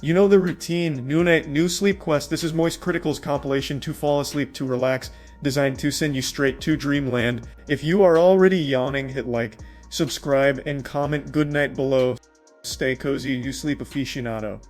You know the routine, new night, new sleep quest. This is Moist Critical's compilation to fall asleep, to relax, designed to send you straight to dreamland. If you are already yawning, hit like, subscribe, and comment good night below. Stay cozy, you sleep aficionado.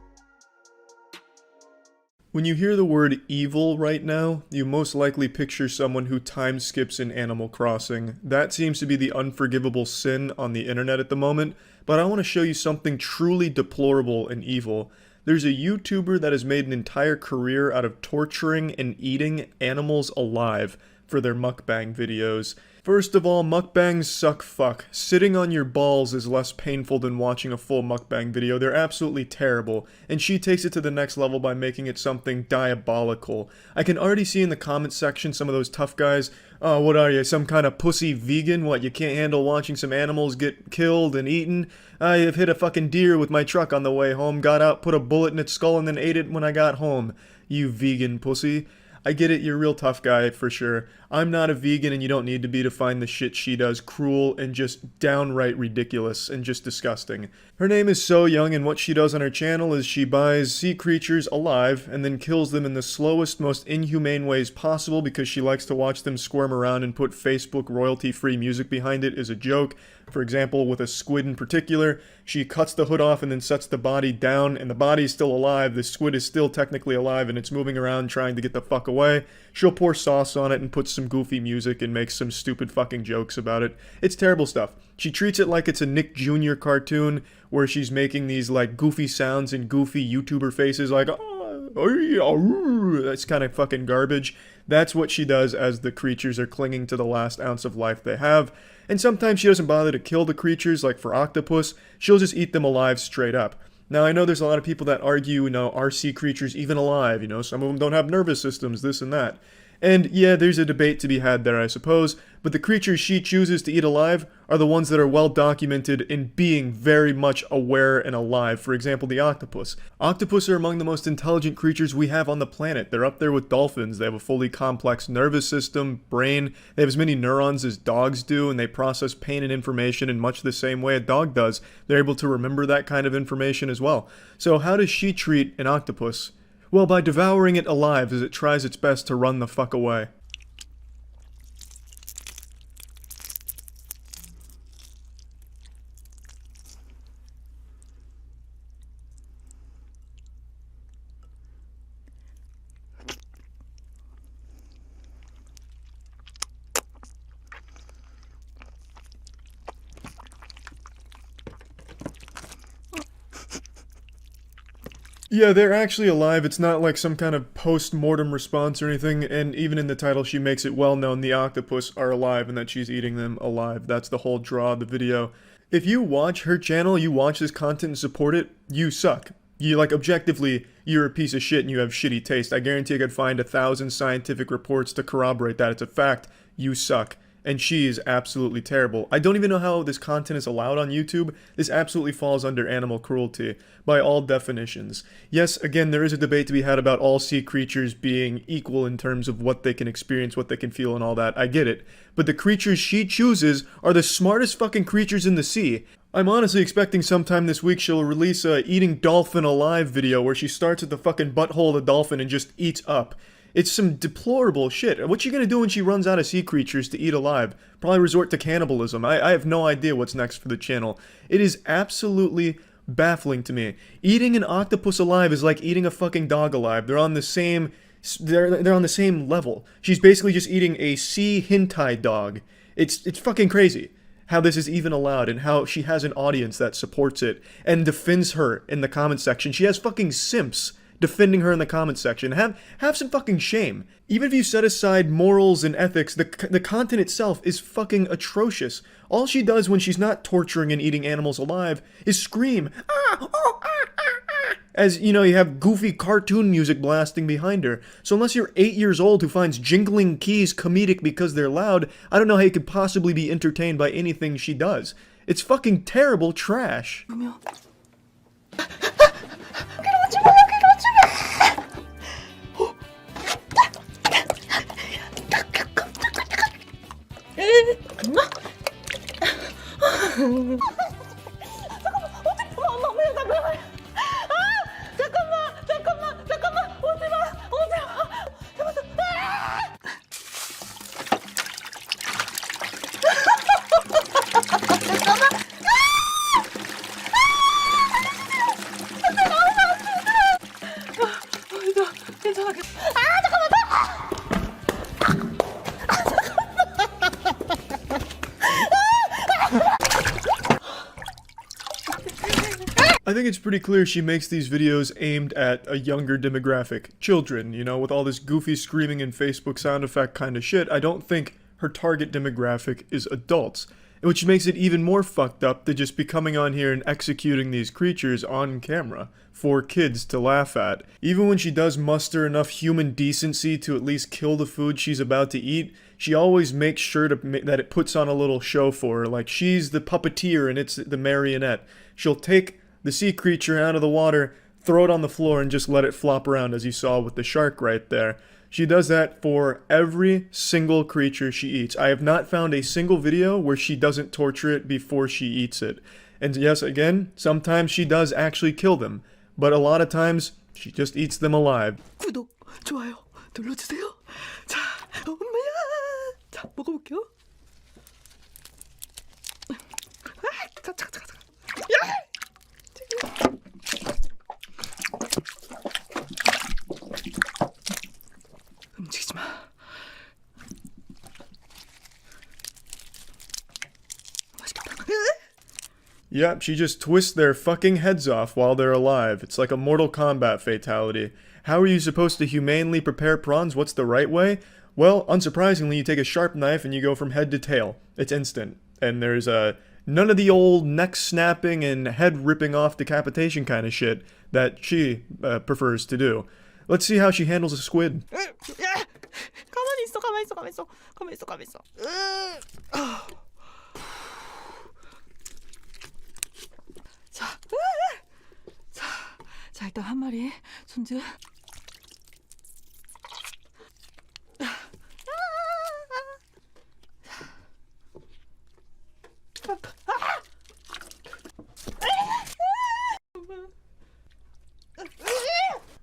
When you hear the word evil right now, you most likely picture someone who time skips in Animal Crossing. That seems to be the unforgivable sin on the internet at the moment, but I want to show you something truly deplorable and evil. There's a YouTuber that has made an entire career out of torturing and eating animals alive for their mukbang videos. First of all, mukbangs suck fuck. Sitting on your balls is less painful than watching a full mukbang video. They're absolutely terrible, and she takes it to the next level by making it something diabolical. I can already see in the comment section some of those tough guys, oh, what are you, some kind of pussy vegan? What, you can't handle watching some animals get killed and eaten? I have hit a fucking deer with my truck on the way home, got out, put a bullet in its skull, and then ate it when I got home. You vegan pussy. I get it, you're a real tough guy, for sure. I'm not a vegan and you don't need to be to find the shit she does cruel and just downright ridiculous and just disgusting. Her name is So Young, and what she does on her channel is she buys sea creatures alive and then kills them in the slowest, most inhumane ways possible because she likes to watch them squirm around and put Facebook royalty-free music behind it as a joke. For example, with a squid in particular, she cuts the hood off and then sets the body down, and the body is still alive, the squid is still technically alive, and it's moving around trying to get the fuck away. She'll pour sauce on it and put some goofy music and make some stupid fucking jokes about it. It's terrible stuff. She treats it like it's a Nick Jr. cartoon, where she's making these, like, goofy sounds and goofy YouTuber faces like, that's kind of fucking garbage. That's what she does as the creatures are clinging to the last ounce of life they have. And sometimes she doesn't bother to kill the creatures, like for octopus, she'll just eat them alive straight up. Now, I know there's a lot of people that argue, are sea creatures even alive? Some of them don't have nervous systems, this and that. And yeah, there's a debate to be had there, I suppose, but the creatures she chooses to eat alive are the ones that are well documented in being very much aware and alive. For example, the octopus. Octopus are among the most intelligent creatures we have on the planet. They're up there with dolphins. They have a fully complex nervous system, brain. They have as many neurons as dogs do, and they process pain and information in much the same way a dog does. They're able to remember that kind of information as well. So how does she treat an octopus? Well, by devouring it alive as it tries its best to run the fuck away. Yeah, they're actually alive. It's not like some kind of post-mortem response or anything, and even in the title she makes it well known the octopus are alive and that she's eating them alive. That's the whole draw of the video. If you watch her channel, you watch this content and support it, you suck. You, objectively, you're a piece of shit and you have shitty taste. I guarantee I could find 1,000 scientific reports to corroborate that. It's a fact. You suck. And she is absolutely terrible. I don't even know how this content is allowed on YouTube. This absolutely falls under animal cruelty, by all definitions. Yes, again, there is a debate to be had about all sea creatures being equal in terms of what they can experience, what they can feel, and all that. I get it. But the creatures she chooses are the smartest fucking creatures in the sea. I'm honestly expecting sometime this week she'll release a eating dolphin alive video where she starts at the fucking butthole of the dolphin and just eats up. It's some deplorable shit. What's she gonna do when she runs out of sea creatures to eat alive? Probably resort to cannibalism. I have no idea what's next for the channel. It is absolutely baffling to me. Eating an octopus alive is like eating a fucking dog alive. They're on the same... They're on the same level. She's basically just eating a sea hentai dog. It's fucking crazy how this is even allowed and how she has an audience that supports it and defends her in the comment section. She has fucking simps defending her in the comment section. Have some fucking shame. Even if you set aside morals and ethics, the content itself is fucking atrocious. All she does when she's not torturing and eating animals alive is scream, ah, oh, ah, ah, ah, as, you have goofy cartoon music blasting behind her. So unless you're 8 years old who finds jingling keys comedic because they're loud, I don't know how you could possibly be entertained by anything she does. It's fucking terrible trash. 잠깐만, 어떻게 엄마 왜 나 왜? 아, 잠깐만. think it's pretty clear she makes these videos aimed at a younger demographic. Children, you know, with all this goofy screaming and Facebook sound effect kind of shit. I don't think her target demographic is adults. Which makes it even more fucked up to just be coming on here and executing these creatures on camera for kids to laugh at. Even when she does muster enough human decency to at least kill the food she's about to eat, she always makes sure that it puts on a little show for her, like she's the puppeteer and it's the marionette. She'll take the sea creature out of the water, throw it on the floor, and just let it flop around, as you saw with the shark right there. She does that for every single creature she eats. I have not found a single video where she doesn't torture it before she eats it. And yes, again, sometimes she does actually kill them, but a lot of times she just eats them alive. 구독, 좋아요 눌러주세요. 자, 엄마야. 자, 먹어볼게요. 잠깐. 움직이지 마. 맛있겠다. Yep, she just twists their fucking heads off while they're alive. It's like a Mortal Kombat fatality. How are you supposed to humanely prepare prawns? What's the right way? Well, unsurprisingly, you take a sharp knife and you go from head to tail. It's instant. And there's none of the old neck snapping and head ripping off decapitation kind of shit that she prefers to do. Let's see how she handles a squid. 가만히 있어. 자, 일단 한 마리 손질.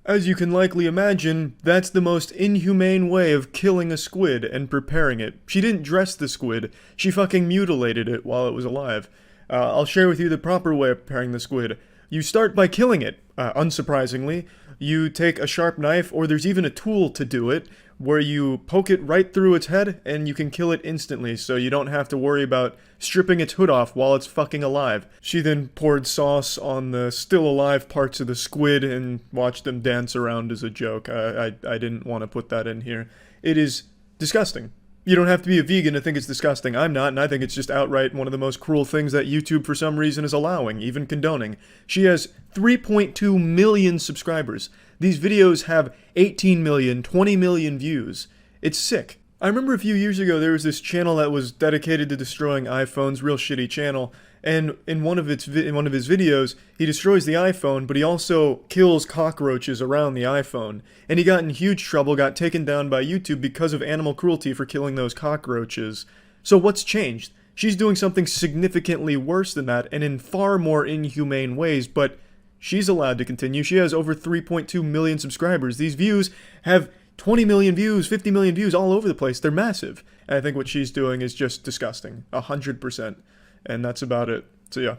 As you can likely imagine, that's the most inhumane way of killing a squid and preparing it. She didn't dress the squid, she fucking mutilated it while it was alive. I'll share with you the proper way of preparing the squid. You start by killing it, unsurprisingly. You take a sharp knife, or there's even a tool to do it, where you poke it right through its head, and you can kill it instantly, so you don't have to worry about stripping its hood off while it's fucking alive. She then poured sauce on the still alive parts of the squid and watched them dance around as a joke. I didn't want to put that in here. It is disgusting. You don't have to be a vegan to think it's disgusting. I'm not, and I think it's just outright one of the most cruel things that YouTube for some reason is allowing, even condoning. She has 3.2 million subscribers. These videos have 18 million, 20 million views. It's sick. I remember a few years ago there was this channel that was dedicated to destroying iPhones, real shitty channel, and in one of his videos, he destroys the iPhone, but he also kills cockroaches around the iPhone. And he got in huge trouble, got taken down by YouTube because of animal cruelty for killing those cockroaches. So what's changed? She's doing something significantly worse than that, and in far more inhumane ways, but she's allowed to continue. She has over 3.2 million subscribers. These views have 20 million views, 50 million views all over the place. They're massive. And I think what she's doing is just disgusting. 100%. And that's about it. So yeah.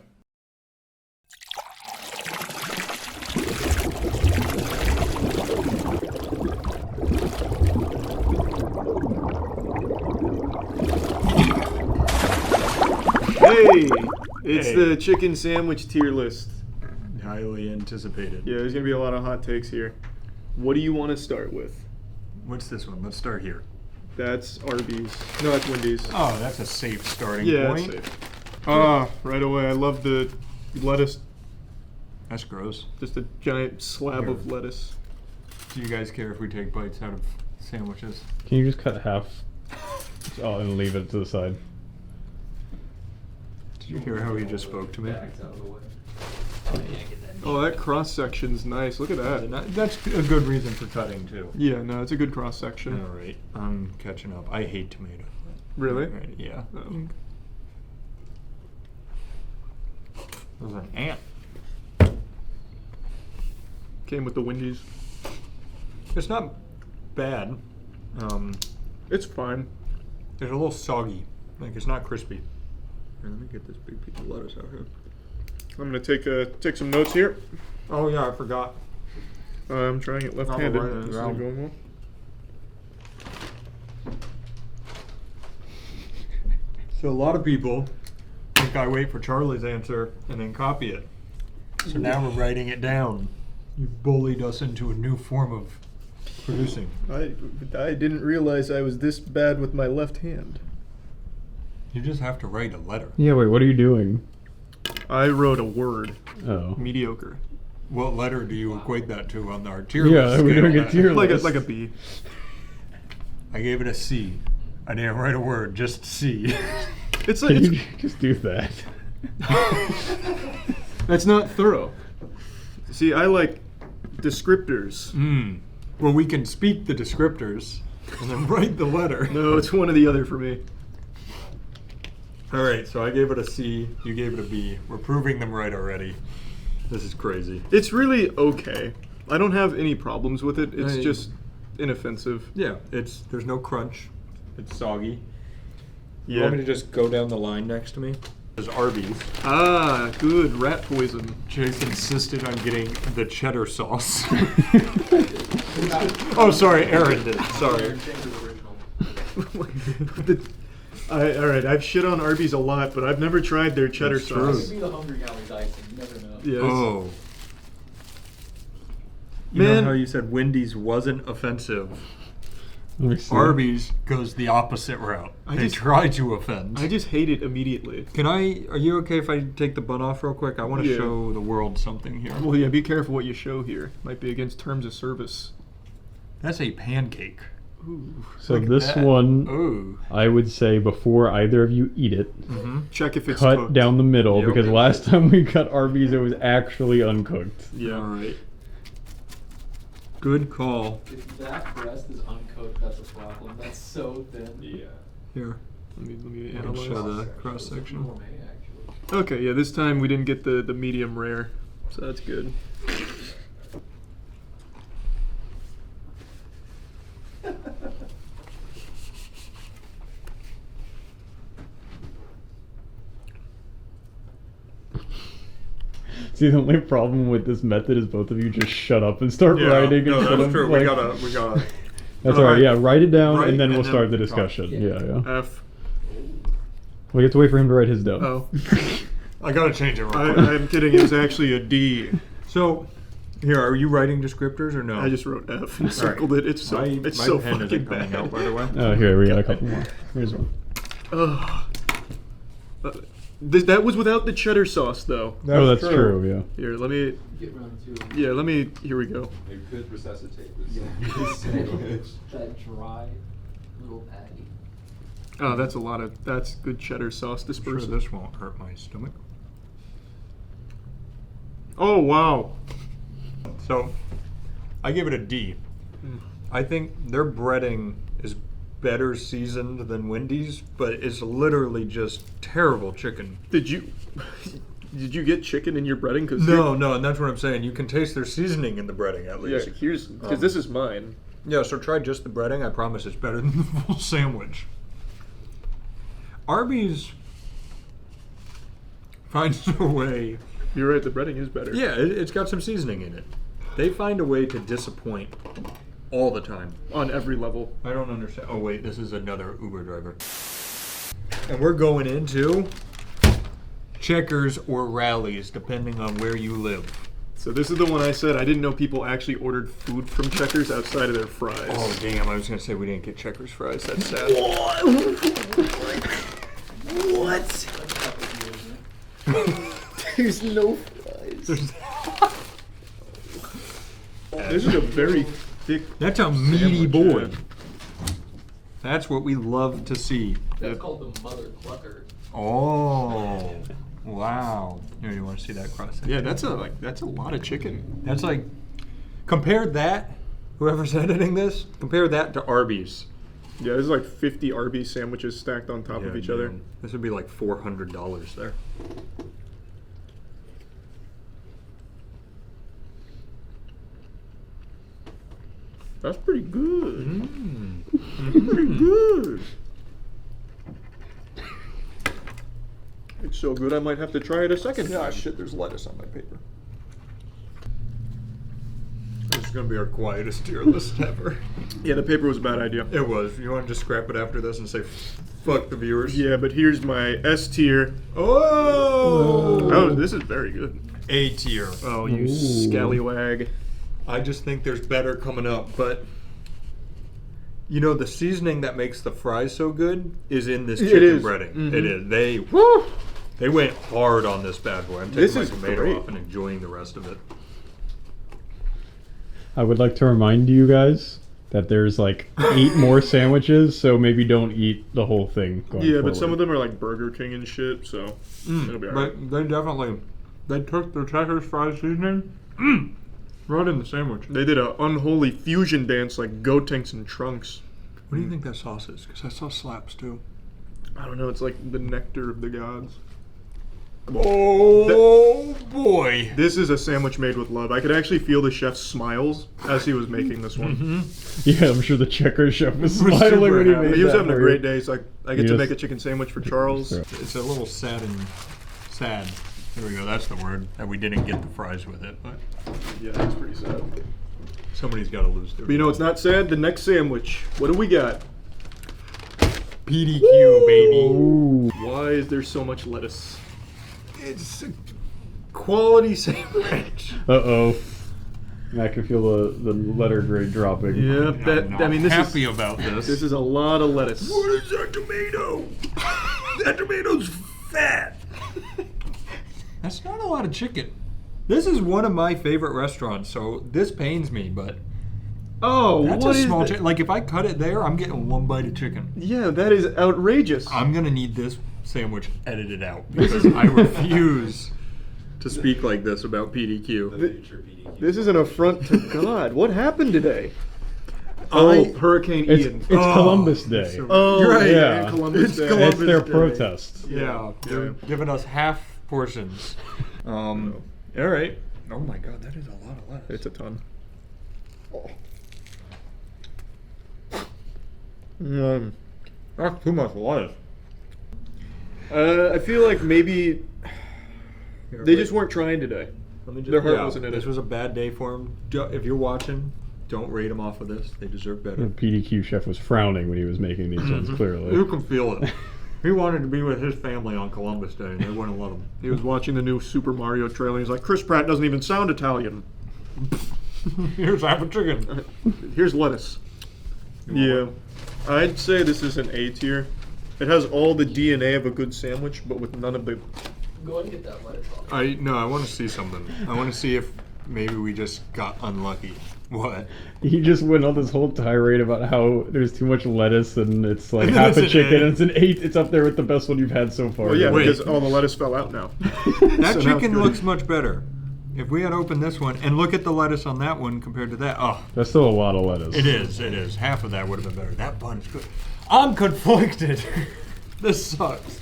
Hey! It's the chicken sandwich tier list. Highly anticipated. Yeah, there's gonna be a lot of hot takes here. What do you want to start with? What's this one? Let's start here. That's Arby's. No, that's Wendy's. Oh, that's a safe starting Yeah, point. safe. Right away. I love the lettuce. That's gross. Just a giant slab of lettuce. Do you guys care if we take bites out of sandwiches? Can you just cut half and leave it to the side? Did you hear how he just spoke to me? Oh, that cross section's nice. Look at that. That's a good reason for cutting too. Yeah, no, it's a good cross section. All right, I'm catching up. I hate tomato. Really? Right, yeah. Oh. There's an ant. Came with the Wendy's. It's not bad. It's fine. It's a little soggy. Like it's not crispy. Here, let me get this big piece of lettuce out here. I'm gonna take some notes here. Oh yeah, I forgot. I'm trying it left-handed. Right, This yeah. isn't going well. So a lot of people think I wait for Charlie's answer and then copy it. So now we're writing it down. You bullied us into a new form of producing. I didn't realize I was this bad with my left hand. You just have to write a letter. Yeah, wait, what are you doing? I wrote a word. Oh. Mediocre. What letter do you equate that to on our tier Yeah, list? we're scale? doing a tier Like list. like a B. I gave it a C. I didn't write a word, just C. It's like Can it's, you just do that? that's not thorough. See, I like descriptors. Well, we can speak the descriptors and then write the letter. No, it's one or the other for me. All right, so I gave it a C. You gave it a B. We're proving them right already. This is crazy. It's really okay. I don't have any problems with it. It's Hey. just inoffensive. Yeah, there's no crunch. It's soggy. You Yeah. want me to just go down the line next to me? There's Arby's. Ah, good rat poison. Chase insisted on getting the cheddar sauce. Oh, sorry, Aaron did. Sorry. All right, I've shit on Arby's a lot, but I've never tried their cheddar That's true. sauce. Maybe the Hungry Galley's icing. You never know. Yes. Oh. You Man. know how you said Wendy's wasn't offensive? Let me see. Arby's goes the opposite route. I They just- try to offend. I just hate it immediately. Are you okay if I take the bun off real quick? I want to Yeah. show the world something here. Well, yeah, be careful what you show here. Might be against terms of service. That's a pancake. Ooh. So Look at this that. one, Ooh. I would say before either of you eat it, Check if it's cut cooked. down the middle Yep. because last time we cut Arby's, it was actually uncooked. Yeah. All right. Good call. If that breast is uncooked, that's a problem. That's so thin. Here. Let me Let me show analyze. the cross section. Gourmet, actually. Okay, yeah, this time we didn't get the medium rare, so that's good. See, the only problem with this method is both of you just shut up and start writing. No, instead that's of, true. like- We gotta. That's all right. Yeah, write it down Write and then and we'll then start the talk. discussion. Yeah. Yeah. F. We have to wait for him to write his down. Oh, I gotta change it real quick. I'm kidding. It was actually a D. So, here, are you writing descriptors or no? I just wrote F and circled it. It's so my it's my so pen fucking isn't coming bad. out, by the way. Oh, here we got a couple more. Here's one. Ugh. That was without the cheddar sauce, though. Oh, that's true. Yeah. Here, let me. Get round two. Yeah, let me. Here we go. It could resuscitate this Yeah. sandwich. That dry little patty. Oh, that's a lot of. That's good cheddar sauce I'm sure dispersal. this won't hurt my stomach. Oh wow. So, I give it a D. I think their breading is better seasoned than Wendy's, but it's literally just terrible chicken. Did you get chicken in your breading? Cause No, and that's what I'm saying. You can taste their seasoning in the breading at Yeah, least. here's because this is mine. Yeah, so try just the breading. I promise it's better than the full sandwich. Arby's finds a way. You're right. The breading is better. Yeah, it's got some seasoning in it. They find a way to disappoint all the time. On every level. I don't understand. Oh wait, this is another Uber driver. And we're going into Checkers or Rallies, depending on where you live. So this is the one I said I didn't know people actually ordered food from Checkers outside of their fries. Oh damn! I was gonna say we didn't get Checkers fries. That's sad. What? There's no fries. This is a very thick. That's a meaty Sandwich, boy. yeah. That's what we love to see. That's called the mother clucker. Oh, wow! Here, you want to see that cross section? Yeah, that's a lot of chicken. That's like, compare that. Whoever's editing this, compare that to Arby's. Yeah, there's like 50 Arby's sandwiches stacked on top of each other. man. This would be like $400 there. That's pretty good. Mm. Pretty good. It's so good I might have to try it a second. Ah, shit, there's lettuce on my paper. This is gonna be our quietest tier list ever. Yeah, the paper was a bad idea. It was. You want to just scrap it after this and say, fuck the viewers? Yeah, but here's my S tier. Oh! Oh, this is very good. A tier. Oh, you Ooh. scallywag. I just think there's better coming up, but you know the seasoning that makes the fries so good is in this It chicken is. breading. Mhm. It is. They went hard on this bad boy. I'm taking This my is tomato great. off and enjoying the rest of it. I would like to remind you guys that there's like 8 more sandwiches, so maybe don't eat the whole thing. Going Yeah, forward. but some of them are like Burger King and shit, so it'll be alright. But they definitely took the Checkers fries seasoning, right in the sandwich. They did a unholy fusion dance like Gotenks and Trunks. What do you think that sauce is? Because I saw slaps too. I don't know, it's like the nectar of the gods. Oh boy! This is a sandwich made with love. I could actually feel the chef's smiles as he was making this one. Yeah, I'm sure the checker chef was Was smiling super when he happy. made He was that having a for great you. day. He's like, I get to Yes. make a chicken sandwich for Charles. Sure. It's a little sad. There we go. That's the word. That we didn't get the fries with it, but Yeah, that's pretty sad. somebody's got to lose their. But you know, it's not sad. The next sandwich. What do we got? PDQ, baby. Ooh. Why is there so much lettuce? It's a quality sandwich. Uh-oh. I can feel the letter grade dropping. Yep. I'm not I mean, this happy is about this. this is a lot of lettuce. What is that tomato? That tomato's fat. That's not a lot of chicken. This is one of my favorite restaurants, so this pains me, but Oh, that's what a is small that? chicken. Like if I cut it there, I'm getting one bite of chicken. Yeah, that is outrageous. I'm gonna need this sandwich edited out because I refuse to speak like this about PDQ. Future PDQ. This is an affront to God. What happened today? Oh, Hurricane It's Ian. Columbus Day. Oh, You're right. Yeah. and Columbus It's Day. Columbus It's their Day. protest. Yeah, they're Yeah. giving us half portions. All right. Oh my God, that is a lot of lettuce. It's a ton. That's too much lettuce. I feel like maybe Here, they wait. just weren't trying today. Let me just, their heart wasn't in This it. was a bad day for them. If you're watching, don't rate them off of this. They deserve The better. PDQ chef was frowning when he was making these ones, You clearly. can feel it. He wanted to be with his family on Columbus Day, and they wouldn't let him. He was watching the new Super Mario trailer. He's like, Chris Pratt doesn't even sound Italian. Here's half a chicken. Here's lettuce. Yeah, I'd say this is an A tier. It has all the DNA of a good sandwich, but with none of the. Go ahead and get that lettuce off. I want to see something. I want to see if maybe we just got unlucky. What? He just went on this whole tirade about how there's too much lettuce and it's like And half it's a an chicken A. and it's an 8. It's up there with the best one you've had so far. Well, yeah, Wait. because all the lettuce fell out now. That So now it's chicken good. looks much better. If we had opened this one and look at the lettuce on that one compared to that, oh, That's still a lot of lettuce. it is. Half of that would have been better. That bun's good. I'm conflicted. This sucks.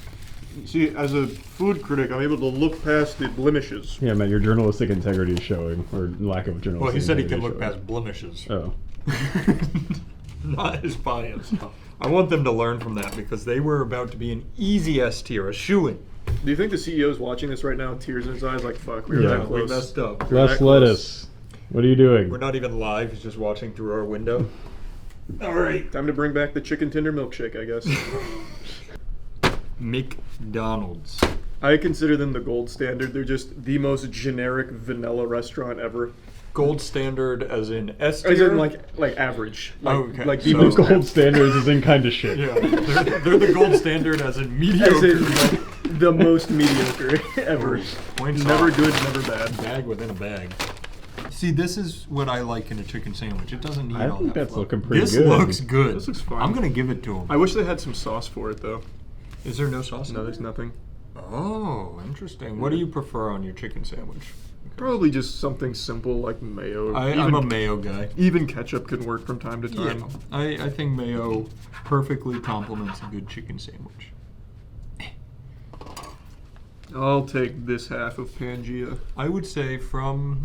See, as a food critic, I'm able to look past the blemishes. Yeah, man, your journalistic integrity is showing, or lack of journalistic Well, he said he can integrity look is past blemishes. showing. Not his bias. I want them to learn from that because they were about to be an easy S tier, a shoo-in. Do you think the CEO's watching this right now, tears in his eyes, like, fuck, we were Yeah. that We close? messed up. Oh. Less that close. lettuce. What are you doing? We're not even live. He's just watching through our window. All right. Time to bring back the chicken tender milkshake, I guess. McDonald's. I consider them the gold standard. They're just the most generic vanilla restaurant ever. Gold standard as in S tier? As in, like average. Like, Okay, like the so- most Gold standards is in kind of shit. Yeah, they're the gold standard as in as mediocre. in, like, the most mediocre ever. Points Never off. good, never bad. Bag within a bag. See, this is what I like in a chicken sandwich. It doesn't need I all think that that's fluff. looking pretty This good. looks good. This looks fine. I'm gonna give it to him. I wish they had some sauce for it, though. Is there no sauce? No, in there's there? nothing. Oh, interesting. What do you prefer on your chicken sandwich? Probably just something simple like mayo. I'm a mayo guy. Even ketchup can work from time to time. Yeah, I think mayo perfectly complements a good chicken sandwich. I'll take this half of Pangea. I would say from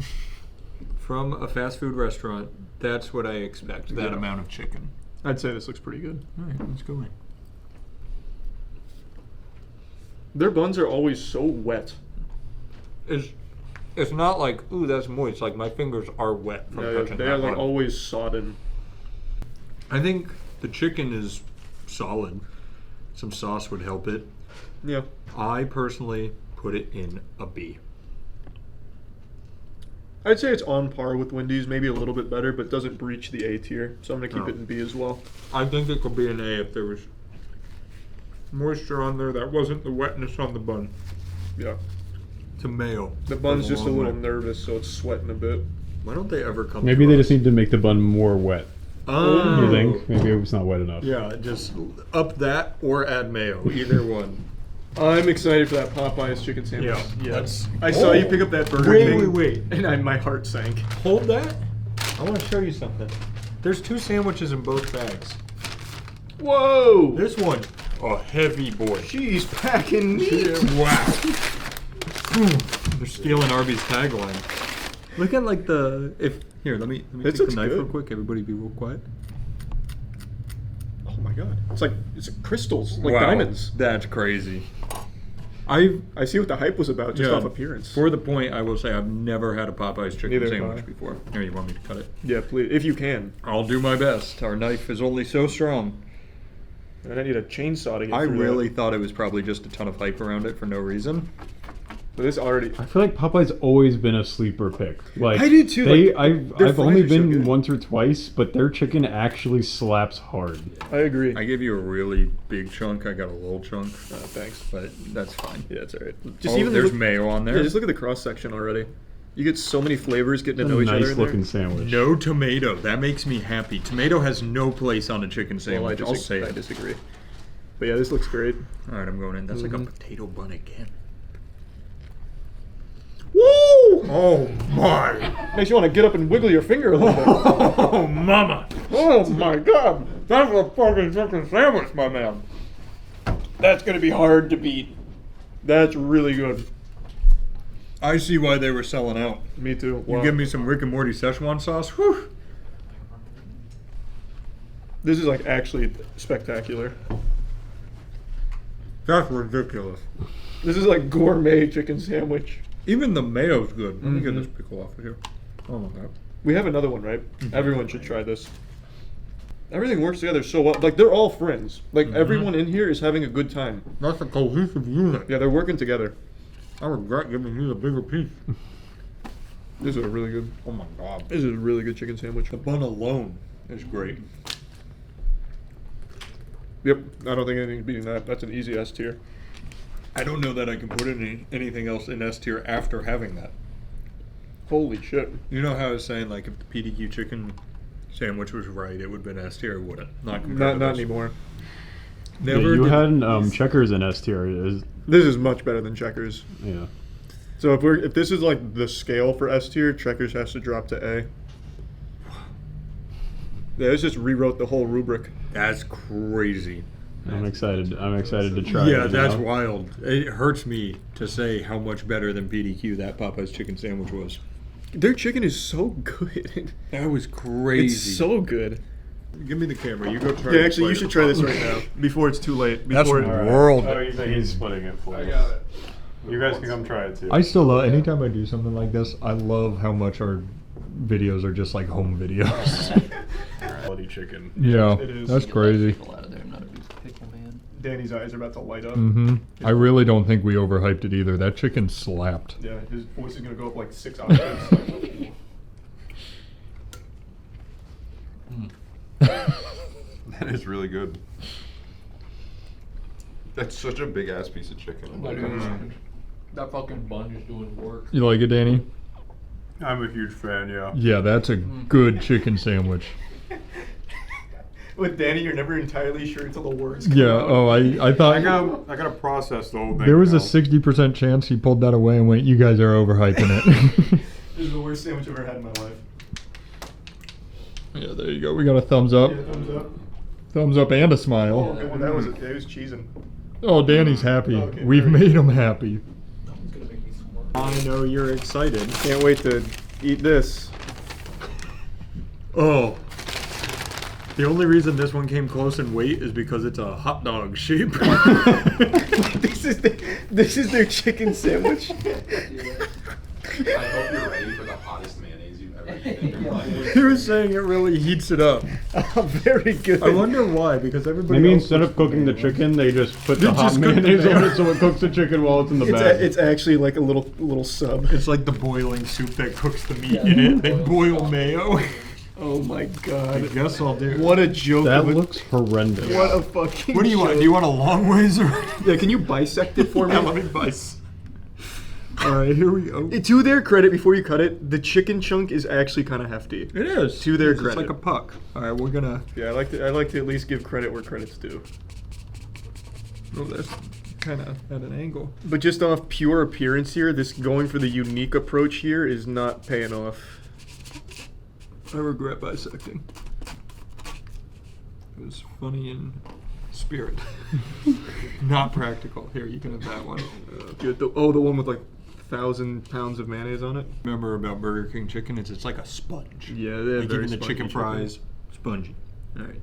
a fast food restaurant, that's what I expect. That Yeah. amount of chicken. I'd say this looks pretty good. All right, let's go in. Their buns are always so wet. It's not like, ooh, that's moist. Like my fingers are wet from touching They that are like bun. always sodden. I think the chicken is solid. Some sauce would help it. Yeah. I personally put it in a B. I'd say it's on par with Wendy's, maybe a little bit better, but doesn't breach the A tier. So I'm gonna keep No. it in B as well. I think it could be an A if there was moisture on there that wasn't the wetness on the bun. Yeah. To mayo. The bun's Goes just a long little way. nervous, so it's sweating a bit. Why don't they ever come? Maybe to they us? just need to make the bun more wet. Oh. You think? Maybe it's not wet enough. Yeah, just up that or add mayo. Either one. I'm excited for that Popeyes chicken sandwich. Yeah, let's- I saw you Oh. pick up that Burger Wait, King. wait. And my heart sank. Hold that. I want to show you something. There's 2 sandwiches in both bags. Whoa! This one, a heavy boy. She's packing meat. Wow. They're stealing Arby's tagline. Look at like the here. Let me This take the looks knife real good. quick. Everybody, be real quiet. Oh my god. It's like crystals, like Wow, diamonds. That's crazy. I see what the hype was about just Yeah, off appearance. For the point, I will say I've never had a Popeyes chicken Neither have sandwich I. before. Here, you want me to cut it? Yeah, please, if you can. I'll do my best. Our knife is only so strong. And I need a chainsaw to get I through really that. thought it was probably just a ton of hype around it for no reason. But this already. I feel like Popeye's always been a sleeper pick. Like I did too, They, like, their I've fries only are so been good. once or twice, but their chicken actually slaps hard. I agree. I gave you a really big chunk. I got a little chunk, Thanks. but that's fine. Yeah, it's alright. There's look, mayo on there. Yeah, just look at the cross section already. You get so many flavors getting to It's know a each other. nice in there. looking sandwich. No tomato. That makes me happy. Tomato has no place on a chicken Well, I, sandwich. I'll say I it. disagree. But yeah, this looks great. All right, I'm going in. That's like a Mhm. potato bun again. Woo! Oh my! Makes you want to get up and wiggle your finger a little bit. Oh mama! Oh my god! That's a fucking chicken sandwich, my man. That's gonna be hard to beat. That's really good. I see why they were selling out. Me too. You Wow. give me some Rick and Morty Szechuan sauce. Whew. This is like actually spectacular. That's ridiculous. This is like gourmet chicken sandwich. Even the mayo's good. Let me get Mhm. this pickle off of here. Oh my god. We have another one, right? Everyone should try this. Everything works together so well. Like they're all friends. Like everyone in here is having a good time. That's a cohesive unit. Yeah, they're working together. I regret giving you the bigger piece. This is a really good. Oh my god. This is a really good chicken sandwich. The bun alone is great. Yep, I don't think anything's beating that. That's an easy S tier. I don't know that I can put anything else in S tier after having that. Holy shit. You know how I was saying, like, if the PDQ chicken sandwich was right, it would have been S tier, it wouldn't. Not compared Not to not this. anymore. Yeah, Never you did- had Checkers in S tier. This is much better than Checkers. Yeah. So if this is like the scale for S tier, Checkers has to drop to A. Yeah, this just rewrote the whole rubric. That's crazy. I'm excited. I'm excited to try it. Yeah, that's now. wild. It hurts me to say how much better than PDQ that Popeye's chicken sandwich was. Their chicken is so good. That was crazy. It's so good. Give me the camera. You go try. Yeah, the actually, you flavor. should try this right now before it's too late. That's Before right. World. Oh, he's splitting it for us. You guys can come try it too. I still love. Anytime I do something like this, I love how much our videos are just like home videos. Quality chicken. Yeah, It is. that's crazy. Pickle out of there. I'm not a big pickle man. Danny's eyes are about to light up. Mm-hmm. I really don't think we overhyped it either. That chicken slapped. Yeah, his voice is gonna go up like 6 octaves. That is really good. That's such a big ass piece of chicken. That fucking bun is doing work. You like it, Danny? I'm a huge fan. Yeah. Yeah, that's a good chicken sandwich. With Danny, you're never entirely sure until the words come Yeah. out. Oh, I thought I gotta process the whole thing. there was a 60% chance he pulled that away and went, "You guys are overhyping it." This is the worst sandwich I've ever had in my life. Yeah, there you go. We got a thumbs up. Yeah, thumbs up. Thumbs up and a smile. Well, that was cheesing. Oh, Danny's happy. Okay, We've very made him happy. That one's gonna make me squirt. I know you're excited. Can't wait to eat this. Oh. The only reason this one came close in weight is because it's a hot dog shape. This is their chicken sandwich. I hope you're ready for the hottest mayonnaise you've ever You were saying it really heats it up. Very good. I wonder why, because everybody Maybe else instead was of cooking the thinking, chicken, they just put They the hot just cook the mayonnaise on mayo. it so it cooks the chicken while it's in the bag. It's actually like a little sub. It's like the boiling soup that cooks the meat Yeah, in it. They boil boil mayo. Oh my I god. guess I'll do. What a joke. That of a- looks horrendous. What a fucking What do you want? joke. Do you want a long ways or? Yeah, can you bisect it for me? Yeah, let me bice. All right, here we go. To their credit, before you cut it, the chicken chunk is actually kind of hefty. It is. To their It's credit. like a puck. All right, we're gonna. Yeah, I like to at least give credit where credit's due. Oh, that's kind of at an angle. But just off pure appearance here, this going for the unique approach here is not paying off. I regret bisecting. It was funny in spirit, not practical. Here, you can have that one. Good. The one with like 1,000 pounds of mayonnaise on it. Remember about Burger King chicken? It's like a sponge. Yeah, they're Like very even the spongy chicken fries, spongy. All right.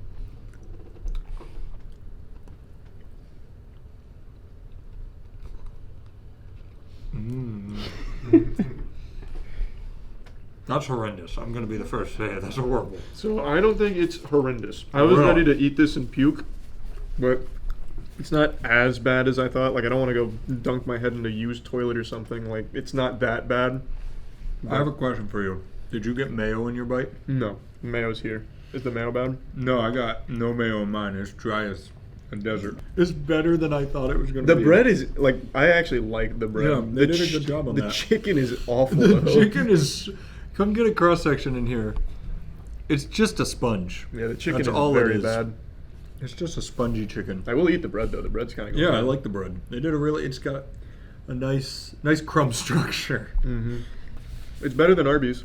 That's horrendous. I'm gonna be the first to say it. That's horrible. So I don't think it's horrendous. I was ready to eat this and puke, but it's not as bad as I thought. Like I don't want to go dunk my head in a used toilet or something. Like it's not that bad. I have a question for you. Did you get mayo in your bite? No, mayo's here. Is the mayo bad? No, I got no mayo in mine. It's dry as a desert. It's better than I thought it was gonna The be. bread is like I actually like the bread. Yeah, they The did a good job on the that. chicken is awful. The though. chicken is. Come get a cross section in here. It's just a sponge. Yeah, the chicken That's is all it very is. bad. It's just a spongy chicken. I will eat the bread though. The bread's kind of good. Yeah, I like the bread. They did a really. It's got a nice crumb structure. Mm-hmm. It's better than Arby's.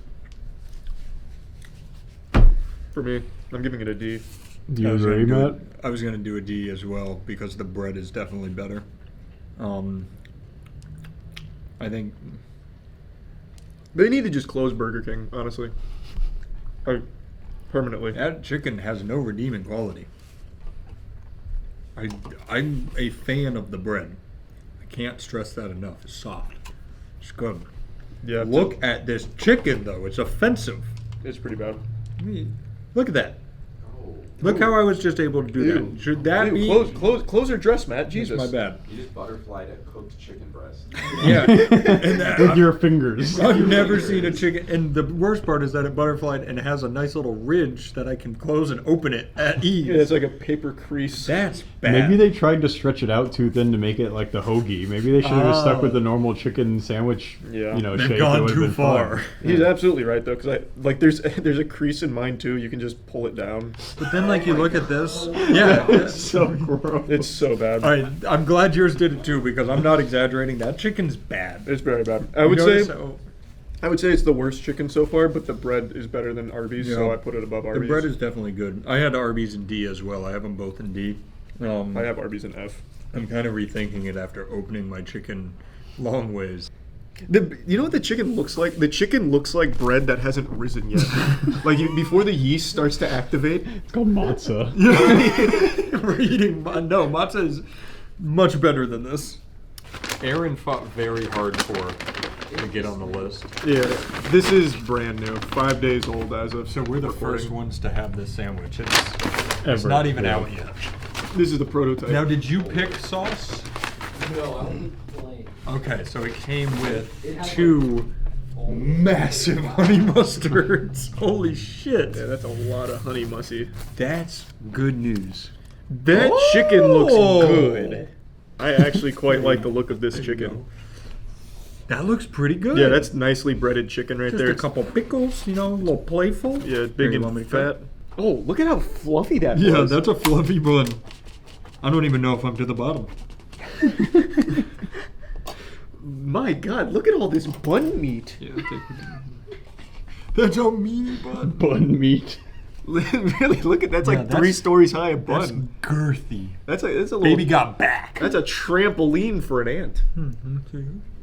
For me, I'm giving it a D. Do you agree, Matt? I was gonna do a D as well because the bread is definitely better. I think They need to just close Burger King, honestly. Permanently. that chicken has no redeeming quality. I'm a fan of the bread. I can't stress that enough. It's soft. It's good. Yeah. Look at this chicken though. It's offensive. It's pretty bad. Look at that. Oh, Look how I was just able to do Ew. that. Should that Ew, be close her dress, Matt. Jesus. My bad. you just butterflied a cooked chicken breast. Yeah. And that, With your fingers. I've never seen a chicken, and the worst part is that it butterflied and it has a nice little ridge that I can close and open it at ease. Yeah, it's like a paper crease. That's bad. Maybe they tried to stretch it out too thin to make it like the hoagie. Maybe they should have just stuck with Oh. the normal chicken sandwich. Yeah. You know, They've shape. It gone would've too been far. fun. He's absolutely right though, because there's a crease in mine too. You can just pull it down. But then, like, you look at this. Yeah. It's so gross. It's so bad. All right. I'm glad yours did it too because I'm not exaggerating. That chicken's bad. It's very bad. I You would notice say how- I would say it's the worst chicken so far, but the bread is better than Arby's, so Yeah. I put it above the Arby's. bread is definitely good. I had Arby's in D as well. I have them both in D. I have Arby's in F. I'm kind of rethinking it after opening my chicken long ways. You know what the chicken looks like? The chicken looks like bread that hasn't risen yet. Like before the yeast starts to activate. It's called matzah. We're eating. No, matzo is much better than this. Aaron fought very hard to get on the list. Yeah, this is brand new. 5 days old as of. So we're the recording. first ones to have this sandwich. It's Ever. not even Yeah. out yet. This is the prototype. Now, did you pick sauce? No, I'll eat plain. Okay, so it came with It has two massive honey mustards. Holy shit. Yeah, that's a lot of honey mussy. That's good news. That chicken looks Oh! good. I actually quite like the look of this There you chicken. go. That looks pretty good. Yeah, that's nicely breaded chicken right just there. a couple pickles, you know, a little playful. Yeah, Here, big you want and me to cut? fat. Oh, look at how fluffy that Yeah, was. that's a fluffy bun. I don't even know if I'm to the bottom. My God, look at all this bun meat. Yeah, that's a meaty bun. Bun meat. Really, look at that's Yeah, like that's- 3 stories high of That's bun. girthy. That's a little. Baby got back. That's a trampoline for an ant.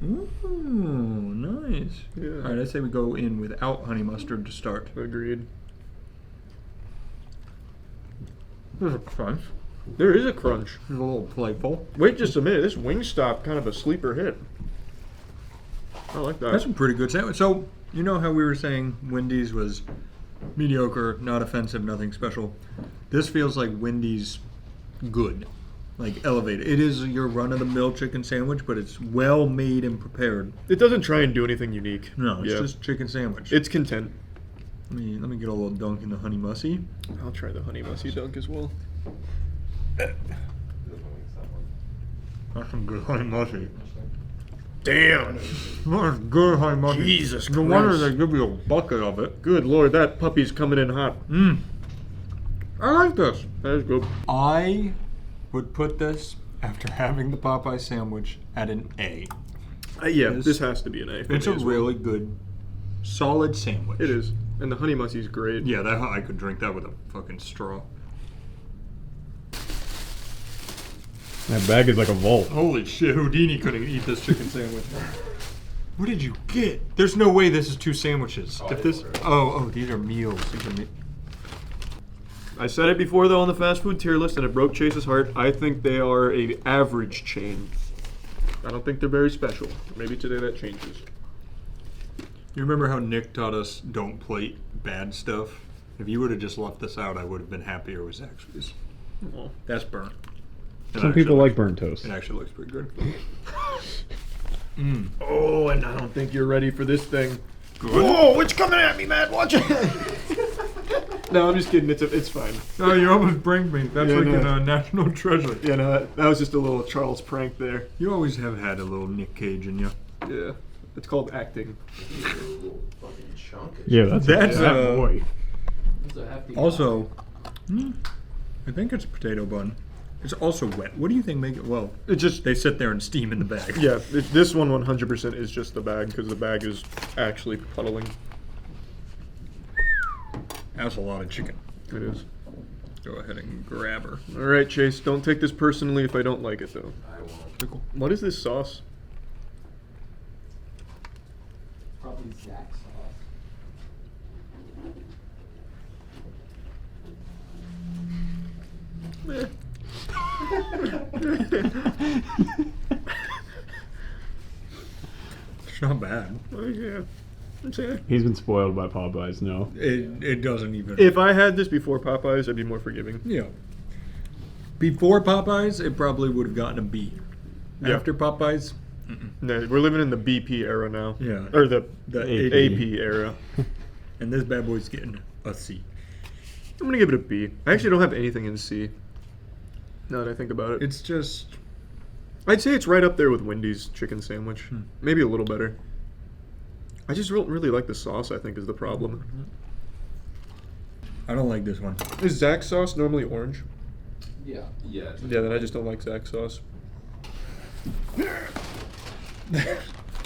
Ooh, nice. Yeah. All right, I say we go in without honey mustard to start. Agreed. There's a crunch. There is a crunch. There's a little playful. Wait just a minute. This Wingstop kind of a sleeper hit. I like that. That's a pretty good sandwich. So You know how we were saying Wendy's was mediocre, not offensive, nothing special? This feels like Wendy's good. Like elevated. It is your run-of-the-mill chicken sandwich, but it's well made and prepared. It doesn't try and do anything unique. No, it's Yeah. just chicken sandwich. It's content. Let me get a little dunk in the honey mussy. I'll try the honey mussy dunk as well. That's some good honey mussy. Damn. That's good honey mussy. Jesus No wonder Christ. they give you a bucket of it. Good lord, that puppy's coming in hot. I like this. That is good. I would put this, after having the Popeye sandwich, at an A. Yeah, This- this has to be an A. For It's me a as well. really good, solid sandwich. It is. And the honey mussy's great. Yeah, that I could drink that with a fucking straw. That bag is like a vault. Holy shit, Houdini couldn't eat this chicken sandwich. What did you get? There's no way this is two sandwiches. If this, these are meals. These are I said it before though on the fast food tier list, and it broke Chase's heart. I think they are a average chain. I don't think they're very special. Maybe today that changes. You remember how Nick taught us don't plate bad stuff? If you would have just left this out, I would have been happier with Zaxby's. Oh. That's burnt. It Some actually people looks- like burnt toast. It actually looks pretty good. Oh, and I don't think you're ready for this thing. Good. Whoa, it's coming at me, man. Watch it. No, I'm just kidding. It's fine. Oh, you almost pranked me. That's Yeah, like no. a national treasure. Yeah, no, that was just a little Charles prank there. You always have had a little Nick Cage in you. Yeah, it's called acting. Yeah, that's That's, that uh, boy. It's a hefty Also, I think it's a potato bun. It's also wet. What do you think make it? Well, It just they sit there and steam in the bag. yeah. This one 100% is just the bag because the bag is actually puddling. That's a lot of chicken. It is. Go ahead and grab her. All right, Chase. Don't take this personally if I don't like it though. I won't. Pickle. What is this sauce? Probably Zach sauce. It's not bad. Oh, yeah. I'm saying. He's been spoiled by Popeyes, no. It doesn't even. If I had this before Popeyes, I'd be more forgiving. Yeah. Before Popeyes, it probably would have gotten a B. Yeah. After Popeyes, No, we're living in the BP era now. Yeah. Or the the AP. AP era. and this bad boy's getting a C. I'm gonna give it a B. I actually don't have anything in C. Now that I think about it, It's just I'd say it's right up there with Wendy's chicken sandwich. Maybe a little better. I just really like the sauce. I think is the problem. I don't like this one. Is Zach's sauce normally orange? Yeah. Yeah. It's Yeah, then I just don't like Zach's sauce.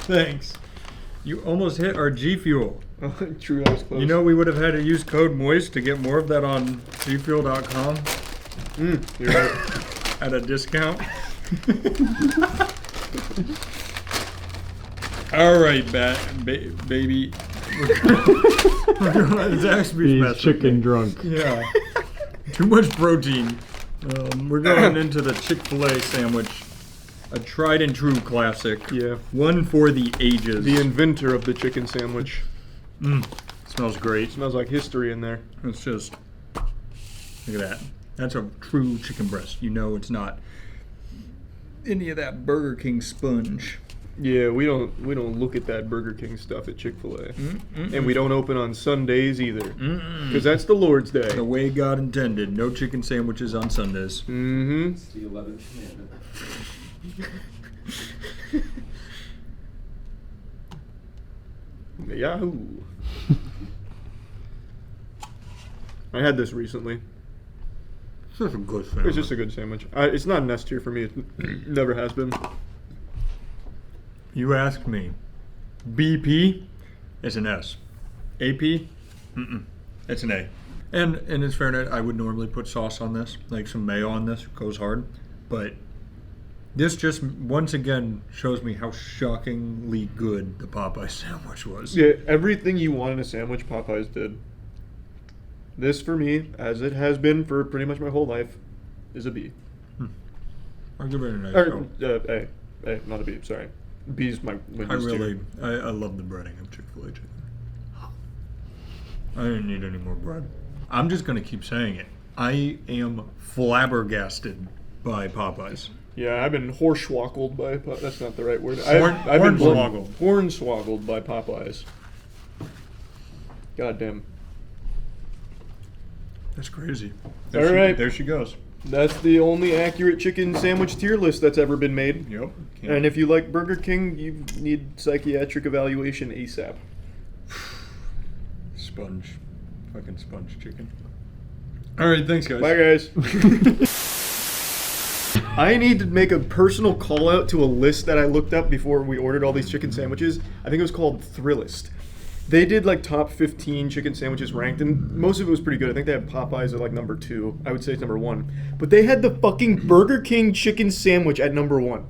Thanks. You almost hit our G Fuel. True, that was close. You know we would have had to use code MOIST to get more of that on gfuel.com You're right. at a discount. All right, baby. We're going to Zaxby's He's mess with chicken me. drunk. Yeah. Too much protein. We're going into the Chick-fil-A sandwich. A tried and true classic. Yeah. One for the ages. The inventor of the chicken sandwich. Smells great. Smells like history in there. It's just, look at that. That's a true chicken breast. You know it's not any of that Burger King sponge. Yeah, we don't look at that Burger King stuff at Chick-fil-A. And we don't open on Sundays either. Because that's the Lord's Day. The way God intended. No chicken sandwiches on Sundays. Mm-hmm. It's the 11th commandment. Yahoo. I had this recently. That's a good It's sandwich. just a good sandwich. It's not an S tier for me. It never has been. You asked me. BP is an S. AP, it's an A. And in its fairness, I would normally put sauce on this, like some mayo on this, goes hard. But this just once again shows me how shockingly good the Popeye sandwich was. Yeah, everything you want in a sandwich, Popeyes did. This, for me, as it has been for pretty much my whole life, is a B. I'll give it a nice Or, go. A, not a B, sorry. B's my I Wendy's tier. really, I love the breading of Chick-fil-A chicken. I didn't need any more bread. I'm just gonna keep saying it. I am flabbergasted by Popeyes. Yeah, I've been hornswoggled by that's not the right word. I've been hornswoggled by Popeyes. Goddamn. That's crazy. All right. There she goes. That's the only accurate chicken sandwich tier list that's ever been made. Yep. And if you like Burger King, you need psychiatric evaluation ASAP. Sponge. Fucking sponge chicken. All right, thanks, guys. Bye, guys. I need to make a personal call out to a list that I looked up before we ordered all these chicken sandwiches. I think it was called Thrillist. They did like top 15 chicken sandwiches ranked, and most of it was pretty good. I think they had Popeyes at like number 2. I would say it's number 1. But they had the fucking Burger King chicken sandwich at number 1.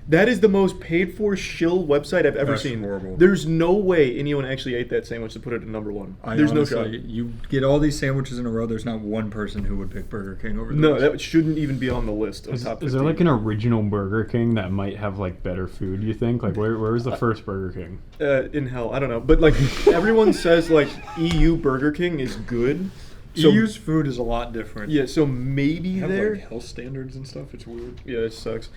That is the most paid for shill website I've ever That's seen. horrible. There's no way anyone actually ate that sandwich to put it at number 1. There's no shot. You get all these sandwiches in a row, there's not one person who would pick Burger King over No, those. that shouldn't even be on the list of top 15. Is there like an original Burger King that might have like better food, you think? Like where was the first Burger King? In hell, I don't know. But like everyone says like EU Burger King is good. So, EU's food is a lot different. yeah, so maybe They have there. like health standards and stuff. It's weird. Yeah, it sucks.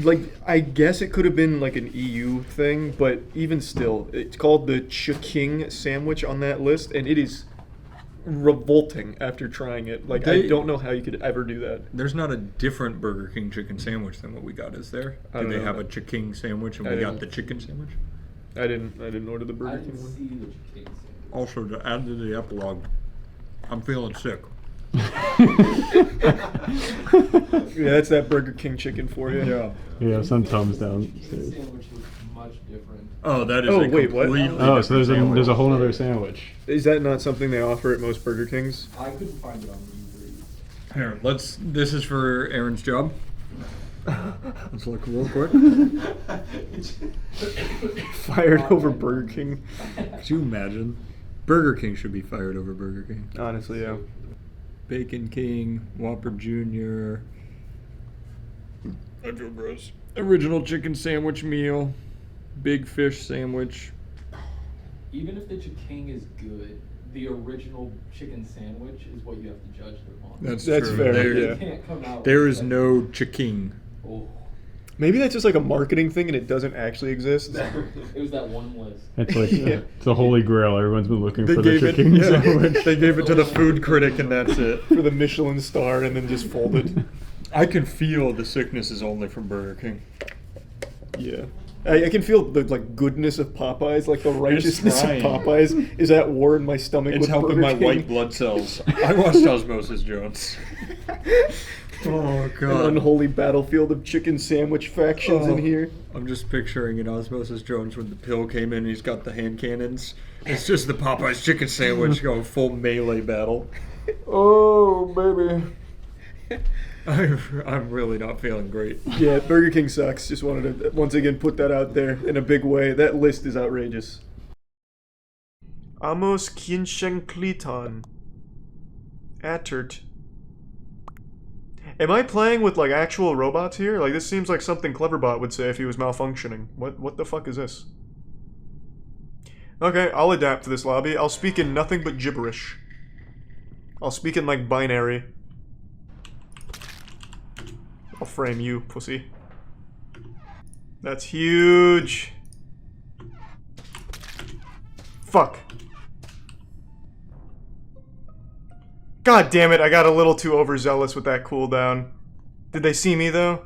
Like, I guess it could have been like an EU thing, but even still, it's called the Chiking sandwich on that list, and it is revolting after trying it. Like, I don't know how you could ever do that. There's not a different Burger King chicken sandwich than what we got, is there? I Did don't they know. have a Chiking sandwich and I we got didn't. the chicken sandwich? I didn't order the I Burger didn't King one. see the chicken sandwich. Also, to add to the epilogue, I'm feeling sick. Yeah, that's that Burger King chicken for you. Yeah. Yeah, some Tums Chicken downstairs. sandwich looks much different. Oh, that is Oh, a wait, what? completely Oh, so there's different there's a whole sandwich. other sandwich. Is that not something they offer at most Burger Kings? I couldn't find it on the Uber Eats. Here, this is for Aaron's job. Let's look real quick. Fired over Burger King. Could you imagine? Burger King should be fired over Burger King. Honestly, yeah. Bacon King, Whopper Jr. I feel gross. Original chicken sandwich meal, big fish sandwich. Even if the chicken is good, the original chicken sandwich is what you have to judge them on. That's That's true. fair, There, yeah. You can't come out there with is that. no chicken. Oh. Maybe that's just like a marketing thing and it doesn't actually exist. It was that one list. It's like Yeah. it's a holy grail. Everyone's been looking They for the gave it- chicken yeah. sandwich. They gave it to the food critic and that's it. For the Michelin star and then just folded. I can feel the sickness is only from Burger King. Yeah. I can feel the like goodness of Popeyes, like the righteousness of trying. Popeyes is at war in my stomach. It's with helping Burger my King. white blood cells. I watched Osmosis Jones. Oh An god. unholy battlefield of chicken sandwich factions Oh. in here. I'm just picturing in Osmosis Jones when the pill came in, he's got the hand cannons. It's just the Popeyes chicken sandwich going full melee battle. Oh baby. I'm really not feeling great. Yeah, Burger King sucks. Just wanted to once again put that out there in a big way. That list is outrageous. Amos Kinshenkliton. Attert. Am I playing with like actual robots here? Like this seems like something Cleverbot would say if he was malfunctioning. What the fuck is this? Okay, I'll adapt to this lobby. I'll speak in nothing but gibberish. I'll speak in like binary. I'll frame you, pussy. That's huge. Fuck. God damn it, I got a little too overzealous with that cooldown. Did they see me though?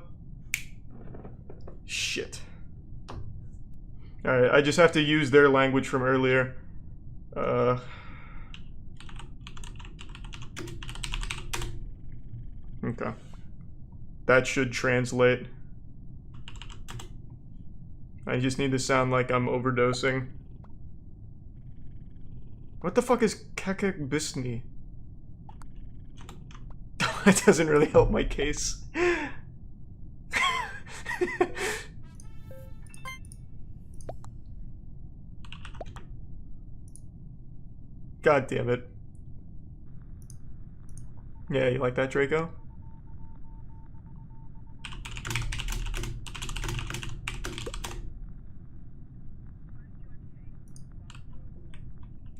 Shit. Alright, I just have to use their language from earlier. Okay. That should translate. I just need to sound like I'm overdosing. What the fuck is Kakakbisni? That doesn't really help my case. God damn it. Yeah, you like that, Draco?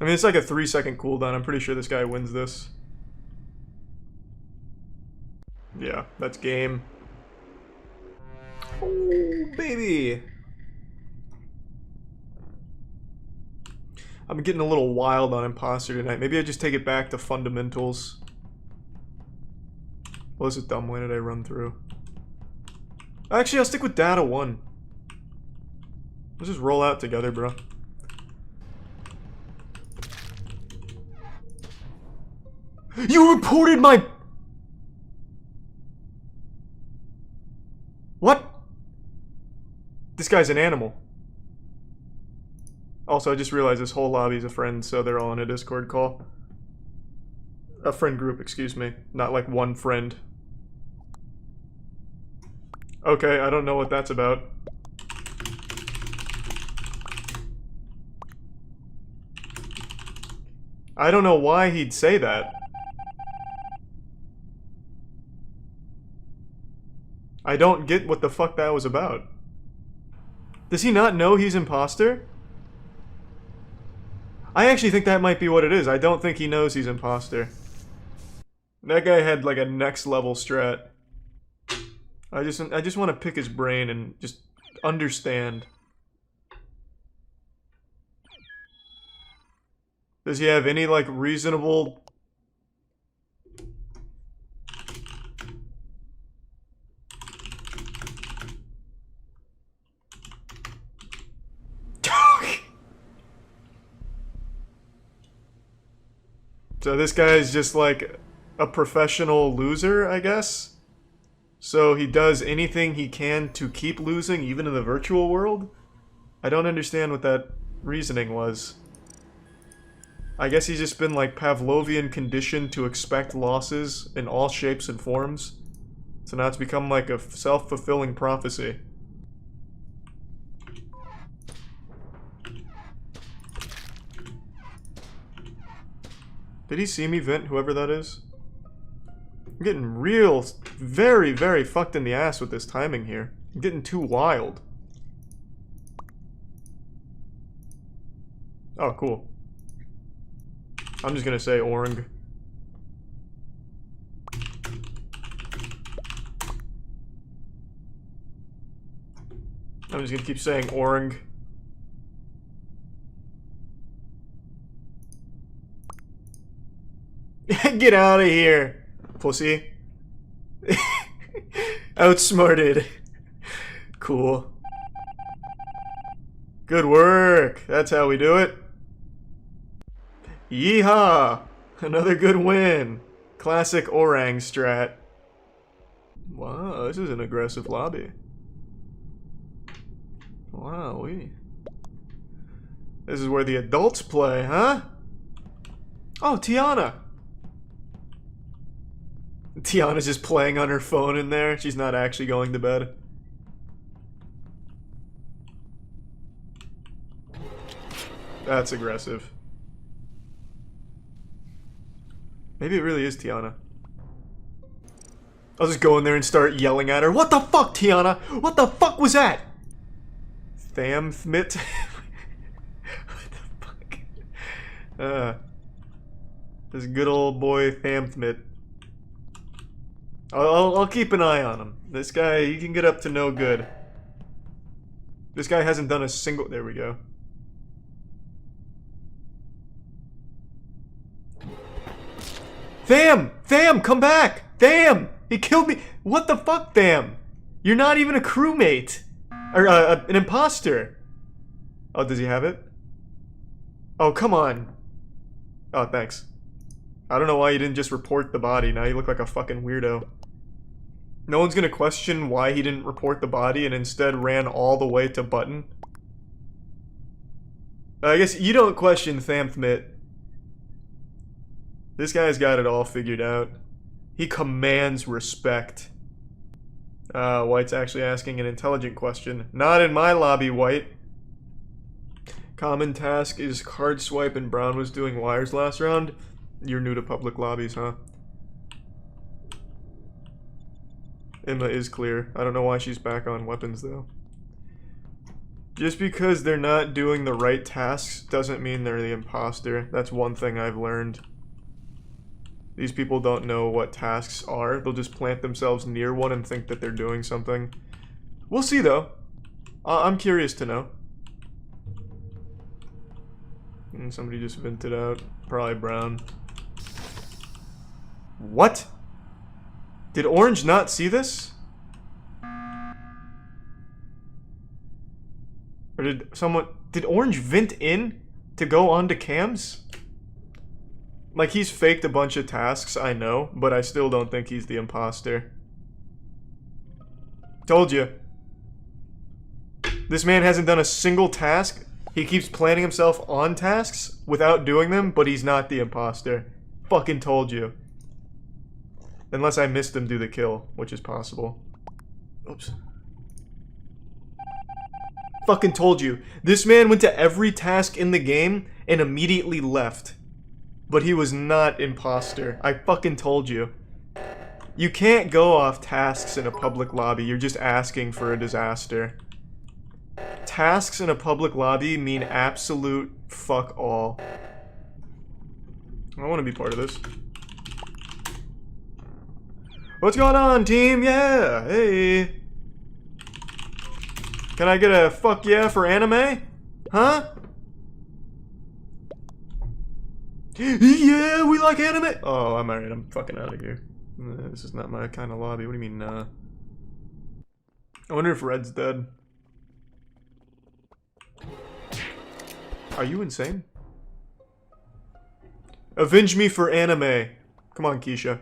I mean, it's like a 3-second cooldown. I'm pretty sure this guy wins this. Yeah, that's game. Oh, baby. I'm getting a little wild on Imposter tonight. Maybe I just take it back to fundamentals. Well, this is dumb. Why did I run through? Actually, I'll stick with data 1. Let's just roll out together, bro. You reported my... What? This guy's an animal. Also, I just realized this whole lobby is a friend, so they're all in a Discord call. A friend group, excuse me. Not like one friend. Okay, I don't know what that's about. I don't know why he'd say that. I don't get what the fuck that was about. Does he not know he's imposter? I actually think that might be what it is. I don't think he knows he's imposter. That guy had like a next level strat. I just want to pick his brain and just understand. Does he have any like reasonable... So this guy is just like a professional loser, I guess? So he does anything he can to keep losing, even in the virtual world? I don't understand what that reasoning was. I guess he's just been like Pavlovian conditioned to expect losses in all shapes and forms. So now it's become like a self-fulfilling prophecy. Did he see me vent, whoever that is? I'm getting real, very, very fucked in the ass with this timing here. I'm getting too wild. Oh, cool. I'm just gonna say Orang. I'm just gonna keep saying Orang. Get out of here, pussy. Outsmarted. Cool. Good work. That's how we do it. Yeehaw! Another good win. Classic Orang strat. Wow, this is an aggressive lobby. Wow-wee. This is where the adults play, huh? Oh, Tiana! Tiana's just playing on her phone in there. She's not actually going to bed. That's aggressive. Maybe it really is Tiana. I'll just go in there and start yelling at her. What the fuck, Tiana? What the fuck was that? Thamthmit? What the fuck? This good old boy Thamthmit. I'll keep an eye on him. This guy, he can get up to no good. This guy hasn't done a single... There we go. Tham! Tham, come back! Tham! He killed me! What the fuck, Tham? You're not even a crewmate! Or, an imposter! Oh, does he have it? Oh, come on. Oh, thanks. I don't know why you didn't just report the body. Now you look like a fucking weirdo. No one's gonna question why he didn't report the body and instead ran all the way to button. I guess you don't question Thamthmit. This guy's got it all figured out. He commands respect. White's actually asking an intelligent question. Not in my lobby, White. Common task is card swipe and Brown was doing wires last round. You're new to public lobbies, huh? Emma is clear. I don't know why she's back on weapons, though. Just because they're not doing the right tasks doesn't mean they're the imposter. That's one thing I've learned. These people don't know what tasks are. They'll just plant themselves near one and think that they're doing something. We'll see though. I'm curious to know. And somebody just vented out. Probably brown. What? Did Orange not see this? Or did Orange vent in to go onto cams? Like, he's faked a bunch of tasks, I know, but I still don't think he's the imposter. Told you. This man hasn't done a single task. He keeps planning himself on tasks without doing them, but he's not the imposter. Fucking told you. Unless I missed him do the kill, which is possible. Oops. Fucking told you. This man went to every task in the game and immediately left. But he was not imposter. I fucking told you. You can't go off tasks in a public lobby. You're just asking for a disaster. Tasks in a public lobby mean absolute fuck all. I want to be part of this. What's going on, team? Yeah, hey. Can I get a fuck yeah for anime? Huh? Yeah, we like anime. Oh, I'm alright. I'm fucking out of here. This is not my kind of lobby. What do you mean, nah? I wonder if Red's dead. Are you insane? Avenge me for anime. Come on, Keisha.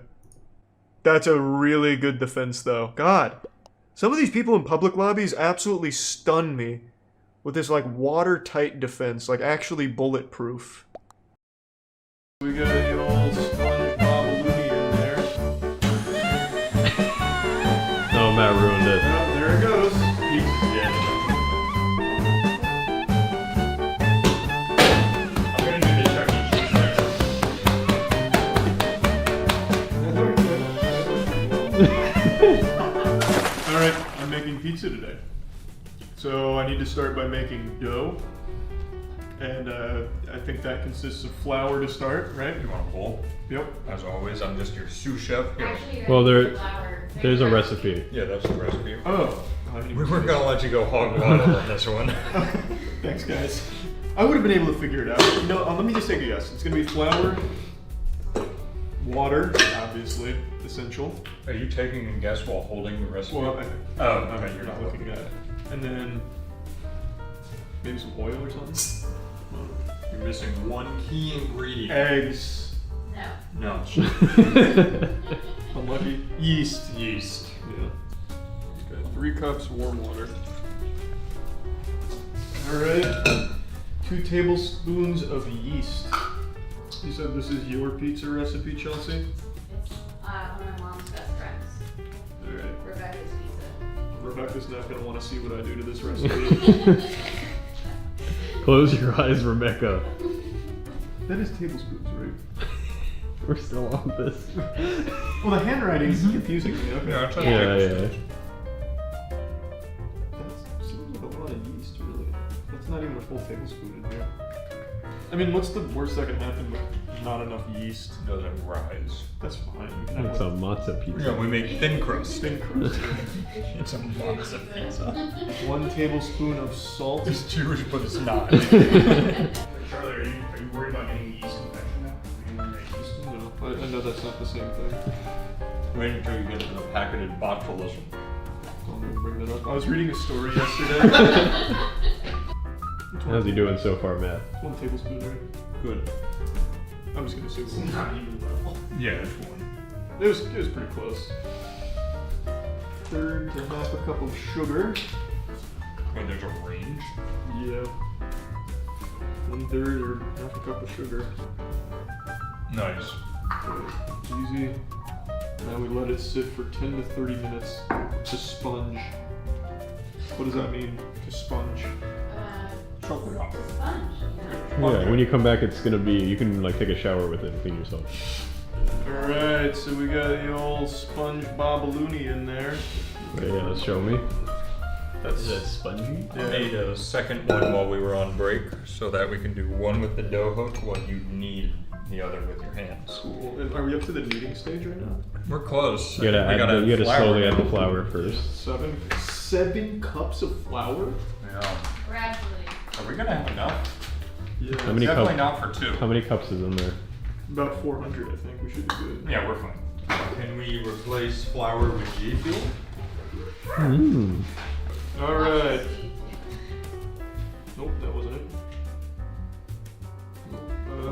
That's a really good defense, though. God. Some of these people in public lobbies absolutely stun me with this, like, watertight defense. Like, actually bulletproof. We got the old SpongeBob Looney in there. Oh, Matt ruined it. Oh, there it goes. He's dead. I'm gonna do the Chuck E. Cheese next. Alright, I'm making pizza today. So I need to start by making dough. And I think that consists of flour to start, right? You want a bowl? Yep. As always, I'm just your sous chef. Here. Actually, Well, flour. there's a recipe. Yeah, that's the recipe. Oh. We weren't gonna let you go hog wild on this one. Thanks, guys. I would have been able to figure it out. No, let me just take a guess. It's gonna be flour, water, obviously, essential. Are you taking a guess while holding the recipe? Well, okay, you're not looking at it. And then maybe some oil or something. You're missing one key ingredient. Eggs. No. No. Unlucky. Yeast. Yeast. Yeah. Okay, 3 cups warm water. Alright. 2 tablespoons of yeast. You said this is your pizza recipe, Chelsea? It's one of my mom's best friends, Alright. Rebecca's Pizza. Rebecca's not gonna want to see what I do to this recipe. Close your eyes, Rebecca. That is tablespoons, right? We're still on this. Well, the handwriting is confusing me. Okay. Yeah, it's Yeah. That seems like a lot of yeast, really. That's not even a full tablespoon in here. I mean, what's the worst that can happen with not enough yeast? Doesn't rise. That's fine. We can have It's a matzo pizza. Yeah, we make thin crust. thin crust. It's a matzo pizza. 1 tablespoon of salt. It's Jewish, but it's not. Charlie, are you worried about getting yeast infection now? Are you worried about yeast? No, I know that's not the same thing. Wait until you get to the packeted botulism. Don't even bring that up. I was reading a story yesterday. How's he doing so far, Matt? 1 tablespoon, right? Good. I'm just gonna say It's 1. not even little. Yeah, it's one. It was pretty close. 1/3 to 1/2 cup of sugar. Wait, there's a range? Yeah. 1/3 or 1/2 cup of sugar. Nice. Okay, easy. Now we let it sit for 10 to 30 minutes to sponge. What does that mean, to sponge? Chocolate off. Sponge. Yeah, when you come back, it's gonna be, you can like take a shower with it and clean yourself. Alright, so we got the old SpongeBob Looney in there. But yeah, show me. That's Is that spongy? I made a second one while we were on break so that we can do one with the dough hook while you knead the other with your hands. Cool. And are we up to the kneading stage right now? We're close. You gotta, We you gotta flour slowly add now. the flour first. 7 cups of flour? Yeah. Gradually. Are we gonna have enough? Yeah. How many Definitely cups? not for 2. How many cups is in there? About 400, I think. We should be good. Yeah, we're fine. Can we replace flour with G fuel? Mmm. Alright. Nope, that wasn't it.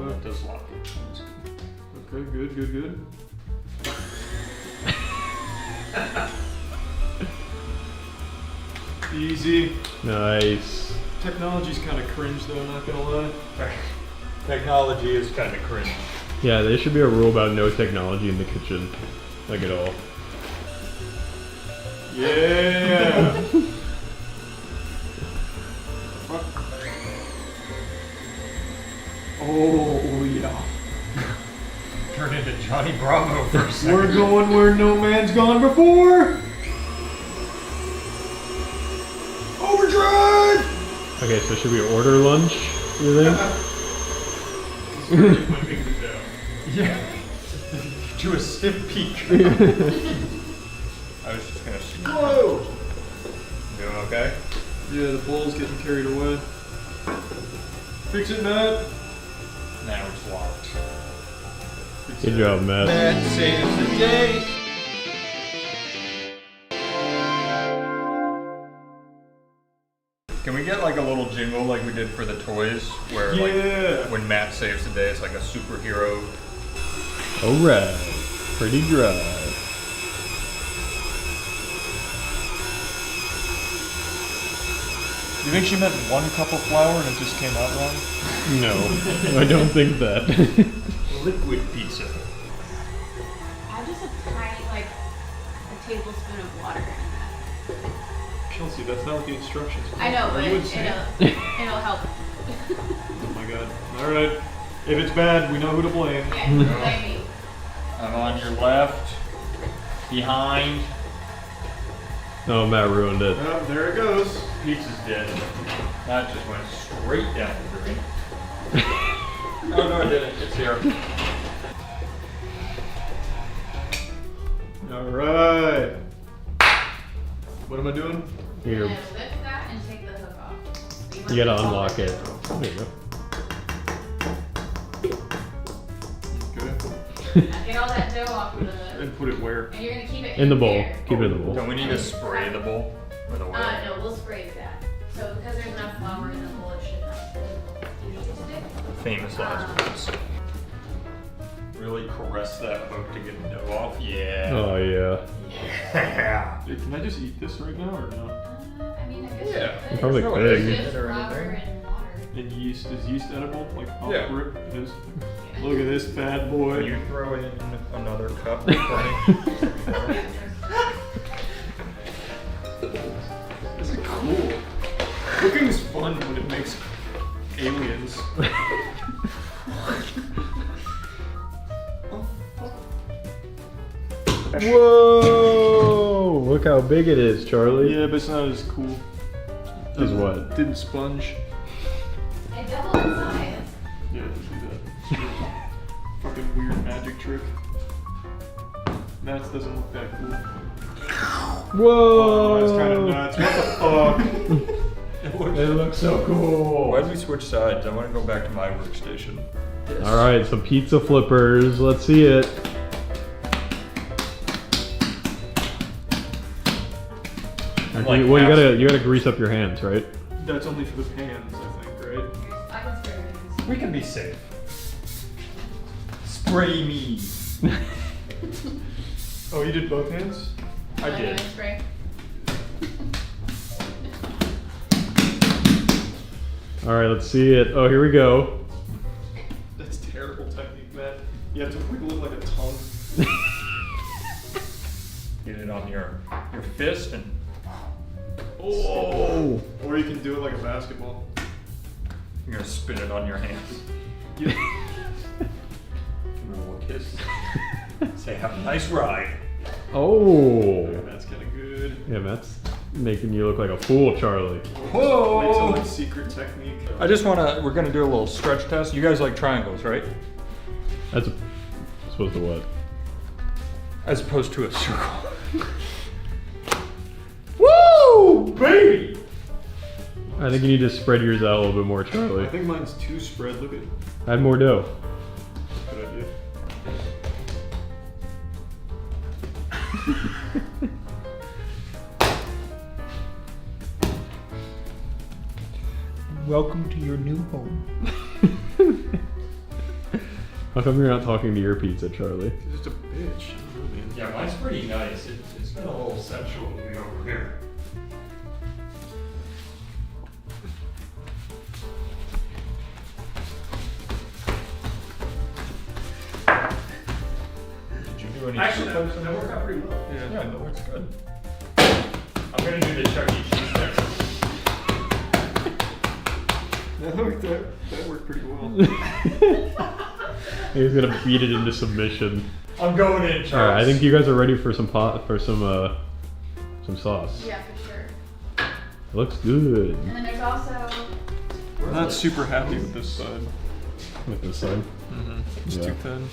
That does lock it. Okay, good. Easy. Nice. Technology's kind of cringe though, not gonna lie. Technology is kind of cringe. Yeah, there should be a rule about no technology in the kitchen. Like at all. Yeah! Oh, yeah. Turn into Johnny Bravo for a second. We're going where no man's gone before! Overdrive! Okay, so should we order lunch, you think? Yeah. Do a stiff peek. I was just gonna see. Whoa! Doing okay? Yeah, the bowl's getting carried away. Fix it, Matt. Now it's locked. Good job, Matt. That saves the day. Can we get like a little jingle like we did for the toys, where Yeah. like when Matt saves the day, it's like a superhero. Alright. Pretty dry. You think she meant 1 cup of flour and it just came out wrong? No, I don't think that. Liquid pizza. Add just a tiny, like, a tablespoon of water in that. Kelsey, that's not what the instructions are. I know, Are but you insane? it'll help. Oh my god. Alright. If it's bad, we know who to blame. Yeah, blame me. I'm on your left, behind. Oh, Matt ruined it. Oh, there it goes. Pizza's dead. That just went straight down the drain. Oh no, I didn't. It's here. Alright. What am I doing? You're Here, gonna lift that and take the hook off. you gotta unlock it. There you go. Okay. Get all that dough off of the, And put it where? and you're gonna keep it In the bowl. there. Keep it in the bowl. Don't we need to spray the bowl with oil? No, we'll spray that. So because there's enough flour in the bowl, it should not usually stick. Famous last words. Really caress that hook to get the dough off. Yeah. Oh, yeah. Yeah. Dude, can I just eat this right now or no? I mean, I guess Yeah. you You probably could. could. It's just Or flour anything. and water. And yeast. Is yeast edible? Like pop Yeah. rip? It is. Look at this bad boy. Can you throw in another cup for me? This is cool. Cooking's fun when it makes aliens. Whoa! Look how big it is, Charlie. Yeah, but it's not as cool. As what? Didn't sponge. It doubled in size. Yeah, just do that. Fucking weird magic trick. Matt's doesn't look that cool. Whoa! Oh, that's kind of nuts. What the fuck? It looks so cool. Why did we switch sides? I want to go back to my workstation. All right, some pizza flippers. Let's see it. Like Well, half- you gotta grease up your hands, right? That's only for the pans, I think, right? I can spray it. We can be safe. Spray me. Oh, you did both hands? I did. Spray. All right, let's see it. Oh, here we go. That's terrible technique, Matt. You have to wiggle it like a tongue. Get it on your fist and Oh! Or you can do it like a basketball. you're gonna spin it on your hands. Yeah. Give it a little kiss. Say, have a nice ride. Oh. That's kind of good. Yeah, Matt's Making you look like a fool, Charlie. Whoa! Wait till secret technique. I just we're gonna do a little stretch test. You guys like triangles, right? That's supposed to what? As opposed to a circle. Woo! Baby! I think you need to spread yours out a little bit more, I Charlie. think mine's too spread. Look at Add more dough. good idea. Welcome to your new home. How come you're not talking to your pizza, Charlie? He's just a bitch. I don't know, man. Yeah, mine's pretty nice. It's been a little sensual to me over here. Did you do any? Actually, that worked out pretty well. Yeah, that works good. I'm gonna do the Chuck E. Cheese next. That worked pretty well. He's gonna beat it into submission. I'm going in, Charles. Alright, I think you guys are ready for some some sauce. Yeah, for sure. It looks good. And then there's also. I'm not super happy with this side. With this side. It's Yeah. too thin.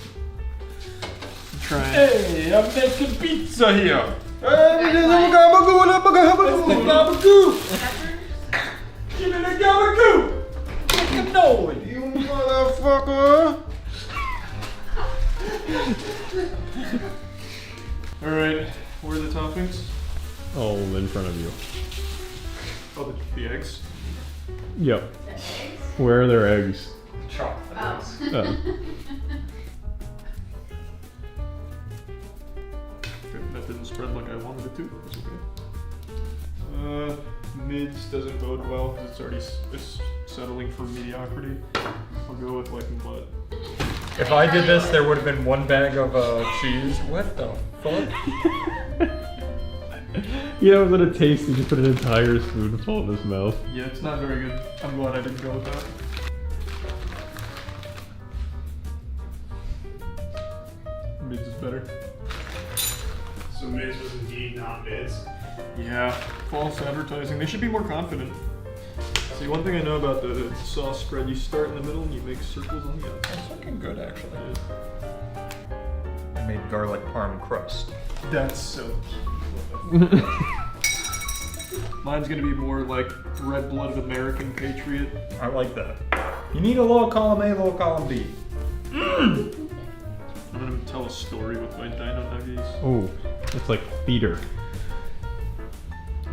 I'm trying. Hey, I'm making pizza here. That's Gabagoo! Give me the gabagoo! Make a noise! You motherfucker! Alright, where are the toppings? All in front of you. Oh, the eggs. Yep. Where are their eggs? Chocolate. Oh. Oh. Okay, that didn't spread like I wanted it to. That's okay. Mids doesn't bode well because it's already it's settling for mediocrity. I'll go with like mud. If I did this, there would have been one bag of cheese. What the fuck? Yeah, it was gonna taste. He just put an entire spoonful in his mouth. Yeah, it's not very good. I'm glad I didn't go with that. Mids is better. So Miz was indeed not Miz. Yeah, false advertising. They should be more confident. See, one thing I know about the sauce spread, you start in the middle and you make circles on the outside. That's looking good, actually. I made garlic parm crust. That's so cute. Mine's gonna be more like red-blooded American patriot. I like that. You need a little column A, a little column B. I'm gonna tell a story with my dino nuggies. Oh, it's like theater.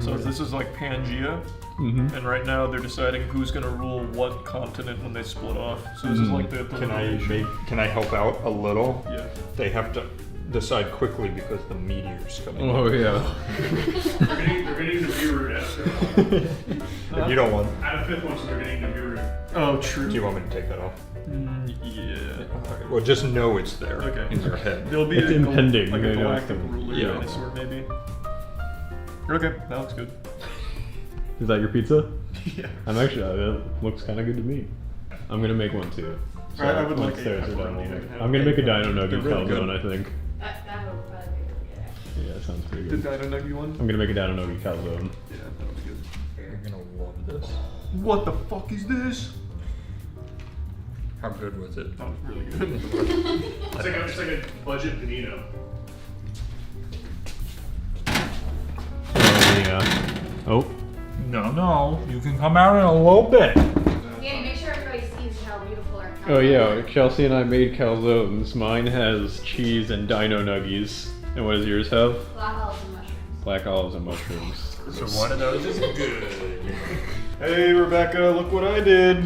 So this is like Pangea, Mm-hmm. and right now they're deciding who's gonna rule what continent when they split off. So this is like the delineation. Can I help out a little? Yeah. They have to decide quickly because the meteor's coming. Oh yeah. They're getting the view route after. You don't want. At a fifth one, so they're getting the view route. Oh, true. Do you want me to take that off? Yeah. Okay. Well, just know it's there Okay. in your head. There'll be It's impending, like you a know, galactic so- ruler Yeah. dinosaur, maybe. Okay, that looks good. Is that your pizza? Yeah. I'm actually. That looks kind of good to me. I'm gonna make one too. So I would like once a theirs are done, pepperoni I'll and make- have I'm gonna make a bacon. dino nugget They're really good. calzone, I think. That would probably be really good, actually. Yeah, that sounds pretty The good. dino nugget one? I'm gonna make a dino nugget calzone. Yeah, that was good. You're gonna love this. What the fuck is this? How good was it? That was really good. It's like a budget panino. Oh yeah. Oh. No, you can come out in a little bit. Danny, make sure everybody sees how beautiful our Oh yeah. Chelsea and I made calzones. Mine has cheese and dino nuggies. And what does yours have? black olives and mushrooms. Black olives and mushrooms. So one of those is good. Hey, Rebecca, look what I did.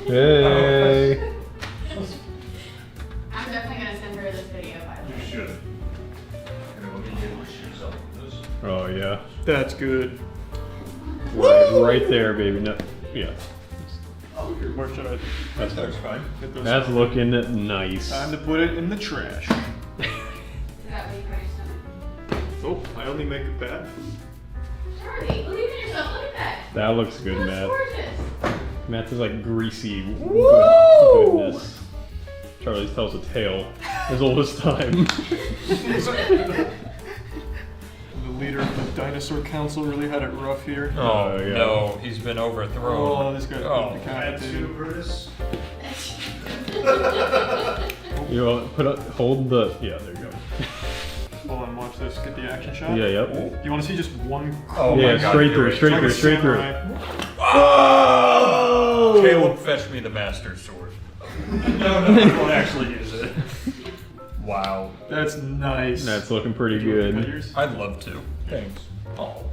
Hey. I'm definitely gonna send her this video, by the way. You should. Oh yeah. That's good. Right there, baby. No. Yeah. Where should I? That's fine. Get those That's looking nice. Time to put it in the trash. Is that what you got your stomach? Oh, I only make it bad. Charlie, believe in yourself. Look at that. That looks good, That's Matt. gorgeous. Matt's is like greasy goodness. Charlie's tells a tale as old as time. The leader of the Dinosaur Council really had it rough here. Oh, yeah. no, he's been overthrown. Oh, this guy Oh. decapitated. You know, hold the. Yeah, there you go. Hold on, watch this. Get the action shot. Yeah, yep. You want to see just one? Oh Yeah, my God, straight you're through, right. straight Like through, a straight through. samurai. Oh! Caleb, fetch me the Master Sword. No, don't actually use it. Wow. That's nice. That's looking pretty Did you want to cut good. yours? I'd love to. Thanks. Oh,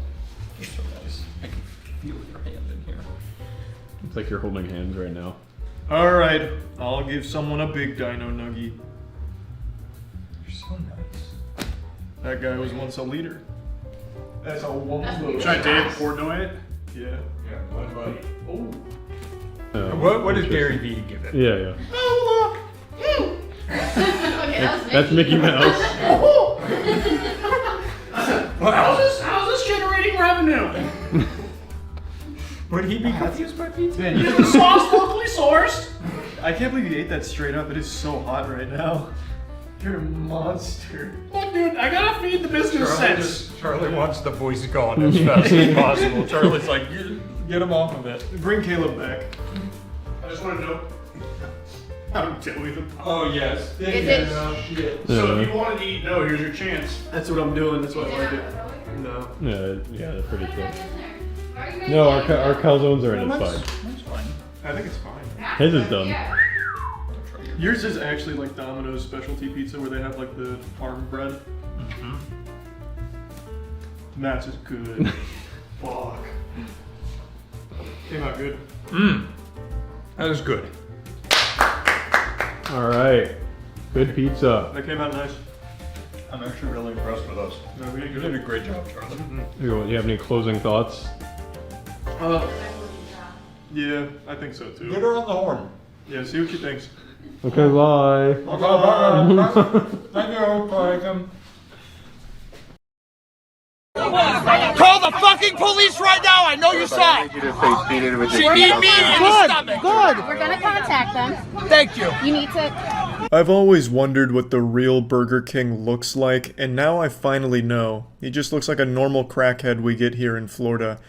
you're so nice. I can feel your hand in here. It's like you're holding hands right now. All right, I'll give someone a big dino nuggie. You're so nice. That guy was once a leader. That's a one. Try Dave Portnoy it. Yeah. Yeah, what? Oh. What does Gary Vee give it? Yeah, yeah. Oh, look. Okay, that was That's Mickey Mouse. How's this generating revenue? Would he be confused by pizza? Is the sauce locally sourced? I can't believe you ate that straight up. It is so hot right now. You're a monster. Look, dude, I gotta feed the business sense. Charlie wants the voice gone as fast as possible. Charlie's like, get him off of it. Bring Caleb back. I just want to know how to deal with them. Oh, yes. Is it? So if you wanted to eat no, here's your chance. That's what I'm doing. That's what I want to do. No. Yeah, they're pretty thick. No, our calzones are in. It's fine. That's fine. I think it's fine. His is done. Yours is actually like Domino's specialty pizza where they have like the farm bread. Mm-hmm. That's just good. Fuck. Came out good. Mmm. That is good. All right. Good pizza. That came out nice. I'm actually really impressed with us. No, we did You good. did a great job, Charlie. Do you have any closing thoughts? Yeah, I think so too. Get her on the horn. Yeah, see what she thinks. Okay, bye. Thank you, Craig. Call the fucking police right now. I know you saw it. She need me in the stomach. Good. We're gonna contact them. Thank you. You need to. I've always wondered what the real Burger King looks like, and now I finally know. He just looks like a normal crackhead we get here in Florida.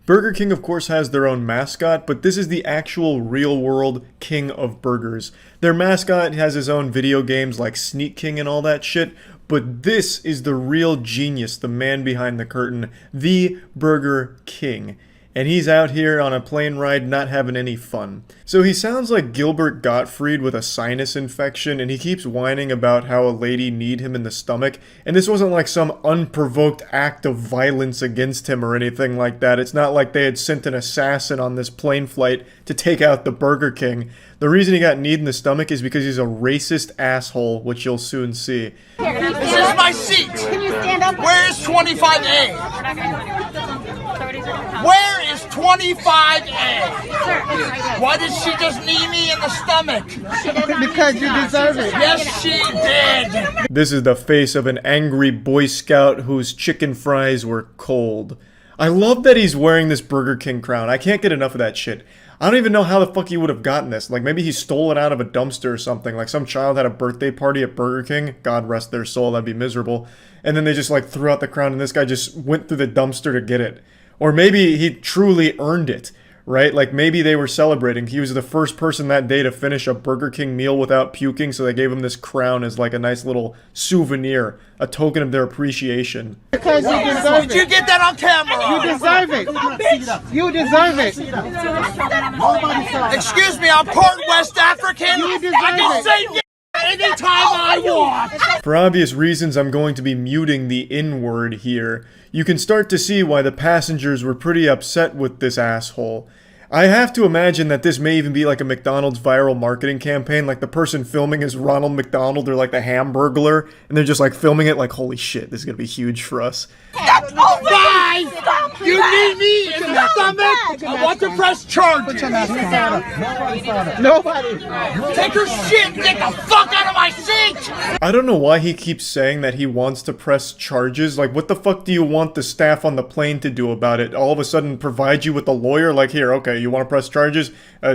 Burger King, of course, has their own mascot, but this is the actual real-world king of burgers. Their mascot has his own video games like Sneak King and all that shit, but this is the real genius, the man behind the curtain, the Burger King. And he's out here on a plane ride not having any fun. So he sounds like Gilbert Gottfried with a sinus infection, and he keeps whining about how a lady kneed him in the stomach. And this wasn't like some unprovoked act of violence against him or anything like that. It's not like they had sent an assassin on this plane flight to take out the Burger King. The reason he got kneed in the stomach is because he's a racist asshole, which you'll soon see. This is my seat. Can you stand up? Where is 25A? Where is 25A? Why did she just knee me in the stomach? Because you deserve it. Yes, she did. This is the face of an angry Boy Scout whose chicken fries were cold. I love that he's wearing this Burger King crown. I can't get enough of that shit. I don't even know how the fuck he would have gotten this. Like, maybe he stole it out of a dumpster or something. Like, some child had a birthday party at Burger King. God rest their soul, that'd be miserable. And then they just, like, threw out the crown and this guy just went through the dumpster to get it. Or maybe he truly earned it, right? Like, maybe they were celebrating. He was the first person that day to finish a Burger King meal without puking, so they gave him this crown as, like, a nice little souvenir, a token of their appreciation. Because you deserve Did you it. get that on camera? You deserve it. You deserve it. Excuse me, I'm part West African. You deserve I can it. say anytime I want. For obvious reasons, I'm going to be muting the N-word here. You can start to see why the passengers were pretty upset with this asshole. I have to imagine that this may even be like a McDonald's viral marketing campaign, like the person filming is Ronald McDonald or like the Hamburglar, and they're just like filming it like, holy shit, this is gonna be huge for us. Guys, you need me in the stomach. I want to press charges. Put your mask on. Nobody saw that. Nobody. Take your shit and get the fuck out of my seat. I don't know why he keeps saying that he wants to press charges. Like, what the fuck do you want the staff on the plane to do about it? All of a sudden provide you with a lawyer? Like, here, okay, you want to press charges?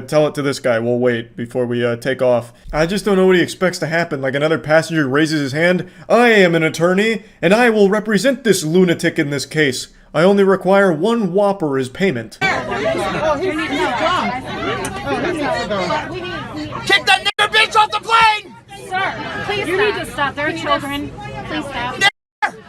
Tell it to this guy. We'll wait before we take off. I just don't know what he expects to happen. Like, another passenger raises his hand. I am an attorney, and I will represent this lunatic in this case. I only require 1 Whopper as payment. Oh, he's drunk. Oh, he needs to go. Kick that nigger bitch off the plane. Sir, please you need to stop. There are children. Please stop.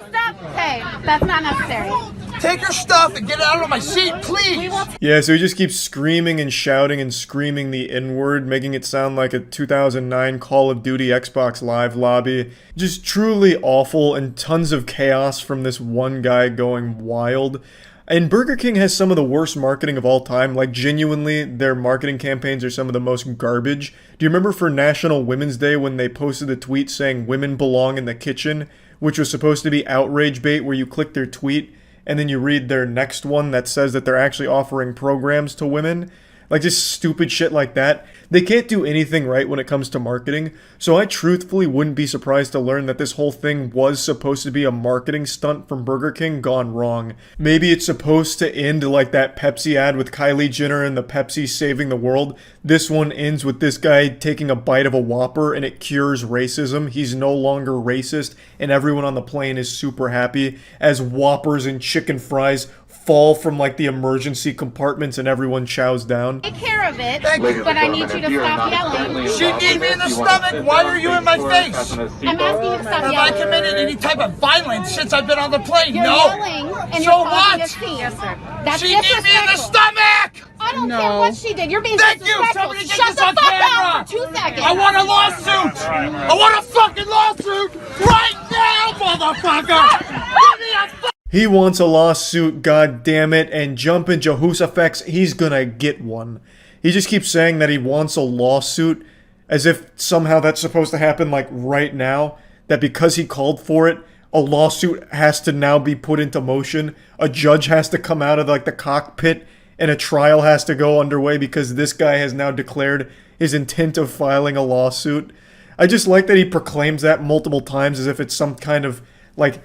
Stop. Hey, that's not necessary. Take your stuff and get out of my seat, please. Yeah, so he just keeps screaming and shouting and screaming the N-word, making it sound like a 2009 Call of Duty Xbox Live lobby. Just truly awful, and tons of chaos from this one guy going wild. And Burger King has some of the worst marketing of all time. Like, genuinely, their marketing campaigns are some of the most garbage. Do you remember for National Women's Day when they posted a tweet saying women belong in the kitchen, which was supposed to be outrage bait, where you click their tweet and then you read their next one that says that they're actually offering programs to women? Like, just stupid shit like that. They can't do anything right when it comes to marketing, so I truthfully wouldn't be surprised to learn that this whole thing was supposed to be a marketing stunt from Burger King gone wrong. Maybe it's supposed to end like that Pepsi ad with Kylie Jenner and the Pepsi saving the world. This one ends with this guy taking a bite of a Whopper and it cures racism. He's no longer racist, and everyone on the plane is super happy as Whoppers and chicken fries fall from like the emergency compartments and everyone chows down. Take care of it, but I need you to stop yelling. She need me in the stomach. Why are you in my face? I'm asking you to stop Have yelling. I committed any type of violence since I've been on the plane? You're No. yelling and So you're causing what? a scene. Yes, sir. That's She need me in the disrespectful. stomach. I don't care what she did. You're being Thank you. disrespectful. Somebody get Shut this the on fuck camera. up for 2 seconds. I want a lawsuit. I want a fucking lawsuit right now, motherfucker. Give me a He wants a lawsuit, god damn it, and jumping Jehoshaphat, he's gonna get one. He just keeps saying that he wants a lawsuit, as if somehow that's supposed to happen like right now, that because he called for it, a lawsuit has to now be put into motion, a judge has to come out of like the cockpit, and a trial has to go underway because this guy has now declared his intent of filing a lawsuit. I just like that he proclaims that multiple times as if it's some kind of like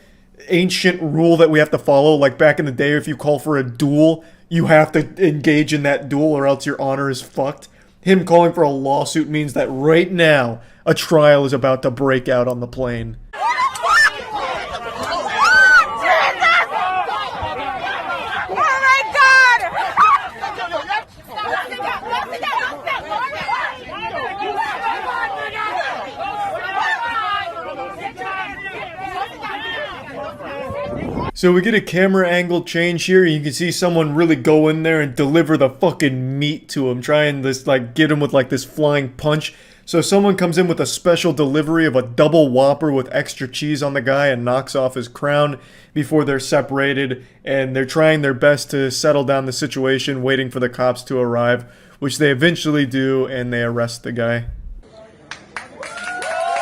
ancient rule that we have to follow. Like back in the day, if you call for a duel, you have to engage in that duel or else your honor is fucked. Him calling for a lawsuit means that right now a trial is about to break out on the plane. So we get a camera angle change here. You can see someone really go in there and deliver the fucking meat to him, trying this like get him with like this flying punch. So someone comes in with a special delivery of a double Whopper with extra cheese on the guy and knocks off his crown before they're separated, and they're trying their best to settle down the situation, waiting for the cops to arrive, which they eventually do, and they arrest the guy.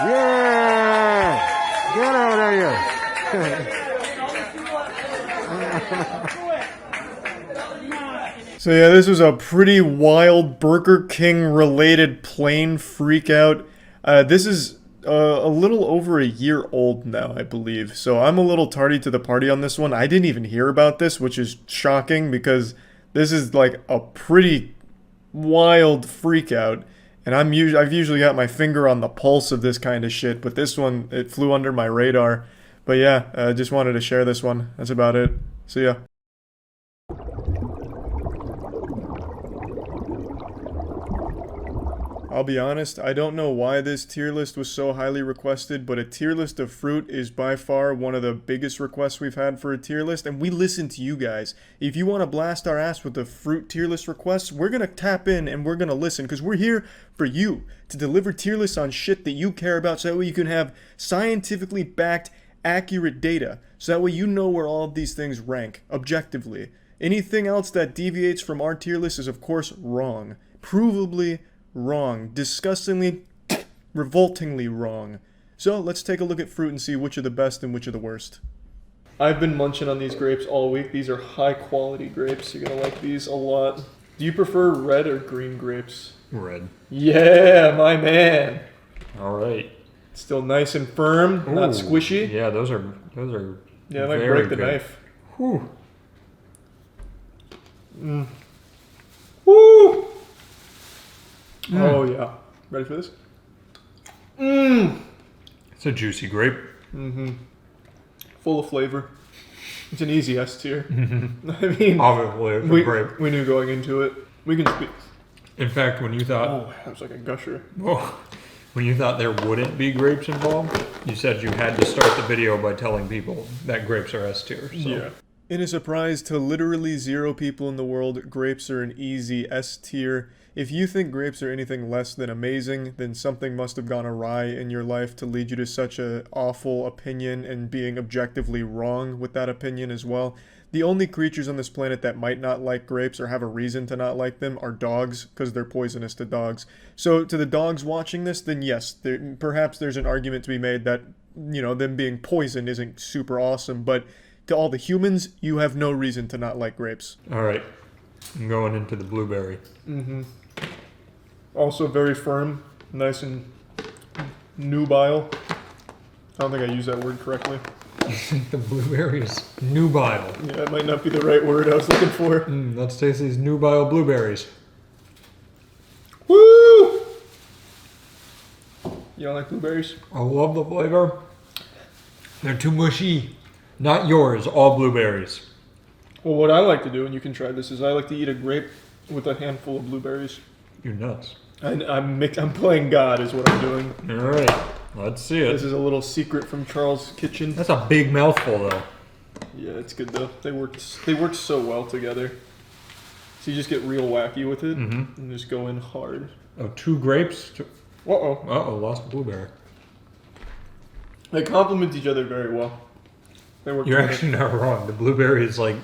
Yeah! Get out of here! So yeah, this was a pretty wild Burger King related plane freakout. This is a little over a year old now, I believe. So I'm a little tardy to the party on this one. I didn't even hear about this, which is shocking because this is like a pretty wild freakout. And I've usually got my finger on the pulse of this kind of shit, but this one, it flew under my radar. But yeah, I just wanted to share this one. That's about it. See ya. I'll be honest, I don't know why this tier list was so highly requested, but a tier list of fruit is by far one of the biggest requests we've had for a tier list, and we listen to you guys. If you want to blast our ass with the fruit tier list requests, we're going to tap in and we're going to listen, because we're here for you, to deliver tier lists on shit that you care about, so that way you can have scientifically backed, accurate data, so that way you know where all of these things rank, objectively. Anything else that deviates from our tier list is of course wrong. Provably wrong. Disgustingly, revoltingly wrong. So let's take a look at fruit and see which are the best and which are the worst. I've been munching on these grapes all week. These are high quality grapes. You're gonna like these a lot. Do you prefer red or green grapes? Red. Yeah, my man. All right. Still nice and firm, not Ooh, squishy. Yeah, those are. Yeah, I might very break the good. knife. Whew. Mm. Woo! Oh yeah. Ready for this? Mmm. It's a juicy grape. Mm-hmm. Full of flavor. It's an easy S tier. I mean, Obviously, it's a grape. we knew going into it. We can speak. In fact, when you thought, Oh, that was like a gusher. when you thought there wouldn't be grapes involved, you said you had to start the video by telling people that grapes are S tier. So. Yeah. In a surprise to literally 0 people in the world, grapes are an easy S tier. If you think grapes are anything less than amazing, then something must have gone awry in your life to lead you to such an awful opinion and being objectively wrong with that opinion as well. The only creatures on this planet that might not like grapes or have a reason to not like them are dogs, because they're poisonous to dogs. So to the dogs watching this, then yes, perhaps there's an argument to be made that, you know, them being poisoned isn't super awesome, but to all the humans, you have no reason to not like grapes. All right. I'm going into the blueberry. Mm-hmm. Also very firm, nice and nubile. I don't think I used that word correctly. The blueberry is nubile. Yeah, it might not be the right word I was looking for. Let's taste these nubile blueberries. Woo! You don't like blueberries? I love the flavor. They're too mushy. Not yours, all blueberries. Well, what I like to do, and you can try this, is I like to eat a grape with a handful of blueberries. You're nuts. I'm playing God is what I'm doing. All right, let's see it. This is a little secret from Charles' kitchen. That's a big mouthful, though. Yeah, it's good though. They worked so well together. So you just get real wacky with it and just go in hard. Oh, 2 grapes? Uh-oh. Uh-oh, lost a blueberry. They complement each other very well. They work You're together. actually not wrong. The blueberry is like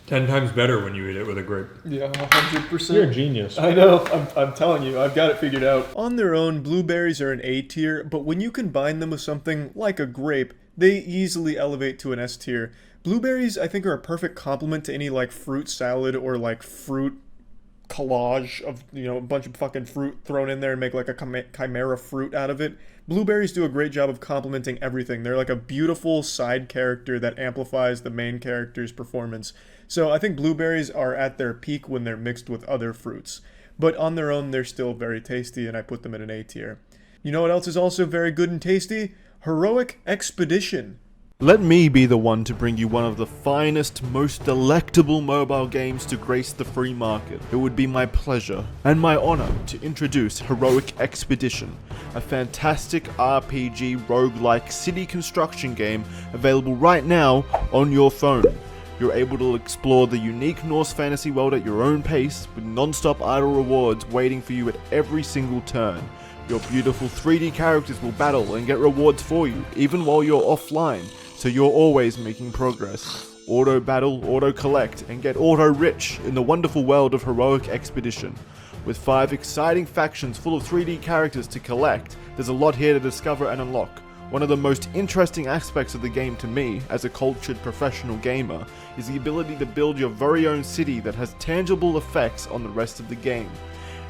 10 times better when you eat it with a grape. Yeah, 100%. You're a genius. I know. I'm telling you, I've got it figured out. On their own, blueberries are an A tier, but when you combine them with something like a grape, they easily elevate to an S tier. Blueberries, I think, are a perfect complement to any like fruit salad or like fruit collage of, you know, a bunch of fucking fruit thrown in there and make like a chimera fruit out of it. Blueberries do a great job of complementing everything. They're like a beautiful side character that amplifies the main character's performance. So I think blueberries are at their peak when they're mixed with other fruits. But on their own, they're still very tasty, and I put them in an A tier. You know what else is also very good and tasty? Heroic Expedition. Let me be the one to bring you one of the finest, most delectable mobile games to grace the free market. It would be my pleasure and my honor to introduce Heroic Expedition, a fantastic RPG roguelike city construction game available right now on your phone. You're able to explore the unique Norse fantasy world at your own pace, with non-stop idle rewards waiting for you at every single turn. Your beautiful 3D characters will battle and get rewards for you, even while you're offline, so you're always making progress. Auto battle, auto collect, and get auto rich in the wonderful world of Heroic Expedition. With 5 exciting factions full of 3D characters to collect, there's a lot here to discover and unlock. One of the most interesting aspects of the game to me, as a cultured professional gamer, is the ability to build your very own city that has tangible effects on the rest of the game.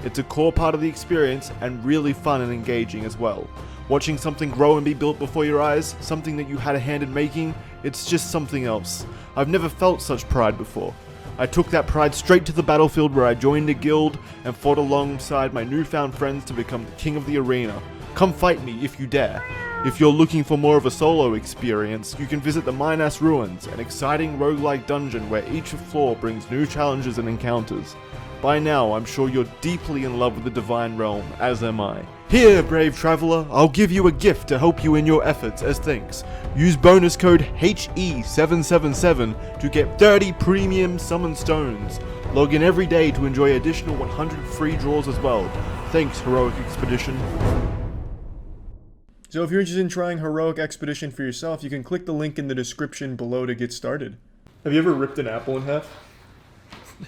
It's a core part of the experience and really fun and engaging as well. Watching something grow and be built before your eyes, something that you had a hand in making, it's just something else. I've never felt such pride before. I took that pride straight to the battlefield where I joined a guild and fought alongside my newfound friends to become the king of the arena. Come fight me if you dare. If you're looking for more of a solo experience, you can visit the Minas Ruins, an exciting roguelike dungeon where each floor brings new challenges and encounters. By now, I'm sure you're deeply in love with the Divine Realm, as am I. Here, brave traveler, I'll give you a gift to help you in your efforts as thanks. Use bonus code HE777 to get 30 premium summon stones. Log in every day to enjoy additional 100 free draws as well. Thanks, Heroic Expedition. So if you're interested in trying Heroic Expedition for yourself, you can click the link in the description below to get started. Have you ever ripped an apple in half?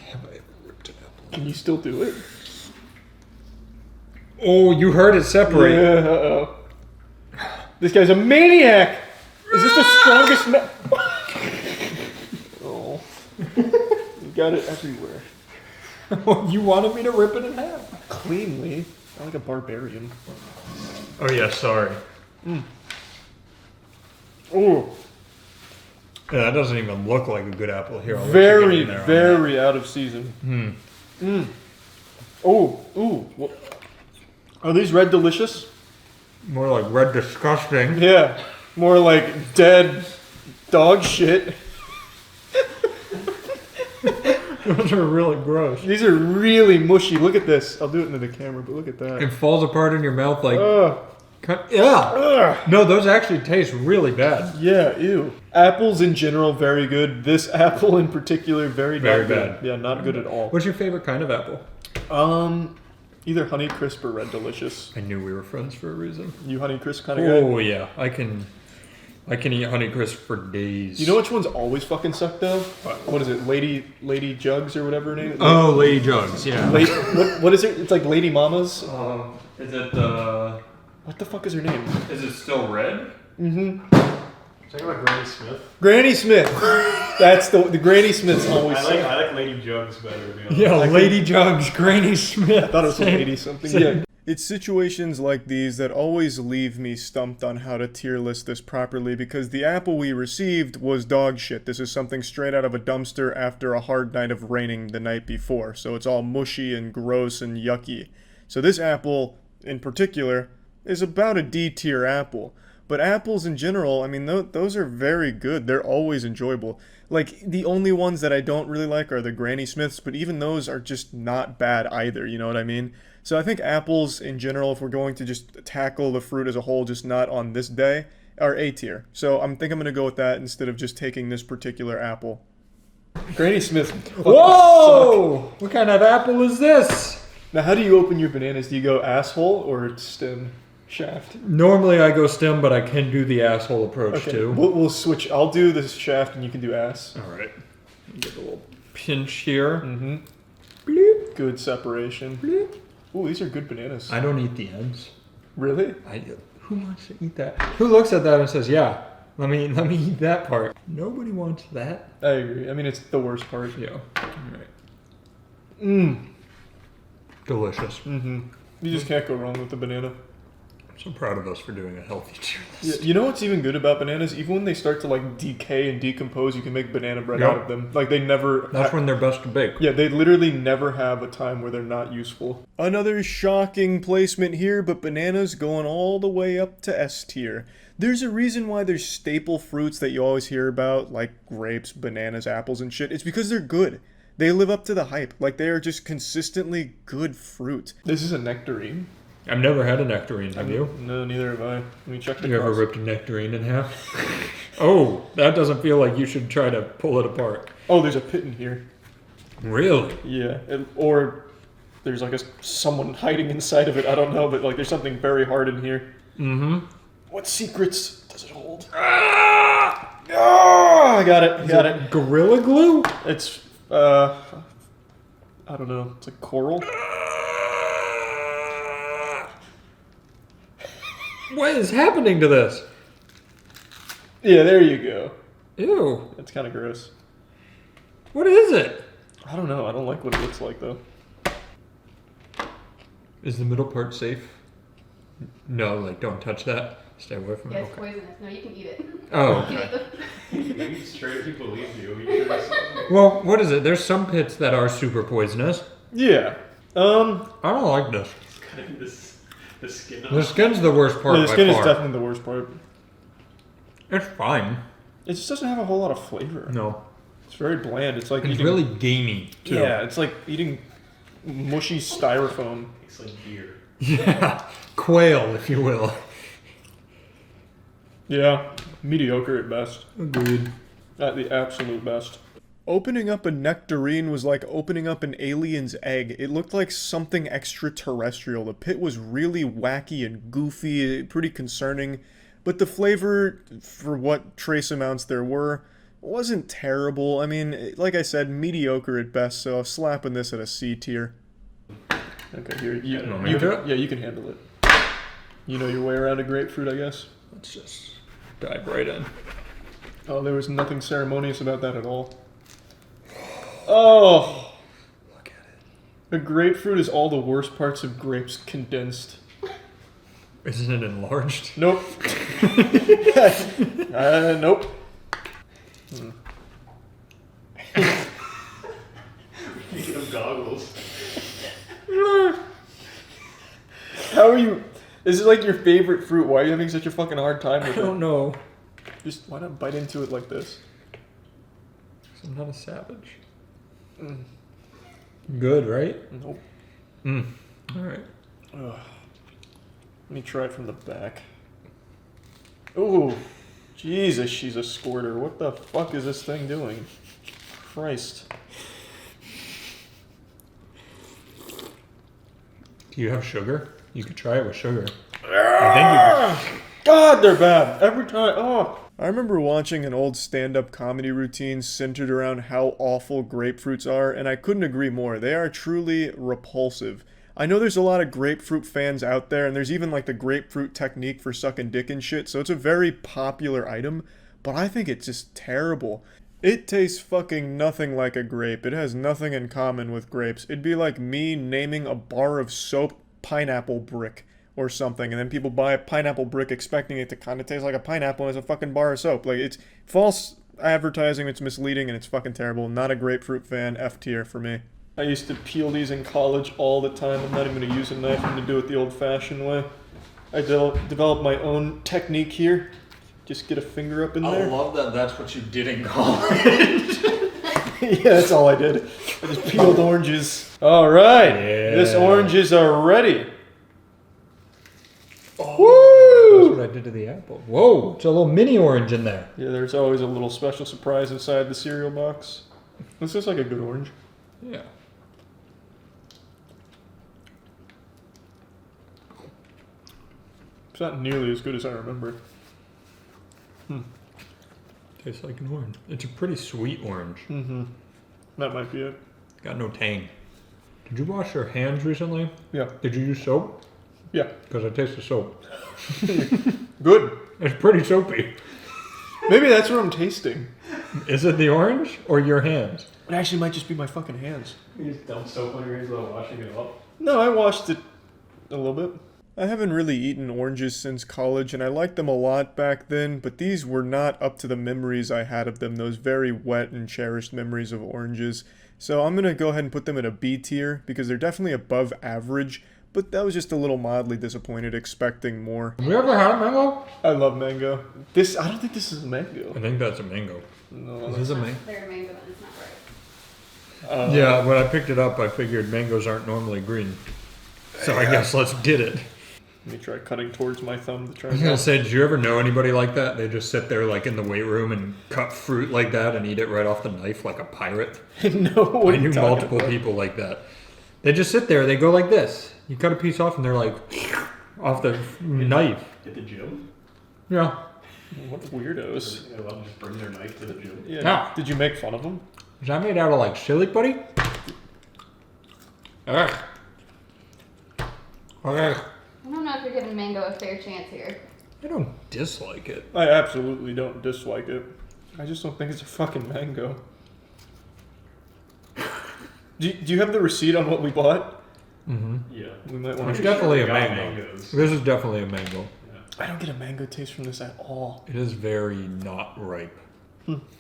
Have I ever ripped an apple? Can you still do it? Oh, you heard it separate. Yeah, uh-oh. This guy's a maniac! Is just the strongest Oh. You got it everywhere. You wanted me to rip it in half. Cleanly. I'm like a barbarian. Oh yeah, sorry. Oh. Yeah, that doesn't even look like a good apple. Here, I'll let you Very, get in there on very out of season. Oh, ooh. Are these red delicious? that. More like red disgusting. Yeah. More like dead dog shit. Those are really gross. These are really mushy. Look at this. I'll do it into the camera, but look at that. It falls apart in your mouth like. Ugh. Yeah. Ugh. No, those actually taste really bad. Yeah, ew. Apples in general, very good. This apple in particular, very Very not good. bad. Yeah, not good at all. What's your favorite kind of apple? Either Honey Crisp or Red Delicious. I knew we were friends for a reason. You Honey Crisp kind of guy? Oh yeah, I can eat Honeycrisp for days. You know which ones always fucking suck though? What is it? Lady Jugs or whatever her name is? Oh, Lady Jugs, yeah. What is it? It's like Lady Mama's. Is it What the fuck is her name? Is it still red? Mm-hmm. Talking about Granny Smith. Granny Smith. That's the Granny Smith's always suck. I like Lady Jugs better, to be honest. Yeah, Lady Jugs, Granny Smith. I thought it was a lady something. Same. Yeah. It's situations like these that always leave me stumped on how to tier list this properly because the apple we received was dog shit. This is something straight out of a dumpster after a hard night of raining the night before. So it's all mushy and gross and yucky. So this apple, in particular, is about a D tier apple. But apples in general, I mean, those are very good. They're always enjoyable. Like, the only ones that I don't really like are the Granny Smiths, but even those are just not bad either, you know what I mean? So I think apples in general, if we're going to just tackle the fruit as a whole, just not on this day, are A tier. So I think I'm going to go with that instead of just taking this particular apple. Granny Smith. Whoa! Suck. What kind of apple is this? Now, how do you open your bananas? Do you go asshole or stem? Shaft. Normally I go stem, but I can do the asshole approach Okay, too. we'll switch. I'll do this shaft and you can do ass. All right. Get a little pinch here. Mm-hmm. Bloop. Good separation. Bloop. Ooh, these are good bananas. I don't eat the ends. Really? Who wants to eat that? Who looks at that and says, "Yeah, let me eat that part"? Nobody wants that. I agree. I mean, it's the worst part. Yeah. All right. Mmm. Delicious. Mm-hmm. You just can't go wrong with the banana. So proud of us for doing a healthy tier list. Yeah, you know what's even good about bananas? Even when they start to like decay and decompose, you can make banana bread Yep. out of them. Like they never. That's when they're best to bake. Yeah, they literally never have a time where they're not useful. Another shocking placement here, but bananas going all the way up to S tier. There's a reason why there's staple fruits that you always hear about, like grapes, bananas, apples, and shit. It's because they're good. They live up to the hype. Like they are just consistently good fruit. This is a nectarine. I've never had a nectarine, have you? No, neither have I. Let me check the You ever cross. ripped a nectarine in half? Oh, that doesn't feel like you should try to pull it apart. Oh, there's a pit in here. Really? Yeah, or there's like someone hiding inside of it. I don't know, but like there's something very hard in here. Mm-hmm. What secrets does it hold? Ah! Oh, I got it. Got it. Gorilla glue? It's I don't know. It's like coral. What is happening to this? Yeah, there you go. Ew. That's kind of gross. What is it? I don't know. I don't like what it looks like though. Is the middle part safe? No, like don't touch that. Stay away from Yeah, it. it's poisonous. No, you can eat it. Oh, You can okay. eat the- You straight people believe you. You sure it's- Well, what is it? There's some pits that are super poisonous. Yeah. I don't like this. The skin. The skin's the worst part Yeah, the by skin is far. definitely the worst part. It's fine. It just doesn't have a whole lot of flavor. No. It's very bland. It's like It's eating, really gamey, too. Yeah, it's like eating mushy styrofoam. It's like beer. Yeah. Quail, if you will. Yeah, mediocre at best. Agreed. At the absolute best. Opening up a nectarine was like opening up an alien's egg. It looked like something extraterrestrial. The pit was really wacky and goofy, pretty concerning. But the flavor, for what trace amounts there were, wasn't terrible. I mean, like I said, mediocre at best, so slapping this at a C tier. Okay, here, you want me to do it? yeah, you can handle it. You know your way around a grapefruit, I guess? Let's just Dive right in. Oh, there was nothing ceremonious about that at all. Oh! Look at it. The grapefruit is all the worst parts of grapes condensed. Isn't it enlarged? Nope. Nope. You get them goggles. How are you? This is like your favorite fruit. Why are you having such a fucking hard time I with don't it? know. Just why not bite into it like this? I'm not a savage. Good, right? Nope. All right. Ugh. Let me try it from the back. Ooh, Jesus, she's a squirter. What the fuck is this thing doing? Christ. Do you have sugar? You could try it with sugar. I think you. God, they're bad. Every time. Oh. I remember watching an old stand-up comedy routine centered around how awful grapefruits are, and I couldn't agree more. They are truly repulsive. I know there's a lot of grapefruit fans out there, and there's even like the grapefruit technique for sucking dick and shit, so it's a very popular item, but I think it's just terrible. It tastes fucking nothing like a grape. It has nothing in common with grapes. It'd be like me naming a bar of soap Pineapple Brick or something, and then people buy a Pineapple Brick expecting it to kind of taste like a pineapple and it's a fucking bar of soap. Like, it's false advertising, it's misleading, and it's fucking terrible. Not a grapefruit fan. F tier for me. I used to peel these in college all the time. I'm not even going to use a knife. I'm going to do it the old-fashioned way. I developed my own technique here. Just get a finger up in there. I love that that's what you did in college. Yeah, that's all I did. I just peeled oranges. All right. Yeah. This oranges are ready. Oh, that's what I did to the apple. Whoa, it's a little mini orange in there. Yeah, there's always a little special surprise inside the cereal box. This looks like a good orange. Yeah. It's not nearly as good as I remember. Tastes like an orange. It's a pretty sweet orange. Mm-hmm. That might be it. Got no tang. Did you wash your hands recently? Yeah. Did you use soap? Yeah. Because I taste the soap. Good. It's pretty soapy. Maybe that's what I'm tasting. Is it the orange or your hands? It actually might just be my fucking hands. You just dump soap on your hands without washing it off. No, I washed it a little bit. I haven't really eaten oranges since college, and I liked them a lot back then, but these were not up to the memories I had of them, those very wet and cherished memories of oranges. So I'm going to go ahead and put them in a B tier, because they're definitely above average, but that was just a little mildly disappointed, expecting more. Have you ever had a mango? I love mango. I don't think this is a mango. I think that's a mango. No, Is this a mango? They're a mango, and it's not right. Yeah, when I picked it up, I figured mangoes aren't normally green. So I guess let's get it. Let me try cutting towards my thumb to try I was gonna say, did you ever know anybody like that? They just sit there like in the weight room and cut fruit like that and eat it right off the knife like a pirate. No, what I are you knew talking multiple about? people like that. They just sit there, they go like this. You cut a piece off and they're like off the knife. At the gym? Yeah. What weirdos. They love to just bring their knife to the gym. Yeah. Yeah. Did you make fun of them? Is that made out of like chili, buddy? Ugh. Okay. I don't know if you're giving mango a fair chance here. I don't dislike it. I absolutely don't dislike it. I just don't think it's a fucking mango. Do you have the receipt on what we bought? Mm-hmm. Yeah. We might want It's to. definitely a got mango. mangoes. This is definitely a mango. I don't get a mango taste from this at all. It is very not ripe.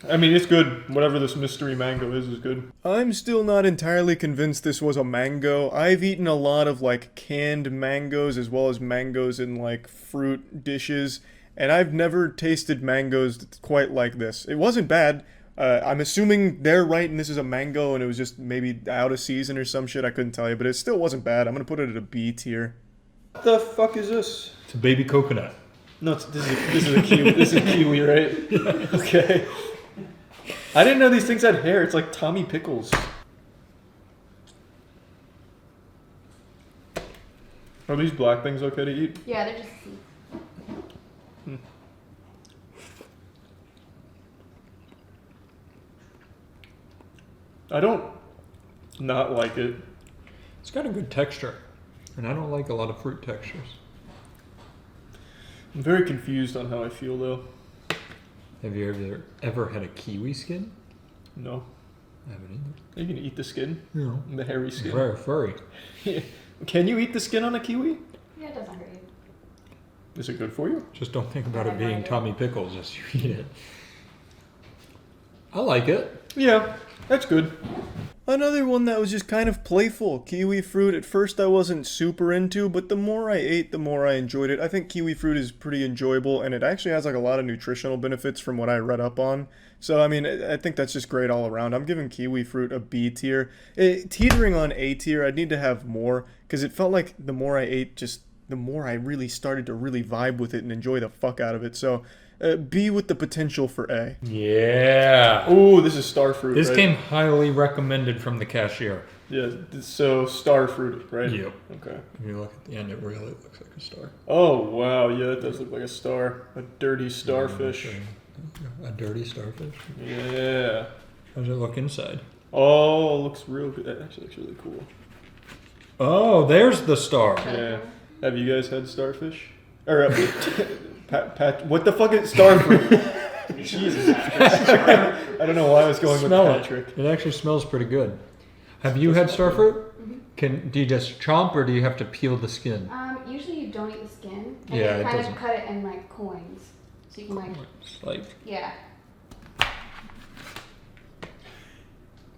I mean, it's good. Whatever this mystery mango is good. I'm still not entirely convinced this was a mango. I've eaten a lot of, like, canned mangoes as well as mangoes in, like, fruit dishes, and I've never tasted mangoes quite like this. It wasn't bad. I'm assuming they're right and this is a mango and it was just maybe out of season or some shit. I couldn't tell you, but it still wasn't bad. I'm gonna put it at a B tier. What the fuck is this? It's a baby coconut. No, this is a kiwi. This is kiwi, right? Okay. I didn't know these things had hair. It's like Tommy Pickles. Are these black things okay to eat? Yeah, they're just seeds. I don't not like it. It's got a good texture, and I don't like a lot of fruit textures. I'm very confused on how I feel though. Have you ever had a kiwi skin? No. I haven't either. Are you gonna eat the skin? No. The hairy skin? Very furry. Can you eat the skin on a kiwi? Yeah, it doesn't hurt you. Is it good for you? Just don't think about it being Tommy Pickles as you eat it. I like it. Yeah, that's good. Another one that was just kind of playful. Kiwi fruit, at first I wasn't super into, but the more I ate, the more I enjoyed it. I think kiwi fruit is pretty enjoyable, and it actually has like a lot of nutritional benefits from what I read up on. So, I mean, I think that's just great all around. I'm giving kiwi fruit a B tier. Teetering on A tier, I'd need to have more, because it felt like the more I ate, just the more I really started to really vibe with it and enjoy the fuck out of it. So, B with the potential for A. Yeah. Ooh, this is star fruit, This right? came highly recommended from the cashier. Yeah, so star fruit, right? Yep. Okay. If you look at the end, it really looks like a star. Oh, wow, yeah, that does look like a star. A dirty starfish. A dirty starfish. Yeah. How does it look inside? Oh, looks real good. That actually looks really cool. Oh, there's the star. Yeah. Have you guys had starfish? Or, what the fuck is star fruit? Jesus. I don't know why I was going Smell with Patrick. it. It actually smells pretty good. Have you had starfruit? Do you just chomp or do you have to peel the skin? Usually you don't eat the skin. And Yeah, you it kind doesn't. of cut it in like coins. So you can like, It's like, yeah.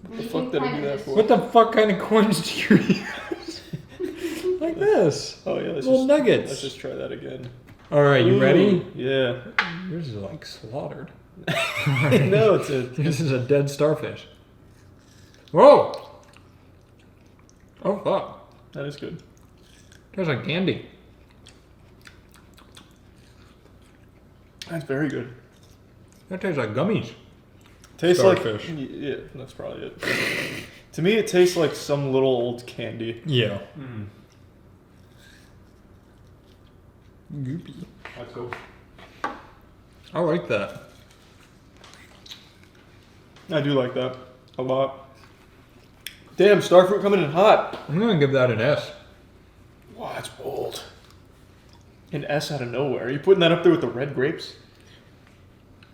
What the fuck did I do that for? what the fuck kind of coins do you use? Like this. Oh, yeah, Little nuggets. Let's just try that again. All right, you ready? Yeah. Yours is like slaughtered. No, it's a... This is a dead starfish. Whoa! Oh fuck. That is good. Tastes like candy. That's very good. That tastes like gummies. Tastes Starfish. like... Yeah, that's probably it. To me, it tastes like some little old candy. Yeah. Mm. Goopy. That's cool. I like that. I do like that a lot. Damn, starfruit coming in hot. I'm gonna give that an S. Wow, that's bold. An S out of nowhere. Are you putting that up there with the red grapes?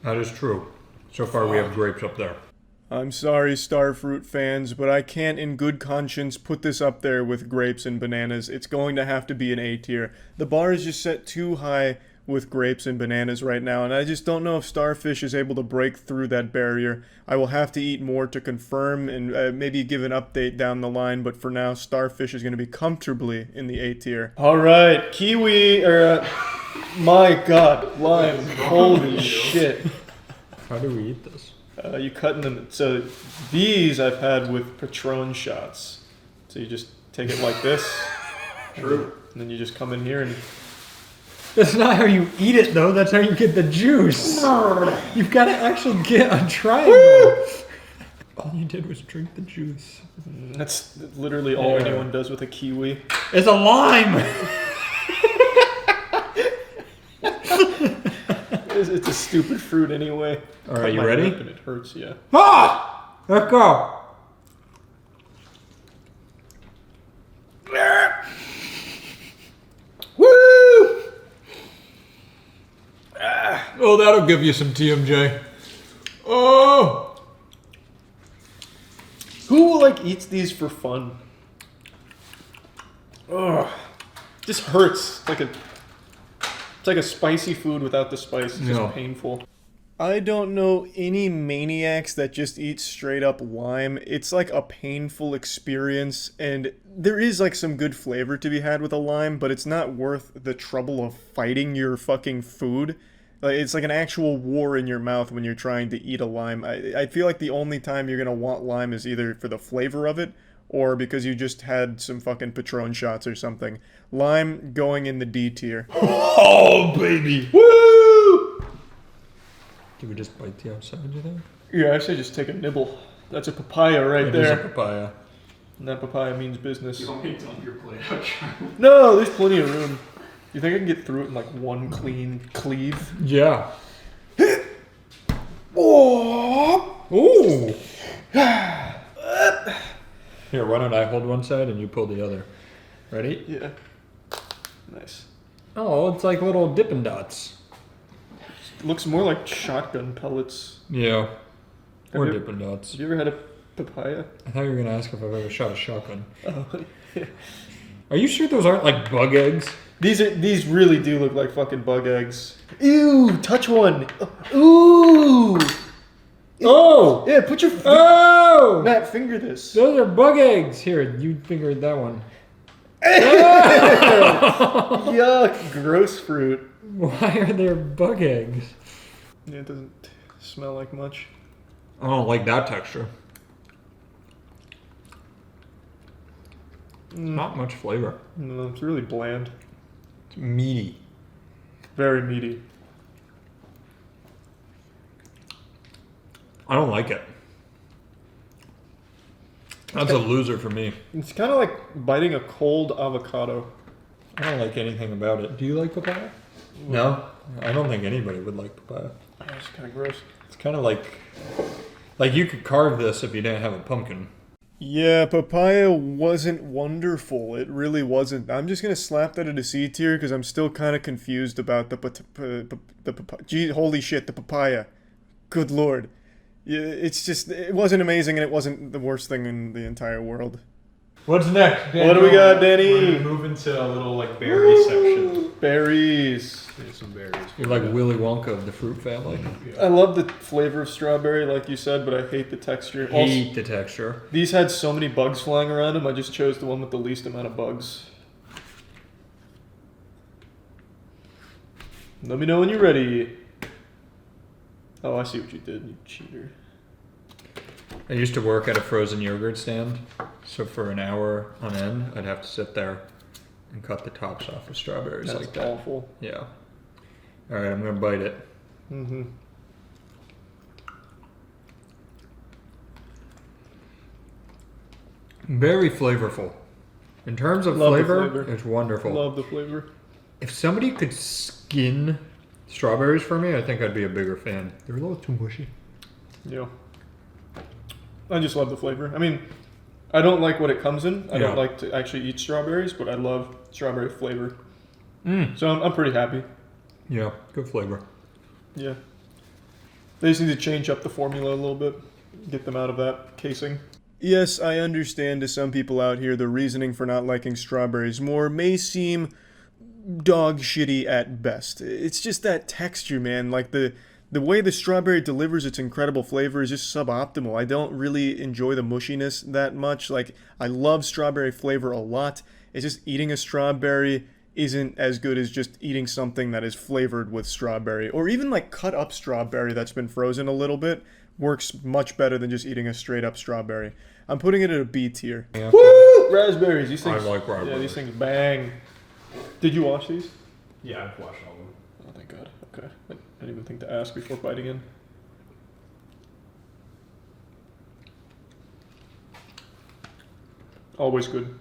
That is true. So far, we have grapes up there. I'm sorry, starfruit fans, but I can't in good conscience put this up there with grapes and bananas. It's going to have to be an A tier. The bar is just set too high with grapes and bananas right now, and I just don't know if starfish is able to break through that barrier. I will have to eat more to confirm and maybe give an update down the line, but for now, starfish is going to be comfortably in the A tier. Alright, kiwi, my god, lime, holy shit. How do we eat this? You cut them. So these I've had with Patron shots. So you just take it like this. True. And then you just come in here and... That's not how you eat it, though. That's how you get the juice. You've got to actually get a triangle. All you did was drink the juice. That's literally all anyone does with a kiwi. It's a lime. It's a stupid fruit anyway. All right, you ready? And it hurts, yeah. Ah! Let's go. Woo! Oh, that'll give you some TMJ. Oh! Who like eats these for fun? Ugh. This hurts. It's like a spicy food without the spice. It's just painful. I don't know any maniacs that just eat straight up lime. It's like a painful experience, and there is like some good flavor to be had with a lime, but it's not worth the trouble of fighting your fucking food. Like, it's like an actual war in your mouth when you're trying to eat a lime. I feel like the only time you're gonna want lime is either for the flavor of it, or because you just had some fucking Patron shots or something. Lime going in the D tier. Oh, baby. Woo! Do we just bite the outside, you think? Yeah, I say just take a nibble. That's a papaya right there. It is a papaya. And that papaya means business. You want me to dump your plate out, Charlie? No, there's plenty of room. You think I can get through it in like one clean cleave? Yeah. Oh! Ooh! Here, why don't I hold one side and you pull the other? Ready? Yeah. Nice. Oh, it's like little Dippin' Dots. Looks more like shotgun pellets. Yeah. Or Have you- Dippin' Dots. Have you ever had a papaya? I thought you were gonna ask if I've ever shot a shotgun. Oh, yeah. Are you sure those aren't like bug eggs? These really do look like fucking bug eggs. Ew! Touch one. Ooh! Oh! Yeah, put your Oh! Matt, finger this. Those are bug eggs. Here, you fingered that one. Yuck! Gross fruit. Why are there bug eggs? Yeah, it doesn't smell like much. I don't like that texture. Not much flavor. No, it's really bland. It's meaty. Very meaty. I don't like it. That's a loser for me. It's kind of like biting a cold avocado. I don't like anything about it. Do you like papaya? No? I don't think anybody would like papaya. It's kind of gross. It's kind of like you could carve this if you didn't have a pumpkin. Yeah, papaya wasn't wonderful. It really wasn't. I'm just gonna slap that at a C tier because I'm still kind of confused about the papaya. Gee, holy shit, the papaya. Good lord. Yeah, it's just, it wasn't amazing and it wasn't the worst thing in the entire world. What's next, Daniel? What do we got, We're Danny? gonna move into a little like berry section. Berries. There's some berries. You're like Willy Wonka of the fruit family. I love the flavor of strawberry, like you said, but I hate the texture. Hate the texture. These had so many bugs flying around them, I just chose the one with the least amount of bugs. Let me know when you're ready. Oh, I see what you did, you cheater. I used to work at a frozen yogurt stand, so for an hour on end, I'd have to sit there and cut the tops off of strawberries That's like that. awful. Yeah. All right, I'm gonna bite it. Mm-hmm. Very flavorful. In terms of Love the flavor, flavor. it's wonderful. Love the flavor. If somebody could skin strawberries for me, I think I'd be a bigger fan. They're a little too mushy. Yeah. I just love the flavor. I mean, I don't like what it comes in. I don't Yeah. like to actually eat strawberries, but I love strawberry flavor. Mm. So I'm pretty happy. Yeah, good flavor. Yeah. They just need to change up the formula a little bit. Get them out of that casing. Yes, I understand to some people out here the reasoning for not liking strawberries more may seem dog shitty at best. It's just that texture, man. Like the way the strawberry delivers its incredible flavor is just suboptimal. I don't really enjoy the mushiness that much. Like, I love strawberry flavor a lot. It's just eating a strawberry isn't as good as just eating something that is flavored with strawberry. Or even like cut up strawberry that's been frozen a little bit works much better than just eating a straight up strawberry. I'm putting it at a B tier. Yeah. Woo! Raspberries. These things, I like raspberries. Yeah, these things bang. Did you watch these? Yeah, I've watched all of them. Oh, thank God. Okay. I didn't even think to ask before biting in. Always good.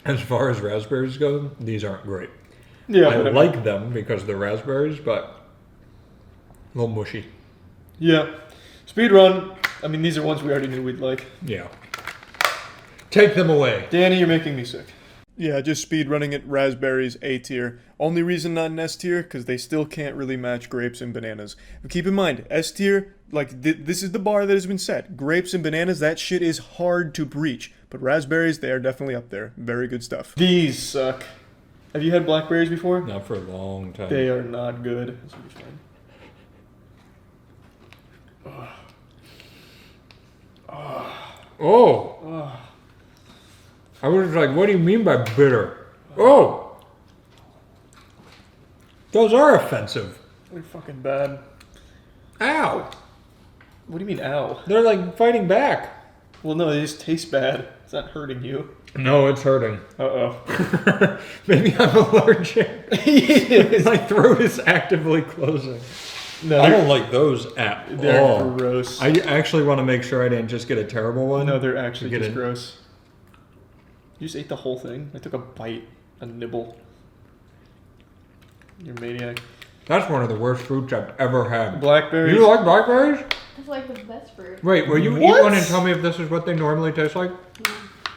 As far as raspberries go, these aren't great. Yeah, I but mean- like them because they're raspberries, but a little mushy. Yeah. Speedrun. I mean, these are ones we already knew we'd like. Yeah. Take them away. Danny, you're making me sick. Yeah, just speedrunning it. Raspberries, A tier. Only reason not an S tier, because they still can't really match grapes and bananas. But keep in mind, S tier, like, this is the bar that has been set. Grapes and bananas, that shit is hard to breach. But raspberries, they are definitely up there. Very good stuff. These suck. Have you had blackberries before? Not for a long time. They are not good. This will be fine. Oh! I was like, what do you mean by bitter? Oh! Those are offensive. They're fucking bad. Ow! What do you mean, ow? They're like fighting back. Well, no, they just taste bad. It's not hurting you. No, it's hurting. Uh-oh. Maybe I'm allergic. My throat is actively closing. No, I don't like those at they're all. gross. I actually want to make sure I didn't just get a terrible one. No, they're actually Get just it. gross. You just ate the whole thing? I took a bite, a nibble. You're a maniac. That's one of the worst fruits I've ever had. Blackberries. You like blackberries? It's like the best fruit. Wait, will you What? eat one and tell me if this is what they normally taste like?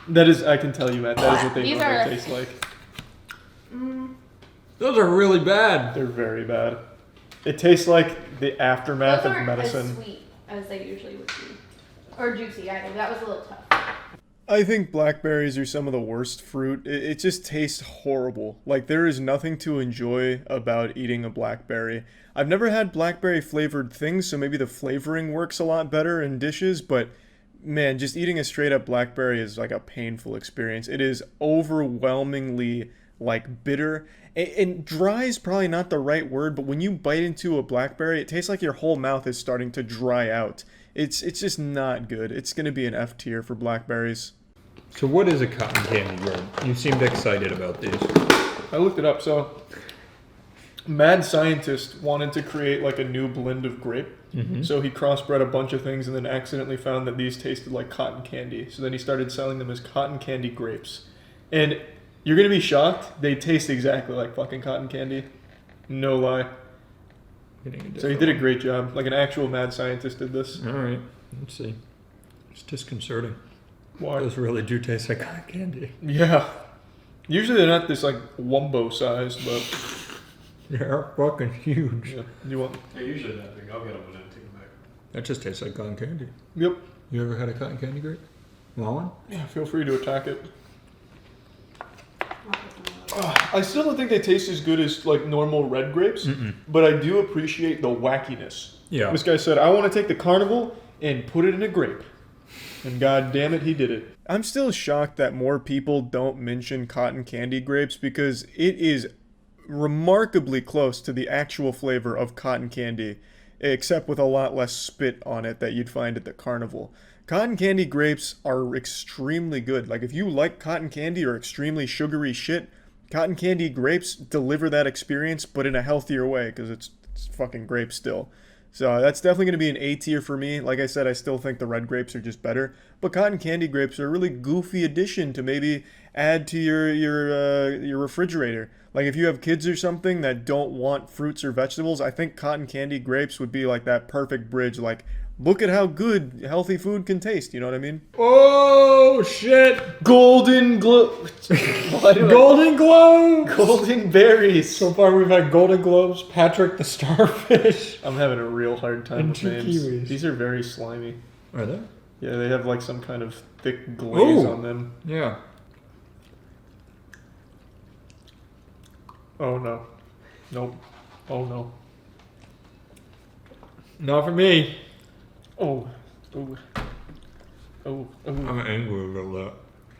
That is, I can tell you, Matt, that is what they These normally are- taste like. Those are really bad. They're very bad. It tastes like the aftermath Those of aren't medicine. as sweet as they usually would be. Or juicy either. That was a little tough. I think blackberries are some of the worst fruit. It just tastes horrible. Like, there is nothing to enjoy about eating a blackberry. I've never had blackberry flavored things, so maybe the flavoring works a lot better in dishes, but man, just eating a straight up blackberry is like a painful experience. It is overwhelmingly like bitter. And dry is probably not the right word, but when you bite into a blackberry, it tastes like your whole mouth is starting to dry out. It's just not good. It's going to be an F tier for blackberries. So what is a cotton candy grape? You seemed excited about these. I looked it up. So, mad scientist wanted to create like a new blend of grape. So he crossbred a bunch of things and then accidentally found that these tasted like cotton candy. So then he started selling them as cotton candy grapes. And you're going to be shocked. They taste exactly like fucking cotton candy. No lie. So he did a great job. Like an actual mad scientist did this. All right, let's see. It's disconcerting. Why? Those really do taste like cotton candy. Yeah. Usually they're not this like wumbo size, but They're fucking huge. yeah. You want? They're usually that big. I'll get them and then take them back. That just tastes like cotton candy. Yep. You ever had a cotton candy grape? Want one? Yeah. Feel free to attack it. I still don't think they taste as good as like normal red grapes, but I do appreciate the wackiness. Yeah. This guy said, "I want to take the carnival and put it in a grape," and god damn it, he did it. I'm still shocked that more people don't mention cotton candy grapes because it is remarkably close to the actual flavor of cotton candy, except with a lot less spit on it that you'd find at the carnival. Cotton candy grapes are extremely good. Like, if you like cotton candy or extremely sugary shit, cotton candy grapes deliver that experience, but in a healthier way, because it's fucking grape still. So that's definitely going to be an A tier for me. Like I said, I still think the red grapes are just better. But cotton candy grapes are a really goofy addition to maybe add to your refrigerator. Like, if you have kids or something that don't want fruits or vegetables, I think cotton candy grapes would be like that perfect bridge. Like, look at how good healthy food can taste, you know what I mean? Oh, shit! Golden globe. Golden Globe! Golden berries. So far we've had Golden Globes, Patrick the Starfish. I'm having a real hard time And with 2 names. kiwis. These are very slimy. Are they? Yeah, they have like some kind of thick glaze Ooh. on them. Yeah. Oh no. Nope. Oh no. Not for me. Oh. Oh. Oh. Oh. I'm angry about that.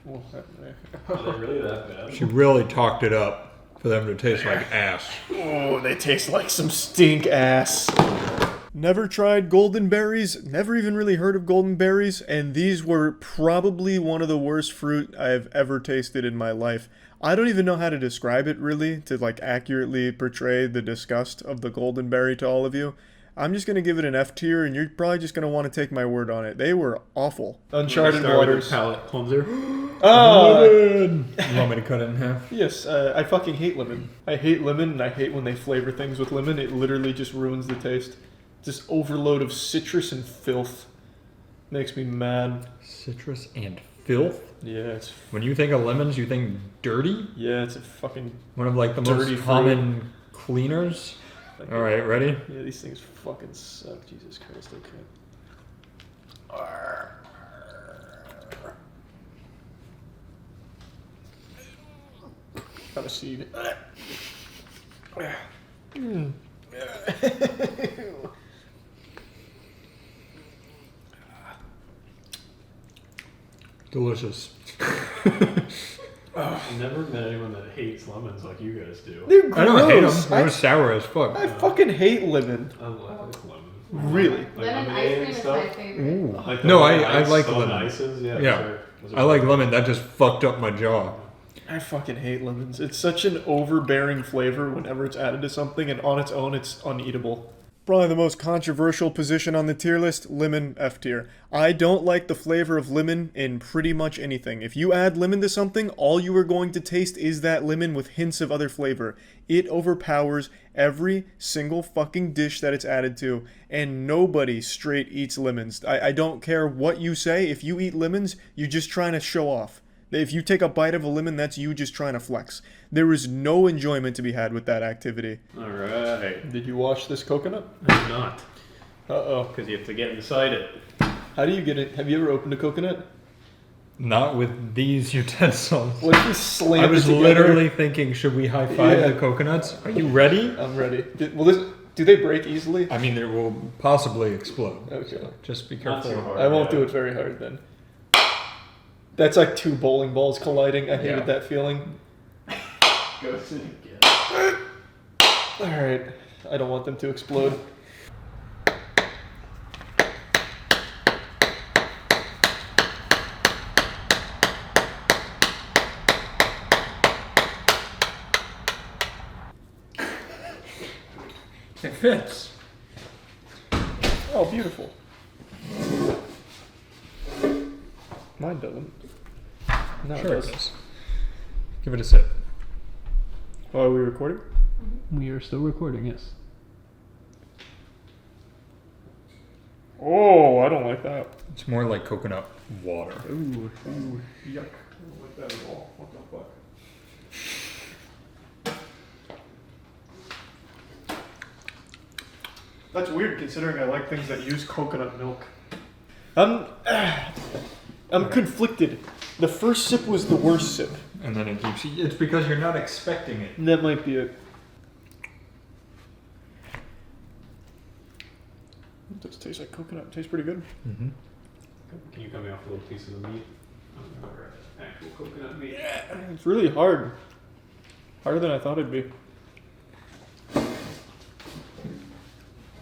Oh. Are they really that bad? She really talked it up for them to taste like ass. Oh, they taste like some stink ass. Never tried golden berries, never even really heard of golden berries, and these were probably one of the worst fruit I've ever tasted in my life. I don't even know how to describe it really, to like accurately portray the disgust of the golden berry to all of you. I'm just going to give it an F tier, and you're probably just going to want to take my word on it. They were awful. Uncharted waters. Palate cleanser. Oh! You want me to cut it in half? Yes, I fucking hate lemon. I hate lemon, and I hate when they flavor things with lemon. It literally just ruins the taste. This overload of citrus and filth makes me mad. Citrus and filth? Yeah, it's When you think of lemons, you think dirty? yeah, it's a fucking One of like the Dirty most fruit. common cleaners? All right, ready? yeah. These things fucking suck. Jesus Christ, okay. Got a seed. Delicious. I've never met anyone that hates lemons like you guys do. They're gross. I don't hate them. They're sour as fuck. I fucking hate lemon. I like lemon. Really? Like Lemon ice lemonade cream and is stuff. my favorite. Ooh. Like the No, lemon I ice, like lemon lemon. ices. Yeah. Yeah. those are I like good. lemon. That just fucked up my jaw. I fucking hate lemons. It's such an overbearing flavor whenever it's added to something, and on its own, it's uneatable. Probably the most controversial position on the tier list, lemon F tier. I don't like the flavor of lemon in pretty much anything. If you add lemon to something, all you are going to taste is that lemon with hints of other flavor. It overpowers every single fucking dish that it's added to, and nobody straight eats lemons. I don't care what you say. If you eat lemons, you're just trying to show off. If you take a bite of a lemon, that's you just trying to flex. There is no enjoyment to be had with that activity. Alright. Did you wash this coconut? I'm not. Uh-oh. Because you have to get inside it. How do you get it? Have you ever opened a coconut? Not with these utensils. What if you slam I was it together? literally thinking, should we high five the coconuts? Are you ready? I'm ready. Do they break easily? I mean, it will possibly explode. Okay. So just be Not careful. too hard. I won't do it very hard then. That's like two bowling balls colliding. I hated Yeah. that feeling. Goes in again. Alright. I don't want them to explode. It fits. Oh, beautiful. Mine doesn't. No, Sure it it does. does. Give it a sip. Oh, are we recording? We are still recording, yes. Oh, I don't like that. It's more like coconut water. Ooh, yuck. I don't like that at all. What the fuck? That's weird considering I like things that use coconut milk. I'm conflicted. The first sip was the worst sip. And then it keeps. It's because you're not expecting it. That might be it. It does taste like coconut. It tastes pretty good. Mm-hmm. Can you cut me off a little piece of the meat? I'm gonna grab actual coconut meat. It's really hard. Harder than I thought it'd be.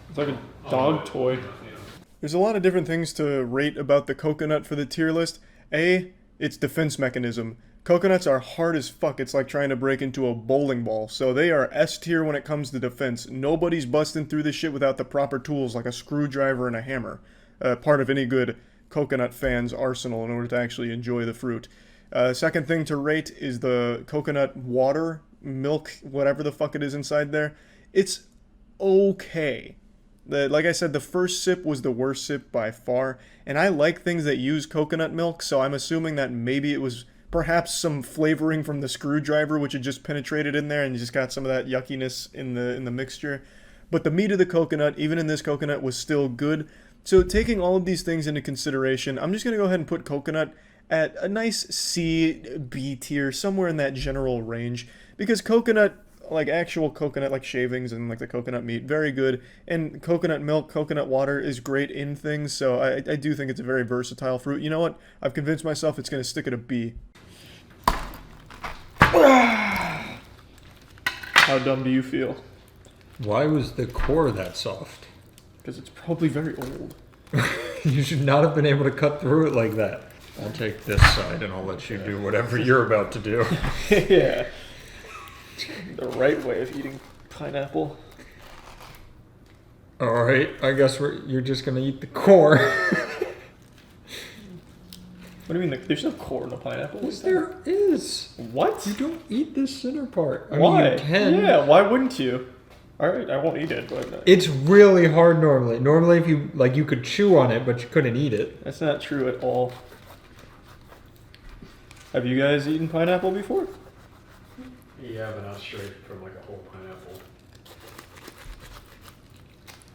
It's like a dog toy. There's a lot of different things to rate about the coconut for the tier list. A, its defense mechanism. Coconuts are hard as fuck. It's like trying to break into a bowling ball. So they are S tier when it comes to defense. Nobody's busting through this shit without the proper tools like a screwdriver and a hammer. Part of any good coconut fan's arsenal in order to actually enjoy the fruit. Second thing to rate is the coconut water, milk, whatever the fuck it is inside there. It's okay. Like I said, the first sip was the worst sip by far, and I like things that use coconut milk, so I'm assuming that maybe it was perhaps some flavoring from the screwdriver which had just penetrated in there and you just got some of that yuckiness in the mixture. But the meat of the coconut, even in this coconut, was still good. So taking all of these things into consideration, I'm just going to go ahead and put coconut at a nice C, B tier, somewhere in that general range, because coconut, like actual coconut, like shavings and like the coconut meat, very good, and coconut milk, coconut water is great in things, so I do think it's a very versatile fruit. You know what? I've convinced myself it's going to stick at a B. How dumb do you feel? Why was the core that soft? Because it's probably very old. You should not have been able to cut through it like that. I'll take this side and I'll let you do whatever you're about to do. Yeah. The right way of eating pineapple. Alright, I guess you're just gonna eat the core. What do you mean? There's no core in a pineapple? Yes, there is. What? You don't eat the center part. I Why? mean, you can. Yeah, why wouldn't you? Alright, I won't eat it, but... It's really hard normally. Normally if you, like, you could chew on it, but you couldn't eat it. That's not true at all. Have you guys eaten pineapple before? Yeah, but not straight from like a whole pineapple.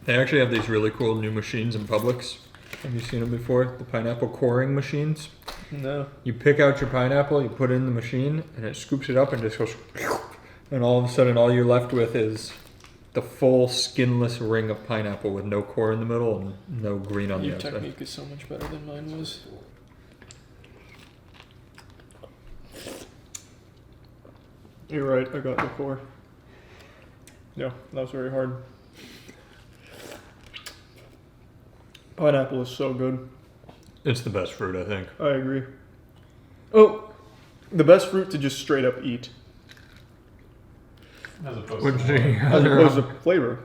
They actually have these really cool new machines in Publix. Have you seen them before? The pineapple coring machines. No. You pick out your pineapple, you put it in the machine, and it scoops it up and just goes... And all of a sudden all you're left with is the full skinless ring of pineapple with no core in the middle and no green on the Your outside. technique is so much better than mine was. You're right, I got the core. Yeah, that was very hard. Pineapple is so good. It's the best fruit, I think. I agree. Oh, the best fruit to just straight up eat. As opposed Would to you- As opposed to flavor.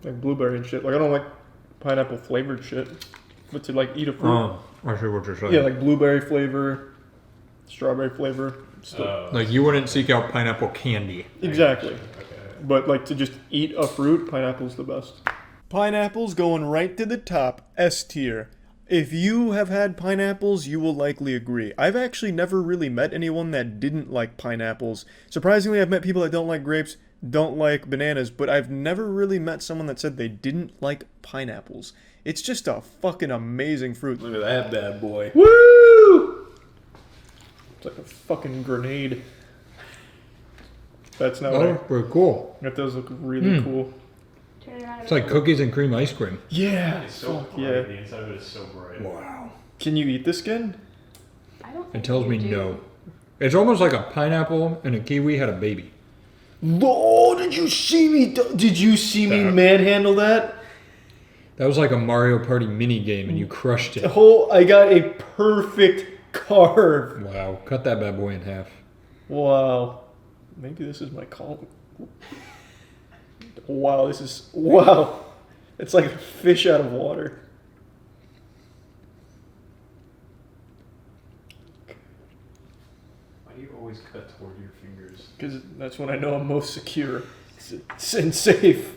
Like blueberry and shit. Like I don't like pineapple flavored shit. But to like eat a fruit. Oh, I see what you're saying. Yeah, like blueberry flavor, strawberry flavor. Still. Like you wouldn't seek out pineapple candy. Exactly. Okay. But like to just eat a fruit, pineapple's the best. Pineapple's going right to the top, S tier. If you have had pineapples, you will likely agree. I've actually never really met anyone that didn't like pineapples. Surprisingly, I've met people that don't like grapes, don't like bananas, but I've never really met someone that said they didn't like pineapples. It's just a fucking amazing fruit. Look at that bad boy. Woo! It's like a fucking grenade. That's not That right. looks pretty cool. That does look really cool. It's like cookies and cream ice cream. Yeah. It's so Fuck bright. yeah. The inside of it is so bright. Wow. Can you eat the skin? I don't It think tells you me do. no. It's almost like a pineapple and a kiwi had a baby. Oh, did you see me? Did you see me manhandle that? That was like a Mario Party mini game and you crushed it. Oh, I got a perfect carve. Wow. Cut that bad boy in half. Wow. Maybe this is my call. Wow, this is... Wow. It's like a fish out of water. Why do you always cut toward your fingers? Because that's when I know I'm most secure and safe.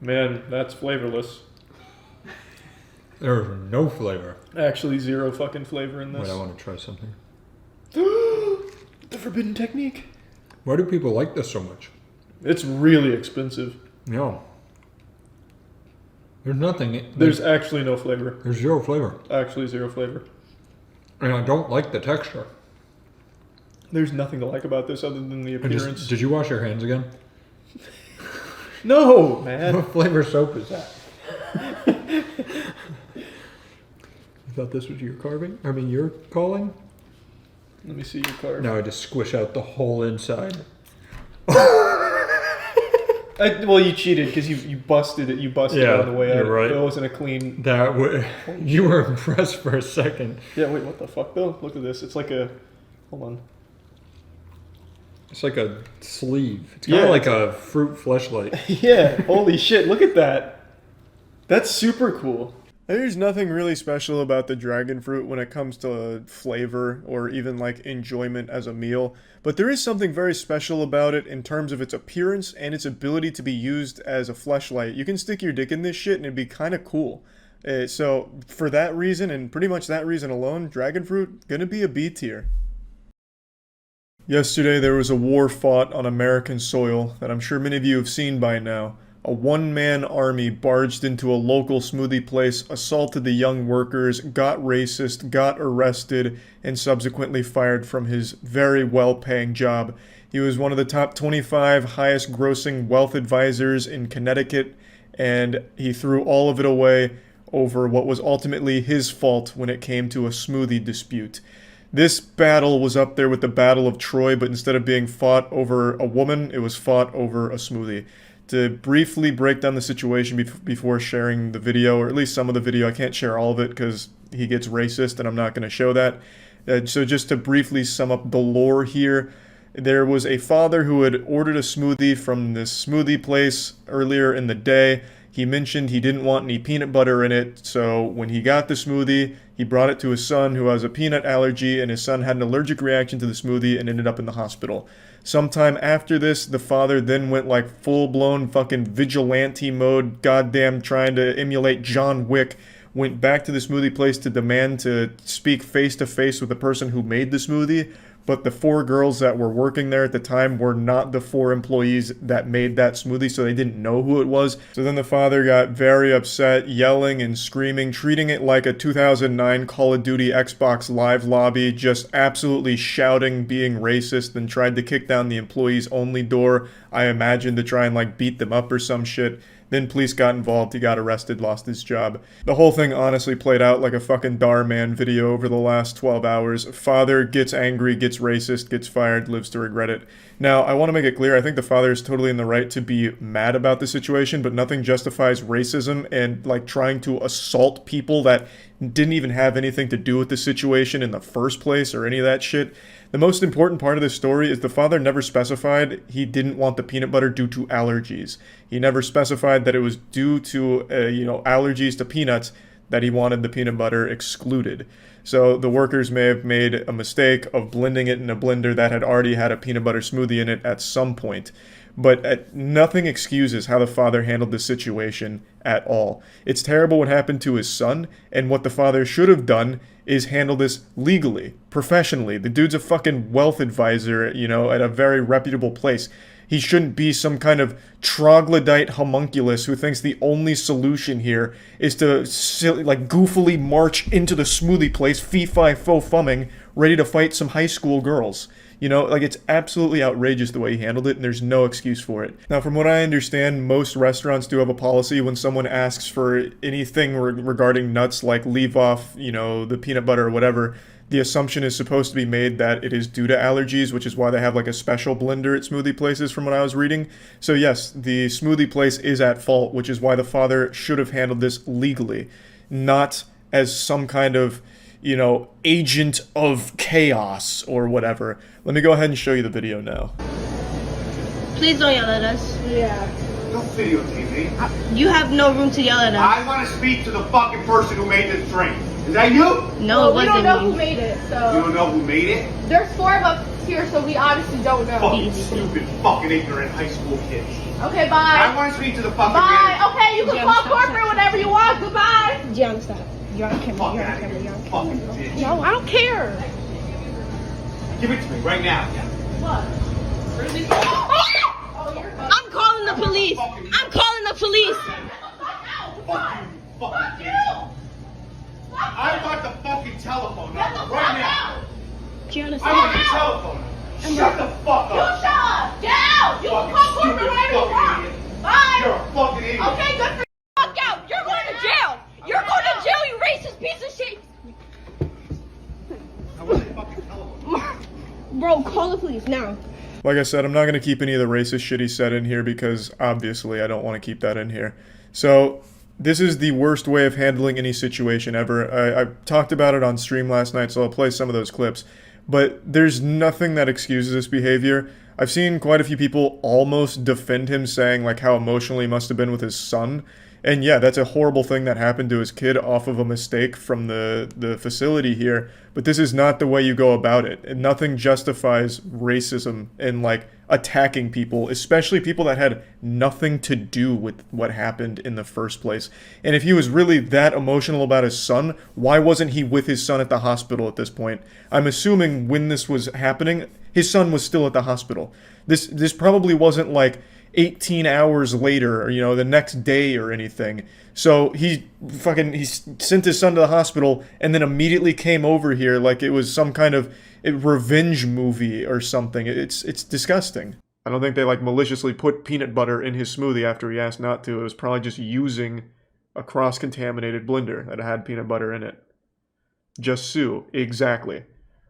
Man, that's flavorless. There's no flavor. Actually, zero fucking flavor in this. Wait, I want to try something. The forbidden technique. Why do people like this so much? It's really expensive. No. There's nothing. There's actually no flavor. There's zero flavor. Actually, zero flavor. And I don't like the texture. There's nothing to like about this other than the appearance. Did you wash your hands again? No, man. What flavor soap is that? You thought this was your carving? I mean, your calling? Let me see your card. Now I just squish out the whole inside. Well, you cheated because you busted it. You busted it Yeah, on the way out. you're right. It wasn't a clean. You were impressed for a second. Yeah. Wait. What the fuck though? Look at this. It's like a. Hold on. It's like a sleeve. It's kind of like a fruit fleshlight. Yeah. Holy shit! Look at that. That's super cool. There's nothing really special about the dragon fruit when it comes to flavor or even like enjoyment as a meal, but there is something very special about it in terms of its appearance and its ability to be used as a fleshlight. You can stick your dick in this shit and it'd be kind of cool. So for that reason and pretty much that reason alone, dragon fruit gonna be a B tier. Yesterday there was a war fought on American soil that I'm sure many of you have seen by now. A one-man army barged into a local smoothie place, assaulted the young workers, got racist, got arrested, and subsequently fired from his very well-paying job. He was one of the top 25 highest-grossing wealth advisors in Connecticut, and he threw all of it away over what was ultimately his fault when it came to a smoothie dispute. This battle was up there with the Battle of Troy, but instead of being fought over a woman, it was fought over a smoothie. To briefly break down the situation before sharing the video, or at least some of the video, I can't share all of it because he gets racist and I'm not going to show that. So just to briefly sum up the lore here, there was a father who had ordered a smoothie from this smoothie place earlier in the day. He mentioned he didn't want any peanut butter in it, so when he got the smoothie, he brought it to his son who has a peanut allergy, and his son had an allergic reaction to the smoothie and ended up in the hospital. Sometime after this, the father then went like full-blown fucking vigilante mode, goddamn trying to emulate John Wick, went back to the smoothie place to demand to speak face-to-face with the person who made the smoothie, but the 4 girls that were working there at the time were not the 4 employees that made that smoothie, so they didn't know who it was. So then the father got very upset, yelling and screaming, treating it like a 2009 Call of Duty Xbox Live lobby, just absolutely shouting, being racist, and tried to kick down the employees' only door, I imagine to try and like beat them up or some shit. Then police got involved, he got arrested, lost his job. The whole thing honestly played out like a fucking Dhar Mann video over the last 12 hours. Father gets angry, gets racist, gets fired, lives to regret it. Now, I want to make it clear, I think the father is totally in the right to be mad about the situation, but nothing justifies racism and like trying to assault people that didn't even have anything to do with the situation in the first place or any of that shit. The most important part of this story is the father never specified he didn't want the peanut butter due to allergies. He never specified that it was due to, allergies to peanuts that he wanted the peanut butter excluded. So the workers may have made a mistake of blending it in a blender that had already had a peanut butter smoothie in it at some point. But nothing excuses how the father handled the situation at all. It's terrible what happened to his son, and what the father should have done is handle this legally, professionally. The dude's a fucking wealth advisor, you know, at a very reputable place. He shouldn't be some kind of troglodyte homunculus who thinks the only solution here is to, like, goofily march into the smoothie place, fee-fi-fo-fumming, ready to fight some high school girls. You know, like, it's absolutely outrageous the way he handled it, and there's no excuse for it. Now, from what I understand, most restaurants do have a policy when someone asks for anything regarding nuts, like leave off, you know, the peanut butter or whatever, the assumption is supposed to be made that it is due to allergies, which is why they have like a special blender at smoothie places from what I was reading. So yes, the smoothie place is at fault, which is why the father should have handled this legally, not as some kind of, you know, agent of chaos or whatever. Let me go ahead and show you the video now. Please don't yell at us. Yeah. Don't videotape me. You have no room to yell at us. I want to speak to the fucking person who made this drink. Is that you? No, we it don't wasn't know me. who made it, You so don't know who made it? there's 4 of us here, so we obviously don't know. Fucking stupid, fucking ignorant high school kids. Okay, I bye. want to speak to the fucking Bye. manager. Okay, you can call corporate whenever you want. Goodbye. Gian, stop. You're on camera. Fuck You're out on of camera. here, You're on you camera. fucking bitch. No, I don't care. Give it to me right now. What? I'm calling the police. I'm calling the police. Fuck you, fucking bitch. I want the fucking telephone number right now. Gianna, I want the telephone number. Shut the fuck You up. shut up. Down. You can Fucking call corporate stupid whenever you fucking want. idiot. Bye. You're a fucking idiot. Okay, good for you. Fuck out. You're going to jail. You're going to jail, you racist piece of shit. I want the fucking telephone. Bro, call the police now. Like I said, I'm not going to keep any of the racist shit he said in here because obviously I don't want to keep that in here. So this is the worst way of handling any situation ever. I talked about it on stream last night, so I'll play some of those clips. But there's nothing that excuses this behavior. I've seen quite a few people almost defend him, saying like how emotional he must have been with his son. And yeah, that's a horrible thing that happened to his kid off of a mistake from the facility here. But this is not the way you go about it. And nothing justifies racism and like attacking people, especially people that had nothing to do with what happened in the first place. And if he was really that emotional about his son, why wasn't he with his son at the hospital at this point? I'm assuming when this was happening, his son was still at the hospital. This probably wasn't like 18 hours later, or, you know, the next day or anything. So he sent his son to the hospital and then immediately came over here like it was some kind of revenge movie or something. It's disgusting. I don't think they like maliciously put peanut butter in his smoothie after he asked not to. It was probably just using a cross-contaminated blender that had peanut butter in it. Just sue. Exactly.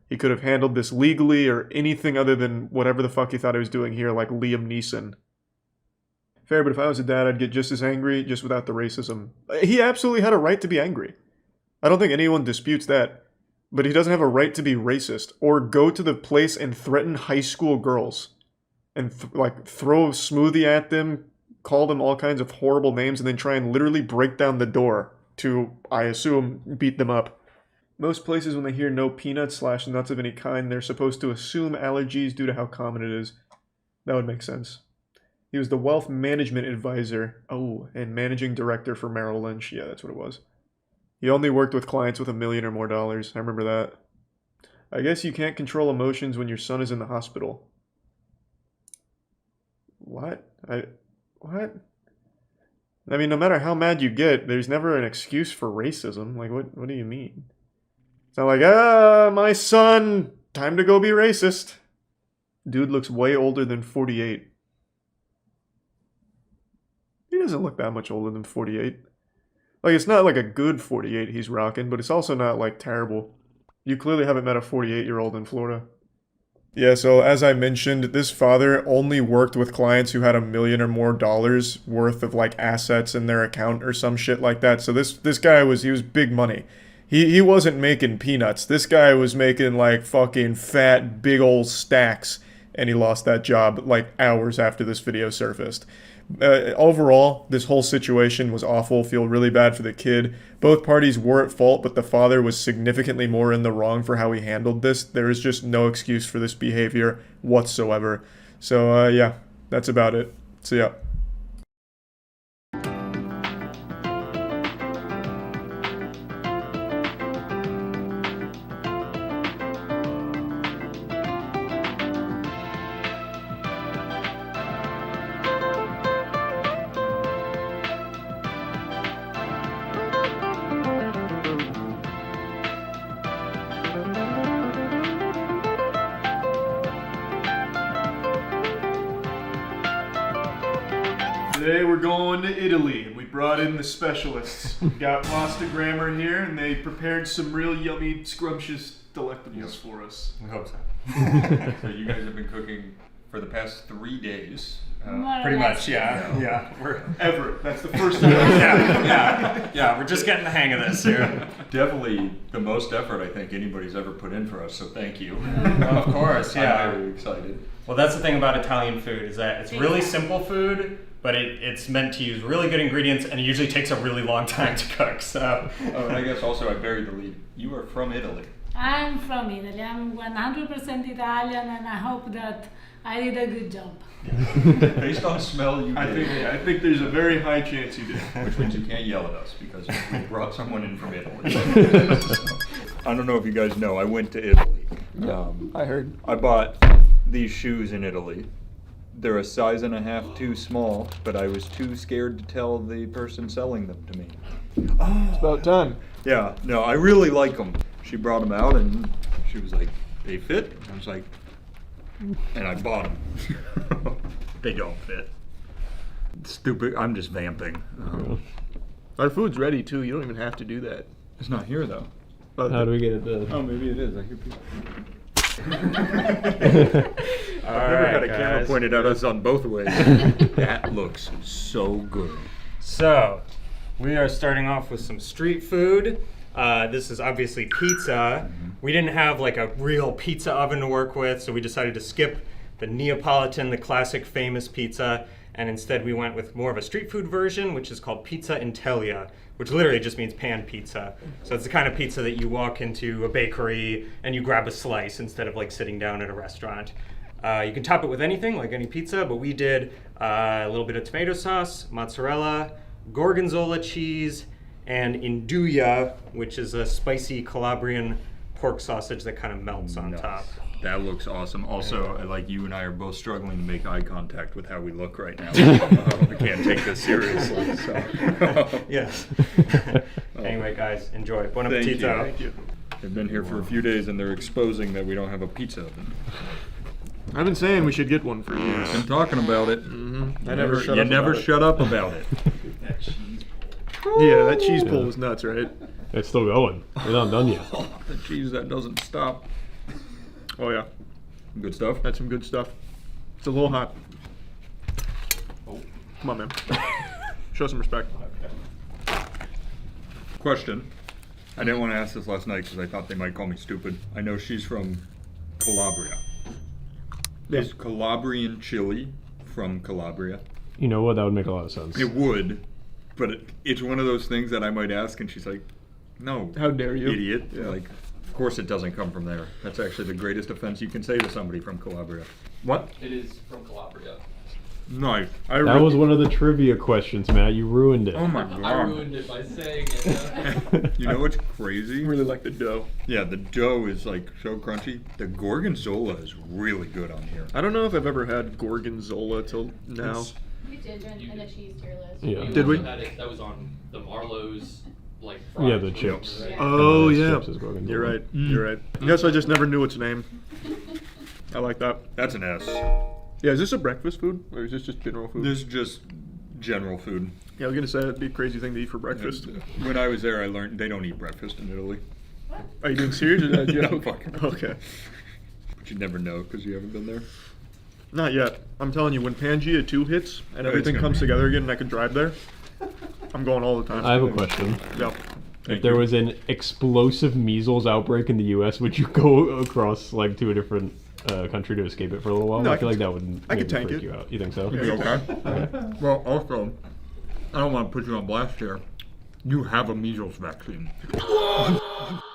He could have handled this legally or anything other than whatever the fuck he thought he was doing here, like Liam Neeson. Fair, but if I was a dad, I'd get just as angry, just without the racism. He absolutely had a right to be angry. I don't think anyone disputes that. But he doesn't have a right to be racist, or go to the place and threaten high school girls. And throw a smoothie at them, call them all kinds of horrible names, and then try and literally break down the door to, I assume, beat them up. Most places, when they hear no peanuts/nuts of any kind, they're supposed to assume allergies due to how common it is. That would make sense. He was the wealth management advisor. Oh, and managing director for Merrill Lynch. Yeah, that's what it was. He only worked with clients with $1 million or more. I remember that. I guess you can't control emotions when your son is in the hospital. What? What? I mean, no matter how mad you get, there's never an excuse for racism. Like, what do you mean? It's not like, my son, time to go be racist. Dude looks way older than 48. He doesn't look that much older than 48. Like, it's not like a good 48 he's rocking, but it's also not, like, terrible. You clearly haven't met a 48-year-old in Florida. Yeah, so as I mentioned, this father only worked with clients who had $1 million or more worth of, like, assets in their account or some shit like that. So this guy he was big money. He wasn't making peanuts. This guy was making, like, fucking fat, big old stacks. and he lost that job like hours after this video surfaced. Overall, this whole situation was awful. Feel really bad for the kid. Both parties were at fault, but the father was significantly more in the wrong for how he handled this. There is just no excuse for this behavior whatsoever. So, yeah, that's about it. See ya. Today we're going to Italy, and we brought in the specialists. We got pasta grammar here, and they prepared some real yummy, scrumptious delectables for us. We hope so. So you guys have been cooking for the past 3 days. Pretty much, yeah. We're That's the first time. yeah. We're just getting the hang of this here. Definitely the most effort I think anybody's ever put in for us, so thank you. Of course, yeah. I'm very excited. Well, that's the thing about Italian food is that it's really simple food, but it's meant to use really good ingredients, and it usually takes a really long time to cook. So. Oh, and I guess also I buried the lead. You are from Italy. I'm from Italy. I'm 100% Italian, and I hope that I did a good job. Based on smell, you did. I think there's a very high chance you did. Which means you can't yell at us because we brought someone in from Italy. I don't know if you guys know, I went to Italy. I heard. I bought these shoes in Italy. They're a size and a half too small, but I was too scared to tell the person selling them to me. It's about time. Yeah, no, I really like them. She brought them out and she was like, they fit? I was like, and I bought them. They don't fit. Stupid, I'm just vamping. Our food's ready too, you don't even have to do that. It's not here though. How do we get it done? Oh, maybe it is. I hear people. I've never had a camera pointed at us on both ways. That looks so good. So, we are starting off with some street food. This is obviously pizza. We didn't have like a real pizza oven to work with, so we decided to skip the Neapolitan, the classic famous pizza, and instead we went with more of a street food version, which is called pizza in teglia, which literally just means pan pizza. So it's the kind of pizza that you walk into a bakery and you grab a slice instead of like sitting down at a restaurant. You can top it with anything, like any pizza, but we did a little bit of tomato sauce, mozzarella, gorgonzola cheese, and induja, which is a spicy Calabrian pork sausage that kind of melts on top. That looks awesome. Also, like you and I are both struggling to make eye contact with how we look right now. We can't take this seriously. So. Yes. Anyway, guys, enjoy. Buon appetito. Thank you. They've been here for a few days and they're exposing that we don't have a pizza oven. I've been saying we should get one for years. Been talking about it. I never shut You up never about it. shut up about it. Yeah, that cheese pull was nuts, right? It's still going. We're not done yet. The cheese that doesn't stop. Oh yeah, Good stuff. that's some good stuff. It's a little hot. Come on, man. Show some respect. Question. I didn't want to ask this last night because I thought they might call me stupid. I know she's from Calabria. Yeah. Is Calabrian chili from Calabria? You know what? That would make a lot of sense. It would, but it's one of those things that I might ask and she's like, no. How dare you? Idiot. Yeah. Like, of course it doesn't come from there. That's actually the greatest offense you can say to somebody from Calabria. What? It is from Calabria. Nice. That was one of the trivia questions, Matt. You ruined it. Oh my god. I ruined it by saying it. You know what's crazy? I really like the dough. Yeah, the dough is like so crunchy. The gorgonzola is really good on here. I don't know if I've ever had gorgonzola till now. We did in the cheese tier list. Yeah. You Did we? also had it, that was on the Marlowe's, like, Yeah, fries the or chips. whatever, right? Oh Those yeah, chips is gorgonzola. you're right. You're right. I guess I just never knew its name. I like that. That's an S. Yeah, is this a breakfast food or is this just general food? This is just general food. Yeah, I was gonna say it'd be a crazy thing to eat for breakfast. When I was there, I learned they don't eat breakfast in Italy. Are you being serious or is that a joke? Fucking- Okay. But you never know because you haven't been there. Not yet. I'm telling you, when Pangea 2 hits and everything gonna comes be- together again and I can drive there, I'm going all the time. I have a question. Yeah. If there was an explosive measles outbreak in the U.S., would you go across like to a different country to escape it for a little while? No, I feel like that would I could maybe tank freak it. you out. You think so? You be okay? Well, also, I don't want to put you on blast here. You have a measles vaccine.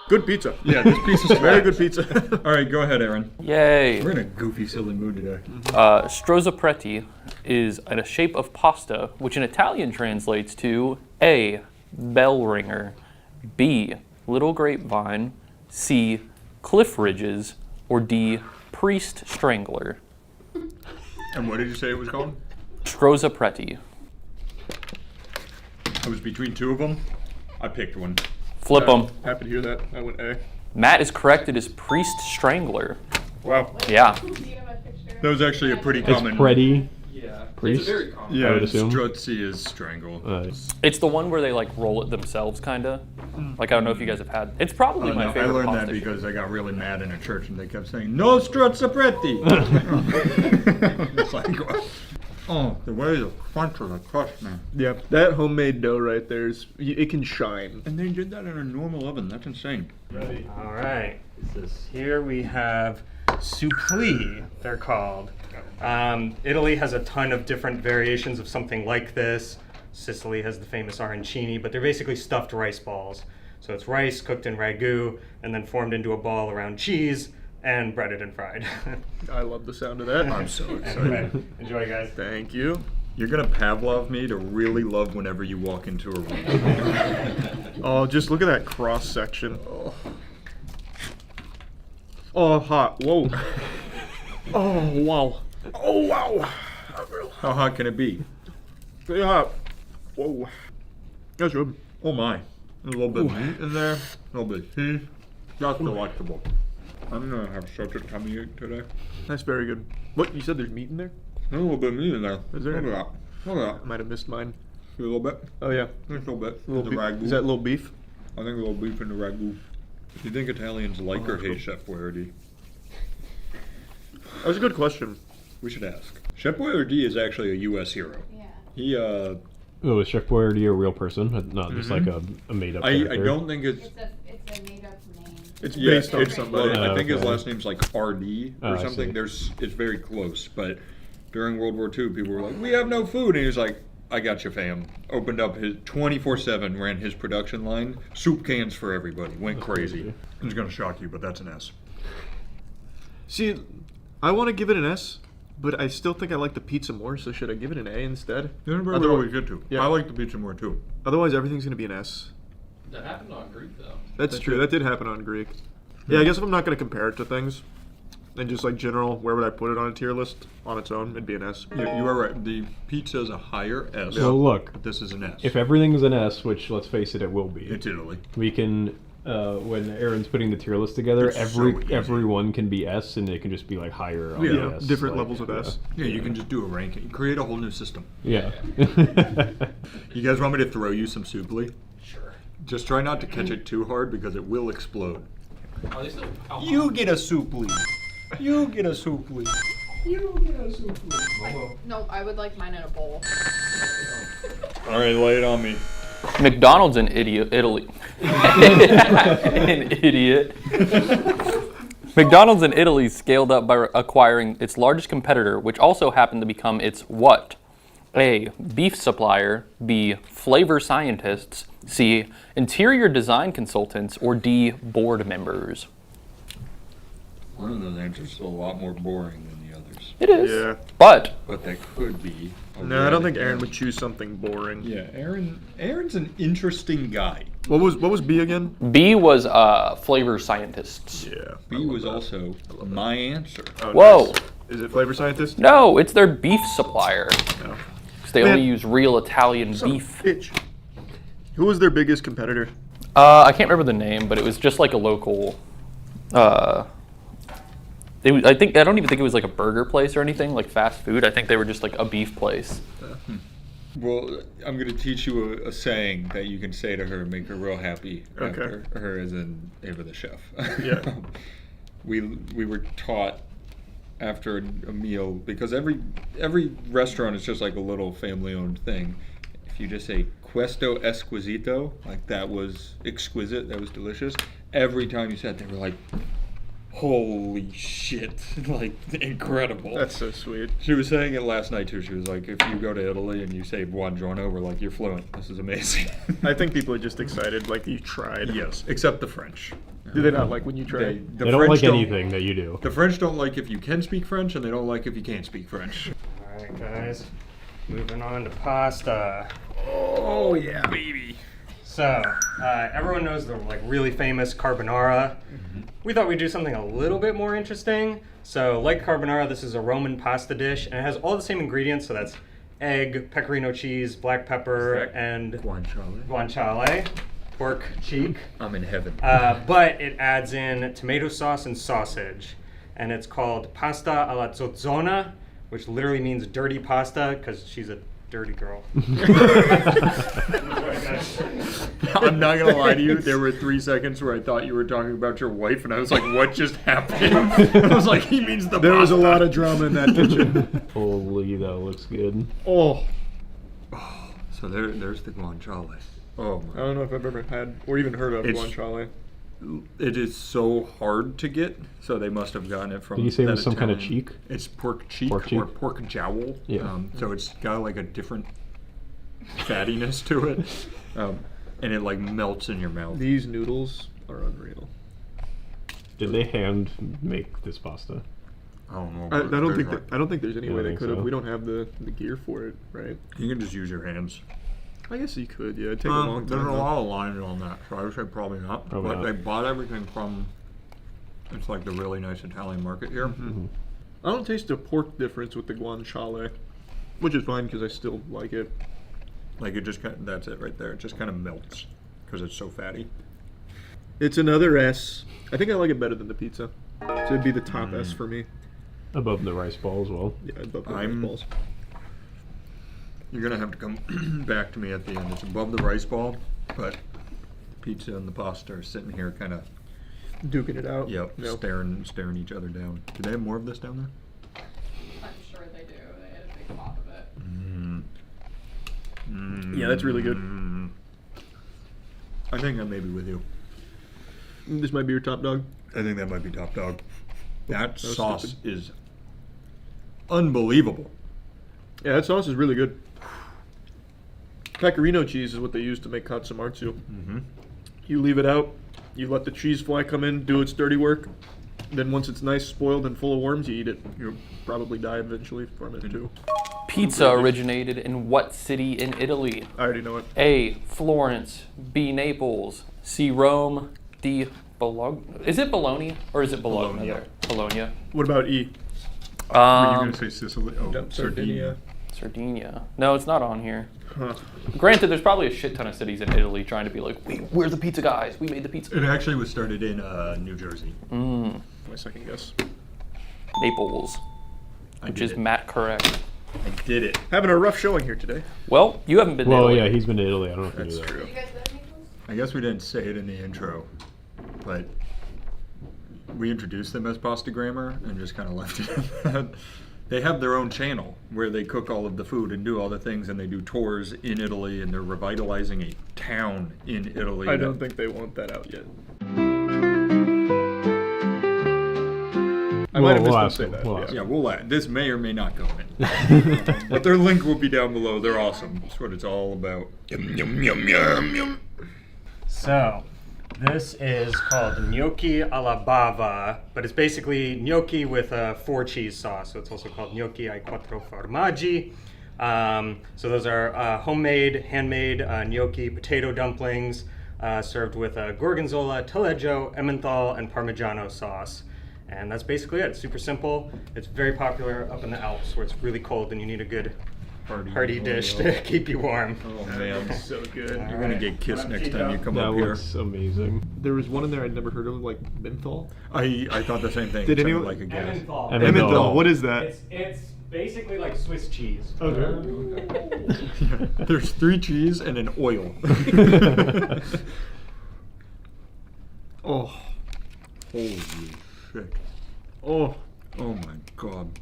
Good pizza. Yeah, this pizza's Very good pizza. All right, go ahead, Aaron. Yay. We're in a goofy, silly mood today. Strozzapreti is a shape of pasta, which in Italian translates to A, bell ringer, B, little grapevine, C, cliff ridges, or D, priest strangler. And what did you say it was called? Strozzapreti. I was between two of them. I picked one. Flip them. Happy to hear that. I went A. Matt is correct. It is priest strangler. Wow. Yeah. That was actually a pretty It's common. Preti. Yeah. Priest? It's very common. Yeah, I would assume. Struzzi is strangle. It's the one where they like roll it themselves, kinda. Like I don't know if you guys have had. It's probably my I favorite learned pasta that shape. because I got really mad in a church and they kept saying, "No struzzapreti." It's like, oh, the way the crunch of the crust, man. Yeah, that homemade dough right there it can shine. And they did that in a normal oven. That's insane. Ready. All right. Here we have supplì, they're called. Italy has a ton of different variations of something like this. Sicily has the famous arancini, but they're basically stuffed rice balls. So it's rice cooked in ragu and then formed into a ball around cheese and breaded and fried. I love the sound of that. I'm so excited. Anyway, enjoy, guys. Thank you. You're gonna Pavlov me to really love whenever you walk into a room. Oh, just look at that cross section. Oh, hot. Whoa. Oh, wow. Oh, wow. How hot can it be? Pretty hot. Whoa. That's good. Oh my. A little bit of meat in there, a little bit of cheese. That's delectable. I'm gonna have such a tummy ache today. That's very good. What, you said there's meat in there? There's a little bit of meat in there. Is there? Look at that. Look at I that. might have missed mine. See a little bit? Oh, yeah. Just a little bit. Little the beef. ragu. Is that little beef? I think a little beef in the ragu. Do you think Italians like or hate Chef Boyardee? That was a good question. We should ask. Chef Boyardee is actually a U.S. hero. Yeah. He, Oh, is Chef Boyardee a real person, not just like a made-up character? I don't think it's... It's a made-up name. It's Yeah, based on it's, somebody. well, I think his Okay. last name's like R.D. Oh, or I something. see. It's very close, but during World War II, people were like, "We have no food," and he was like, "I got you, fam." Opened up his 24/7, ran his production line, soup cans for everybody, went crazy. It's gonna shock you, but that's an S. See, I want to give it an S, but I still think I like the pizza more, so should I give it an A instead? That's where we Otherwise- always get to. yeah. I like the pizza more too. Otherwise, everything's going to be an S. That happened on Greek though. That's true. That did happen on Greek. Yeah, I guess if I'm not going to compare it to things, and just like general, where would I put it on a tier list on its own? It'd be an S. You are right. The pizza is a higher S. Well, look, but this is an S. if everything's an S, which let's face it, it will be. It's Italy. We can, when Aaron's putting the tier list together, It's so easy. everyone can be S, and it can just be like higher. On Yeah, the S, different like, levels of S. Yeah, you can just do a ranking. Create a whole new system. Yeah. You guys want me to throw you some soupli? Sure. Just try not to catch it too hard because it will explode. Are they still alcohol? You get a soupli. You get a soupli. You get a soupli. No, I would like mine in a bowl. All right, lay it on me. McDonald's in Italy. An idiot. McDonald's in Italy scaled up by acquiring its largest competitor, which also happened to become its what? A. Beef supplier. B. Flavor scientists. C. Interior design consultants. Or D. Board members. One of those answers is a lot more boring than the others. It is. Yeah. But that could be. No, I don't think Aaron would choose something boring. Yeah, Aaron's an interesting guy. What was B again? B was flavor scientists. Yeah. B was also my answer. Oh, Whoa. nice. Is it flavor scientist? No, it's their beef supplier. No. 'Cause they only use real Italian beef. Bitch. Who was their biggest competitor? I can't remember the name, but it was just like a local. I don't even think it was like a burger place or anything like fast food. I think they were just like a beef place. Well, I'm going to teach you a saying that you can say to her and make her real happy. Okay. After her as in Ava the chef. Yeah. we were taught after a meal, because every restaurant is just like a little family-owned thing. If you just say questo esquisito, like that was exquisite, that was delicious, every time you said, they were like, Holy shit. Like, incredible. That's so sweet. She was saying it last night too. She was like, if you go to Italy and you say buongiorno, we're like, you're fluent. This is amazing. I think people are just excited, like you tried. Yes, except the French. Do they not like when you try? They don't like anything that you do. The French don't like if you can speak French, and they don't like if you can't speak French. Alright, guys. Moving on to pasta. Oh, yeah, baby. So, everyone knows the like really famous carbonara. We thought we'd do something a little bit more interesting. So, like carbonara, this is a Roman pasta dish, and it has all the same ingredients. So that's egg, pecorino cheese, black pepper, and guanciale, pork cheek. I'm in heaven. But it adds in tomato sauce and sausage, and it's called pasta alla zozzona, which literally means dirty pasta, because she's a dirty girl. I'm not gonna lie to you, there were 3 seconds where I thought you were talking about your wife, and I was like, what just happened? I was like, he means the There was a pasta. lot of drama in that kitchen. Holy, that looks good. Oh. So there's the guanciale. Oh I my. don't know if I've ever had or even heard of It's- guanciale. It is so hard to get, so they must have gotten it from. Did you say it that was some kind of Italian- cheek? It's pork cheek, Pork cheek? or pork jowl. Yeah. So it's got like a different fattiness to it, and it like melts in your mouth. These noodles are unreal. Did they hand make this pasta? I don't know. I but don't there's think like- I don't think there's any You way don't they think could have. so? We don't have the gear for it, right? You can just use your hands. I guess you could. Yeah, it'd take a long There's time. a though. lot of lines on that, so I would say probably not. Probably but not. they bought everything from. It's like the really nice Italian market here. I don't taste a pork difference with the guanciale, which is fine because I still like it. Like it just kind of, that's it right there. It just kind of melts because it's so fatty. It's another S. I think I like it better than the pizza. So it'd be the top S for me. Above the rice ball as well. Yeah, above the I'm- balls. You're gonna have to come back to me at the end. It's above the rice ball, but the pizza and the pasta are sitting here kind of. Duking it out. Yep, No. staring each other down. Do they have more of this down there? I'm sure they do. They had a big pot of it. Yeah, that's really good. I think I may be with you. This might be your top dog. I think that might be top dog. That was sauce stupid. is unbelievable. Yeah, that sauce is really good. Pecorino cheese is what they use to make katsumatsu. You leave it out, you let the cheese fly come in, do its dirty work. Then once it's nice, spoiled, and full of worms, you eat it. You'll probably die eventually from it too. Pizza originated in what city in Italy? I already know it. A. Florence. B. Naples. C. Rome. D. Bologna. Is it Bologna or is it Bologna? Bologna. Bologna. What about E? Were you gonna say Sicily? Oh, Yep, Sardinia. Sardinia. No, it's not on here. Huh. Granted, there's probably a shit ton of cities in Italy trying to be like, we're the pizza guys. We made the pizza. It actually was started in New Jersey. Mm. My second guess. Naples. I Which did is it. Matt correct. I did it. Having a rough showing here today. Well, you haven't been to Well, Italy. yeah, he's been to Italy. I don't know if That's you knew that. true. You guys live in Naples? I guess we didn't say it in the intro, but we introduced them as Pasta Grammar and just kind of left it at that. They have their own channel where they cook all of the food and do all the things, and they do tours in Italy, and they're revitalizing a town in Italy. I don't think they want that out yet. I might have missed them say that. Yeah, we'll add. This may or may not go in. But their link will be down below. They're awesome. That's what it's all about. Yum, yum, yum, yum, yum. So, this is called gnocchi alla bava, but it's basically gnocchi with a 4-cheese sauce. So it's also called gnocchi ai 4 formaggi. So those are homemade, handmade gnocchi potato dumplings served with gorgonzola, taleggio, emmenthal, and parmigiano sauce. And that's basically it. It's super simple. It's very popular up in the Alps where it's really cold and you need a good hearty dish to keep you warm. Oh man, So good. you're gonna get kissed next time you come That up here. looks amazing. There was one in there I'd never heard of, like menthol. I thought the same thing. Did It sounded anyone- like a gas? Emmenthal. Emmenthal. What is that? It's basically like Swiss cheese. Okay. There's 3 cheese and an oil. Oh. Holy shit. Oh. Oh my god.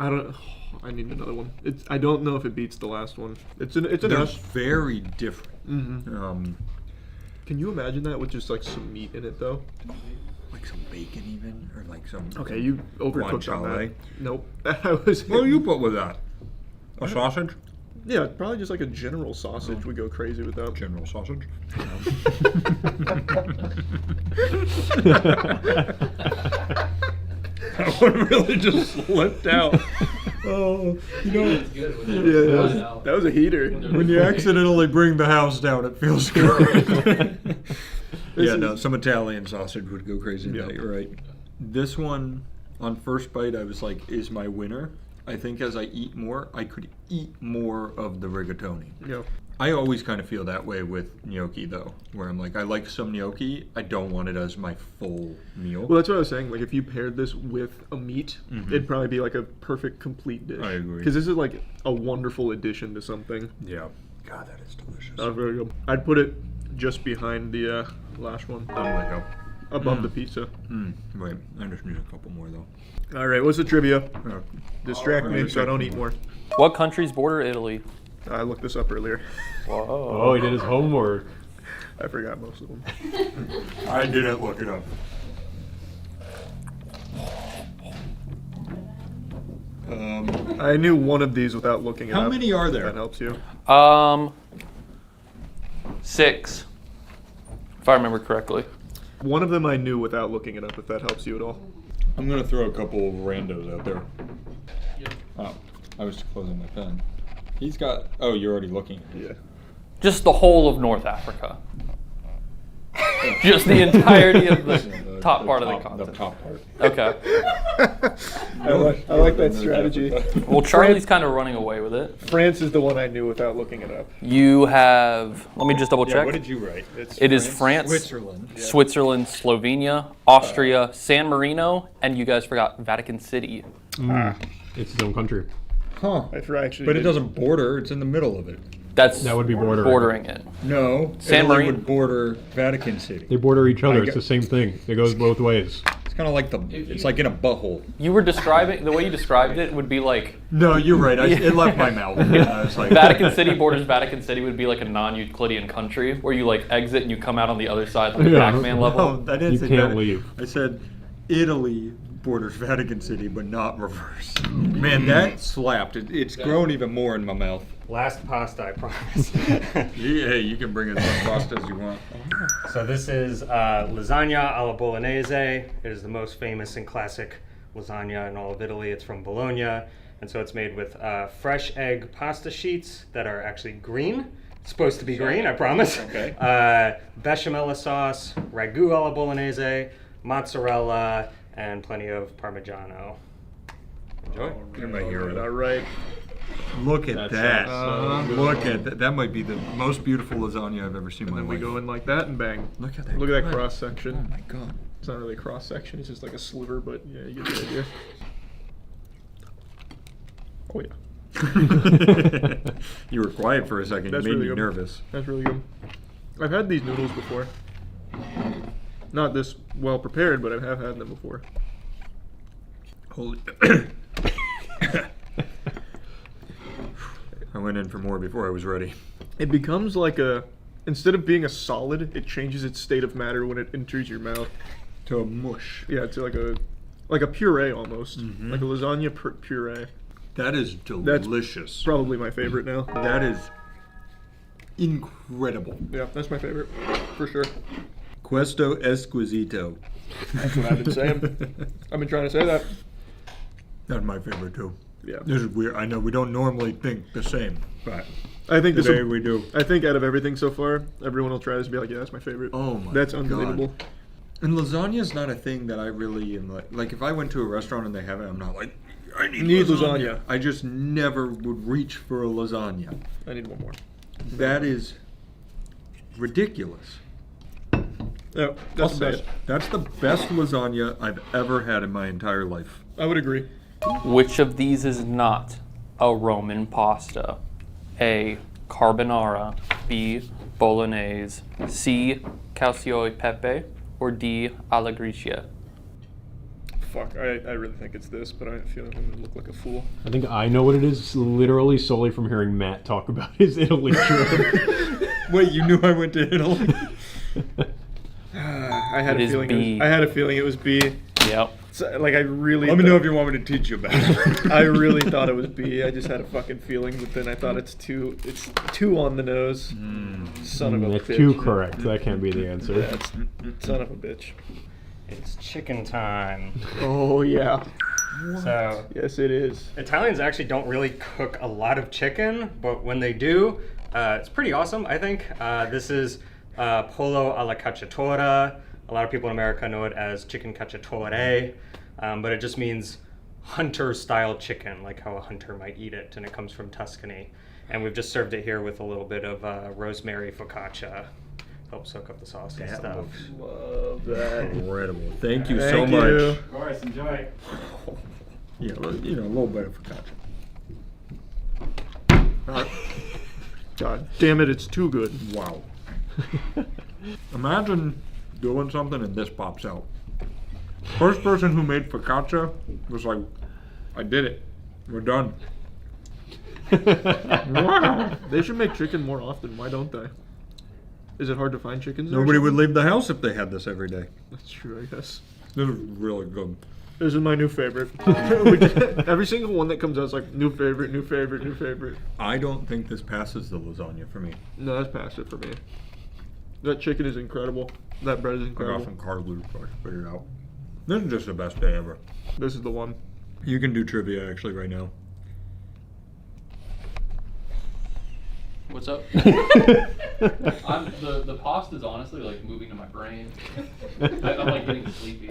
I don't. I need another one. It's. I don't know if it beats the last one. It's an. It's an They're S. very different. Can you imagine that with just like some meat in it though? Like some bacon even, or like some. Okay, you overcooked on that. guanciale. Nope. I was. What do you put with that? A sausage? Yeah, probably just like a general sausage would go crazy with that. General sausage. That one really just slipped out. Oh, you know, It's good when Yeah, they're that flying was, out. that was a heater. when you accidentally bring the house down, it feels good. Yeah, no, some Italian sausage would go crazy in Yeah. that, you're right. This one, on first bite, I was like, is my winner. I think as I eat more, I could eat more of the rigatoni. Yeah. I always kind of feel that way with gnocchi, though, where I'm like, I like some gnocchi, I don't want it as my full meal. Well, that's what I was saying. Like, if you paired this with a meat, it'd probably be like a perfect complete dish. I agree. Because this is like a wonderful addition to something. Yeah. God, that is delicious. That was very good. I'd put it just behind the last one, I'm like, oh. above the pizza. Wait, I just need a couple more, though. All right, what's the trivia? Uh, Distract me so I don't eat more. What countries border Italy? I looked this up earlier. Whoa. Oh, he did his homework. I forgot most of them. I didn't look it up. I knew one of these without looking it up. How many are there? That helps you. 6, if I remember correctly. One of them I knew without looking it up, if that helps you at all. I'm gonna throw a couple of randos out there. Oh, I was closing my pen. He's got. Oh, you're already looking. Yeah. Just the whole of North Africa. Just the entirety of the top part of the continent. The top part. Okay. I like that strategy. Well, Charlie's kind of running away with it. France is the one I knew without looking it up. You have. Let me just double Yeah, check. what did you write? It is France, Switzerland. Switzerland, Slovenia, Austria, San Marino, and you guys forgot Vatican City. It's its own country. Huh. I actually. But it did- doesn't border. It's in the middle of it. That would be bordering it. No. San Italy Marino- would border Vatican City. They border each other. I It's get- the same thing. It goes both ways. It's kind of like it's like in a butthole. You were describing the way you described it would be like No, you're right. It left my mouth. I was like, Vatican City borders Vatican City would be like a non-Euclidean country where you like exit and you come out on the other side like a Yeah. Pac-Man level. No, I didn't You say can't that. leave. I said Italy borders Vatican City, but not reverse. Man, that slapped. It's grown even more in my mouth. Last pasta, I promise. Hey, you can bring as much pasta as you want. So this is lasagna alla bolognese. It is the most famous and classic lasagna in all of Italy. It's from Bologna, and so it's made with fresh egg pasta sheets that are actually green. It's supposed to be green, I promise. Okay. Bechamel sauce, ragu alla bolognese, mozzarella, and plenty of Parmigiano. Enjoy. You're my All hero. right. Look at that. sounds so good. Look at that. That might be the most beautiful lasagna I've ever seen in And my then we life. go in like that and bang. Look at that. Look at that cut. cross Oh section. my god. It's not really a cross section. It's just like a sliver, but yeah, you get the idea. Oh yeah. You were quiet for a second. That's you made really me good. nervous. That's really good. I've had these noodles before. Not this well prepared, but I have had them before. Holy. I went in for more before I was ready. It becomes like instead of being a solid, it changes its state of matter when it enters your mouth. To a mush. Yeah, to like a puree almost, like a lasagna puree. That is delicious. Probably my favorite now. That is incredible. Yeah, that's my favorite for sure. Questo esquisito. That's what I've been saying. I've been trying to say that. That's my favorite too. Yeah. This is weird. I know we don't normally think the same, but I think today we do. I think out of everything so far, everyone will try this and be like, yeah, that's my favorite. Oh my That's God. unbelievable. And lasagna is not a thing that I really am like if I went to a restaurant and they have it, I'm not like, I need lasagna. I just never would reach for a lasagna. I need one more. That is ridiculous. Yeah, I'll that's the say best. it. That's the best lasagna I've ever had in my entire life. I would agree. Which of these is not a Roman pasta? A. Carbonara. B. Bolognese. C. Cacio e pepe. Or D. Alla Grecia. Fuck, I really think it's this, but I feel like I'm gonna look like a fool. I think I know what it is literally solely from hearing Matt talk about his Italy trip. Wait, you knew I went to Italy? I had It a is feeling. B. I had a feeling it was B. Yep. So, like I really. Let me know if you want me to teach you about it. I really thought it was B. I just had a fucking feeling, but then I thought it's two. It's two on the nose. Son of a That's bitch. 2 correct. That can't be the answer. Yeah, it's son of a bitch. It's chicken time. Oh yeah. So Yes, it is. Italians actually don't really cook a lot of chicken, but when they do, it's pretty awesome, I think. This is pollo alla cacciatora. A lot of people in America know it as chicken cacciatore, but it just means hunter-style chicken, like how a hunter might eat it, and it comes from Tuscany. And we've just served it here with a little bit of rosemary focaccia. Help soak up the sauce and stuff. Love that. Incredible. Thank you so Thank much. you. Of course, enjoy. Yeah, you know, a little bit of focaccia. God damn it, it's too good. Wow. Imagine doing something and this pops out. First person who made focaccia was like, I did it. We're done. They should make chicken more often. Why don't they? Is it hard to find chickens? there or Nobody would something? leave the house if they had this every day. That's true, I guess. This is really good. This is my new favorite. Every single one that comes out is like new favorite, new favorite, new favorite. I don't think this passes the lasagna for me. No, that's past it for me. That chicken is incredible. That bread is I got incredible. some carb loop so I can figure it out. This is just the best day ever. This is the one. You can do trivia actually right now. What's up? The pasta's honestly like moving to my brain. I'm like getting sleepy.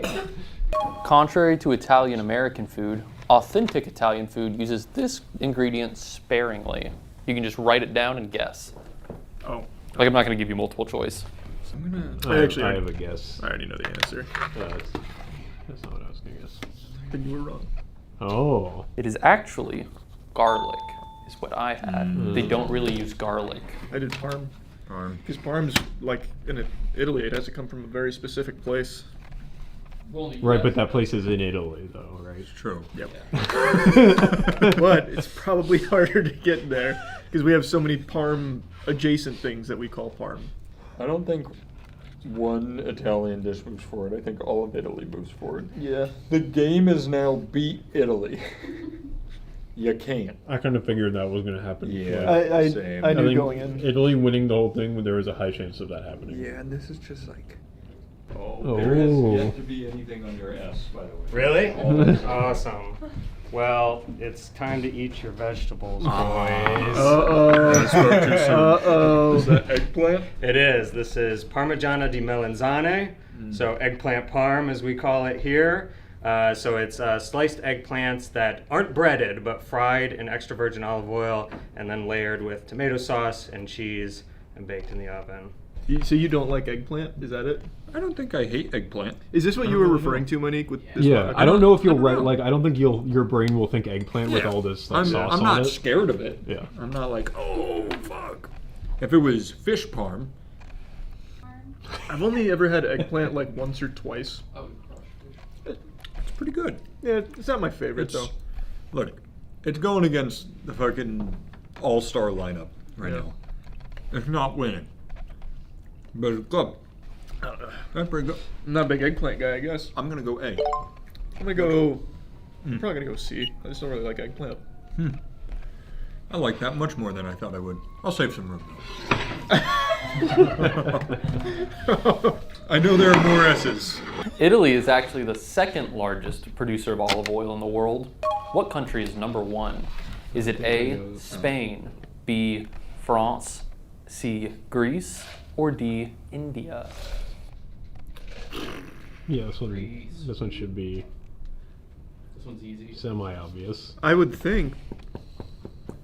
Contrary to Italian American food, authentic Italian food uses this ingredient sparingly. You can just write it down and guess. Oh. Like I'm not going to give you multiple choice. I'm gonna. I Actually, have a guess. I already know the answer. That's not what I was going to guess. Then you were wrong. Oh. It is actually garlic, is what I had. They don't really use garlic. I did parm. Parm. Because parm's like in Italy, it has to come from a very specific place. Right, but that place is in Italy, though, right? It's true. Yep. But it's probably harder to get there because we have so many parm adjacent things that we call parm. I don't think one Italian dish moves forward. I think all of Italy moves forward. Yeah. The game is now beat Italy. You can't. I kind of figured that was going to happen. Yeah. Same. I knew think going in. Italy winning the whole thing, there was a high chance of that happening. Yeah, and this is just like. Oh. There is yet to be anything under S, by the way. Really? Awesome. Well, it's time to eat your vegetables, boys. Uh-oh. Is that eggplant? It is. This is Parmigiana di Melanzane, so eggplant parm as we call it here. So it's sliced eggplants that aren't breaded but fried in extra virgin olive oil and then layered with tomato sauce and cheese and baked in the oven. So you don't like eggplant? Is that it? I don't think I hate eggplant. Is this what you were referring to, Monique? With this Yeah, one? I don't know if you'll like. I don't think your brain will think eggplant with all this like, sauce I'm on not it. scared of it. Yeah. I'm not like, oh fuck. If it was fish parm, I've only ever had eggplant like once or twice. it's pretty good. Yeah, it's not my favorite though. Look, it's going against the fucking all-star lineup right now. It's not winning, but it's good. That's pretty good. I'm not a big eggplant guy, I guess. I'm gonna go A. I'm gonna go. I'm probably gonna go C. I just don't really like eggplant. I like that much more than I thought I would. I'll save some room though. I know there are more S's. Italy is actually the second largest producer of olive oil in the world. What country is number 1? Is it A, Spain, B, France, C, Greece, or D, India? Yeah, this one should be This one's easy. semi-obvious. I would think.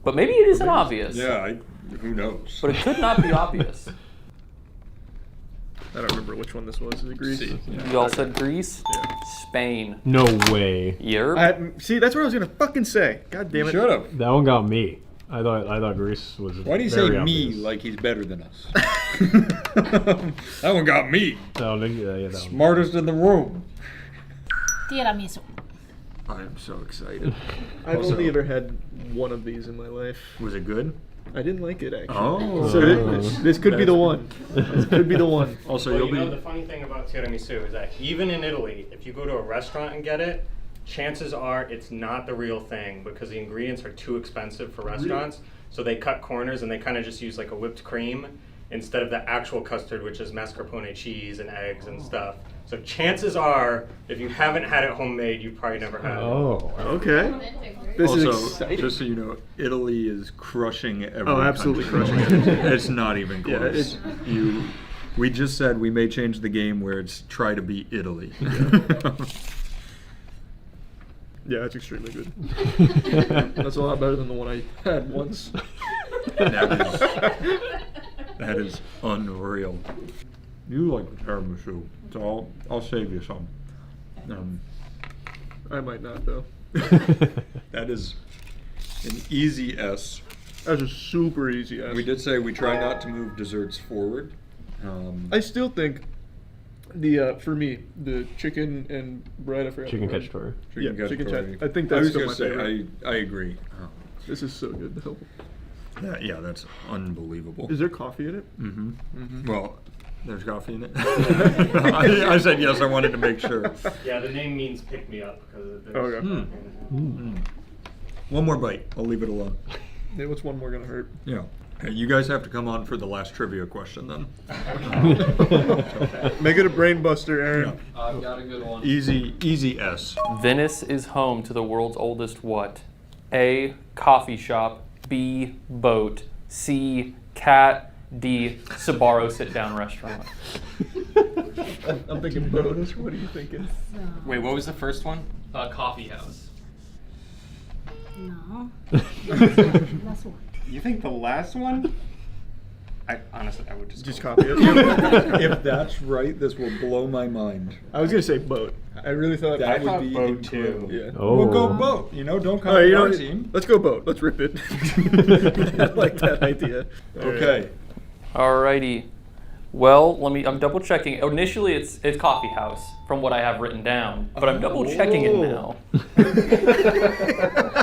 But maybe it isn't obvious. Yeah, who knows? But it could not be obvious. I don't remember which one this was. Is it Greece? You all said Greece? Yeah. Spain. No way. Yerp. See, that's what I was gonna fucking say. God damn it. Shut up. That one got me. I thought Greece was. Why do you very say obvious. me like he's better than us? That one got me. That one. Smartest in the room. Tiramisu. I am so excited. I've Also- only ever had one of these in my life. Was it good? I didn't like it actually. Oh. So this could be the one. This could be the one. Also, Well, you'll you know be. the funny thing about tiramisu is that even in Italy, if you go to a restaurant and get it, chances are it's not the real thing because the ingredients are too expensive for restaurants. So they cut corners and they kind of just use like a whipped cream instead of the actual custard, which is mascarpone cheese and eggs and stuff. So chances are, if you haven't had it homemade, you probably never had it. Oh. Okay. This is Also, exciting. just so you know, Italy is crushing every Oh, absolutely country. crushing it. It's not even Yeah, close. We just said we may change the game where it's try to beat Italy. Yeah, it's extremely good. That's a lot better than the one I had once. That is unreal. You like the tiramisu, so I'll save you some. I might not though. That is an easy S. That's a super easy S. We did say we try not to move desserts forward. I still think the for me the chicken and bread. I forgot. Chicken the bread. cachetour. Yeah, chicken cacciatore. chat. I think I that's was still gonna my say favorite. I agree. This is so good though. Yeah, that's unbelievable. Is there coffee in it? Well, there's coffee in it. I said yes. I wanted to make sure. Yeah, the name means pick me up because there's Okay. One more bite. I'll leave it alone. Yeah, what's one more gonna hurt? Yeah. Okay, you guys have to come on for the last trivia question then. Make it a brain buster, Aaron. I've got a good one. Easy S. Venice is home to the world's oldest what? A. Coffee shop. B. Boat. C. Cat. D. Sbarro sit-down restaurant. I'm thinking bonus. What are you thinking? Wait, what was the first one? Coffee house. No. Last one. You think the last one? I honestly, I would Just go. copy it. If that's right, this will blow my mind. I was gonna say boat. I really thought That I would be boat incredible. too. Yeah. Oh. We'll go boat. You know, don't come All right, to you know, our team. let's go boat. Let's rip it. I like that idea. Okay. Alrighty. Well, I'm double checking. Initially, it's coffee house from what I have written down, but I'm double checking it now.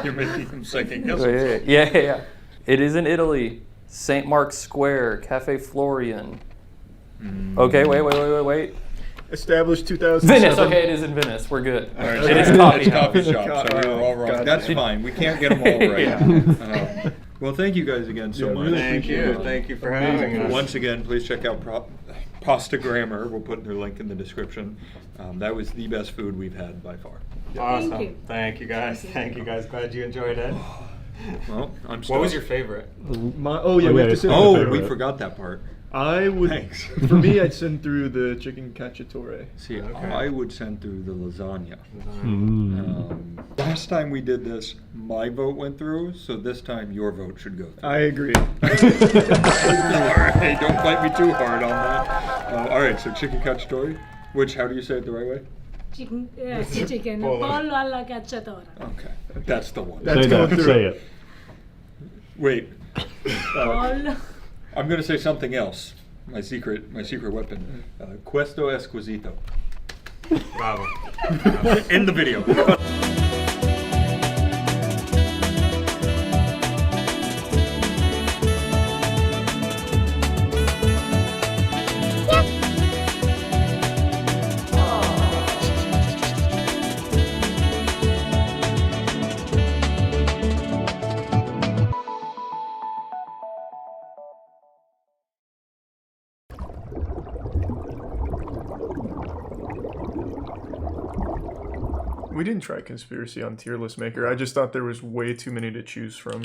You're making him second guess. Yeah. It is in Italy. St. Mark's Square, Cafe Florian. Okay, wait. Established 2007. Venice. Okay, it is in Venice. We're good. All right, It is so coffee it's house. coffee shop, so we were all wrong. That's fine. We can't get them all right. Well, thank you guys again so much. really Thank you. Thank you for having us. Once again, please check out Pasta Grammar. We'll put their link in the description. That was the best food we've had by far. Awesome. Thank you. Thank you guys. Thank you guys. Glad you enjoyed it. Well, I'm What was stoked. your favorite? Oh yeah, we have to send. Oh, through. we forgot that part. I would. Thanks. For me, I'd send through the chicken cacciatore. See, I would send through the lasagna. Mm. Last time we did this, my vote went through, so this time your vote should go through. I agree. All right, don't fight me too hard on that. All right, so chicken cacciatore, which, how do you say it the right way? Chicken, chicken. Pollo alla cacciatore. Okay, that's the one. That's Say going that. through. Say it. Wait, Pollo. I'm gonna say something else. My secret weapon. Questo esquisito. Bravo. In the video. We didn't try conspiracy on tier list maker. I just thought there was way too many to choose from.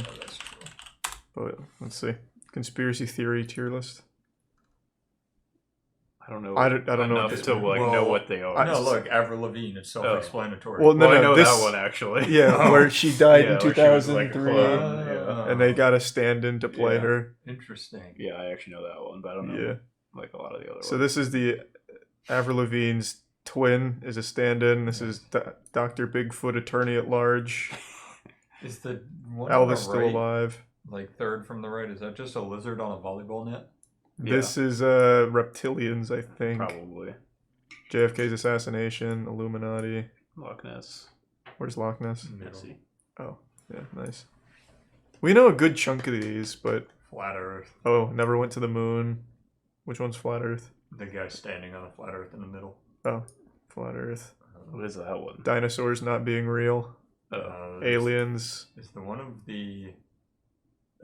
But let's see. Conspiracy theory tier list. I don't know. I don't know enough what to know what they are. No, look, Avril Lavigne. It's self-explanatory. Well, no, I know this, that one actually. Yeah, where she died in where she was, like, a 2003, clone, yeah. and they got a stand-in to play her. Interesting. Yeah, I actually know that one, but I don't know like a lot of the other ones. So this is the Avril Lavigne's twin is a stand-in. This is Dr. Bigfoot, attorney at large. Is the one on the Elvis still right, alive. like third from the right, is that just a lizard on a volleyball net? This is reptilians, I think. Probably. JFK's assassination, Illuminati. Loch Ness. Where's Loch Ness? Messy. Oh, yeah, nice. We know a good chunk of these, but Flat Earth. oh, never went to the moon. Which one's flat Earth? The guy standing on a flat Earth in the middle. Oh, flat Earth. What is that one? Dinosaurs not being real. Aliens. Is the one of the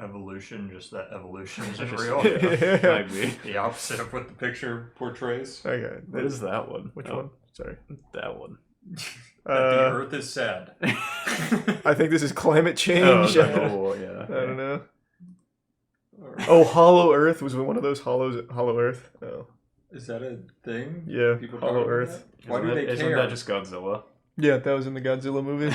evolution just that evolution isn't real? Might be. The opposite of what the picture portrays. Okay. What is that one? Which one? Sorry. That one. That the Earth is sad. I think this is climate change. Oh, yeah. I don't know. Oh, Hollow Earth was one of those Hollow Earth. Oh. Is that a thing? Yeah, People Hollow talk about Earth. that? Why do they Isn't care? that just Godzilla? Yeah, that was in the Godzilla movie.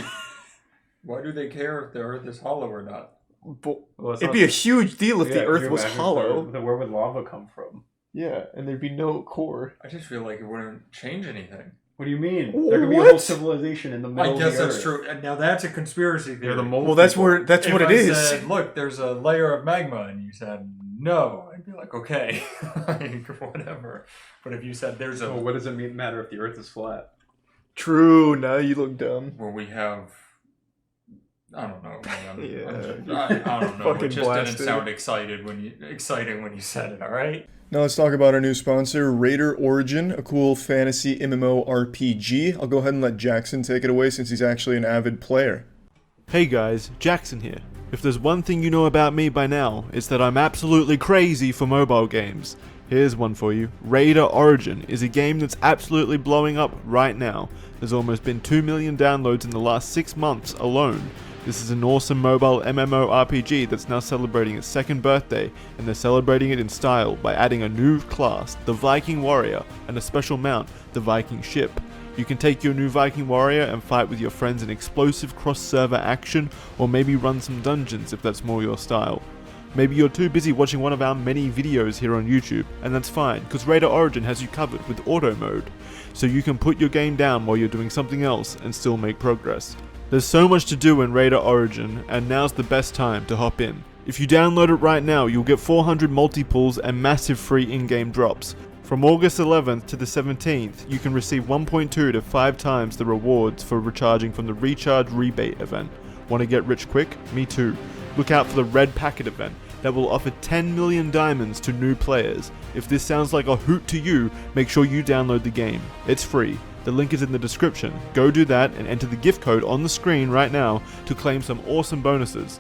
Why do they care if the Earth is hollow or not? Well, It'd be a huge deal if the Earth was hollow. Where would lava come from? Yeah, and there'd be no core. I just feel like it wouldn't change anything. What do you mean? There could be a whole civilization in the middle I guess of the that's Earth. true. And now that's a conspiracy theory. Well, that's what it is. Said, look, there's a layer of magma, and you said no, I'd be like, okay, like, whatever. But if you said there's a, Well, what does it matter if the Earth is flat? True. Now you look dumb. where we have, I don't know, man. Yeah. I don't know. Fucking It just blasted. didn't sound exciting when you said it. All right. Now let's talk about our new sponsor, Raider Origin, a cool fantasy MMO RPG. I'll go ahead and let Jackson take it away since he's actually an avid player. Hey guys, Jackson here. If there's one thing you know about me by now, it's that I'm absolutely crazy for mobile games. Here's one for you. Raider Origin is a game that's absolutely blowing up right now. There's almost been 2 million downloads in the last 6 months alone. This is an awesome mobile MMORPG that's now celebrating its 2nd birthday, and they're celebrating it in style by adding a new class, the Viking Warrior, and a special mount, the Viking Ship. You can take your new Viking Warrior and fight with your friends in explosive cross-server action, or maybe run some dungeons if that's more your style. Maybe you're too busy watching one of our many videos here on YouTube, and that's fine, because Raider Origin has you covered with auto mode, so you can put your game down while you're doing something else and still make progress. There's so much to do in Raider Origin, and now's the best time to hop in. If you download it right now, you'll get 400 multi-pulls and massive free in-game drops. From August 11th to the 17th, you can receive 1.2 to 5 times the rewards for recharging from the Recharge Rebate event. Want to get rich quick? Me too. Look out for the Red Packet event that will offer 10 million diamonds to new players. If this sounds like a hoot to you, make sure you download the game. It's free. The link is in the description. Go do that and enter the gift code on the screen right now to claim some awesome bonuses.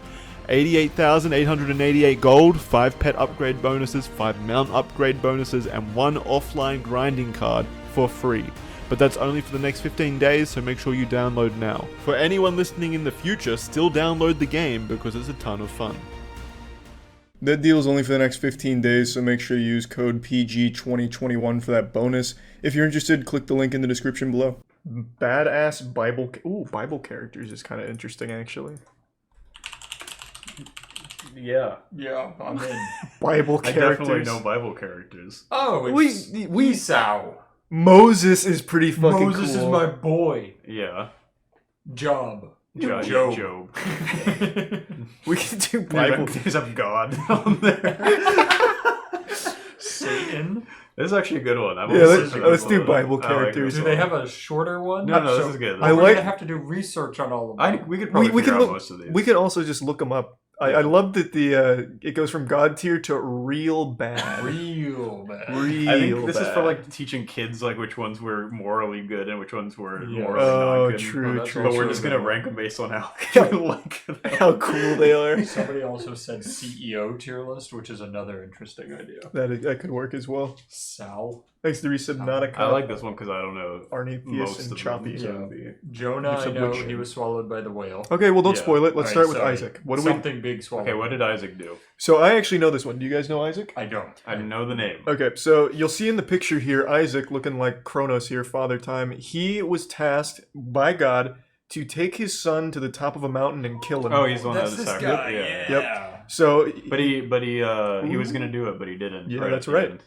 88,888 gold, 5 pet upgrade bonuses, 5 mount upgrade bonuses, and 1 offline grinding card for free. But that's only for the next 15 days, so make sure you download now. For anyone listening in the future, still download the game because it's a ton of fun. That deal is only for the next 15 days, so make sure you use code PG2021 for that bonus. If you're interested, click the link in the description below. Badass Bible... Ooh, Bible characters is kind of interesting, actually. Yeah. Yeah, I'm in. Bible characters. I definitely know Bible characters. Oh, it's Esau. Moses is pretty fucking cool. Moses is my boy. Yeah. Job. Job. We can do Bible. There's a God on there. Satan. This is actually a good one. Let's do Bible characters. Do they have a shorter one? No, this is good. We're gonna have to do research on all of them. We could probably figure out most of these. We could also just look them up. I love that it goes from God tier to real bad. Real bad. I think this is for like teaching kids like which ones were morally good and which ones were morally not good. True. But we're just gonna rank them based on how how cool they are. Somebody also said CEO tier list, which is another interesting idea. That could work as well. Sal. Thanks to Subnautica. I like this one because I don't know Arnetheus and Choppy. Jonah, I know he was swallowed by the whale. Okay, well don't spoil it. Let's start with Isaac. Something big swallowed. Okay, what did Isaac do? So I actually know this one. Do you guys know Isaac? I don't. I know the name. Okay, so you'll see in the picture here, Isaac, looking like Kronos here, Father Time. He was tasked by God to take his son to the top of a mountain and kill him. Oh, he's the one that That's was this attacked. guy. Yeah. Yep. So, But he was gonna do it, but he didn't. Yeah, right that's at the right. end.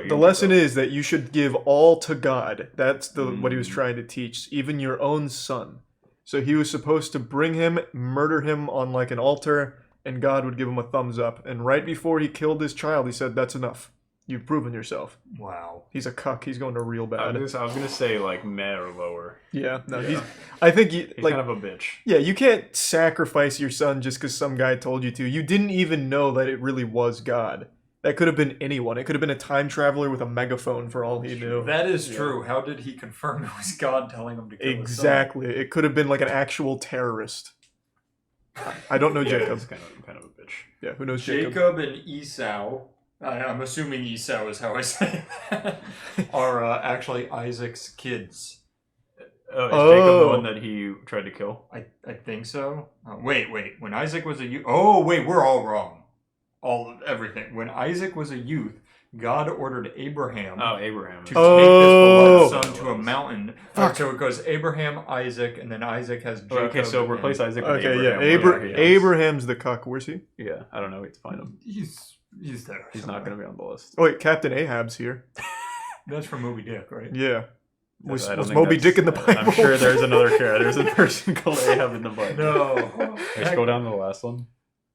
The lesson is that you should give all to God. That's what he was trying to teach, even your own son. So he was supposed to bring him, murder him on like an altar, and God would give him a thumbs up. And right before he killed his child, he said, "That's enough. You've proven yourself. Wow. He's a cuck. He's going to real I bad. was gonna say like meh or lower. Yeah, no, Yeah. I think he's He's kind of a bitch. Yeah, you can't sacrifice your son just because some guy told you to. You didn't even know that it really was God. That could have been anyone. It could have been a time traveler with a megaphone for all he knew. That is true. How did he confirm it was God telling him to kill his son? Exactly. It could have been like an actual terrorist. I don't know Jacob. He's kind of a bitch. Yeah, who knows Jacob? Jacob and Esau, I'm assuming Esau is how I say it, are actually Isaac's kids. Is Jacob the one that he tried to kill? I think so. Wait. When Isaac was a youth... Oh, wait, we're all wrong. Everything. When Isaac was a youth, God ordered Abraham to take his beloved son to a mountain. So it goes Abraham, Isaac, and then Isaac has Jacob. Okay, so replace Isaac with Abraham. Yeah. Abraham's the cuck. Where's he? Yeah, I don't know. We have to find him. He's there. He's not going to be on the list. Oh, wait, Captain Ahab's here. That's from Moby Dick, right? Yeah. Was I don't think Moby that's- Dick in the Bible? I'm sure there's another character. There's a person called Ahab in the Bible. No. Let's go down to the last one.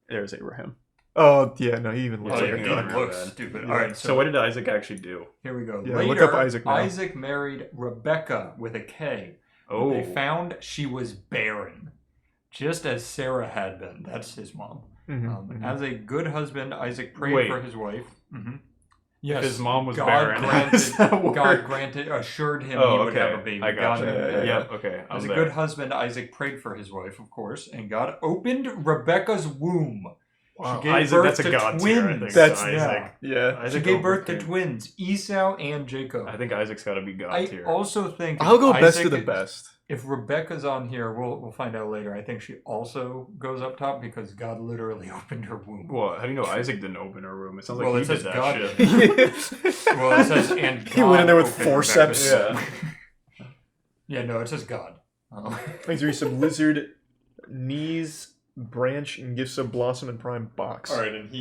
There's Abraham. Oh, yeah, no, he even looks like a he cuck. looks stupid. Yeah. All right, So what did Isaac actually do? Here we go. Yeah, Later, look up Isaac now. Isaac married Rebecca with a K. Oh. They found she was barren, just as Sarah had been. That's his mom. As a good husband, Isaac prayed for his wife. Yes, His mom was God barren. assured him Oh, he would okay. have a baby. I got God, you. Yep, okay, I'm As a there. good husband, Isaac prayed for his wife, of course, and God opened Rebecca's womb. Wow. She gave Isaac, birth that's a to God twins. tier, I think. That's Isaac. Yeah. She Isaac gave birth to overcame. twins, Esau and Jacob. I think Isaac's got to be God I tier. also think I'll go best Isaac to the is- best. If Rebecca's on here, we'll find out later. I think she also goes up top because God literally opened her womb. Well, how do you know Isaac didn't open her room? It sounds like Well, he it did says that God. shit. Well, it says and God He went in there with opened forceps. Rebecca's womb. Yeah, no, it says God. Thanks for some lizard knees, branch, and gifts of blossom and prime box. All right, and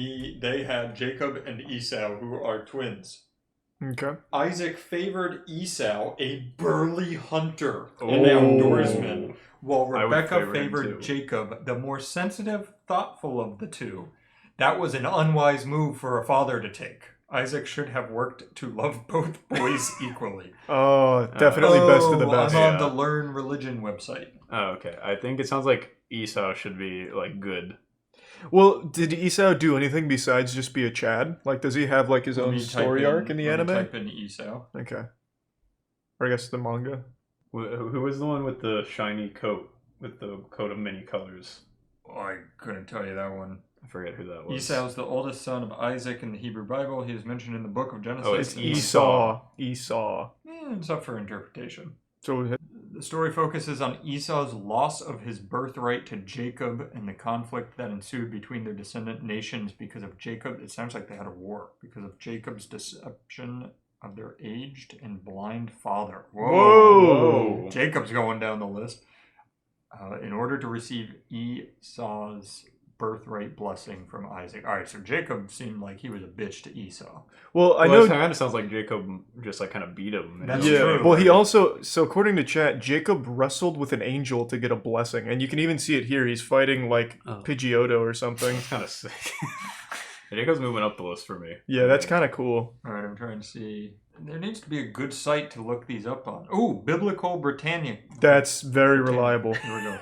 they had Jacob and Esau, who are twins. Okay. Isaac favored Esau, a burly hunter and Oh. outdoorsman, while I would Rebecca favor him favored too. Jacob, the more sensitive, thoughtful of the two. That was an unwise move for a father to take. Isaac should have worked to love both boys equally. Oh, definitely best of the best. I'm on the Learn Religion website. Oh, okay. I think it sounds like Esau should be like good. Well, did Esau do anything besides just be a Chad? Like, does he have like his own story arc in the anime? Type in Esau. Okay. Or I guess the manga. Who was the one with the shiny coat? With the coat of many colors? Oh, I couldn't tell you that one. I forget who that was. Esau's the oldest son of Isaac in the Hebrew Bible. He is mentioned in the book of Genesis. Oh, it's and Esau. It's up for interpretation. So the story focuses on Esau's loss of his birthright to Jacob and the conflict that ensued between their descendant nations because of Jacob. It sounds like they had a war because of Jacob's deception of their aged and blind father. Whoa. Jacob's going down the list. In order to receive Esau's birthright blessing from Isaac. All right, so Jacob seemed like he was a bitch to Esau. Well, I know It kind of sounds like Jacob just like kind of beat him. That's yeah. true. Well, he also, so according to chat, Jacob wrestled with an angel to get a blessing, and you can even see it here. He's fighting like Pidgeotto or something. It's kind of sick. Jacob's moving up the list for me. Yeah, that's kind of cool. All right, I'm trying to see. There needs to be a good site to look these up on. Ooh, Biblical Britannia. That's very reliable. Here we go.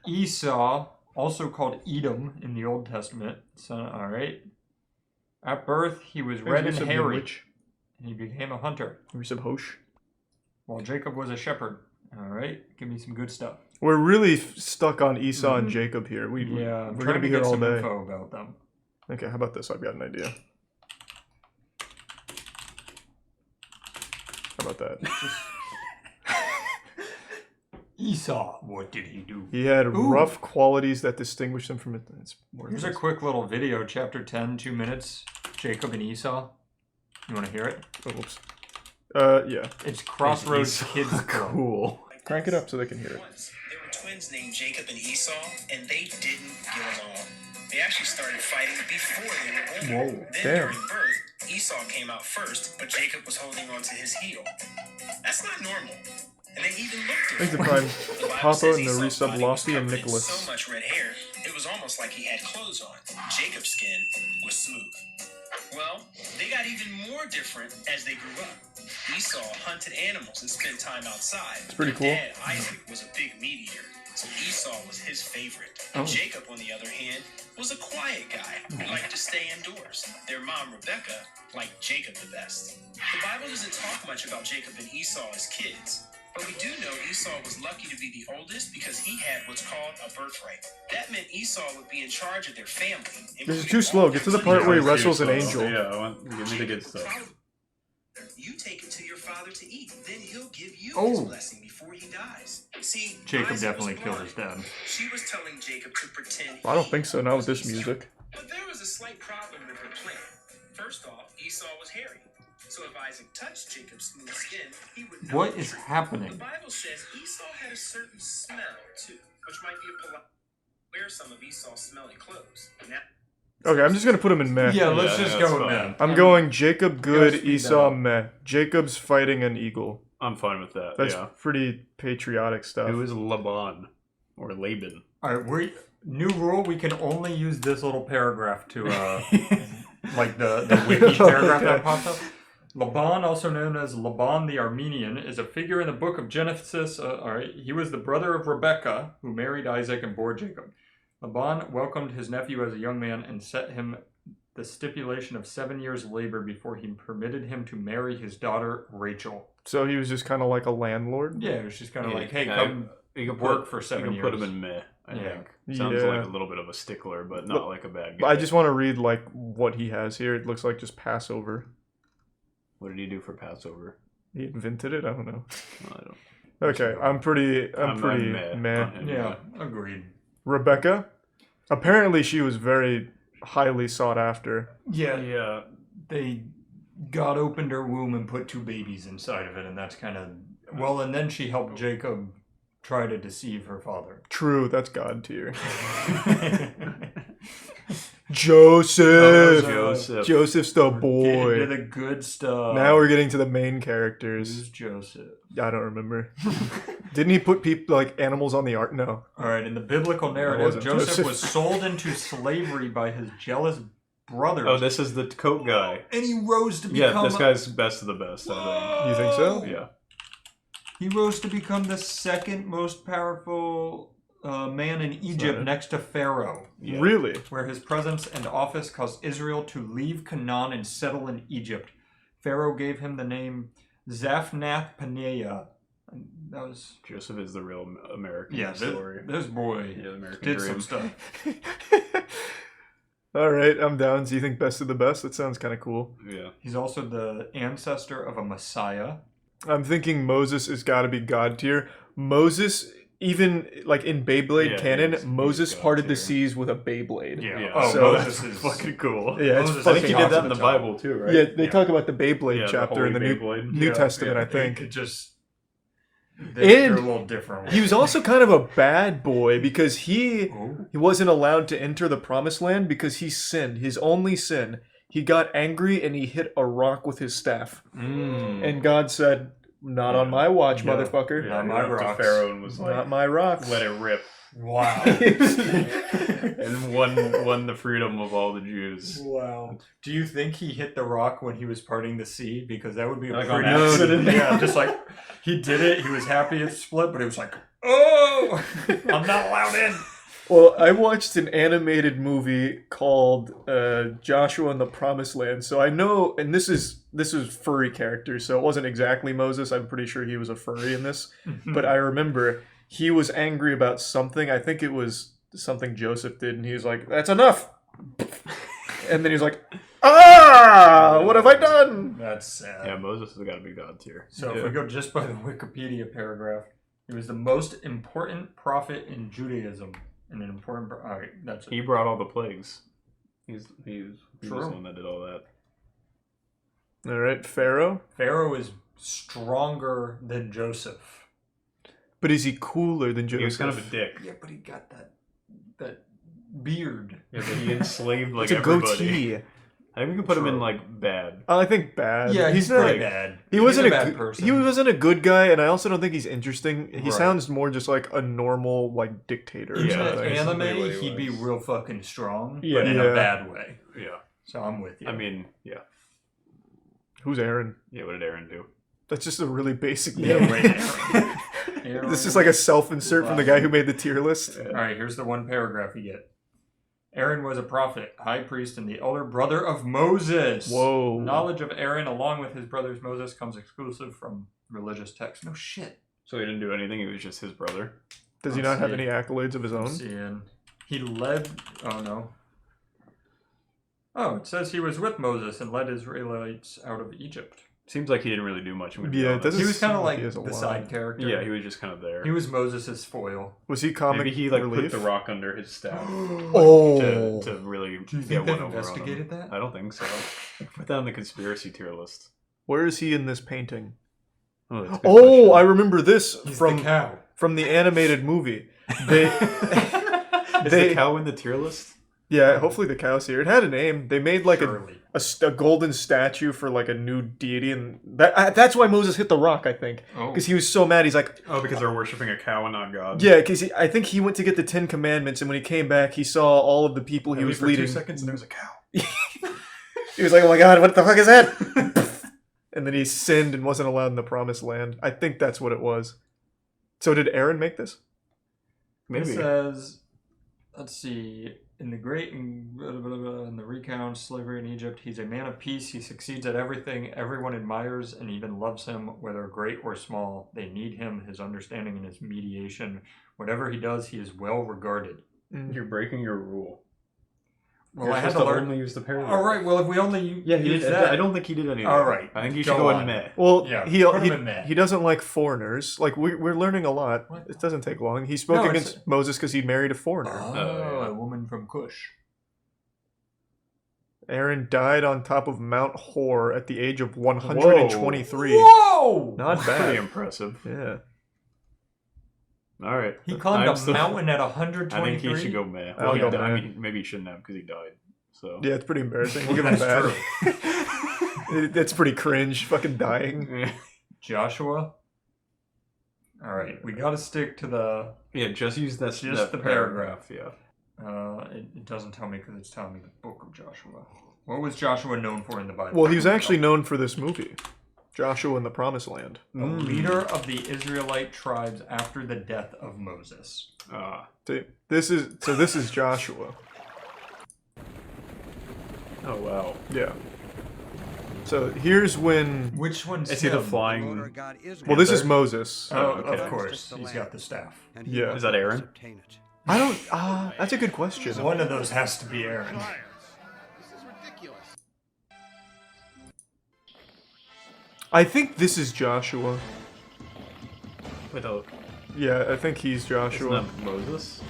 Esau, also called Edom in the Old Testament. Son, all right. At birth, he was red and hairy, and he became a hunter. Hosh. While Jacob was a shepherd. All right, give me some good stuff. We're really stuck on Esau and Jacob here. We're I'm gonna trying be to here get all some day. info about them. Okay, how about this? I've got an idea. How about that? Esau, what did he do? He had rough qualities that distinguished him from it. Here's a quick little video, chapter 10, 2 minutes. Jacob and Esau. You want to hear it? Oh, whoops. Yeah. It's Crossroads Esau. Kids Club. Cool. Crank it up so they can hear it. There were twins named Jacob and Esau, and they didn't get along. They actually started fighting before they were born. Whoa, Then damn. during birth, Esau came out first, but Jacob was holding on to his heel. That's not normal. And they even looked Thanks to different. Prime The Bible Papa says and the Esau's resub body was Lofty and covered in Nicholas. so much red hair, it was almost like he had clothes on. Jacob's skin was smooth. Well, they got even more different as they grew up. Esau hunted animals and spent time outside. It's pretty cool. Dad, Isaac, was a big meat eater, so Esau was his favorite. Oh. Jacob, on the other hand, was a quiet guy who liked to stay indoors. Their mom, Rebecca, liked Jacob the best. The Bible doesn't talk much about Jacob and Esau as kids, but we do know Esau was lucky to be the oldest because he had what's called a birthright. That meant Esau would be in charge of their family. This is too slow. Get to the part where he wrestles an angel. Yeah, give me the good stuff. You take it to your father to eat, then he'll give you his Oh. blessing before he dies. See, Jacob Isaac definitely was killed his blind. dad. She was telling Jacob to pretend. I don't think so. Not with this music. But there was a slight problem with her plan. First off, Esau was hairy. So if Isaac touched Jacob's smooth skin, he would know. What is happening? The Bible says Esau had a certain smell, too, which might be a polite. Wear some of Esau's smelly clothes. Now, Okay, I'm just gonna put him in meh. Yeah, let's just go with meh. I'm going Jacob good, Gotta speed Esau that up. meh. Jacob's fighting an eagle. I'm fine with that. That's yeah. pretty patriotic stuff. Who is Laban or Laban? All right, new rule: we can only use this little paragraph to, like the wiki paragraph that pops up. Laban, also known as Laban the Armenian, is a figure in the book of Genesis. All right, he was the brother of Rebekah, who married Isaac and bore Jacob. Laban welcomed his nephew as a young man and set him the stipulation of 7 years' labor before he permitted him to marry his daughter Rachel. So he was just kind of like a landlord? Yeah, it was just kind of like, hey, Yeah, come you can work put, for 7 you years. can put him in meh, I Yeah. think. Sounds Yeah. like a little bit of a stickler, but not like a bad guy. I just want to read like what he has here. It looks like just Passover. What did he do for Passover? He invented it? I don't know. I don't. Okay, I'm pretty I'm meh. on him, Yeah, agreed. Rebecca? Apparently she was very highly sought after. Yeah. They God opened her womb and put 2 babies inside of it, and that's kind of well. And then she helped Jacob try to deceive her father. True, that's God tier. Joseph! Joseph's the boy. Did the good stuff. Now we're getting to the main characters. Who's Joseph? I don't remember. Didn't he put people like animals on the ark? No. All right. In the biblical narrative, wasn't Joseph Joseph. was sold into slavery by his jealous brothers. Oh, this is the coat guy. And he rose to become. Yeah, this guy's best of the best, I You think so? think. Yeah. He rose to become the second most powerful man in Egypt next to Pharaoh. Yeah. Really? Where his presence and office caused Israel to leave Canaan and settle in Egypt. Pharaoh gave him the name Zaphnath-Paneah. And that was Joseph is the real American story. This boy Yeah, the American did dream. some stuff. All right, I'm down. So you think best of the best? That sounds kind of cool. Yeah. He's also the ancestor of a Messiah. I'm thinking Moses has got to be God tier. Moses, even like in Beyblade Yeah, canon, he's Moses God parted tier. the seas with a Beyblade. Yeah. Oh, So- Moses is fucking cool. Yeah, it's Moses I think he fucking did that awesome. in the Bible too, right? Yeah, they talk about the Beyblade Yeah, the chapter in the Holy New, Beyblade. New Testament, I think. It just And they're a little different. He was also kind of a bad boy because he wasn't allowed to enter the promised land because he sinned. His only sin. He got angry and he hit a rock with his staff. And God said, "Not on my watch, motherfucker. Not He my went up to rocks. Pharaoh and was like, Not my rocks." let it rip. Wow. And won the freedom of all the Jews. Wow. Do you think he hit the rock when he was parting the sea? Because that would be a Like on pretty accident? Yeah, just like he did it. He was happy it split, but it was like, oh, I'm not allowed in. Well, I watched an animated movie called Joshua and the Promised Land, so I know, and this is furry characters, so it wasn't exactly Moses. I'm pretty sure he was a furry in this, but I remember he was angry about something. I think it was something Joseph did, and he was like, "That's enough," and then he was like, "Ah, what have I done?" That's sad. Yeah, Moses has got to be God tier. So if we go just by the Wikipedia paragraph, he was the most important prophet in Judaism. And an important. All right, that's it. He brought all the plagues. He was the True. one that did all that. All right, Pharaoh. Pharaoh is stronger than Joseph. But is he cooler than Joseph? He was kind of a dick. Yeah, but he got that beard. Yeah, but he enslaved like It's a everybody. goatee. I think we can put him in like bad. I think bad. Yeah, he's not pretty bad. He He's wasn't a bad good, person. He wasn't a good guy, and I also don't think he's interesting. He Right. sounds more just like a normal like dictator. Or In something. the basically what anime, he he'd be was. real fucking strong, Yeah. but in Yeah. a bad way. Yeah. So I'm with you. I mean, yeah. Who's Aaron? Yeah, what did Aaron do? That's just a really basic Yeah, name. wait, Aaron. This is like a self-insert from the guy who made the tier list. All right, here's the one paragraph you get. Aaron was a prophet, high priest, and the elder brother of Moses. Whoa. Knowledge of Aaron, along with his brothers Moses, comes exclusive from religious texts. No shit. So he didn't do anything. He was just his brother. Does he not have any accolades of his own? Seeing. He led. Oh no. Oh, it says he was with Moses and led Israelites out of Egypt. Seems like he didn't really do much. I'm gonna be Yeah, it honest. doesn't He was kind of seem like he has a the lot. side character. Yeah, he was just kind of there. He was Moses' foil. Was he comic Maybe he like relief? put the rock under his staff. Oh. to really Do you get think one they over investigated on him. that? I don't think so. Put that on the conspiracy tier list. Where is he in this painting? Oh, that's a good Oh, question. I remember this He's from the cow. from the animated movie. They, Is they the cow in the tier list? yeah, hopefully the cow's here. It had a name. They made like Surely. a golden statue for like a new deity, and that's why Moses hit the rock. I think Oh. because he was so mad. He's like, Oh, because they're worshiping a cow and not God. yeah, because I think he went to get the 10 Commandments, and when he came back, he saw all of the people he Maybe was for leading. 2 seconds, and there was a cow. He was like, "Oh my God, what the fuck is that?" And then he sinned and wasn't allowed in the Promised Land. I think that's what it was. So did Aaron make this? Maybe. It says, let's see, in the great in the recount slavery in Egypt, he's a man of peace. He succeeds at everything. Everyone admires and even loves him, whether great or small. They need him, his understanding, and his mediation. Whatever he does, he is well regarded. You're breaking your rule. Well, You're I had supposed to learn. only use the paragraph. All right. Well, if we only Yeah, he use did. that, I don't think he did anything. All right. I think you should Go go on. in meh. Well, Yeah, he put him in meh. he doesn't like foreigners. Like we're learning a lot. It doesn't take long. He spoke No, against Moses because he married a foreigner. Oh, yeah. a woman from Cush. Aaron died on top of Mount Hor at the age of 123. Whoa! Not That's bad. pretty impressive. Yeah. All right. He climbed I'm a still- mountain at I 123. think he should go meh. I'll Well, go I meh. mean, maybe he shouldn't have because he died. So Yeah, it's pretty embarrassing. We'll give him That's bad. That's pretty cringe. Fucking dying. Joshua. All right, we got to stick to the yeah, just use that. just that the paragraph. Yeah. It doesn't tell me because it's telling me the book of Joshua. What was Joshua known for in the Bible? Well, he was actually known for this movie, Joshua in the Promised Land. a leader of the Israelite tribes after the death of Moses. See, this is Joshua. Oh wow. Yeah. So here's when. Which one's Is he the him? flying? Well, this is Moses. Oh, okay. of course. He's got the staff. Yeah. Is that Aaron? I don't. That's a good question. One of those has to be Aaron. I think this is Joshua. Wait, oh, Yeah, I think he's isn't Joshua. that Moses?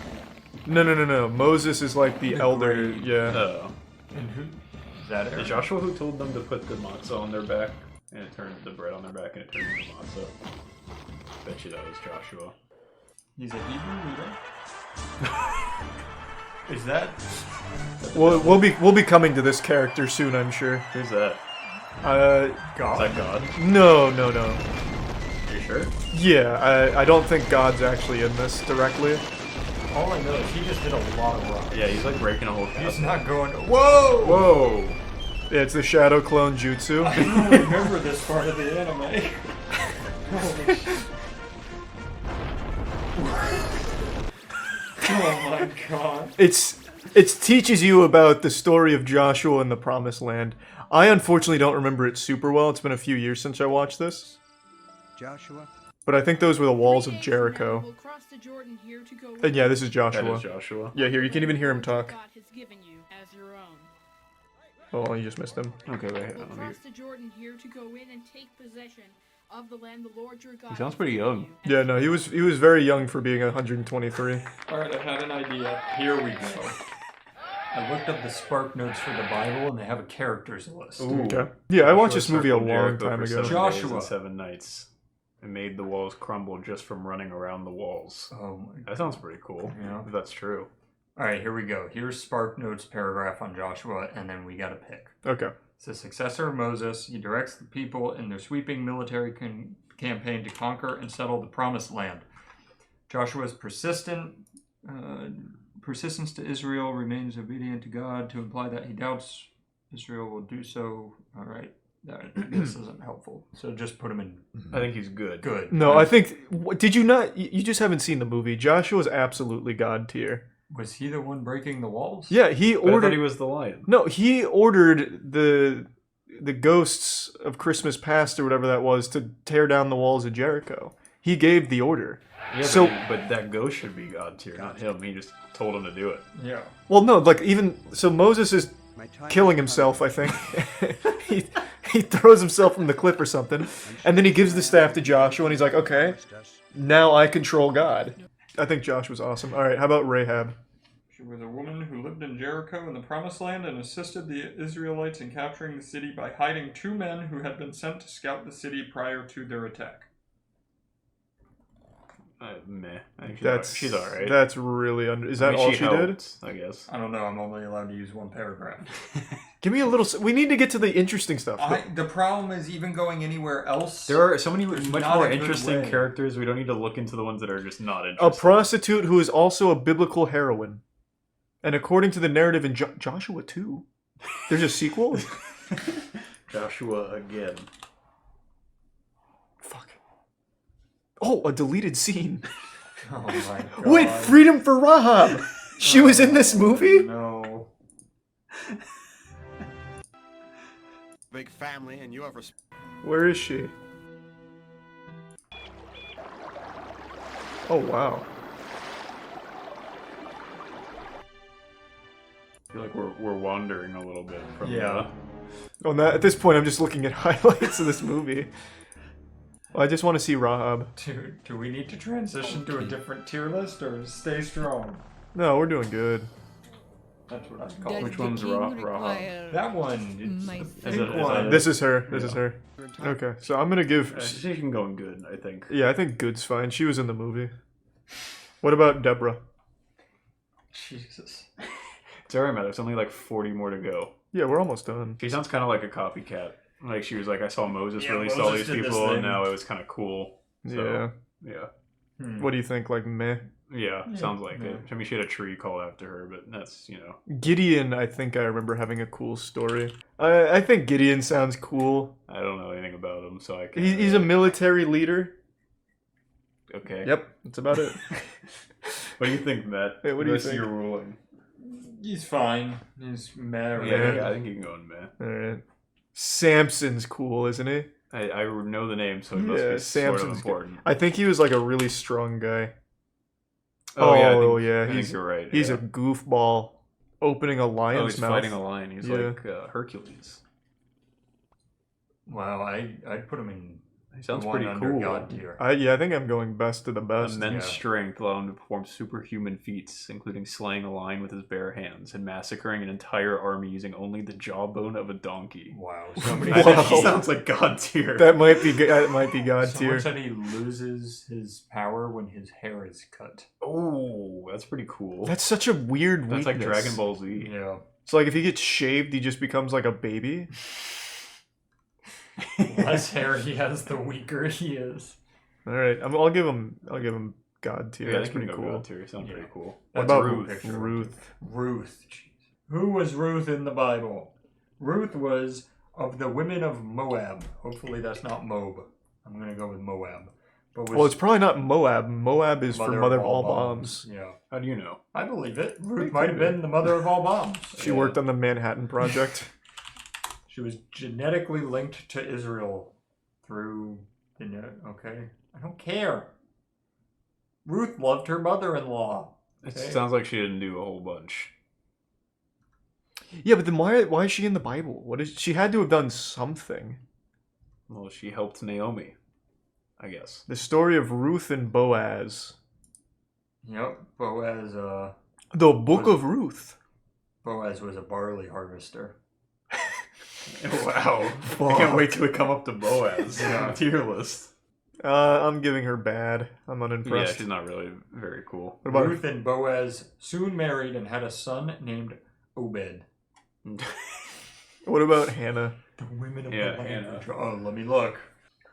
No. Moses is like the elder. great- Yeah. Oh. And who? Is that Aaron? Is Joshua who told them to put the matzah on their back and it turned the bread on their back and it turned into matzah? Bet you that was Joshua. He's a Hebrew leader. Is that? Well, we'll be coming to this character soon, I'm sure. Who's that? God? Is that God? No. Are you sure? Yeah, I don't think God's actually in this directly. All I know is he just hit a lot of rocks. Yeah, he's like breaking a whole castle. He's not going. Whoa! Whoa! Yeah, it's the Shadow Clone Jutsu. I don't remember this part of the anime. Holy shit. Oh my god. It teaches you about the story of Joshua and the Promised Land. I unfortunately don't remember it super well. It's been a few years since I watched this. Joshua. But I think those were the walls of Jericho. We'll cross the Jordan here to go And yeah, this is Joshua. That is Joshua. Yeah, here, you can even hear him talk. God has given you as your own. Oh, you just missed him. Okay, wait. We'll Let me... cross the Jordan here to go in and take possession of the land the Lord your God. He sounds pretty young. Yeah, no, he was very young for being 123. Alright, I had an idea. Here we go. I looked up the Spark Notes for the Bible and they have a characters list. Ooh. Okay. Yeah, I watched Joshua this movie a circled long Jericho time for ago. 7 days Joshua. and 7 nights. And made the walls crumble just from running around the walls. Oh my That sounds pretty cool. Yeah. If that's true. Alright, here we go. Here's Spark Notes paragraph on Joshua, and then we gotta pick. Okay. It's the successor of Moses. He directs the people in their sweeping military campaign to conquer and settle the Promised Land. Joshua's persistence to Israel remains obedient to God, to imply that he doubts Israel will do so. All right. This isn't helpful. So just put him in. I think he's good. Good. No, I think. Did you not? You just haven't seen the movie. Joshua's absolutely god tier. Was he the one breaking the walls? Yeah, he But I ordered. thought he was the lion. No, he ordered the ghosts of Christmas past or whatever that was to tear down the walls of Jericho. He gave the order. Yeah, So, but that ghost should be God tier, not him. He just told him to do it. Yeah. well, no, like even so, Moses is killing himself. I think he throws himself from the cliff or something, and then he gives the staff to Joshua, and he's like, "Okay, now I control God." I think Josh was awesome. All right, how about Rahab? She was a woman who lived in Jericho in the Promised Land and assisted the Israelites in capturing the city by hiding 2 men who had been sent to scout the city prior to their attack. Meh. I think That's she's alright. That's really under. Is that all she did? I guess. I don't know. I'm only allowed to use 1 paragraph. Give me a little. We need to get to the interesting stuff. The problem is even going anywhere else. There are so many much not more a good interesting way. characters. We don't need to look into the ones that are just not A interesting. prostitute who is also a biblical heroine, and according to the narrative in Joshua 2, there's a sequel. Joshua again. Fuck. Oh, a deleted scene. Oh my god. Wait, Freedom for Rahab. She was in this movie? No. Big family, and you have Where is she? Oh, wow. I feel like we're wandering a little bit from Oh, at this point, I'm just looking at highlights of this movie. Well, I just want to see Rahab. Do we need to transition to a different tier list or stay strong? No, we're doing good. That's what I call it. Which one's Rahab? That one. It's the Is pink it- one. This is her. This is her. Okay, so I'm gonna give. She can go in good, I think. Yeah, I think good's fine. She was in the movie. What about Deborah? Jesus. It's alright, man. There's only like 40 more to go. Yeah, we're almost done. She sounds kind of like a copycat. Like she was like, I saw Moses Yeah, release Moses all these did this people, and thing. now it was kind of cool. So, yeah. What do you think? Like meh? Yeah, sounds like it. I mean, she had a tree called after her, but that's, Gideon, I think I remember having a cool story. I think Gideon sounds cool. I don't know anything about him, so I can't. He's a military leader. Okay. Yep, that's about it. What do you think, Matt? Hey, what do you Rest of think? your ruling. He's fine. He's meh. Yeah, I think you can go in meh. Alright. Samson's cool, isn't he? I know the name, so it must be sort of Samson's important. good. I think he was like a really strong guy. Oh, yeah, I think he's you're right. He's yeah. a goofball opening a lion's he's mouth. fighting a lion. He's like Hercules. Wow, I'd put him in. He sounds the one pretty under cool. God tier. I think I'm going best to the best. Immense strength allowed him to perform superhuman feats, including slaying a lion with his bare hands and massacring an entire army using only the jawbone of a donkey. Wow, I think he sounds like God tier. That might be God Someone tier. said he loses his power when his hair is cut. Oh, that's pretty cool. That's such a weird weakness. That's like Dragon Ball Z. Yeah. So like if he gets shaved, he just becomes like a baby. Less hair he has, the weaker he is. All right, I'll give him God tier. Yeah, That's that's pretty pretty cool. cool. God tier. Sounds pretty cool. What That's about a cool Ruth? picture. Ruth. Ruth. Jeez. Who was Ruth in the Bible? Ruth was of the women of Moab. Hopefully that's not Moab. I'm going to go with Moab. But Well, it's probably not Moab. Moab is for Mother of All Bombs. Yeah. How do you know? I believe it. Ruth might have been the mother of all bombs. She worked on the Manhattan Project. She was genetically linked to Israel through the okay. I don't care. Ruth loved her mother-in-law. It Okay? sounds like she didn't do a whole bunch. Yeah, but then why is she in the Bible? What is she had to have done something? Well, she helped Naomi, I guess. The story of Ruth and Boaz. Yep, Boaz. The Book of Ruth. Boaz was a barley harvester. Wow. I can't wait till we come up to Boaz. Tier list. I'm giving her bad. I'm Yeah, unimpressed. she's not really very cool. What about Ruth and Boaz soon married and had a son named Obed. What about Hannah? The women of Yeah, the land. Hannah. Oh, let me look.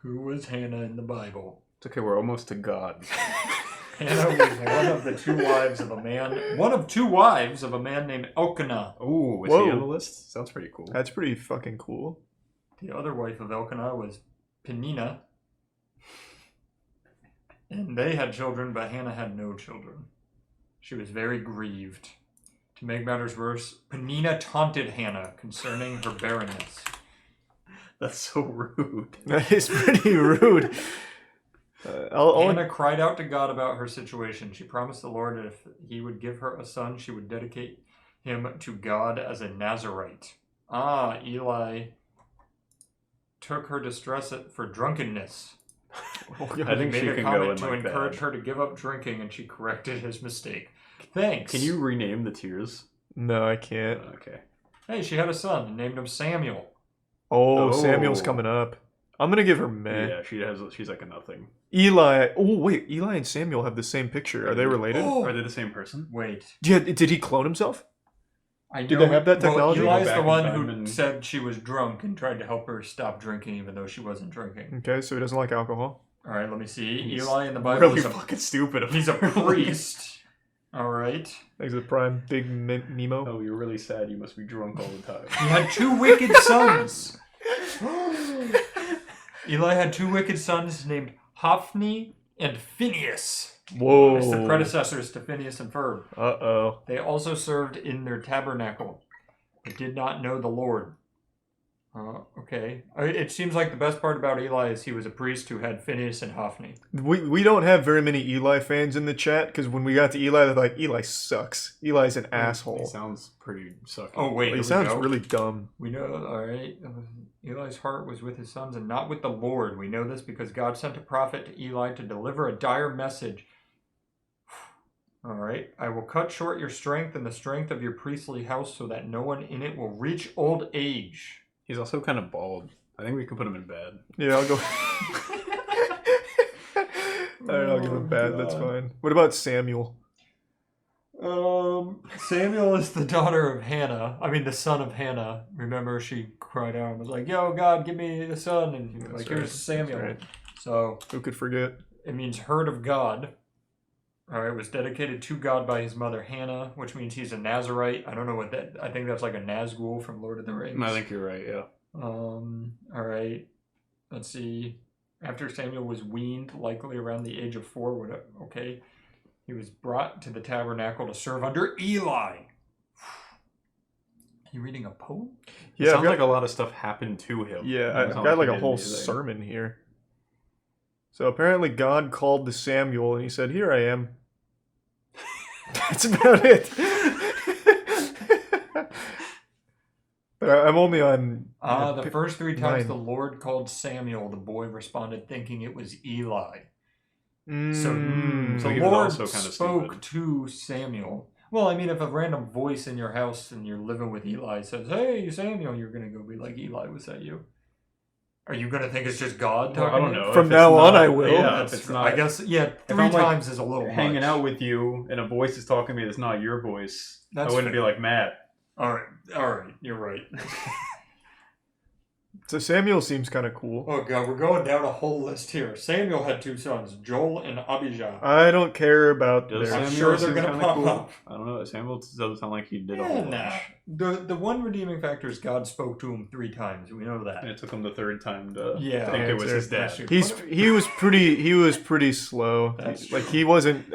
Who was Hannah in the Bible? It's okay, we're almost to God. Hannah was one of two wives of a man named Elkanah. Ooh, was Whoa. he on the list? Sounds pretty cool. That's pretty fucking cool. The other wife of Elkanah was Penina. And they had children, but Hannah had no children. She was very grieved. To make matters worse, Penina taunted Hannah concerning her barrenness. That's so rude. That is pretty rude. Hannah cried out to God about her situation. She promised the Lord that if he would give her a son, she would dedicate him to God as a Nazarite. Eli took her distress for drunkenness. I think she can go in to like encourage that. her to give up drinking, and she corrected his mistake. Thanks. Can you rename the tears? No, I can't. Okay. Hey, she had a son and named him Samuel. Oh, Samuel's coming up. I'm gonna give her meh. Yeah, she's like a nothing. Eli. Oh wait, Eli and Samuel have the same picture. Are they related? Are they the same person? Wait. Yeah. Did he clone himself? Did they have that technology? Well, Eli's Go the back one in who time and- said she was drunk and tried to help her stop drinking even though she wasn't drinking. Okay, so he doesn't like alcohol. All right, let me see. He's Eli in the Bible really is fucking stupid. He's a priest. All right. He's the prime big Nemo. Oh, you're really sad. You must be drunk all the time. He had 2 wicked sons. Eli had 2 wicked sons named Hophni and Phinehas. Whoa. It's the predecessors to Phineas and Ferb. Uh-oh. They also served in their tabernacle, but did not know the Lord. Okay. It seems like the best part about Eli is he was a priest who had Phineas and Hophni. We don't have very many Eli fans in the chat, because when we got to Eli, they're like, Eli sucks. Eli's an asshole. He sounds pretty sucky. Oh, wait. He here we sounds go. really dumb. We know, all right. Eli's heart was with his sons and not with the Lord. We know this because God sent a prophet to Eli to deliver a dire message. All right. I will cut short your strength and the strength of your priestly house so that no one in it will reach old age. He's also kind of bald. I think we can put him in bed. Yeah, I'll go. Alright, I'll give him bad. That's fine. What about Samuel? Samuel is the daughter of Hannah. I mean, the son of Hannah. Remember, she cried out and was like, "Yo, God, give me the son." And he was like, "Here's Samuel." Right. So Who could forget? it means heard of God. All right, was dedicated to God by his mother Hannah, which means he's a Nazarite. I don't know what that. I think that's like a Nazgul from Lord of the Rings. I think you're right. Yeah. All right. Let's see. After Samuel was weaned, likely around the age of 4, okay, he was brought to the tabernacle to serve under Eli. You reading a poem? Yeah, it sounds like a lot of stuff happened to him. Yeah, It's I've not got like he a did whole anything. sermon here. So apparently God called to Samuel and he said, "Here I am." That's about it. But I'm only on... The first 3 times 9. the Lord called Samuel, the boy responded thinking it was Eli. So So the he was Lord also kinda spoke stupid. to Samuel. Well, I mean, if a random voice in your house and you're living with Eli says, "Hey, Samuel," you're going to go be like, "Eli, was that you?" Are you going to think it's just God Well, talking I don't to you? know. From If now it's on, not- I will. Yeah, if it's not, I guess, yeah, if 3 I'm, like, times is a little hanging much. out with you and a voice is talking to me that's not your voice, That's I wouldn't fair. be like Matt. All right, you're right. So Samuel seems kind of cool. Oh God, we're going down a whole list here. Samuel had 2 sons, Joel and Abijah. I don't care about Does their... I'm Samuel sure they're seem gonna kinda pop cool? up. I don't know. Samuel doesn't sound like he did a Yeah, whole nah. bunch. The one redeeming factor is God spoke to him 3 times. We know that. And it took him the 3rd time to Yeah. think it was his dad. That's true. He was pretty slow. That's Like he wasn't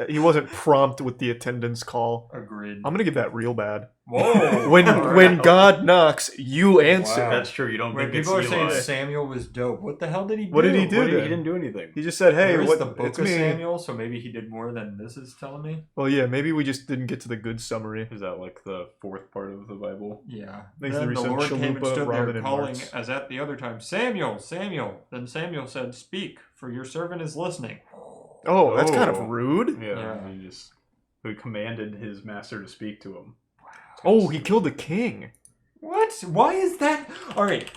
prompt with the attendance call. Agreed. I'm gonna give that real bad. Whoa. When God knocks, you answer. Wow. That's true. You don't When think it's people are saying Eli. Samuel was dope, what the hell did he do? What did he do? He then? didn't do anything. He just said, "Hey, There is what? the book It's of me." Samuel, so maybe he did more than this is telling me. Well, yeah, maybe we just didn't get to the good summary. Is that like the 4th part of the Bible? Yeah. Thanks Then to the the Lord came and Chalupa, stood Ramen, there and calling Marks. as at the other time, "Samuel, Samuel." Then Samuel said, "Speak, for your servant is listening." Oh, that's kind of Oh. rude. Yeah. He commanded his master to speak to him. Oh, he killed the king. What? Why is that? All right.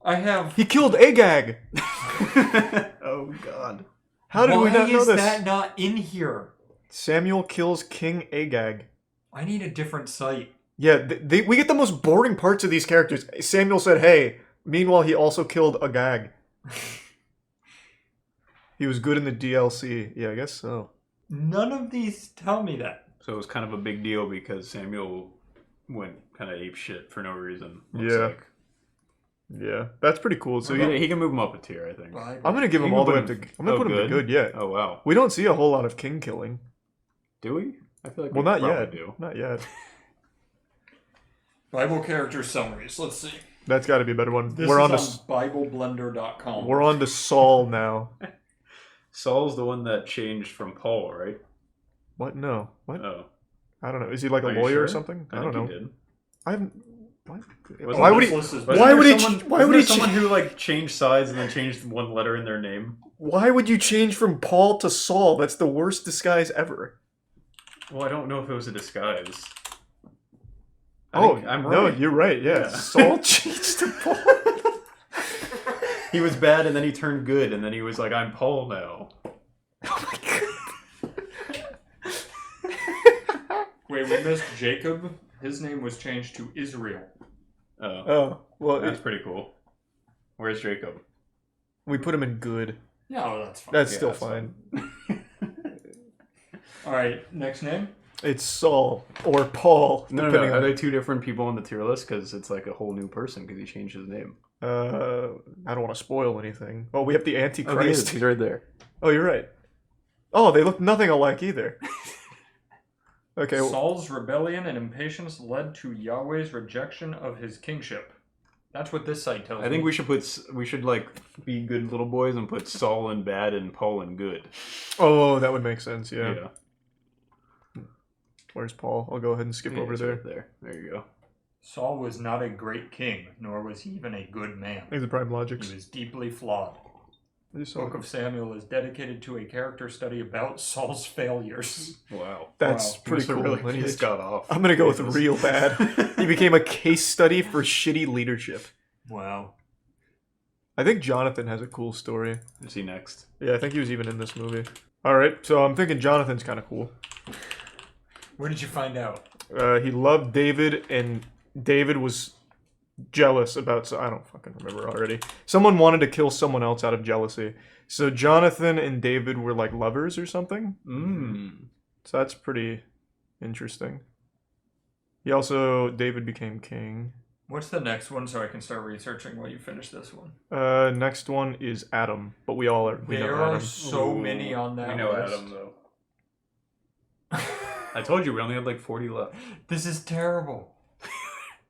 I have. He killed Agag. Oh God. How did we not know Why is this? that not in here? Samuel kills King Agag. I need a different site. Yeah, we get the most boring parts of these characters. Samuel said, "Hey." Meanwhile, he also killed Agag. He was good in the DLC. Yeah, I guess so. None of these tell me that. So it was kind of a big deal because Samuel went kind of ape shit for no reason. Yeah, that's pretty cool. So he can move him up a tier, I think. I'm gonna give him all the way up to. I'm gonna put him to good. Yeah. Oh wow. We don't see a whole lot of king killing. Do we? I feel like well, we not probably yet. do. Not yet. Bible character summaries. Let's see. That's got to be a better one. This We're is on on BibleBlender.com. We're on to Saul now. Saul's the one that changed from Paul, right? What? No. What? Oh. I don't know. Is he like a Are you lawyer sure? or something? I don't think know. He did. I haven't. What? Wasn't Why would he? Why would he? Why would he? Someone who like changed sides and then changed one letter in their name. Why would you change from Paul to Saul? That's the worst disguise ever. Well, I don't know if it was a disguise. I'm right. No, you're right. Yeah, Saul changed to Paul. He was bad, and then he turned good, and then he was like, "I'm Paul now." Wait, we missed Jacob. His name was changed to Israel. Oh, well, that's pretty cool. Where's Jacob? We put him in good. No, that's fine. That's still fine. All right, next name. It's Saul or Paul. No, depending Are on... they two different people on the tier list? Because it's like a whole new person because he changed his name. I don't want to spoil anything. Oh, we have the Antichrist. He's right there. Oh, you're right. Oh, they look nothing alike either. Okay. Saul's rebellion and impatience led to Yahweh's rejection of his kingship. That's what this site tells me. I think we should like be good little boys and put Saul in bad and Paul in good. Oh, that would make sense. Yeah. Yeah. Where's Paul? I'll go ahead and skip over there. Right there you go. Saul was not a great king, nor was he even a good man. Here's the prime logics. He was deeply flawed. The Book of Samuel is dedicated to a character study about Saul's failures. Wow. That's pretty cool. Really pissed God off. I'm going to go with real bad. He became a case study for shitty leadership. Wow. I think Jonathan has a cool story. Is he next? Yeah, I think he was even in this movie. Alright, so I'm thinking Jonathan's kind of cool. Where did you find out? He loved David, and David was jealous about... I don't fucking remember already. Someone wanted to kill someone else out of jealousy. So Jonathan and David were like lovers or something. So that's pretty interesting. David became king. What's the next one so I can start researching while you finish this one? Next one is Adam, but we know There are Adam. so many on that We know list. Adam, though. I told you, we only have like 40 left. This is terrible.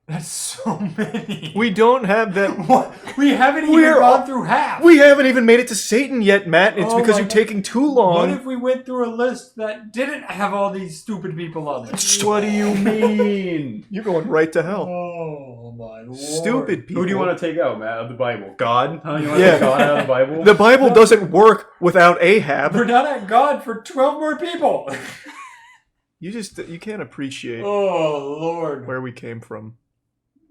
That's so many. We don't have that. What? We haven't even gone through half. We haven't even made it to Satan yet, Matt. It's because you're taking too long. What if we went through a list that didn't have all these stupid people on it? What do you mean? You're going right to hell. Oh my lord. Stupid people. Who do you want to take out, Matt, of the Bible? God? Huh? You want to Yeah. take God out of the Bible? The Bible doesn't work without Ahab. We're not at God for 12 more people. You can't appreciate Oh lord. where we came from.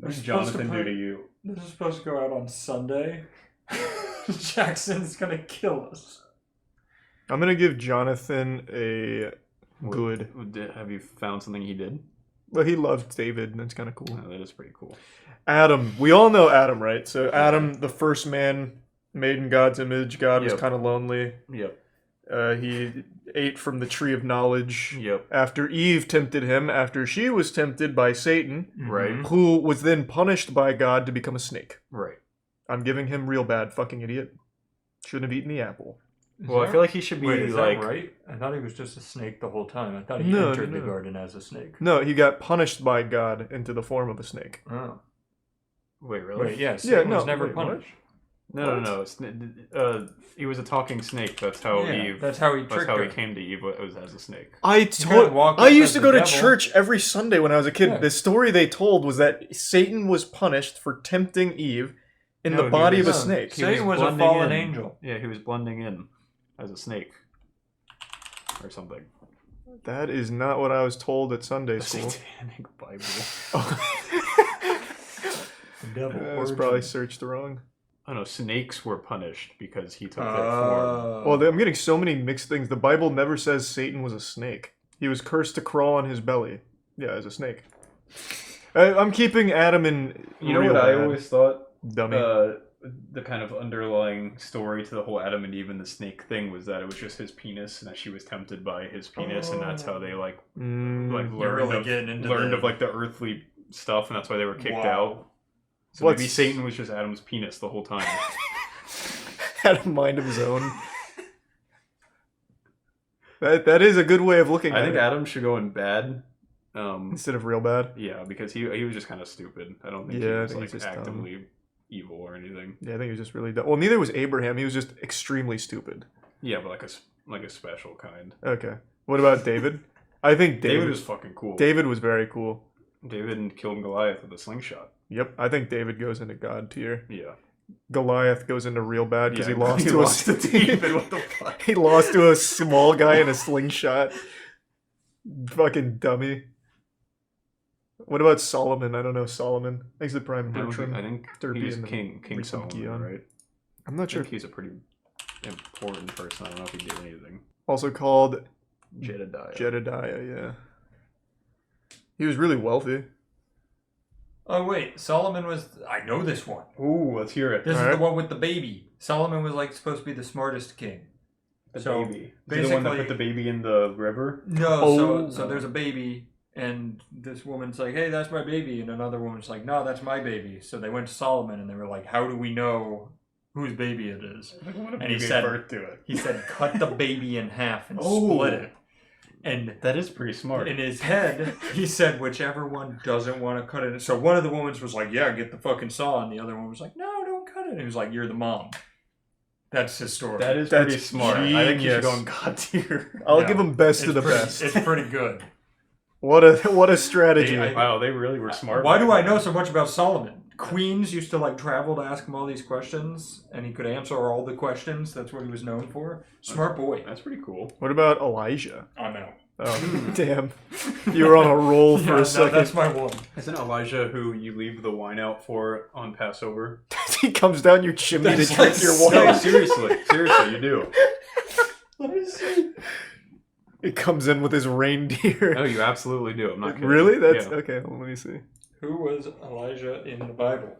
What did Jonathan do to you? This is supposed to go out on Sunday. Jackson's gonna kill us. I'm gonna give Jonathan a good. Have you found something he did? Well, he loved David, and that's kind of cool. Oh, that is pretty cool. Adam. We all know Adam, right? So Adam, the first man made in God's image. God was kind of lonely. Yep. He ate from the tree of knowledge. Yep. After Eve tempted him, after she was tempted by Satan, Right. who was then punished by God to become a snake. Right. I'm giving him real bad, fucking idiot. Shouldn't have eaten the apple. Well, I feel like he should be Wait, is like... that right? I thought he was just a snake the whole time. I thought he No, entered no. the garden as a snake. No, he got punished by God into the form of a snake. Oh. Wait, really? Wait, yeah, Satan was never punished. No. He was a talking snake. That's how Eve. That's how he That's tricked how her. he came to Eve. Was as a snake. I used to go to church every Sunday when I was a kid. Yeah. The story they told was that Satan was punished for tempting Eve in the body of a snake. Satan was a blending fallen in. angel. Yeah, he was blending in as a snake or something. That is not what I was told at Sunday school. Satanic Bible. I was probably searched wrong. I don't know. Snakes were punished because he took their form. Well, I'm getting so many mixed things. The Bible never says Satan was a snake. He was cursed to crawl on his belly. Yeah, as a snake. I'm keeping Adam in. You know what I always thought? Dummy. the kind of underlying story to the whole Adam and Eve and the snake thing was that it was just his penis and that she was tempted by his penis and that's how they like learned of like the earthly stuff and that's why they were kicked out. So maybe Satan was just Adam's penis the whole time. Had a mind of his own. That is a good way of looking at it. I think Adam should go in bad. Instead of real bad? Yeah, because he was just kind of stupid. I don't think he was like actively evil or anything. Yeah, I think he was just really dumb. Well, neither was Abraham. He was just extremely stupid. Yeah, but like a special kind. Okay. What about David? I think David was fucking cool. David was very cool. David killed Goliath with a slingshot. Yep, I think David goes into God tier. Yeah. Goliath goes into real bad because he lost to David. What the fuck? He lost to a small guy in a slingshot. Fucking dummy. What about Solomon? I don't know Solomon. He's the prime Bertram. I think he's King Solomon, right? I'm not sure. I think he's a pretty important person. I don't know if he did anything. Also called Jedediah. Jedediah, yeah. He was really wealthy. Oh wait, Solomon was. I know this one. Ooh, let's hear it. This is the one with the baby. Solomon was like supposed to be the smartest king. The baby. Is the one that put the baby in the river? No. So there's a baby, and this woman's like, "Hey, that's my baby," and another woman's like, "No, that's my baby." So they went to Solomon, and they were like, "How do we know whose baby it is?" And he said, birth to it. He said, "Cut the baby in half and split it." And that is pretty smart. In his head, he said, whichever one doesn't want to cut it. So one of the women was like, "Yeah, get the fucking saw," and the other one was like, "No, don't cut it." And he was like, "You're the mom." That's his story. That's pretty smart. Genius. I think you should go on God tier. I'll give him best of the best. It's pretty good. What a strategy. Wow, they really were smart. Why do I know so much about Solomon? Queens used to like travel to ask him all these questions, and he could answer all the questions. That's what he was known for. Smart boy. That's pretty cool. What about Elijah? I know. Oh, damn. You were on a roll for a second. That's my one. Isn't Elijah who you leave the wine out for on Passover? He comes down your chimney to drink your wine. No, seriously, you do. Let me see. It comes in with his reindeer. No, you absolutely do. I'm not kidding. Really? That's okay. Well, let me see. Who was Elijah in the Bible?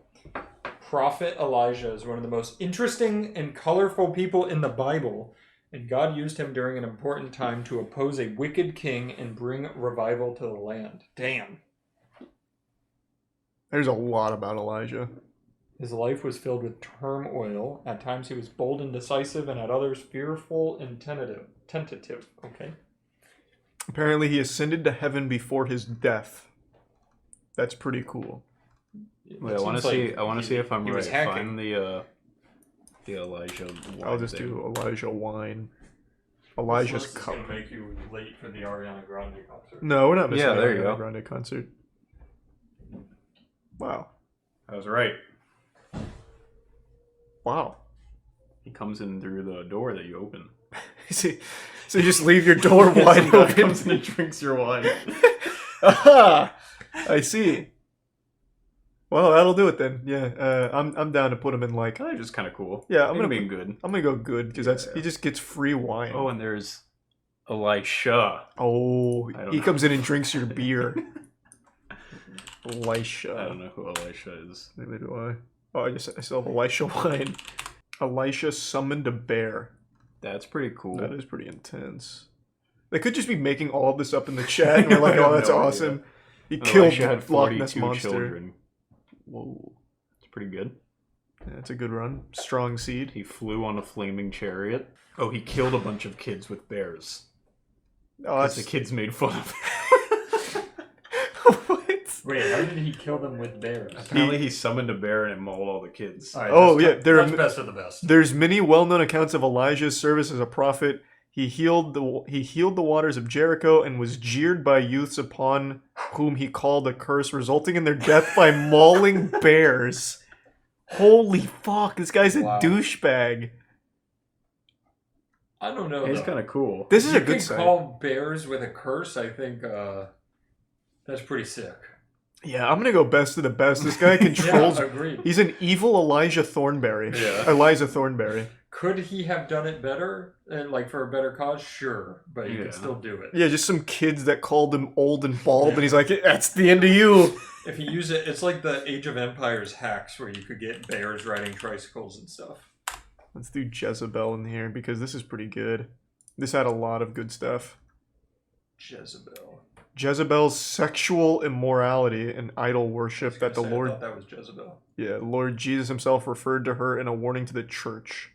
Prophet Elijah is one of the most interesting and colorful people in the Bible, and God used him during an important time to oppose a wicked king and bring revival to the land. Damn. There's a lot about Elijah. His life was filled with turmoil. At times he was bold and decisive, and at others fearful and tentative. Okay. Apparently he ascended to heaven before his death. That's pretty cool. Wait, I want to see if I'm right. Find the Elijah wine. I'll just do Elijah wine. Elijah's cup. This gonna make you late for the Ariana Grande concert. No, we're not missing the there you Ariana go. Grande concert. Wow. I was right. Wow. He comes in through the door that you open. So you just leave your door wide open. Comes in and drinks your wine. Aha! I see. Well, that'll do it then. Yeah, I'm down to put him in like. They're just kind of cool. Yeah, I'm gonna be good. I'm gonna go good because he just gets free wine. Oh, and there's Elisha. Oh, he comes in and drinks your beer. Elisha. I don't know who Elisha is. Neither do I. Oh, I still have Elisha wine. Elisha summoned a bear. That's pretty cool. That is pretty intense. They could just be making all of this up in the chat, and we're like, "Oh, that's awesome." He killed Loch Ness Monster. Children. Whoa, it's pretty good. Yeah, it's a good run. Strong seed. He flew on a flaming chariot. Oh, he killed a bunch of kids with bears. Oh, that's the kids made fun of him. Wait, how did he kill them with bears? Apparently he summoned a bear and it mauled all the kids. Right, that's best of the best. There's many well-known accounts of Elijah's service as a prophet. He healed the waters of Jericho and was jeered by youths upon whom he called a curse, resulting in their death by mauling bears. Holy fuck, this guy's a douchebag. I don't know. He's kind of cool. This is a good side. Call bears with a curse. I think that's pretty sick. Yeah, I'm gonna go best of the best. This guy controls. Yeah, agreed. He's an evil Elijah Thornberry. Yeah. Eliza Thornberry. Could he have done it better, and like for a better cause? Sure, but he could still do it. Yeah, just some kids that called him old and bald, and he's like, "That's the end of you." If you use it, it's like the Age of Empires hacks where you could get bears riding tricycles and stuff. Let's do Jezebel in here because this is pretty good. This had a lot of good stuff. Jezebel. Jezebel's sexual immorality and idol worship that the I Lord... thought that was Jezebel. Yeah, Lord Jesus himself referred to her in a warning to the church.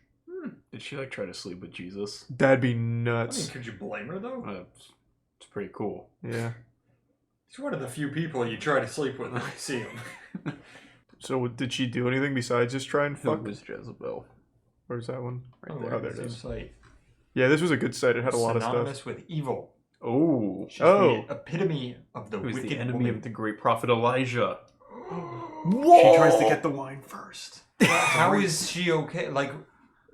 Did she like try to sleep with Jesus? That'd be I mean, nuts. could you blame her though? It's pretty cool. Yeah. He's one of the few people you try to sleep with when you see him. So did she do anything besides just try and fuck? Who was Jezebel? Where's that one? Oh, there it is. Site. Yeah, this was a good site. It had a lot of Synonymous stuff. with evil. Oh. She's the epitome of the Who's wicked the enemy woman. of the great prophet Elijah? Whoa! She tries to get the wine first. How is she okay? Like,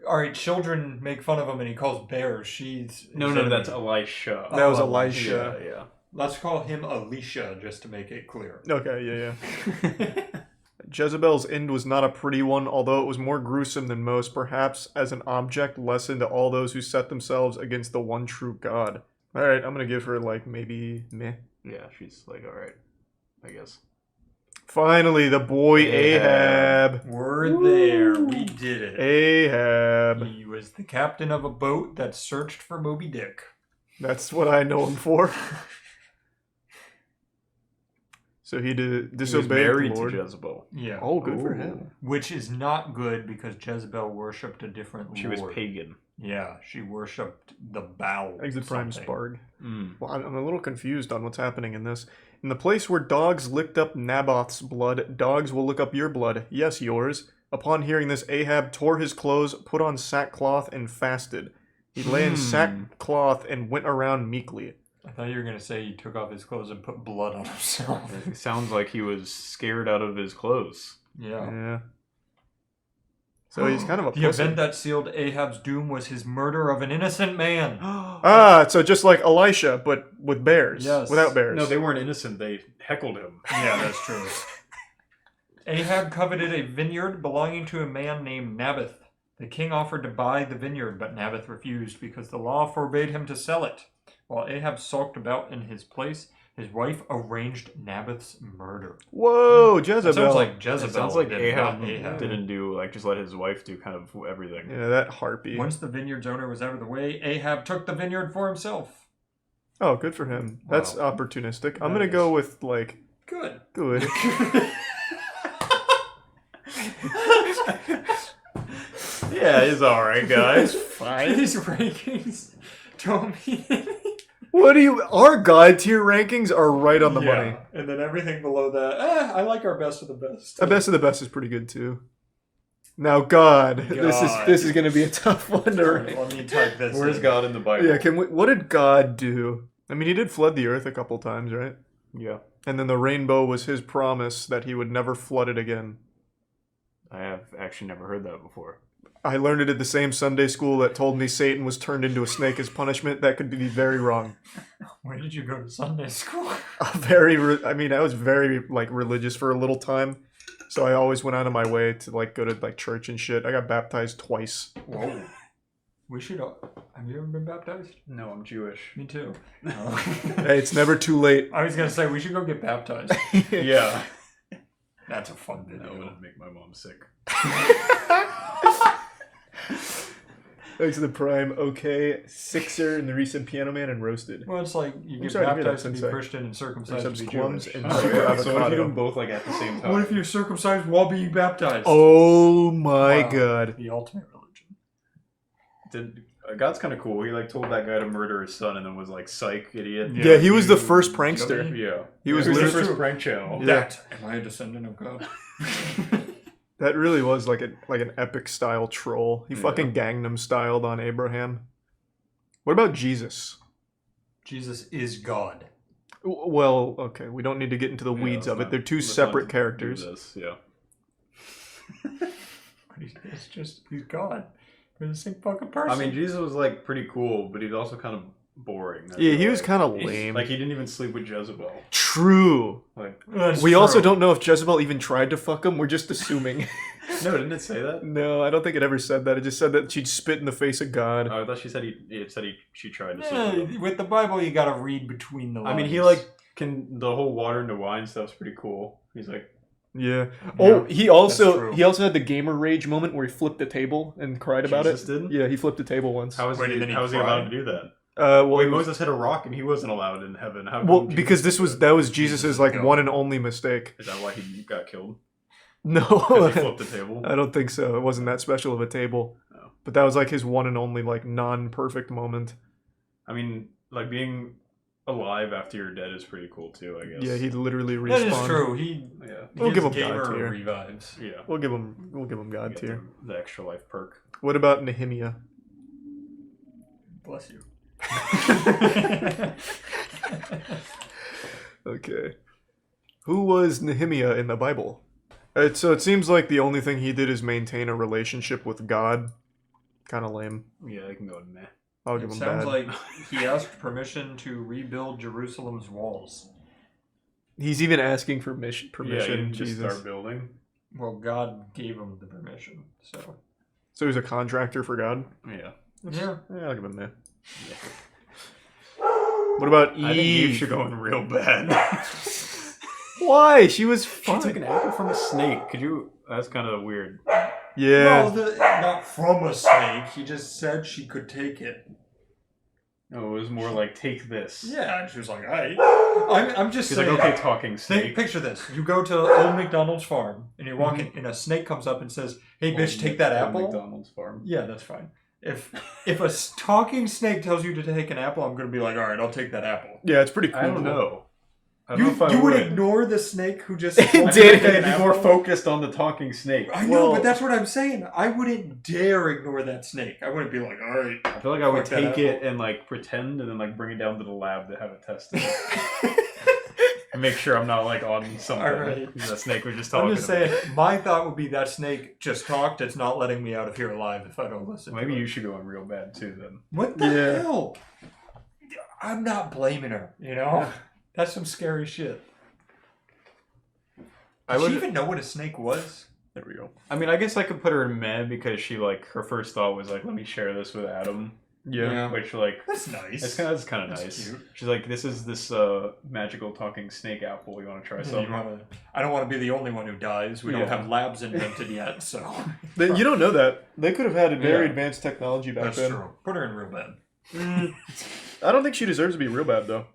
alright, children make fun of him and he calls bears. She's... No, that's Elisha. That was Elisha. Yeah. Let's call him Alicia just to make it clear. Okay, yeah. Jezebel's end was not a pretty one, although it was more gruesome than most, perhaps as an object lesson to all those who set themselves against the one true God. Alright, I'm gonna give her, like, maybe meh. Yeah, she's like, alright, I guess. Finally, the boy Ahab. We're there. We did it. Ahab. He was the captain of a boat that searched for Moby Dick. That's what I know him for. So he disobeyed married the Lord. to Jezebel. Yeah. Oh, good for him. Which is not good because Jezebel worshipped a different She lord. was pagan. Yeah, she worshipped the bow. Exit Prime something. Sparg. Mm. Well, I'm a little confused on what's happening in this. In the place where dogs licked up Naboth's blood, dogs will lick up your blood. Yes, yours. Upon hearing this, Ahab tore his clothes, put on sackcloth, and fasted. He lay in sackcloth and went around meekly. I thought you were going to say he took off his clothes and put blood on himself. It sounds like he was scared out of his clothes. Yeah. So he's kind of a The pussy. event that sealed Ahab's doom was his murder of an innocent man. So just like Elisha, but with bears. Yes. Without bears. No, they weren't innocent. They heckled him. Yeah, that's true. Ahab coveted a vineyard belonging to a man named Naboth. The king offered to buy the vineyard, but Naboth refused because the law forbade him to sell it. While Ahab sulked about in his place, his wife arranged Naboth's murder. Whoa, Jezebel. That sounds like Jezebel. It sounds like did, Ahab, not Ahab didn't do, like, just let his wife do kind of everything. Yeah, that harpy. Once the vineyard's owner was out of the way, Ahab took the vineyard for himself. Oh, good for him. That's Wow. opportunistic. I'm going to go with, like... Good. Good. Yeah, he's alright, guys. Fine. These rankings don't mean anything. What do you... Our God tier rankings are right on the money. And then everything below that, I like our best of the best. The best of the best is pretty good, too. Now, God. This is going to be a tough one to rank. Let me type this Where's in. God in the Bible? Yeah, what did God do? I mean, he did flood the earth a couple times, right? Yeah. And then the rainbow was his promise that he would never flood it again. I have actually never heard that before. I learned it at the same Sunday school that told me Satan was turned into a snake as punishment. That could be very wrong. Where did you go to Sunday school? I mean, I was very, like, religious for a little time. So I always went out of my way to, like, go to, like, church and shit. I got baptized twice. Whoa. We should... Have you ever been baptized? No, I'm Jewish. Me too. Hey, it's never too late. I was going to say, we should go get baptized. Yeah. That's a fun video. That would make my mom sick. Thanks to the Prime. Okay, Sixer and the recent Piano Man and Roasted. Well, it's like you get sorry to hear baptized that, to be Sensei. Christian and circumcised to be Clums Jewish. and Oh, super yeah. So what if avocado. you do them both, like, at the same time? What if you're circumcised while being baptized? Oh my Wow. God. The ultimate religion. God's kind of cool. He, like, told that guy to murder his son and then was like, psych, idiot. Yeah, he was the first prankster. Yeah. He was the literally- first prank channel. Yeah. That, am I a descendant of God? That really was like an epic style troll. He fucking Gangnam styled on Abraham. What about Jesus? Jesus is God. Well, okay, we don't need to get into the weeds of it. They're two separate characters. Yeah. It's just, he's God. They're the same fucking person. I mean, Jesus was, like, pretty cool, but he's also kind of boring. Yeah, he was kind of lame. Like, he didn't even sleep with Jezebel. True. Like, We also don't know if Jezebel even tried to fuck him. We're just assuming. No, didn't it say that? No, I don't think it ever said that. It just said that she'd spit in the face of God. Oh, I thought she said she tried to say Yeah, that. with the Bible, you gotta read between the lines. I mean, he like can the whole water into wine stuff's pretty cool. He's like, Yeah. Yeah, Oh, he also true. had the gamer rage moment where he flipped the table and cried about Jesus it. did? Yeah, he flipped the table once. how is Wait, he? and then he How is he cried? allowed to do that? Well, Wait, it was- Moses hit a rock and he wasn't allowed in heaven. How well, come Jesus because did that was Jesus's like go. one and only mistake. Is that why he got killed? No, 'Cause he flipped the table? I don't think so. It wasn't that special of a table. No. But that was like his one and only like non-perfect moment. I mean, like being alive after you're dead is pretty cool too. I guess. Yeah, he literally respawned. That is true. We'll give him gamer God tier. revives. Yeah. We'll give him God tier. The extra life perk. What about Nehemiah? Bless you. Okay. Who was Nehemiah in the Bible? So it seems like the only thing he did is maintain a relationship with God. Kind of lame. Yeah, I can go meh. I'll give It him sounds bad. like he asked permission to rebuild Jerusalem's walls. He's even asking for permission. Yeah, you didn't just Jesus. start building. Well, God gave him the permission, so. So he's a contractor for God. Yeah. Yeah. I'll give him that. What about Eve? I think Eve should go in real bad. Why? She was fine. She took an apple from a snake. Could you? That's kind of weird. Yeah. Well, not from a snake. He just said she could take it. No, it was more like take this. Yeah, and she was like, "Alright." I'm just She's saying. like, okay, talking snake. Picture this: you go to Old McDonald's farm, and you're walking, and a snake comes up and says, "Hey, bitch, take that apple." McDonald's farm. Yeah, that's fine. If a talking snake tells you to take an apple, I'm gonna be like, "All right, I'll take that apple." Yeah, it's pretty cool. I don't know. I don't know if I You would would ignore the snake who just I told feel you like to take I'd an be more apple? focused on the talking snake. I know, but that's what I'm saying. I wouldn't dare ignore that snake. I wouldn't be like, all right. I feel like I would fuck that take it apple. and like pretend, and then like bring it down to the lab to have it tested, and make sure I'm not like on something. All right. That snake was just talking. I'm just to me. saying, my thought would be that snake just talked. It's not letting me out of here alive if I don't listen. Maybe to you it. should go in real bad too then. What the Yeah. hell? I'm not blaming her. You know, that's some scary shit. I Did would she even know what a snake was? There we go. I mean, I guess I could put her in meh because she like her first thought was like, let me share this with Adam. Yeah. Which like That's nice. That's kind of That's nice. cute. She's like, this is this magical talking snake apple. You want to try Yeah, some? I don't want to be the only one who dies. We don't Yeah. have labs invented yet, so. You don't know that. They could have had a very Yeah. advanced technology back That's then. true. Put her in real bad. I don't think she deserves to be real bad though.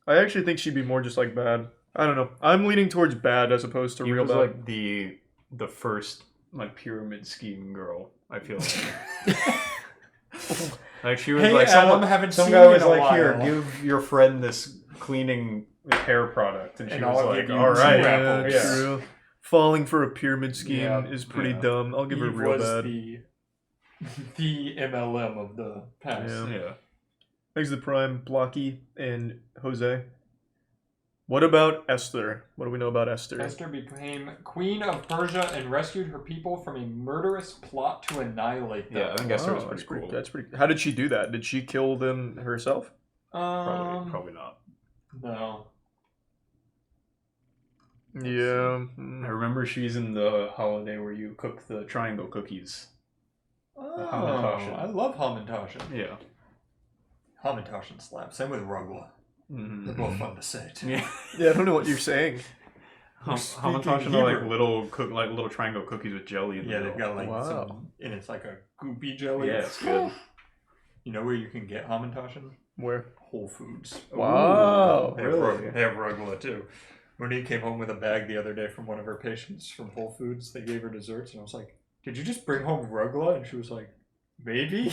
I actually think she'd be more just like bad. I don't know. I'm leaning towards bad as opposed to He real was bad. like the first like pyramid scheme girl. I feel like. Like she was Hey, like Adam, someone, haven't some seen guy you was in a like, here, while." give your friend this cleaning hair product, and she And was I'll like, give you all two right, apples. yeah. True. Falling for a pyramid scheme Yeah, is pretty yeah. dumb. I'll give her Eve real was bad. the MLM of the past. Yeah. Thanks to Prime, Blocky, and Jose. What about Esther? What do we know about Esther? Esther became queen of Persia and rescued her people from a murderous plot to annihilate them. Yeah, I think Esther was Wow, pretty cool. That's pretty. How did she do that? Did she kill them herself? Probably not. No. Yeah. I remember she's in the holiday where you cook the triangle cookies. Oh, Hamantaschen. I love Hamantaschen. Yeah. Hamantaschen slap. Same with Rugla. Mm-hmm. They're both fun to say too. Yeah. Yeah, I don't know what you're saying. Hamantaschen are like little triangle cookies with jelly in the Yeah, middle. they've got like Wow. some, and it's like a goopy jelly. Yeah, it's good. You know where you can get Hamantaschen? Where? Whole Foods. Wow, They have really? They have Rugla too. Monique came home with a bag the other day from one of her patients from Whole Foods. They gave her desserts, and I was like, "Did you just bring home Rugla?" And she was like, "Maybe."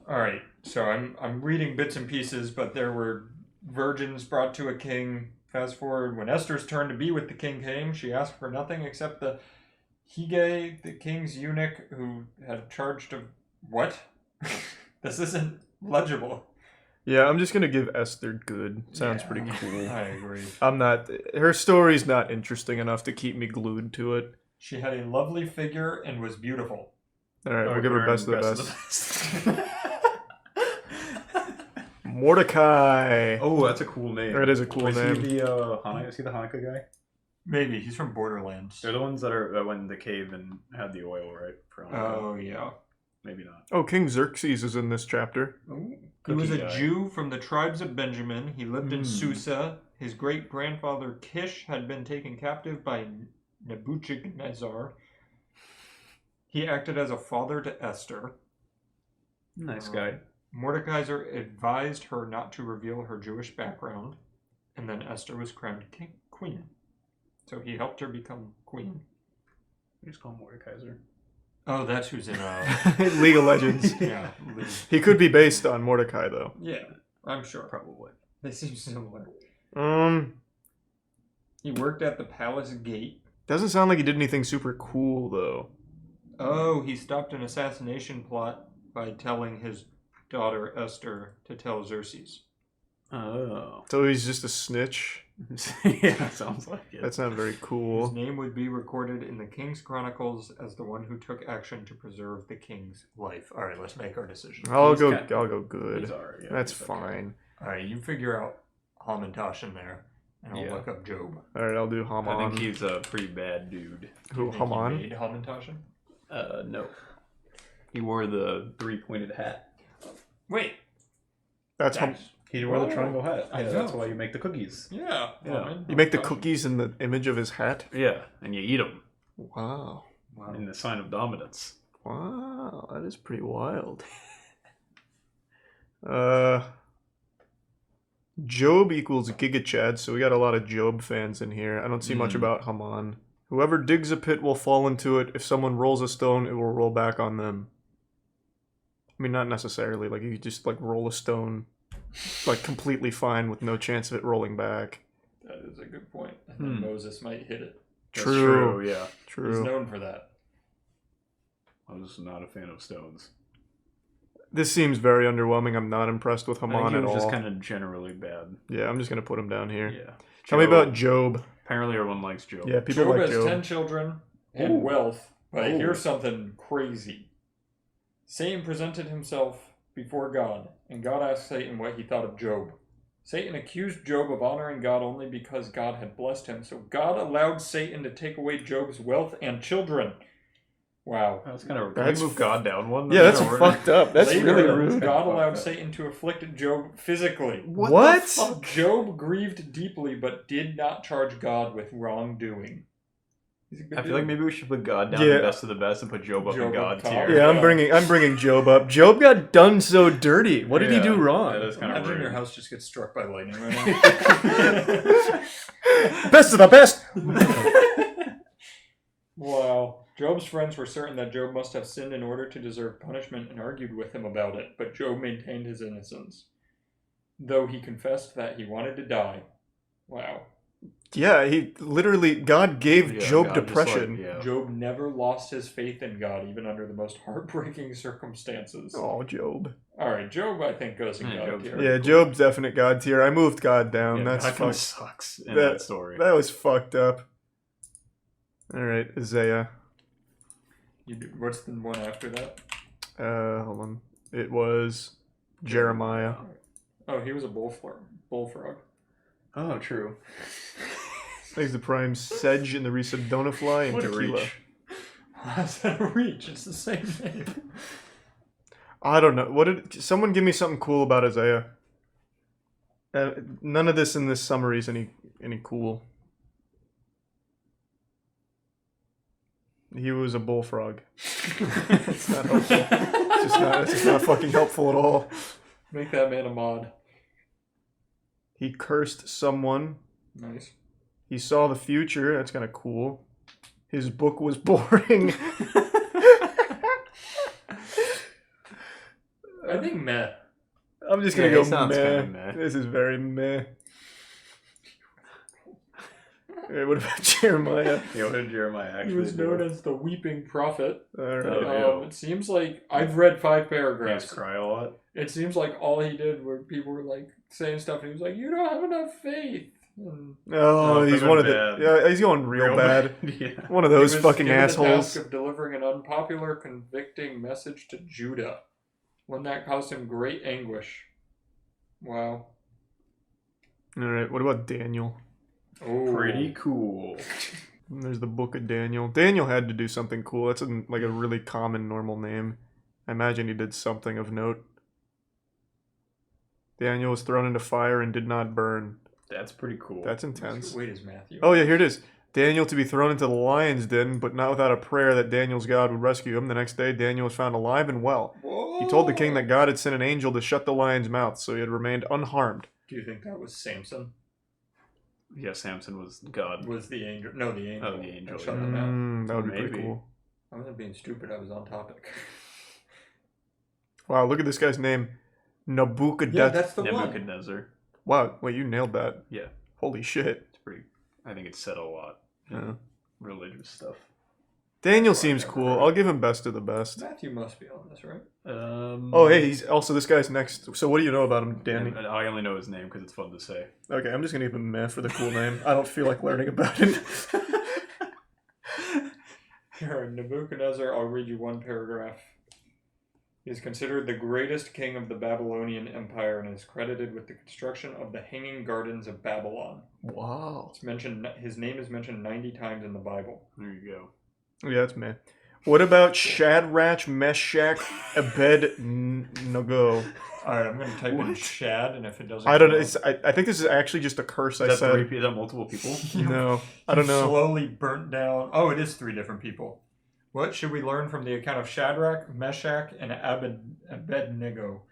All right, so I'm reading bits and pieces, but there were virgins brought to a king. Fast forward, when Esther's turn to be with the king came, she asked for nothing except the Hige, the king's eunuch, who had charged of what? This isn't legible. Yeah, I'm just gonna give Esther good. Sounds pretty cool. I agree. I'm not. Her story's not interesting enough to keep me glued to it. She had a lovely figure and was beautiful. All right, we'll give her best of the best. best. Mordecai. Oh, that's a cool name. That is a cool Was name. He the Hanukkah guy? Maybe he's from Borderlands. They're the ones that went in the cave and had the oil, right? Oh yeah. Maybe not. Oh, King Xerxes is in this chapter. He was a guy. Jew from the tribes of Benjamin. He lived in Susa. His great-grandfather Kish had been taken captive by Nebuchadnezzar. He acted as a father to Esther. Nice guy. Mordecai advised her not to reveal her Jewish background, and then Esther was crowned queen. So he helped her become queen. We just call him Mordekaiser. Oh, that's who's in League of Legends. Yeah. He could be based on Mordecai, though. Yeah, I'm sure. Probably. They seem similar. Um, He worked at the palace gate. doesn't sound like he did anything super cool, though. Oh, he stopped an assassination plot by telling his daughter Esther to tell Xerxes. Oh. So he's just a snitch? Yeah, sounds like it. That's not very His cool. name would be recorded in the King's Chronicles as the one who took action to preserve the king's life. All right, let's make our decision. I'll go good. He's alright, yeah, That's he's okay. fine. All right, you figure out Hamantash in there, and I'll Yeah. look up Job. All right, I'll do Haman. I think he's a pretty bad dude. Who, Haman? Made Hamantashen? No. He wore the 3-pointed hat. Wait. That's He wore the triangle hat. I Yeah, know. that's why you make the cookies. Yeah. Yeah. You make the cookies in the image of his hat? Yeah, and you eat them. Wow. In the sign of dominance. Wow, that is pretty wild. Job equals Giga Chad, so we got a lot of Job fans in here. I don't see much about Haman. Whoever digs a pit will fall into it. If someone rolls a stone, it will roll back on them. I mean, not necessarily. Like, you could just, like, roll a stone, like, completely fine with no chance of it rolling back. That is a good point. And then Moses might hit it. That's True. Yeah. True. He's known for that. I was not a fan of stones. This seems very underwhelming. I'm not impressed with I think Haman he at was all. just kind of generally bad. Yeah, I'm just going to put him down here. Yeah. Tell me about Job. Apparently everyone likes Job. Yeah, people Job like has Job. 10 children and wealth, but Ooh. here's something crazy. Satan presented himself before God, and God asked Satan what he thought of Job. Satan accused Job of honoring God only because God had blessed him, so God allowed Satan to take away Job's wealth and children. Wow. That's kind of... That's Can we move God down one? Yeah, that's fucked up. That's Later, really rude. God allowed Satan to afflict Job physically. What? the fuck? Job grieved deeply, but did not charge God with wrongdoing. He's a good I feel dude. like maybe we should put God down Yeah. the best of the best and put Job up in Job God up top. tier. Yeah, I'm bringing Job up. Job got done so dirty. What did he do wrong? That is kind of Imagine rude. your house just gets struck by lightning right now. Best of the best. Wow. Job's friends were certain that Job must have sinned in order to deserve punishment and argued with him about it, but Job maintained his innocence, though he confessed that he wanted to die. Wow. Yeah, he literally, God gave Yeah, Job God just, depression. like, yeah. Job never lost his faith in God, even under the most heartbreaking circumstances. Oh, Job. Alright, Job, I think, goes in Yeah, God Job's tier. very Yeah, Job's definite God tier. I moved God down. Yeah, That's God kind of fucked. sucks in that story. That was fucked up. Alright, Isaiah. What's the one after that? Hold on. It was Jeremiah. Oh, he was a bullfrog. Oh, true. He's the prime sedge in the Risadona fly and What a tequila. reach. How's that a reach? It's the same name. I don't know. What did someone give me something cool about Isaiah? None of this in this summary is any cool. He was a bullfrog. It's not helpful. It's just not fucking helpful at all. Make that man a mod. He cursed someone. Nice. He saw the future. That's kind of cool. His book was boring. I think meh. I'm just gonna Yeah, go he sounds meh. kinda meh. This is very meh. Alright, what about Jeremiah? Yeah, what did Jeremiah actually He was do? known as the weeping prophet. Alright. It seems like I've read 5 He paragraphs. just cry a lot. It seems like all he did were people were like saying stuff, and he was like, "You don't have enough faith." And Oh, he's been one of the. bad. Yeah, he's going real bad. Yeah. One of those he was fucking given the assholes. task of delivering an unpopular, convicting message to Judah, one that caused him great anguish. Wow. Alright, what about Daniel? Pretty cool. And there's the Book of Daniel. Daniel had to do something cool. That's like a really common, normal name. I imagine he did something of note. Daniel was thrown into fire and did not burn. That's pretty cool. That's intense. Wait, is Matthew? Oh yeah, here it is. Daniel to be thrown into the lion's den, but not without a prayer that Daniel's God would rescue him. The next day, Daniel was found alive and well. Whoa. He told the king that God had sent an angel to shut the lion's mouth, so he had remained unharmed. Do you think that was Samson? Yeah, Samson was God. Was the angel? No, the angel. Oh, the angel. That shut them out. That would be Maybe. pretty cool. I wasn't being stupid. I was on topic. Wow, look at this guy's name. Nebuchadnezzar. Yeah, that's the one. Nebuchadnezzar. Wow, wait, you nailed that. Yeah. Holy shit. It's pretty. I think it said a lot. Yeah. Religious stuff. Daniel seems cool. I'll give him best of the best. Matthew must be on this, right? Oh, hey, he's also this guy's next. So, what do you know about him, Danny? I only know his name because it's fun to say. Okay, I'm just gonna give him meh for the cool name. I don't feel like learning about him. Here, Nebuchadnezzar, I'll read you one paragraph. He is considered the greatest king of the Babylonian Empire and is credited with the construction of the Hanging Gardens of Babylon. Wow. It's mentioned. His name is mentioned 90 times in the Bible. There you go. Yeah, that's meh. What about Shadrach, Meshach, Abednego? Alright, I'm going to type in Shad, and if it doesn't... I don't know. I think this is actually just a curse I said. Is that multiple people? No, I don't know. Slowly burnt down... Oh, it is 3 different people. What should we learn from the account of Shadrach, Meshach, and Abednego?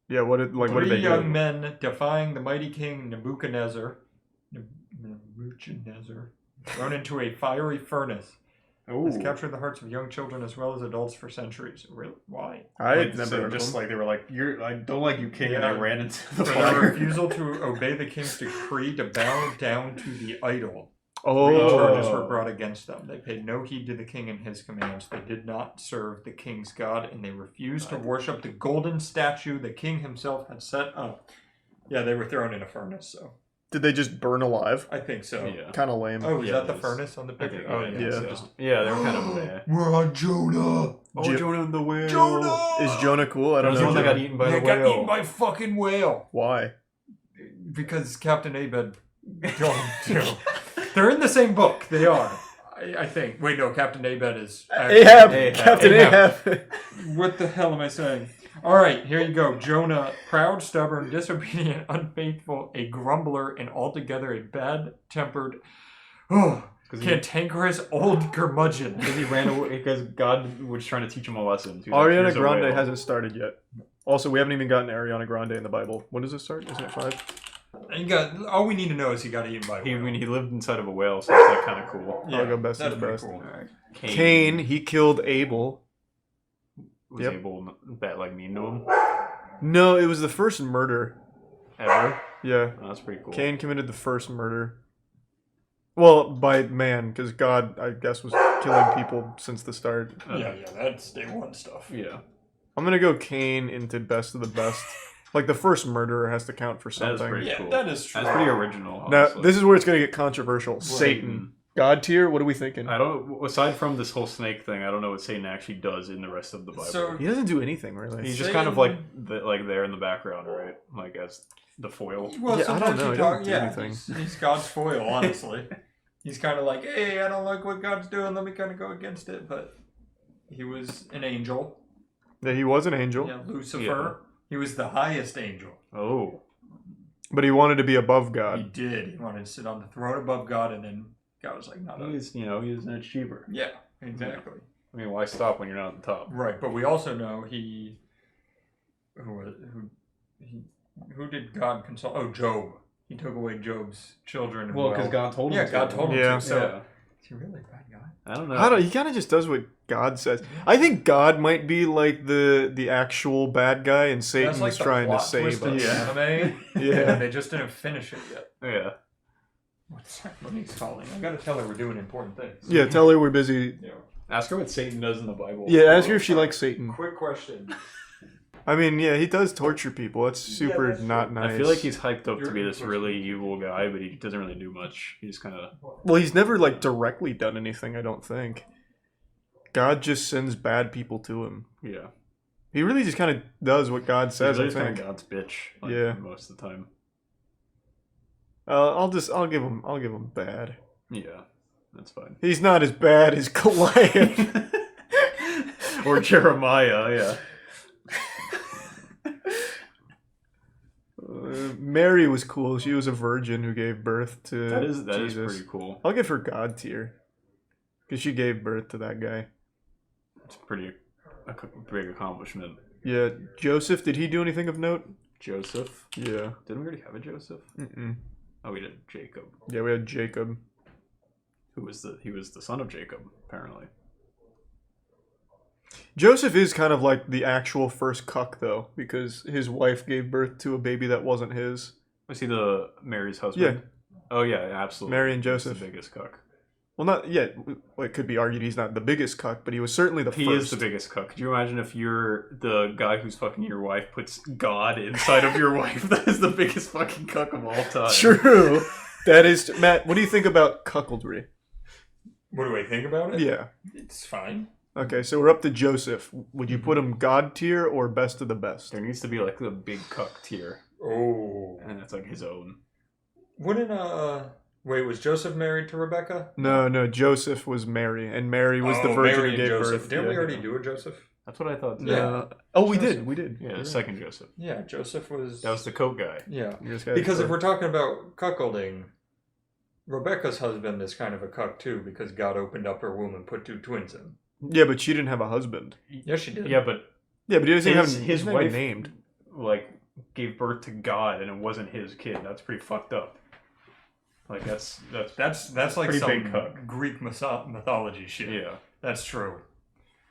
Yeah, what did they Three do? young men defying the mighty king Nebuchadnezzar, thrown into a fiery furnace. Has captured the hearts of young children as well as adults for centuries. Really? Why? I like, never heard of just them. like they were like, I don't like you, king, and they ran into the For fire. their refusal to obey the king's decree to bow down to the idol. Oh. 3 charges were brought against them. They paid no heed to the king and his commands. They did not serve the king's God, and they refused to worship the golden statue the king himself had set up. Yeah, they were thrown in a furnace, so... Did they just burn alive? I think so. Yeah. Kind of lame. Oh, is that the furnace on the picture? Oh, yeah. Yeah, they were kind of there. We're on Jonah! Oh, Jonah and the whale. Jonah! Is Jonah cool? I don't He's know. the one that got eaten by the got whale. eaten by a fucking whale! Why? Because Captain Abed killed him too. They're in the same book. They are. I think. Wait, no. Captain Abed is... Ahab! Captain Ahab! What the hell am I saying? Alright, here you go. Jonah, proud, stubborn, disobedient, unfaithful, a grumbler, and altogether a bad-tempered, cantankerous old curmudgeon. Because he ran away, because God was trying to teach him a lesson. Ariana Grande hasn't started yet. Also, we haven't even gotten Ariana Grande in the Bible. When does it start? Isn't it 5? All we need to know is he got eaten by a whale. He lived inside of a whale, so it's like kind of cool. I'll go best of that's the pretty best. cool. Right. Cain, he killed Abel. Was Abel that like mean to him? No, it was the first murder. Ever? Yeah. Oh, that's pretty cool. Cain committed the first murder. Well, by man, because God, I guess, was killing people since the start. Yeah, that's day 1 stuff. Yeah. I'm gonna go Cain into best of the best. Like, the first murderer has to count for something. That is pretty cool. that is true. That's pretty original. Now, Honestly. this is where it's gonna get controversial. Satan. God tier? What are we thinking? I don't. Aside from this whole snake thing, I don't know what Satan actually does in the rest of the Bible. So- He doesn't do anything, really. He's just kind of like there in the background, right? Like as the foil. Well, Yeah, I don't sometimes know. he He talk, doesn't do yeah, anything. he's God's foil, honestly. He's kind of like, hey, I don't like what God's doing. Let me kind of go against it. But he was an angel. Yeah, he was an angel. Yeah, Lucifer. He was the highest angel. Oh. But he wanted to be above He God. did. He wanted to sit on the throne above God, and then God was like, not He's he's an achiever. Yeah, exactly. I mean, why stop when you're not at the top? Right, but we also know who did God consult? Oh, Job. He took away Job's children. Well, because God told him. Yeah, God told him. Yeah. To, so Yeah. is he really a bad guy? I don't know. He kind of just does what God says. I think God might be like the actual bad guy, and Satan That's like is the trying to plot save twist of us. the anime. Yeah. They just didn't finish it yet. Yeah. What's that? Money's calling. I gotta tell her we're doing important things. Yeah, tell her we're busy. Yeah. Ask her what Satan does in the Bible. Yeah, ask her if she likes Satan. Quick question. I mean, yeah, he does torture people. That's super not nice. I feel like he's hyped up to be this really evil guy, but he doesn't really do much. He's kind of... Well, he's never, like, directly done anything, I don't think. God just sends bad people to him. Yeah. He really just kind of does what God says, I He's think. kind of God's bitch. Like, Yeah. Most of the time. I'll give him bad. Yeah, that's fine. He's not as bad as Goliath. Or Jeremiah, yeah. Mary was cool. She was a virgin who gave birth to That is Jesus. pretty cool. I'll give her God tier. Because she gave birth to that guy. It's pretty a big accomplishment. Yeah, Joseph, did he do anything of note? Joseph? Yeah. Didn't we already have a Joseph? Mm-mm. Oh, we did Jacob. Yeah, we had Jacob. He was the son of Jacob, apparently. Joseph is kind of like the actual first cuck, though, because his wife gave birth to a baby that wasn't his. Was he the Mary's husband? Yeah. Oh, yeah, absolutely. Mary and Joseph. He's the biggest cuck. Well, not yet. Well, it could be argued he's not the biggest cuck, but he was certainly the first. He is the biggest cuck. Could you imagine if you're the guy who's fucking your wife puts God inside of your wife? That is the biggest fucking cuck of all time. True. That is... Matt, what do you think about cuckoldry? What do I think about it? Yeah. It's fine. Okay, so we're up to Joseph. Would you put him God tier or best of the best? There needs to be like the big cuck tier. Oh. And it's like his own. Wouldn't, wait, was Joseph married to Rebecca? No, Joseph was Mary, and Mary was the virgin Mary who gave and Joseph. birth. Didn't we already do a Joseph? That's what I thought. Yeah. Oh, we Joseph. did. Yeah, the second Joseph. Yeah, Joseph was... That was the coat guy. Yeah. Guy Because if we're talking about cuckolding, Rebecca's husband is kind of a cuck too, because God opened up her womb and put 2 twins in. Yeah, but she didn't have a husband. Yes, she did. Yeah, but he doesn't have his wife named. Like gave birth to God, and it wasn't his kid. That's pretty fucked up. Like that's like pretty some big cuck. Greek mythology shit. Yeah, that's true.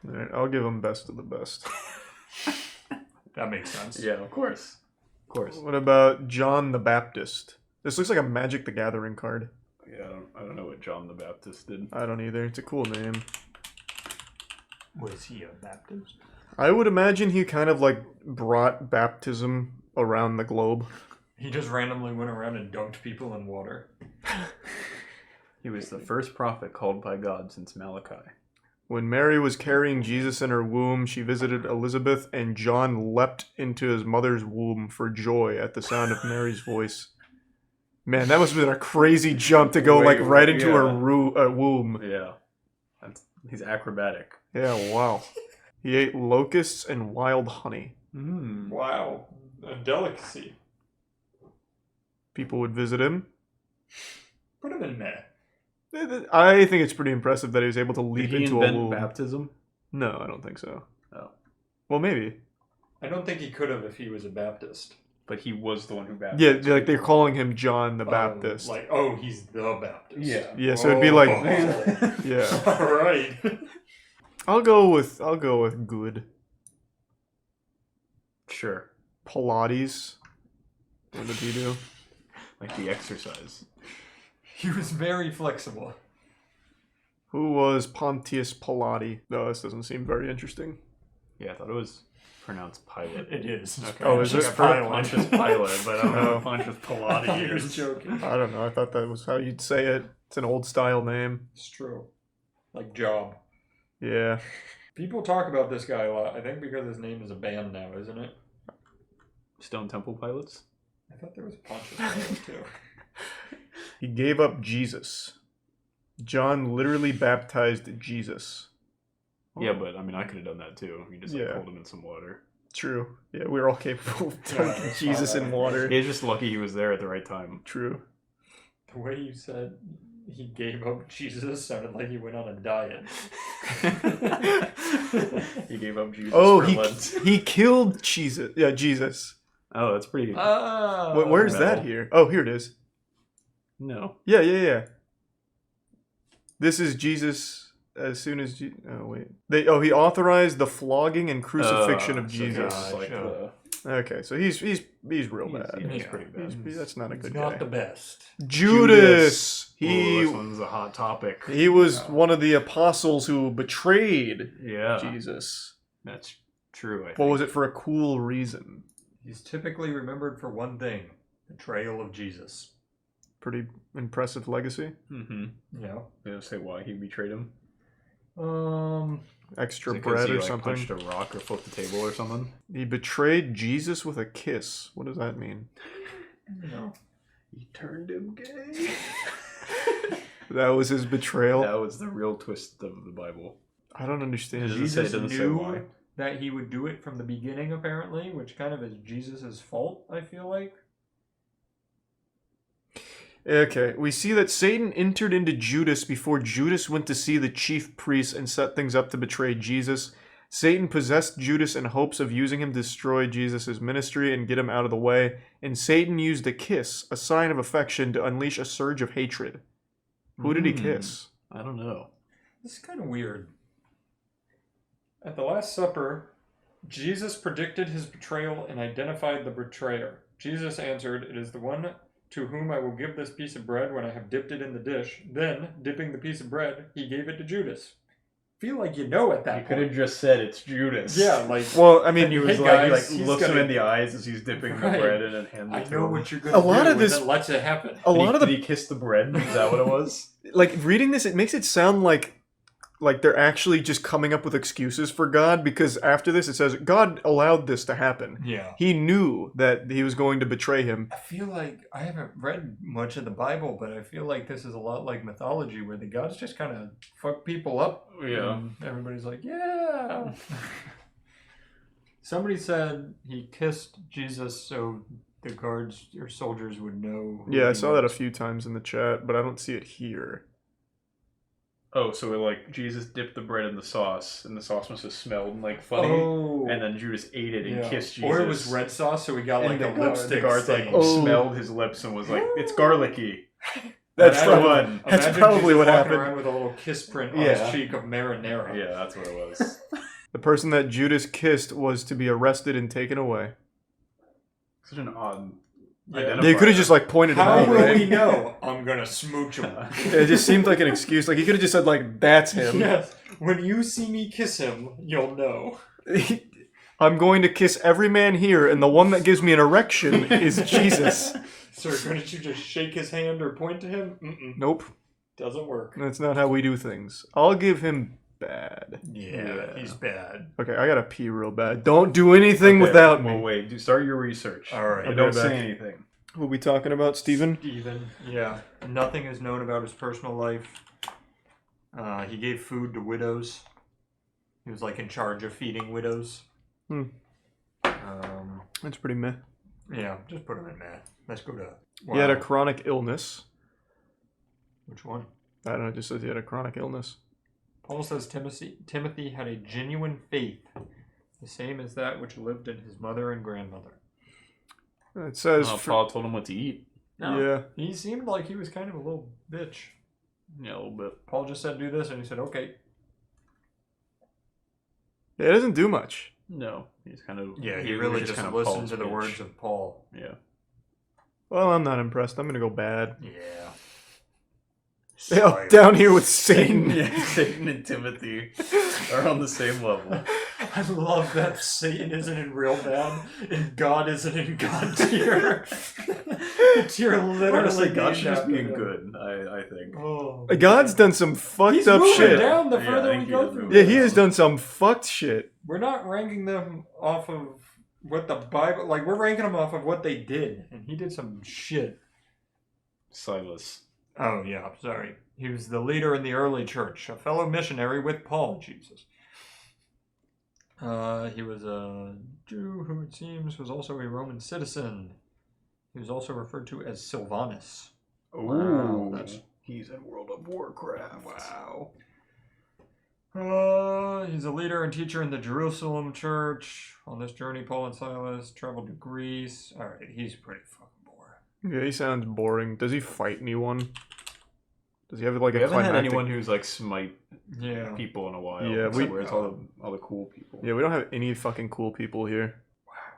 All right, I'll give him best of the best. That makes sense. Yeah, of course. What about John the Baptist? This looks like a Magic the Gathering card. Yeah, I don't know what John the Baptist did. I don't either. It's a cool name. Was he a Baptist? I would imagine he kind of like brought baptism around the globe. He just randomly went around and dunked people in water. He was the first prophet called by God since Malachi. When Mary was carrying Jesus in her womb, she visited Elizabeth, and John leapt into his mother's womb for joy at the sound of Mary's voice. Man, that must have been a crazy jump to go right into her womb. Yeah. He's acrobatic. Yeah, wow. He ate locusts and wild honey. Wow. A delicacy. People would visit him. Put him in there. I think it's pretty impressive that he was able to leap Did he into a invent womb. baptism? No, I don't think so. Oh. Well, maybe. I don't think he could have if he was a Baptist. But he was the one who baptized. Yeah, like they're calling him John the Baptist. He's the Baptist. Yeah. Yeah, so it'd be like, yeah. All right. I'll go with good. Sure. Pilates. What did he do? Like the exercise. He was very flexible. Who was Pontius Pilate? No, this doesn't seem very interesting. Yeah, I thought it was pronounced Pilate. It is. Okay. Oh, is this Pontius Pilate? But I don't know if Oh. Pontius Pilate He was is. joking. I don't know. I thought that was how you'd say it. It's an old style name. It's true. Like Job. Yeah. People talk about this guy a lot. I think because his name is a band now, isn't it? Stone Temple Pilots? I thought there was Pontius Pilate too. He gave up Jesus. John literally baptized Jesus. Yeah, but I mean, I could have done that too. You just Yeah. hold him in some water. True. Yeah, we're all capable of dunking Jesus in water. He's just lucky he was there at the right time. True. The way you said he gave up Jesus sounded like he went on a diet. He gave up Jesus Oh, for he Lent. he killed Jesus. Yeah, Jesus. Oh, that's pretty... Where's no. that here? Oh, here it is. No. Yeah. This is Jesus as soon as... oh, wait. He authorized the flogging and crucifixion of so Jesus. he's like the... Okay, so he's real bad. He's pretty bad. That's not a good Not guy. the best. Judas. Ooh, this one's a hot topic. He was one of the apostles who betrayed Jesus. That's true, I think. What was it for a cool reason? He's typically remembered for one thing: betrayal of Jesus. Pretty impressive legacy. Mm-hmm. Yeah. They don't say why he betrayed him. Extra Is it 'cause bread he, or like, something. punched a rock or flipped the table or something? He betrayed Jesus with a kiss. What does that mean? No. He turned him gay. That was his betrayal. That was the real twist of the Bible. I don't understand. Jesus knew that he would do it from the beginning, apparently, which kind of is Jesus' fault, I feel like. Okay, we see that Satan entered into Judas before Judas went to see the chief priests and set things up to betray Jesus. Satan possessed Judas in hopes of using him to destroy Jesus' ministry and get him out of the way, and Satan used a kiss, a sign of affection, to unleash a surge of hatred. Who did he kiss? I don't know. This is kind of weird. At the Last Supper, Jesus predicted his betrayal and identified the betrayer. Jesus answered, "It is the one to whom I will give this piece of bread when I have dipped it in the dish." Then, dipping the piece of bread, he gave it to Judas. Feel like you know at that You point. could have just said it's Judas. Yeah, like... Well, I mean, he was hey like, guys, he he's looks him gonna- in the eyes as he's dipping the Right. bread in and hands it I to know him. what you're A gonna lot do, of this- and then lets it happen. A lot of Did he kiss the bread? Is that what it was? Like, reading this, it makes it sound like they're actually just coming up with excuses for God, because after this it says God allowed this to happen. Yeah. He knew that he was going to betray him. I feel like I haven't read much of the Bible, but I feel like this is a lot like mythology, where the gods just kind of fuck people up. Yeah. And everybody's like, yeah. Somebody said he kissed Jesus so the guards or soldiers would know. who Yeah, I he saw that a was. few times in the chat, but I don't see it here. Oh, so like Jesus dipped the bread in the sauce, and the sauce must have smelled like funny, Oh. and then Judas ate it and Yeah. kissed Jesus. Or it was red sauce, so we got And like the a guard- lipstick The guards like stain. smelled his lips and was like, "It's garlicky." That's the probably, one. that's Imagine probably Jesus what walking happened. around with a little kiss print on Yeah. his cheek of marinara. Yeah, that's what it was. The person that Judas kissed was to be arrested and taken away. Such an odd. Yeah. They could have just like pointed How him out, will right? we know? I'm gonna smooch him. It just seemed like an excuse. Like he could have just said like, "That's him." Yes. When you see me kiss him, you'll know. I'm going to kiss every man here, and the one that gives me an erection is Jesus. Sir, couldn't you just shake his hand or point to him? Mm-mm. Nope, Doesn't work. that's not how we do things. I'll give him bad. Yeah, he's bad. Okay, I gotta pee real bad. Don't do anything without me. Well, wait. Start your research. All right. And I'll don't be say back. anything. Who are we talking about, Steven? Steven, yeah. Nothing is known about his personal life. He gave food to widows. He was like in charge of feeding widows. That's pretty meh. Yeah, just put him in meh. Let's go to... He had a Wow. chronic illness. Which one? I don't know, it just says he had a chronic illness. Paul says Timothy had a genuine faith, the same as that which lived in his mother and grandmother. It says... Paul told him what to eat. No, Yeah. he seemed like he was kind of a little bitch. Yeah, a little bit. Paul just said do this, and he said, okay. Yeah, it doesn't do much. No, he's kind of. Yeah, he was really just kind of listened Paul's to the bitch. words of Paul. Yeah. Well, I'm not impressed. I'm gonna go bad. Yeah. Yeah, down here with Satan. Yeah, Satan and Timothy are on the same level. I love that Satan isn't in real bad, and God isn't in God tier. Tier literally. Honestly, God should named just be after in him. good, I think. Oh. God's done some fucked He's up moving shit. down the Yeah, further I we think go he is through. moving Yeah, he this. has done some fucked shit. We're not ranking them off of what the Bible, like we're ranking them off of what they did, and he did some shit. Silas. Oh yeah, sorry. He was the leader in the early church, a fellow missionary with Paul. Jesus. He was a Jew who it seems was also a Roman citizen. He was also referred to as Silvanus. Ooh, that's he's in World of Warcraft. wow. He's a leader and teacher in the Jerusalem church. On this journey, Paul and Silas traveled to Greece. All right, he's pretty fucking boring. Yeah, he sounds boring. Does he fight anyone? Does he have like We a haven't had climactic... anyone who's like smite Yeah. people in a while. Yeah, except we- where it's all the cool people. Yeah, we don't have any fucking cool people here.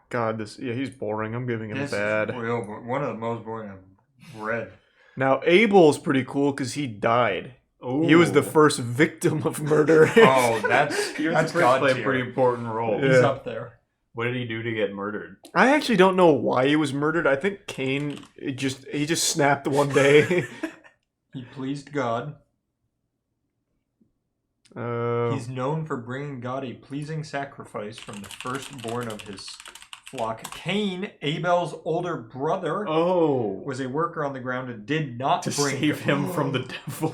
God, he's boring. I'm giving him This bad. is real, one of the most boring I've read. Now, Abel's pretty cool because he died. He was the Ooh. first victim of murder. Oh, that's He was that's the first God play a tier. pretty important role. He's Yeah. up there. What did he do to get murdered? I actually don't know why he was murdered. I think Cain, he just snapped one day. He pleased God. He's known for bringing God a pleasing sacrifice from the firstborn of his flock. Cain, Abel's older brother, was a worker on the ground and did not To bring save him from the devil.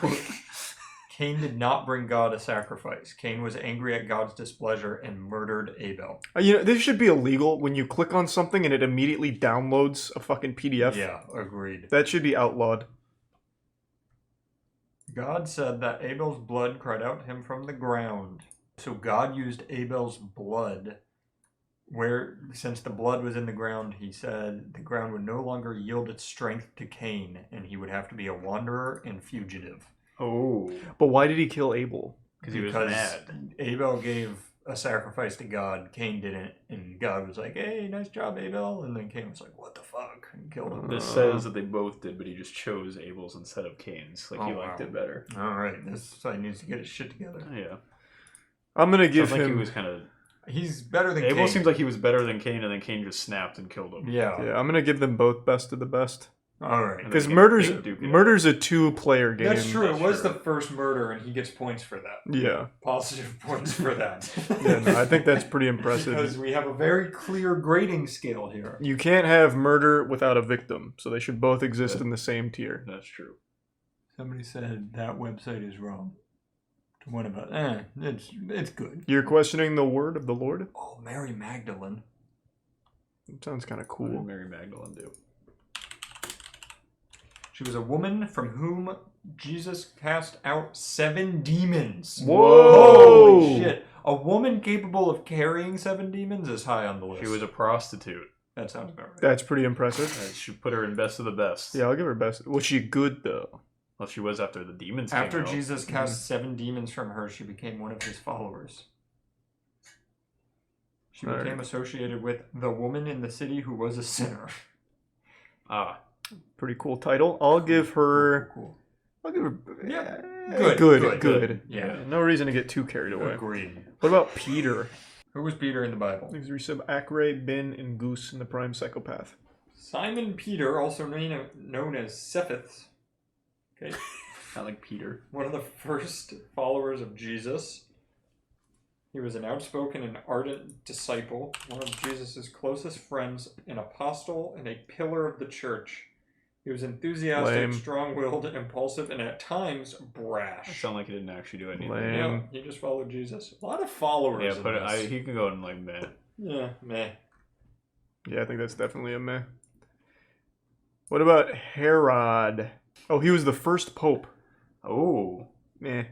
Cain did not bring God a sacrifice. Cain was angry at God's displeasure and murdered Abel. This should be illegal when you click on something and it immediately downloads a fucking PDF. Yeah, agreed. That should be outlawed. God said that Abel's blood cried out to him from the ground. So God used Abel's blood, since the blood was in the ground, he said the ground would no longer yield its strength to Cain, and he would have to be a wanderer and fugitive. Oh. But why did he kill Abel? Because he was mad. Abel gave a sacrifice to God, Cain didn't, and God was like, hey, nice job, Abel, and then Cain was like, what the fuck, and killed him. This says that they both did, but he just chose Abel's instead of Cain's. Like, he liked it better. Alright, this side needs to get his shit together. Yeah. I'm gonna give Sounds him... like he was kind of... He's better than Abel Cain. seems like he was better than Cain, and then Cain just snapped and killed him. Yeah. Yeah, I'm gonna give them both best of the best. Alright. Because murder's a 2-player game. That's true. It was the first murder, and he gets points for that. Yeah. Positive points for that. Yeah, no, I think that's pretty impressive. Because we have a very clear grading scale here. You can't have murder without a victim, so they should both exist in the same tier. That's true. Somebody said that website is wrong. What about it's good. You're questioning the word of the Lord? Oh, Mary Magdalene. That sounds kind of cool. What did Mary Magdalene do? She was a woman from whom Jesus cast out 7 demons. Whoa! Holy shit. A woman capable of carrying 7 demons is high on the list. She was a prostitute. That sounds about right. That's pretty impressive. That should put her in best of the best. Yeah, I'll give her best. Was she good, though? Well, she was after the demons After came out. Jesus cast 7 demons from her, she became one of his followers. She became associated with the woman in the city who was a sinner. Ah. Pretty cool title. I'll give her... Cool. I'll give her... Yeah. Good. Yeah. No reason to get too carried away. Agreed. What about Peter? Who was Peter in the Bible? These are some Acre, Bin, and Goose in the Prime Psychopath. Simon Peter, also known as Cephas. Okay. Not like Peter. One of the first followers of Jesus. He was an outspoken and ardent disciple, one of Jesus' closest friends, an apostle, and a pillar of the church. He was enthusiastic, strong-willed, impulsive, and at times brash. It sounded like he didn't actually do anything. Yeah, he just followed Jesus. A lot of followers. Yeah, but he can go in like meh. Yeah, meh. Yeah, I think that's definitely a meh. What about Herod? Oh, he was the first pope. Oh. Meh.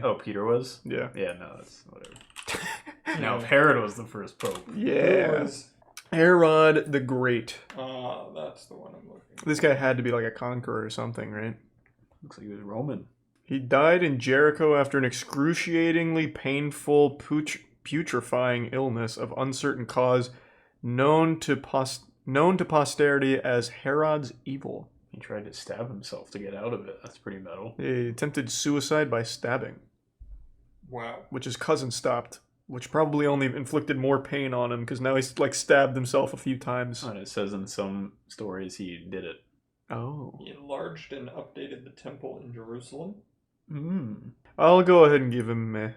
Oh, Peter was? Yeah. Yeah, no, that's whatever. Now, if Herod was the first pope. Yeah. Herod the Great. That's the one I'm looking at. This guy had to be like a conqueror or something, right? Looks like he was Roman. He died in Jericho after an excruciatingly painful, putrefying illness of uncertain cause, known to posterity as Herod's evil. He tried to stab himself to get out of it. That's pretty metal. He attempted suicide by stabbing. Wow. Which his cousin stopped. Which probably only inflicted more pain on him, because now he's like stabbed himself a few times. And it says in some stories he did it. Oh. He enlarged and updated the temple in Jerusalem. I'll go ahead and give him meh.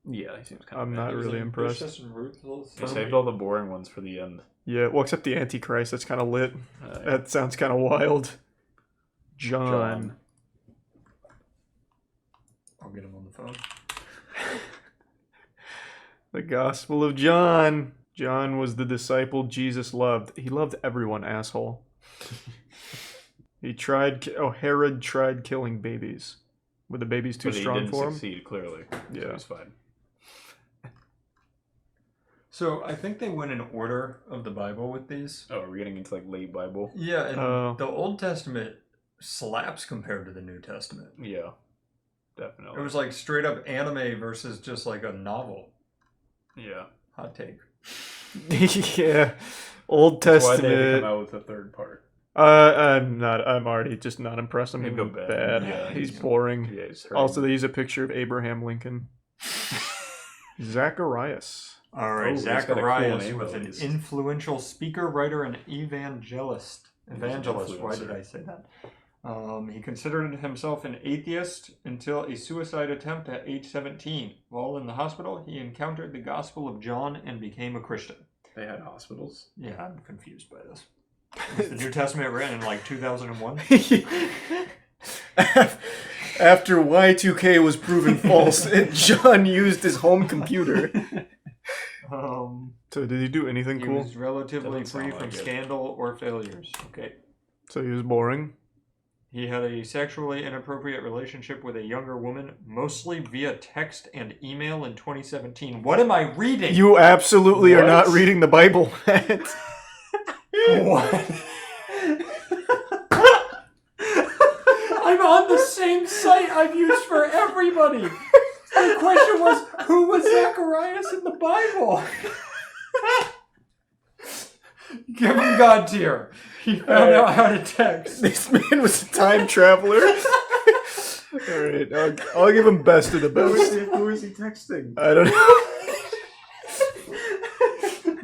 Yeah, he seems kind of I'm not really impressed. They saved all the boring ones for the end. Yeah, well, except the Antichrist. That's kind of lit. That sounds kind of wild. John. I'll get him on the phone. The Gospel of John. John was the disciple Jesus loved. He loved everyone, asshole. Herod tried killing babies. Were the babies too strong for him? He didn't succeed, clearly. Yeah. So it was fine. So I think they went in order of the Bible with these. Oh, are we getting into like late Bible? Yeah, and the Old Testament slaps compared to the New Testament. Yeah, definitely. It was like straight up anime versus just like a novel. Yeah. Hot take. Yeah. Old Testament. Why they had to come out with a third part? I'm already just not impressed. I'm Go bad. bad. Yeah, he's boring. Yeah, he's also, they use a picture of Abraham Lincoln. Zacharias. All right, Oh, Zacharias cool was an influential speaker, writer, and evangelist. Why did I say that? He considered himself an atheist until a suicide attempt at age 17. While in the hospital, he encountered the Gospel of John and became a Christian. They had hospitals. Yeah, I'm confused by this. Was the New Testament written in like 2001? After Y2K was proven false, John used his home computer. So did he do anything He cool? was relatively Doesn't free sound from like it. scandal or failures. Okay. So he was boring. He had a sexually inappropriate relationship with a younger woman, mostly via text and email in 2017. What am I reading? You absolutely are not What? reading the Bible, Matt. What? I'm on the same site I've used for everybody. The question was, who was Zacharias in the Bible? Give him God tier. He found out how to text. This man was a time traveler. Alright, I'll give him best of the best. Who is he texting? I don't know.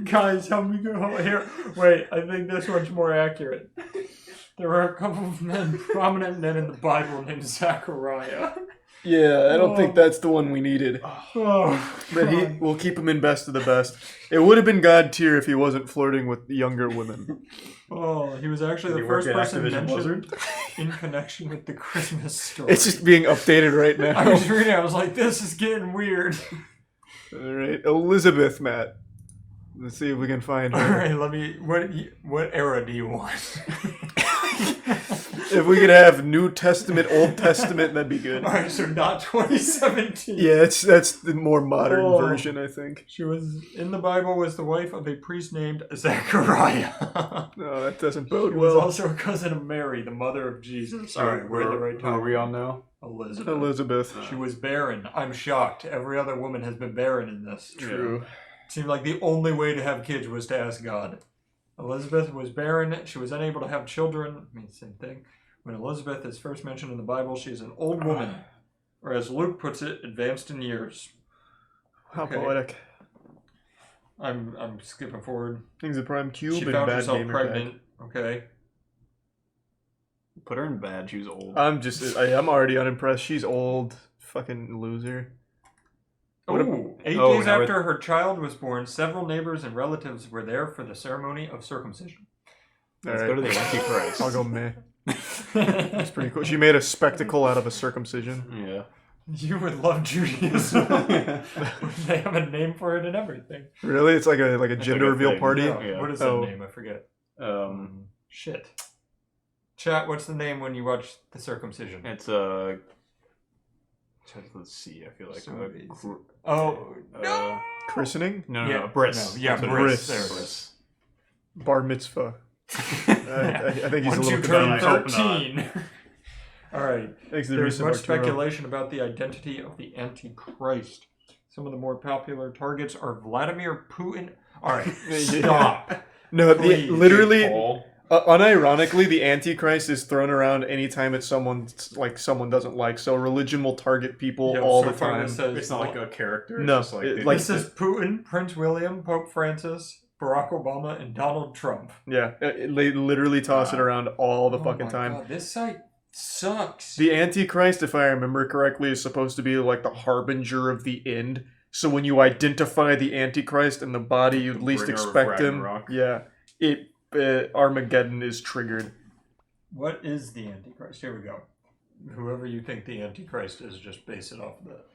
Guys, help me go here. Wait, I think this one's more accurate. There were a couple of men, prominent men in the Bible named Zachariah. Yeah, I don't think that's the one we needed. Oh, But we'll keep him in best of the best. It would have been God tier if he wasn't flirting with younger women. Oh, he was actually Did the he work first at person Activision mentioned Blizzard? in connection with the Christmas story. It's just being updated right now. I was reading, I was like, this is getting weird. Alright, Elizabeth, Matt. Let's see if we can find her. Alright, let me, what era do you want? If we could have New Testament, Old Testament, that'd be good. Alright, so not 2017. Yeah, that's the more modern version, I think. She was, in the Bible, was the wife of a priest named Zachariah. No, that doesn't bode She was well. also a cousin of Mary, the mother of Jesus. Alright, we're in the right Who time. are we on now? Elizabeth. She was barren. I'm shocked. Every other woman has been barren in this. True. It seemed like the only way to have kids was to ask God. Elizabeth was barren. She was unable to have children. I mean, same thing. When Elizabeth is first mentioned in the Bible, she is an old woman. Or as Luke puts it, advanced in years. How Okay. poetic. I'm skipping forward. Things a prime cube She and found bad herself gamer pregnant. tag. Okay. Put her in bad. She was old. I'm already unimpressed. She's old. Fucking loser. What Ooh, 8 Oh, days now after her child was born, several neighbors and relatives were there for the ceremony of circumcision. Let's go to the Antichrist. I'll go meh. That's pretty cool. She made a spectacle out of a circumcision. Yeah. You would love Judaism. They have a name for it and everything. Really? It's like a It's gender like a reveal thing. party? Yeah. What is that name? I forget. Shit. Chat, what's the name when you watch the circumcision? It's let's see. I feel like no! Christening? No, bris. No, yeah, That's what bris. it is. There it is. Bar mitzvah. I think he's a 1, little 2, turn confused. 13. All right. Thanks to the There's recent much Arturo. speculation about the identity of the Antichrist. Some of the more popular targets are Vladimir Putin. All right, stop. No, Please. literally, Jake Paul. unironically, the Antichrist is thrown around anytime it's someone doesn't like. So religion will target people Yeah, all so the far time. this says- It's not like a character. No, it's just it- they- like- This is Putin, Prince William, Pope Francis, Barack Obama, and Donald Trump. Yeah, they literally toss it around all the Oh fucking my time. God, this site sucks. The Antichrist, if I remember correctly, is supposed to be like the harbinger of the end. So when you identify the Antichrist in the body you least bringer of expect him, Ragnarok. yeah, Armageddon is triggered. What is the Antichrist? Here we go. Whoever you think the Antichrist is, just base it off of that.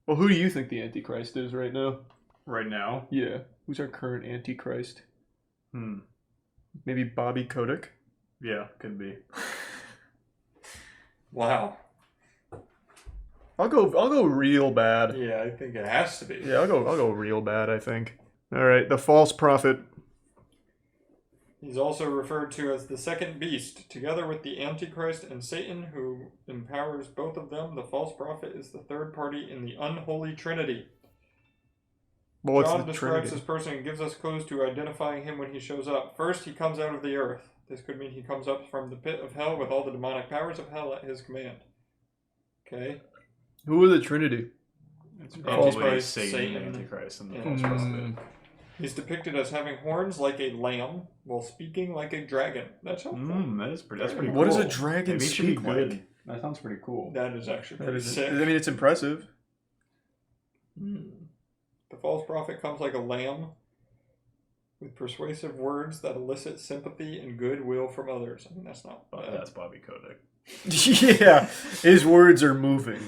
Well, who do you think the Antichrist is right now? right now. Yeah, who's our current Antichrist? Maybe Bobby Kotick? Yeah, could be. Wow. I'll go real bad. Yeah, I think it has to be. Yeah, I'll go real bad, I think. All right, the false prophet. He's also referred to as the second beast. Together with the Antichrist and Satan, who empowers both of them, the false prophet is the third party in the unholy trinity. Well, what's John the describes Trinity? this person and gives us clues to identifying him when he shows up. First, he comes out of the earth. This could mean he comes up from the pit of hell with all the demonic powers of hell at his command. Okay. Who are the Trinity? It's Antichrist, probably Satan, Antichrist, and the false prophet. He's depicted as having horns like a lamb while speaking like a dragon. That's helpful. That's pretty cool. What does a dragon Maybe it should be speak good. like? That sounds pretty cool. That is actually That pretty is, sick. I mean, it's impressive. The false prophet comes like a lamb with persuasive words that elicit sympathy and goodwill from others. I mean, that's not bad. That's Bobby Kotick. Yeah, his words are moving.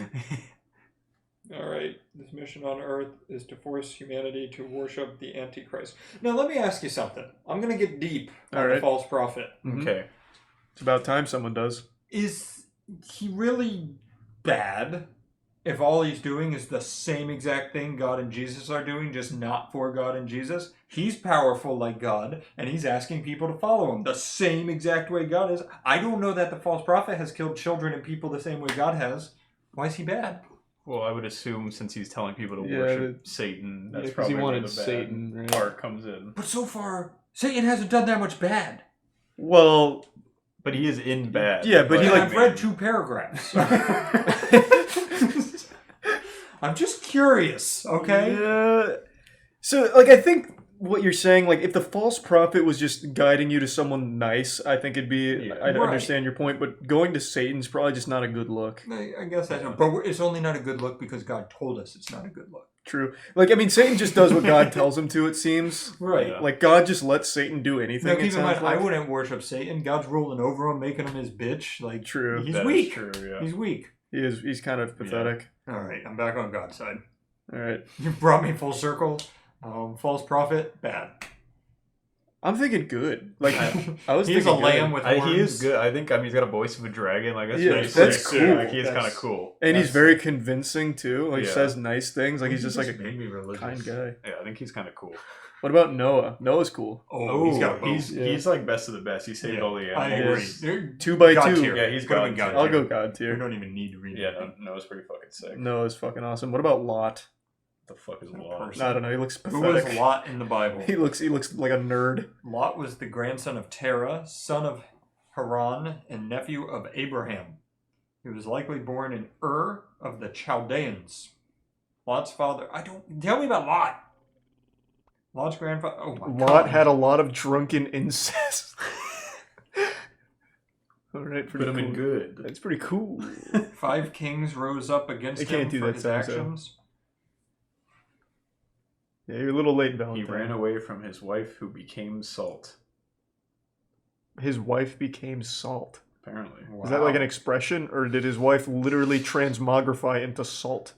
All right, this mission on Earth is to force humanity to worship the Antichrist. Now, let me ask you something. I'm going to get deep on the false prophet. Okay. It's about time someone does. Is he really bad if all he's doing is the same exact thing God and Jesus are doing, just not for God and Jesus? He's powerful like God, and he's asking people to follow him the same exact way God is. I don't know that the false prophet has killed children and people the same way God has. Why is he bad? Well, I would assume since he's telling people to worship Satan, that's because probably he wanted where the bad Satan, right? part comes in. But so far, Satan hasn't done that much bad. Well, but he is in bad. Yeah, but I've read 2 paragraphs. I'm just curious, okay? Yeah. So, like, I think what you're saying, like, if the false prophet was just guiding you to someone nice, I think it'd be, I'd understand your point, but going to Satan's probably just not a good look. I guess that's not, but it's only not a good look because God told us it's not a good look. True. Like, I mean, Satan just does what God tells him to, it seems. Right. Yeah. Like, God just lets Satan do anything. Now, keep in mind, I wouldn't worship Satan. God's ruling over him, making him his bitch. Like, true. He's weak. True, yeah. He's weak. He is. He's kind of pathetic. All right, I'm back on God's side. All right. You brought me full circle. False prophet, bad. I'm thinking good. Like, I was he's thinking a lamb with horns. He is good. I think he's got a voice of a dragon. Like that's cool. Like, he is kind of cool. And he's very convincing too. Like, says nice things. Like, he's just like a kind guy. Yeah, I think he's kind of cool. What about Noah? Noah's cool. Oh, he's got he's like best of the best. He saved all the animals. 2 by 2. Tier. Yeah, he's God tier. I'll go God tier. We don't even need to read it. Yeah, Noah's pretty fucking sick. Noah's fucking awesome. What about Lot? The fuck is Lot? I don't know. He looks pathetic. Who was Lot in the Bible? He looks like a nerd. Lot was the grandson of Terah, son of Haran, and nephew of Abraham. He was likely born in Ur of the Chaldeans. Lot's father... Tell me about Lot. Lot's grandfather... Oh my God. Lot had a lot of drunken incest. Alright, pretty Put him cool. in good. That's pretty cool. 5 kings rose up against him for his actions. Yeah, you're a little late, Valentine. He ran away from his wife who became salt. His wife became salt. Apparently. Is that like an expression, or did his wife literally transmogrify into salt?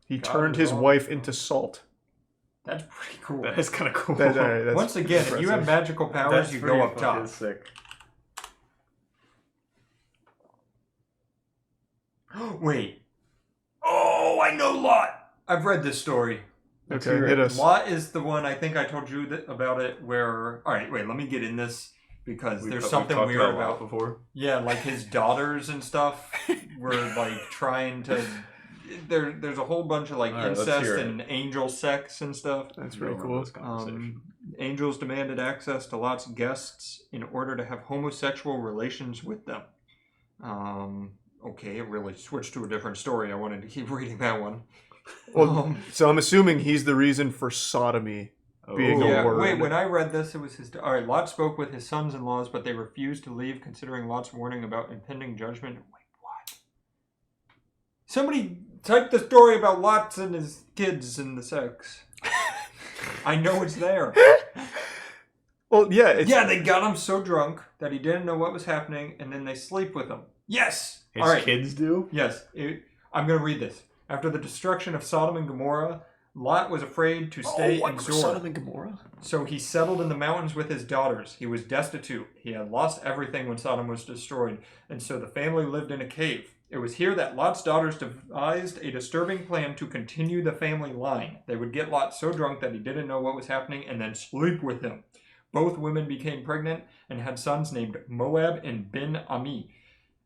He turned his wife into salt. That's pretty cool. That is kind of cool. That's Once again, if you have magical powers, you go up top. Sick. Wait. Oh, I know Lot. I've read this story. Okay, hit us. Lot is the one, I think I told you about it, where... All right, wait, let me get in this, because there's something weird about... before. Yeah, like his daughters and stuff were, like, trying to... There's a whole bunch of, like, incest and angel sex and stuff. That's pretty cool. Angels demanded access to Lot's guests in order to have homosexual relations with them. Okay, it really switched to a different story. I wanted to keep reading that one. Well, so I'm assuming he's the reason for sodomy being a word. Wait, when I read this, it was his... All right, Lot spoke with his sons-in-laws, but they refused to leave, considering Lot's warning about impending judgment. Wait, what? Somebody type the story about Lot and his kids and the sex. I know it's there. Well, yeah. Yeah, they got him so drunk that he didn't know what was happening, and then they sleep with him. Yes! His kids do? Yes. I'm going to read this. After the destruction of Sodom and Gomorrah, Lot was afraid to stay in Zoar. Sodom and Gomorrah? So he settled in the mountains with his daughters. He was destitute. He had lost everything when Sodom was destroyed, and so the family lived in a cave. It was here that Lot's daughters devised a disturbing plan to continue the family line. They would get Lot so drunk that he didn't know what was happening and then sleep with him. Both women became pregnant and had sons named Moab and Ben-Ami.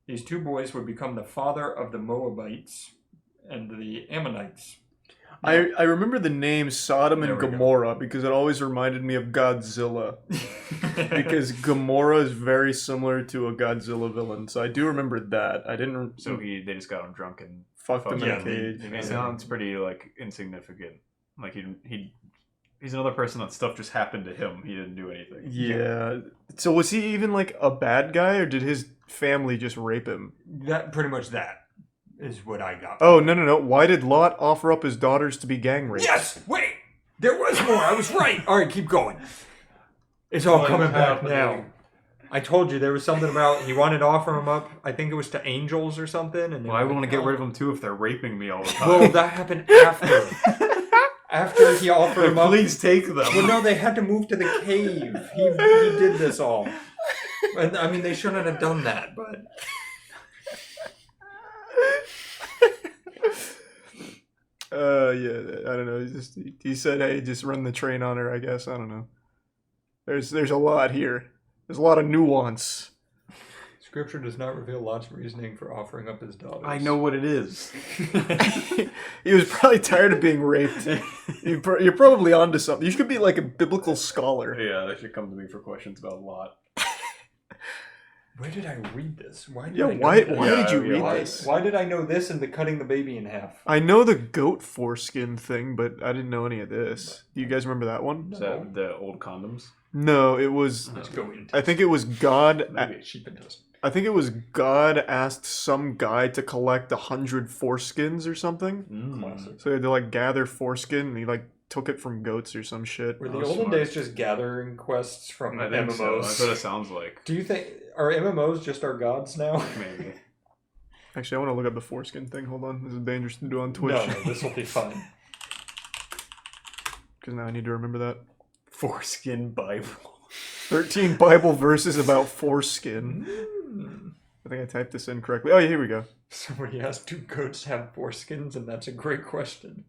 These 2 boys would become the father of the Moabites and the Ammonites. I remember the name Sodom and Gomorrah because it always reminded me of Godzilla. Because Gomorrah is very similar to a Godzilla villain, so I do remember that. I didn't. So they just got him drunk and fucked him in a cage. It sounds pretty like insignificant. Like he's another person that stuff just happened to him. He didn't do anything. Yeah. So was he even like a bad guy, or did his family just rape him? That pretty much that. is what I got. Oh, no. Why did Lot offer up his daughters to be gang raped? Yes! Wait! There was more! I was right! Alright, keep going. It's all coming back now. I told you there was something about he wanted to offer them up. I think it was to angels or something. And well, I want to get rid of them too if they're raping me all the time. Well, that happened after. After he offered them up. Please take them. Well, no, they had to move to the cave. He did this all. And, I mean, they shouldn't have done that, but... Yeah, I don't know. He said, hey, just run the train on her, I guess. I don't know. There's a lot here. There's a lot of nuance. Scripture does not reveal Lot's reasoning for offering up his daughters. I know what it is. He was probably tired of being raped. You're probably onto something. You should be like a biblical scholar. Yeah, they should come to me for questions about Lot. Where did I read this? Why did why did you read this? Why did I know this and the cutting the baby in half? I know the goat foreskin thing, but I didn't know any of this. Do you guys remember that one? Is that the old condoms? No, it was... I think it was God... Maybe a sheep intestine. I think it was God asked some guy to collect 100 foreskins or something. Classic. So he had to like gather foreskin and he like took it from goats or some shit. Were the olden days just gathering quests from I think MMOs? so. That's what it sounds like. Do you think... Are MMOs just our gods now? Maybe. Actually, I want to look up the foreskin thing. Hold on. This is dangerous to do on Twitch. No, this will be fun. Because now I need to remember that. Foreskin Bible. 13 Bible verses about foreskin. I think I typed this in correctly. Oh, yeah, here we go. Somebody asked, do goats have foreskins? And that's a great question.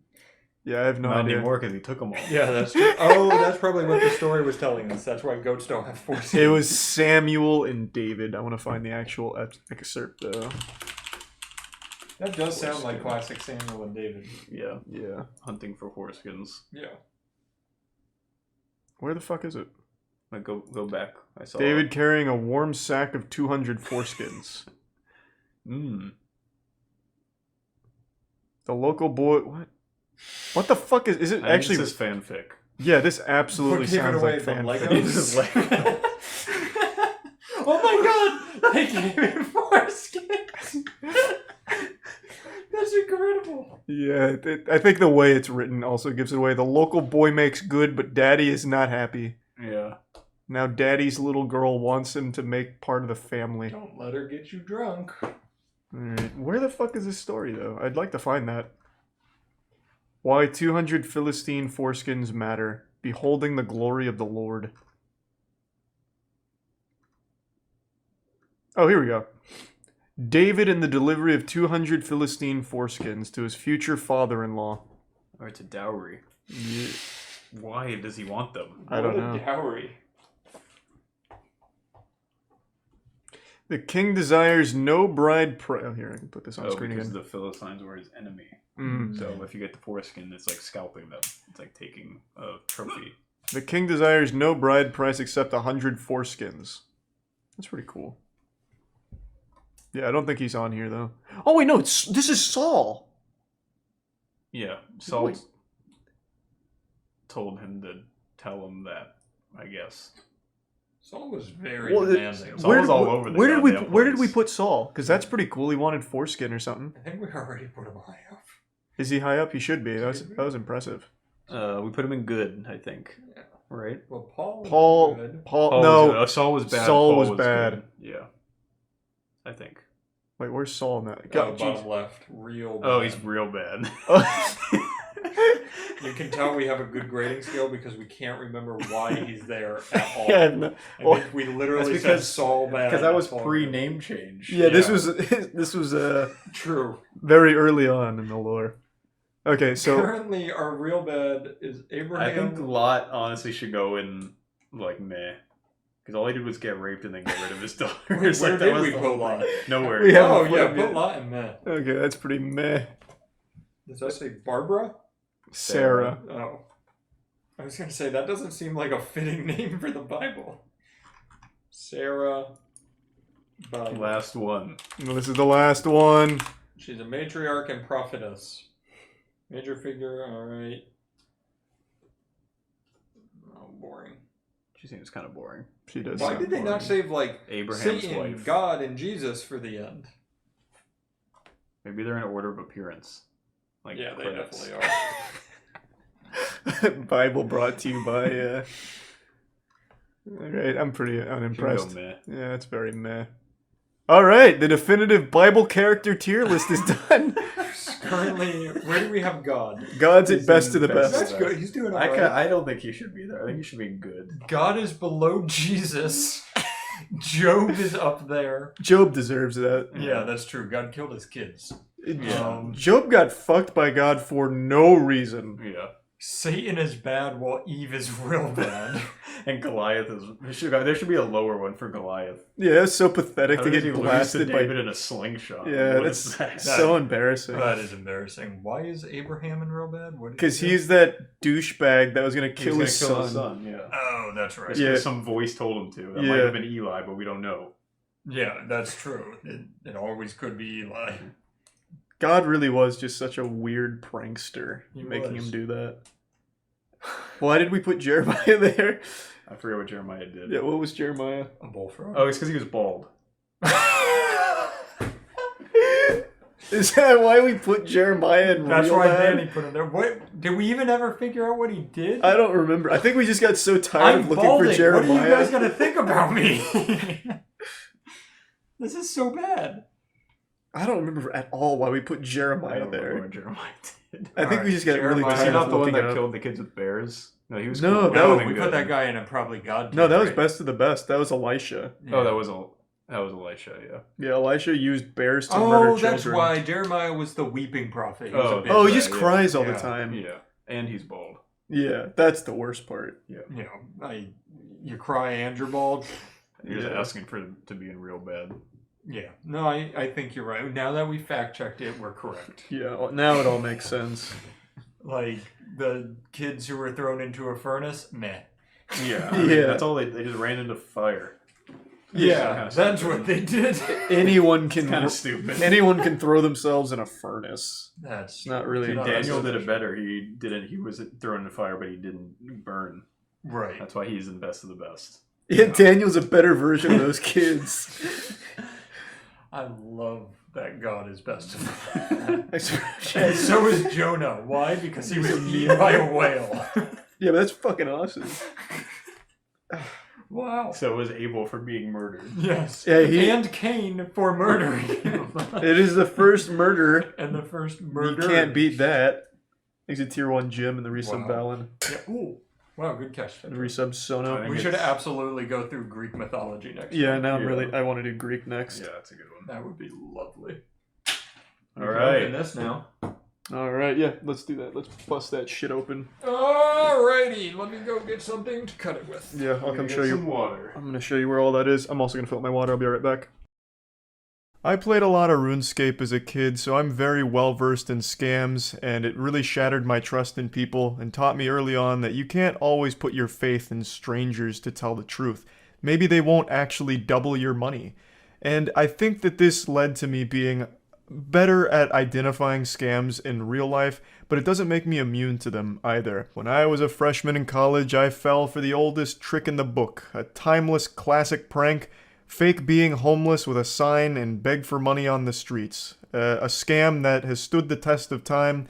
Yeah, I have no Not idea. anymore because he took them all. Yeah, that's true. Oh, that's probably what the story was telling us. That's why goats don't have foreskins. It was Samuel and David. I want to find the actual excerpt, though. That does sound like classic Samuel and David. Yeah. Yeah. Hunting for foreskins. Yeah. Where the fuck is it? Like, go back. I saw David carrying a warm sack of 200 foreskins. The local boy... What the fuck is it? Actually, this is fanfic. Yeah, this absolutely sounds like fanfic. Oh my god! They gave him foreskins! That's incredible. Yeah, I think the way it's written also gives it away. The local boy makes good, but daddy is not happy. Yeah. Now daddy's little girl wants him to make part of the family. Don't let her get you drunk. Alright, where the fuck is this story, though? I'd like to find that. Why 200 Philistine foreskins matter. Beholding the glory of the Lord. Oh, here we go. David and the delivery of 200 Philistine foreskins to his future father-in-law. Or it's a dowry. Yeah. Why does he want them? I don't know. Dowry. The king desires no bride Oh, here, I can put this on screen because again. the Philistines were his enemy. So if you get the foreskin, it's like scalping them. It's like taking a trophy. The king desires no bride price except 100 foreskins. That's pretty cool. Yeah, I don't think he's on here, though. Oh, wait, no, this is Saul! Yeah, Saul told him to tell him that, I guess. Saul was very demanding. Saul was all over the where did we put Saul? Because that's pretty cool. He wanted foreskin or something. I think we already put him high up. Is he high up? He should be. That was impressive. We put him in good, I think. Yeah. Right? Well, Paul no. Saul was bad. Saul Paul was bad. Good. Yeah. I think. Wait, where's Saul now? Bottom left. Real bad. Oh, he's real bad. You can tell we have a good grading scale because we can't remember why he's there at all. Yeah, no. I think we literally said Saul bad. Because that was pre-name change. Yeah, this was true. Very early on in the lore. Okay, so currently our real bad is Abraham. I think Lot honestly should go in like meh. Because all he did was get raped and then get rid of his daughter. Where did we put Lot? Nowhere. Put Lot in meh. Okay, that's pretty meh. Does that say Barbara? Sarah. Oh. I was going to say, that doesn't seem like a fitting name for the Bible. Sarah. Bible. Last one. Well, this is the last one. She's a matriarch and prophetess. Major figure, alright. Oh, boring. She seems kind of boring. She does. Why did they not save, like, Abraham's Satan, wife. God, and Jesus for the end? Maybe they're in order of appearance. Like Yeah, they credits. definitely are. Bible brought to you by. All right, I'm pretty unimpressed. Can go meh. Yeah, it's very meh. All right, the definitive Bible character tier list is done. Currently, where do we have God? God's at best of the best. That's good. He's doing all I, right. I don't think he should be there. I think he should be good. God is below Jesus. Job is up there. Job deserves that. Yeah, that's true. God killed his kids. Job got fucked by God for no reason. Yeah. Satan is bad while Eve is real bad. And Goliath is. There should be a lower one for Goliath. Yeah, it's so pathetic How to does get he lose blasted to by David in a slingshot? Yeah, What that's is that? so embarrassing. That is embarrassing. Why is Abraham in real bad? Because he's that douchebag that was gonna kill his son. Yeah. Oh, that's right. Yeah. Some voice told him to. That Yeah. might have been Eli, but we don't know. Yeah, that's true. It always could be Eli. God really was just such a weird prankster, He making was. him do that. Why did we put Jeremiah there? I forget what Jeremiah did. Yeah, what was Jeremiah? A bullfrog. Oh, it's because he was bald. Is that why we put Jeremiah in That's real why bad? Danny put him there. What? Did we even ever figure out what he did? I don't remember. I think we just got so tired I'm of looking balding. for Jeremiah. What are you guys gonna think about me? This is so bad. I don't remember at all why we put Jeremiah I don't there. remember what Jeremiah did. I think we just got really Was he tired not of the one looking that it up. killed the kids with bears? No, he was. No, cool. that That was- would've We been put good. that guy in a probably God. No, that was tier, best of the best. That was Elisha. right? Oh, that was Elisha. Yeah. Yeah, Elisha used bears to murder Oh, children. that's why Jeremiah was the weeping prophet. He was a bitch. Oh, he just yeah. cries all the Yeah. time. Yeah, and he's bald. Yeah, that's the worst part. Yeah. You know, you cry and you're bald. You're just Yeah. asking for them to be in real bad. Yeah. No, I think you're right. Now that we fact checked it, we're correct. Yeah, now it all makes sense. Like the kids who were thrown into a furnace, meh. Yeah, Yeah. That's all they just ran into fire. Yeah, that's what they did. Anyone can Kind of stupid. Anyone can throw themselves in a furnace. That's It's not really. No, Daniel that's- did it better. He didn't. He was thrown in the fire, but he didn't burn. right. That's why he's the best of the best. Yeah, Daniel's a better version of those kids. I love that God is best. Yeah, And so is Jonah. Why? Because he was eaten by a whale. but that's fucking awesome. Wow. So was Abel for being murdered. Yes. Yeah, and Cain for murdering him. It is the first murder. And the first You murder. can't beat that. He's a tier 1 Jim in the resub Wow. Balin. Yeah. Ooh. Wow, good catch. The resub Sono. We should absolutely go through Greek mythology next Yeah, time. now I want to do Greek next. Yeah, that's a good one. That would be lovely. All right. This now. Alright, yeah, let's do that. Let's bust that shit open. Alrighty, let me go get something to cut it with. Yeah, I'll come show you. Some water. I'm going to show you where all that is. I'm also going to fill up my water. I'll be right back. I played a lot of RuneScape as a kid, so I'm very well versed in scams, and it really shattered my trust in people and taught me early on that you can't always put your faith in strangers to tell the truth. Maybe they won't actually double your money. And I think that this led to me being better at identifying scams in real life, but it doesn't make me immune to them either. When I was a freshman in college, I fell for the oldest trick in the book, a timeless classic prank: fake being homeless with a sign and beg for money on the streets. A scam that has stood the test of time.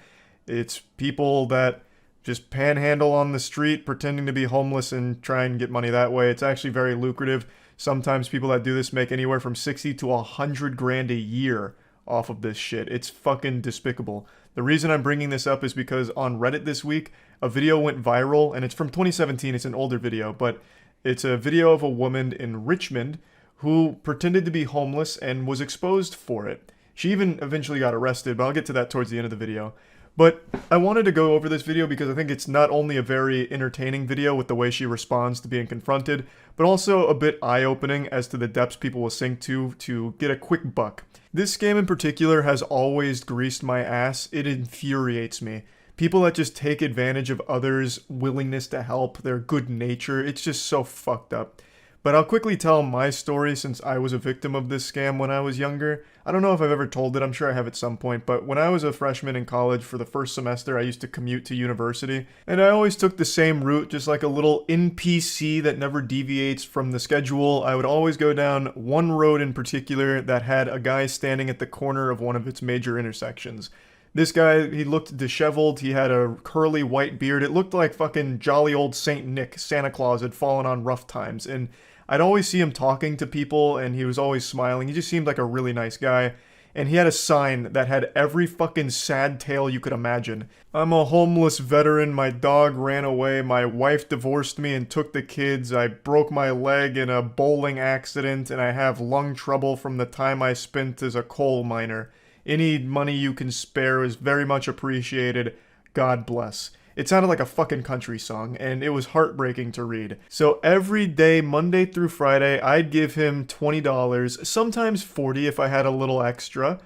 It's people that just panhandle on the street pretending to be homeless and try and get money that way. It's actually very lucrative. Sometimes people that do this make anywhere from 60 to 100 grand a year off of this shit. It's fucking despicable. The reason I'm bringing this up is because on Reddit this week, a video went viral, and it's from 2017. It's an older video, but it's a video of a woman in Richmond who pretended to be homeless and was exposed for it. She even eventually got arrested, but I'll get to that towards the end of the video. But I wanted to go over this video because I think it's not only a very entertaining video with the way she responds to being confronted, but also a bit eye-opening as to the depths people will sink to get a quick buck. This scam in particular has always greased my ass. It infuriates me. People that just take advantage of others' willingness to help, their good nature, it's just so fucked up. But I'll quickly tell my story since I was a victim of this scam when I was younger. I don't know if I've ever told it, I'm sure I have at some point, but when I was a freshman in college for the first semester, I used to commute to university, and I always took the same route, just like a little NPC that never deviates from the schedule. I would always go down one road in particular that had a guy standing at the corner of one of its major intersections. This guy, he looked disheveled, he had a curly white beard, it looked like fucking jolly old Saint Nick, Santa Claus had fallen on rough times, and I'd always see him talking to people, and he was always smiling. He just seemed like a really nice guy. And he had a sign that had every fucking sad tale you could imagine. I'm a homeless veteran, my dog ran away, my wife divorced me and took the kids, I broke my leg in a bowling accident, and I have lung trouble from the time I spent as a coal miner. Any money you can spare is very much appreciated. God bless. It sounded like a fucking country song, and it was heartbreaking to read. So every day, Monday through Friday, I'd give him $20, sometimes $40 if I had a little extra,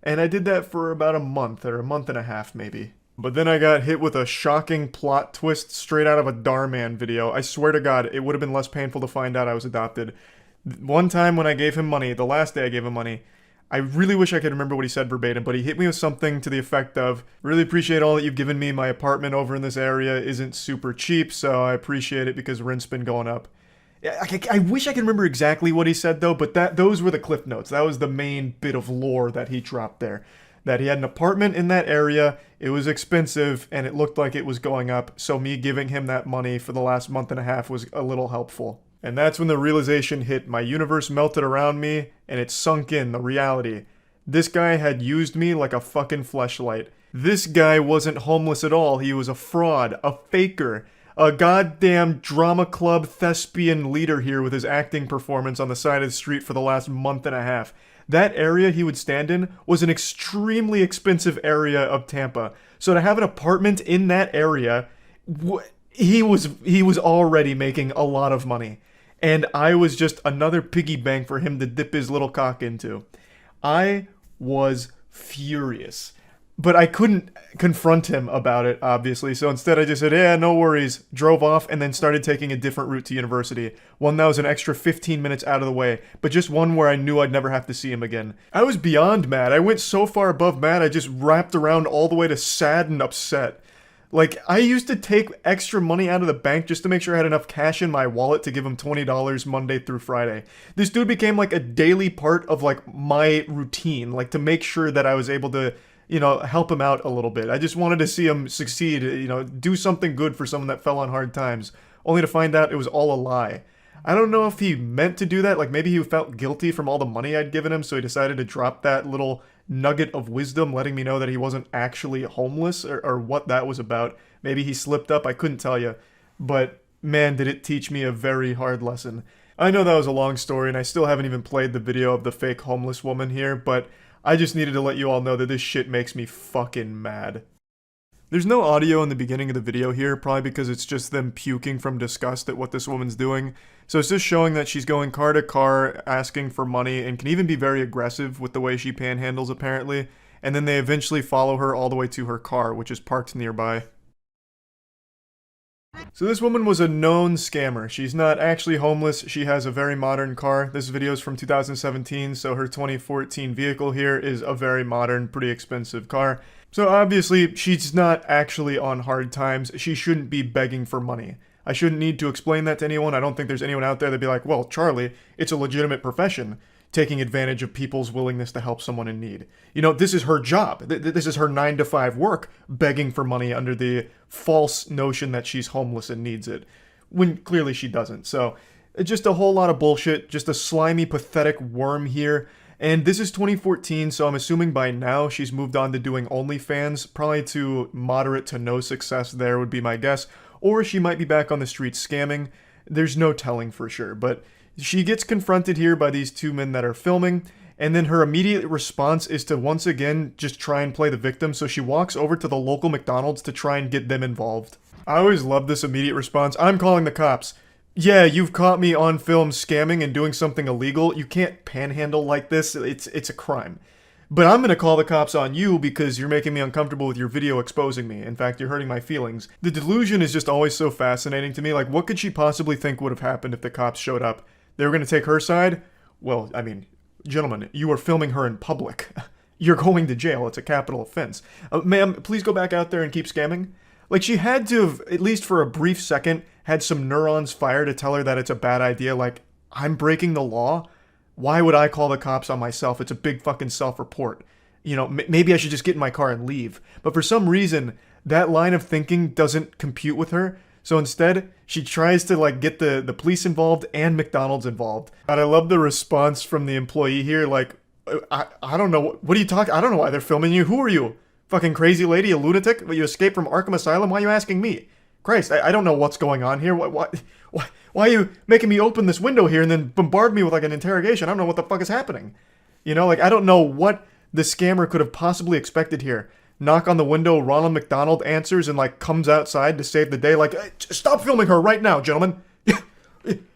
and I did that for about a month, or a month and a half maybe. But then I got hit with a shocking plot twist straight out of a Darman video. I swear to God, it would have been less painful to find out I was adopted. One time when I gave him money, the last day I gave him money, I really wish I could remember what he said verbatim, but he hit me with something to the effect of, really appreciate all that you've given me. My apartment over in this area isn't super cheap, so I appreciate it because rent's been going up. I wish I could remember exactly what he said though, but those were the cliff notes. That was the main bit of lore that he dropped there. That he had an apartment in that area, it was expensive, and it looked like it was going up, so me giving him that money for the last month and a half was a little helpful. And that's when the realization hit. My universe melted around me, and it sunk in, the reality. This guy had used me like a fucking fleshlight. This guy wasn't homeless at all. He was a fraud, a faker, a goddamn drama club thespian leader here with his acting performance on the side of the street for the last month and a half. That area he would stand in was an extremely expensive area of Tampa. So to have an apartment in that area, he was already making a lot of money. And I was just another piggy bank for him to dip his little cock into. I was furious. But I couldn't confront him about it, obviously, so instead I just said, yeah, no worries, drove off, and then started taking a different route to university. One that was an extra 15 minutes out of the way, but just one where I knew I'd never have to see him again. I was beyond mad. I went so far above mad, I just wrapped around all the way to sad and upset. Like, I used to take extra money out of the bank just to make sure I had enough cash in my wallet to give him $20 Monday through Friday. This dude became like a daily part of like my routine, like to make sure that I was able to, you know, help him out a little bit. I just wanted to see him succeed, you know, do something good for someone that fell on hard times, only to find out it was all a lie. I don't know if he meant to do that, like maybe he felt guilty from all the money I'd given him, so he decided to drop that little nugget of wisdom, letting me know that he wasn't actually homeless, or what that was about. Maybe he slipped up, I couldn't tell you. But man, did it teach me a very hard lesson. I know that was a long story, and I still haven't even played the video of the fake homeless woman here, but I just needed to let you all know that this shit makes me fucking mad. There's no audio in the beginning of the video here, probably because it's just them puking from disgust at what this woman's doing. So it's just showing that she's going car to car, asking for money, and can even be very aggressive with the way she panhandles apparently. And then they eventually follow her all the way to her car, which is parked nearby. So this woman was a known scammer. She's not actually homeless, she has a very modern car. This video is from 2017, so her 2014 vehicle here is a very modern, pretty expensive car. So obviously, she's not actually on hard times. She shouldn't be begging for money. I shouldn't need to explain that to anyone. I don't think there's anyone out there that'd be like, well, Charlie, it's a legitimate profession, taking advantage of people's willingness to help someone in need. You know, this is her job. This is her 9-to-5 work, begging for money under the false notion that she's homeless and needs it, when clearly she doesn't. So, just a whole lot of bullshit, just a slimy, pathetic worm here. And this is 2014, so I'm assuming by now she's moved on to doing OnlyFans, probably to moderate to no success there would be my guess, or she might be back on the streets scamming. There's no telling for sure, but she gets confronted here by these two men that are filming, and then her immediate response is to once again just try and play the victim, so she walks over to the local McDonald's to try and get them involved. I always love this immediate response. I'm calling the cops. Yeah, you've caught me on film scamming and doing something illegal. You can't panhandle like this. It's a crime. But I'm gonna call the cops on you because you're making me uncomfortable with your video exposing me. In fact, you're hurting my feelings. The delusion is just always so fascinating to me. Like, what could she possibly think would have happened if the cops showed up? They were going to take her side. Well, I mean, gentlemen, you are filming her in public. You're going to jail. It's a capital offense. Ma'am, please go back out there and keep scamming. Like, she had to have, at least for a brief second, had some neurons fire to tell her that it's a bad idea. Like, I'm breaking the law? Why would I call the cops on myself? It's a big fucking self-report. You know, maybe I should just get in my car and leave. But for some reason, that line of thinking doesn't compute with her. So instead, she tries to, like, get the police involved and McDonald's involved. And I love the response from the employee here, like, I don't know, what are you talking, I don't know why they're filming you. Who are you? Fucking crazy lady, a lunatic? You escaped from Arkham Asylum? Why are you asking me? Christ, I don't know what's going on here. Why are you making me open this window here and then bombard me with, like, an interrogation? I don't know what the fuck is happening. You know, like, I don't know what the scammer could have possibly expected here. Knock on the window, Ronald McDonald answers and, like, comes outside to save the day. Like, hey, stop filming her right now, gentlemen.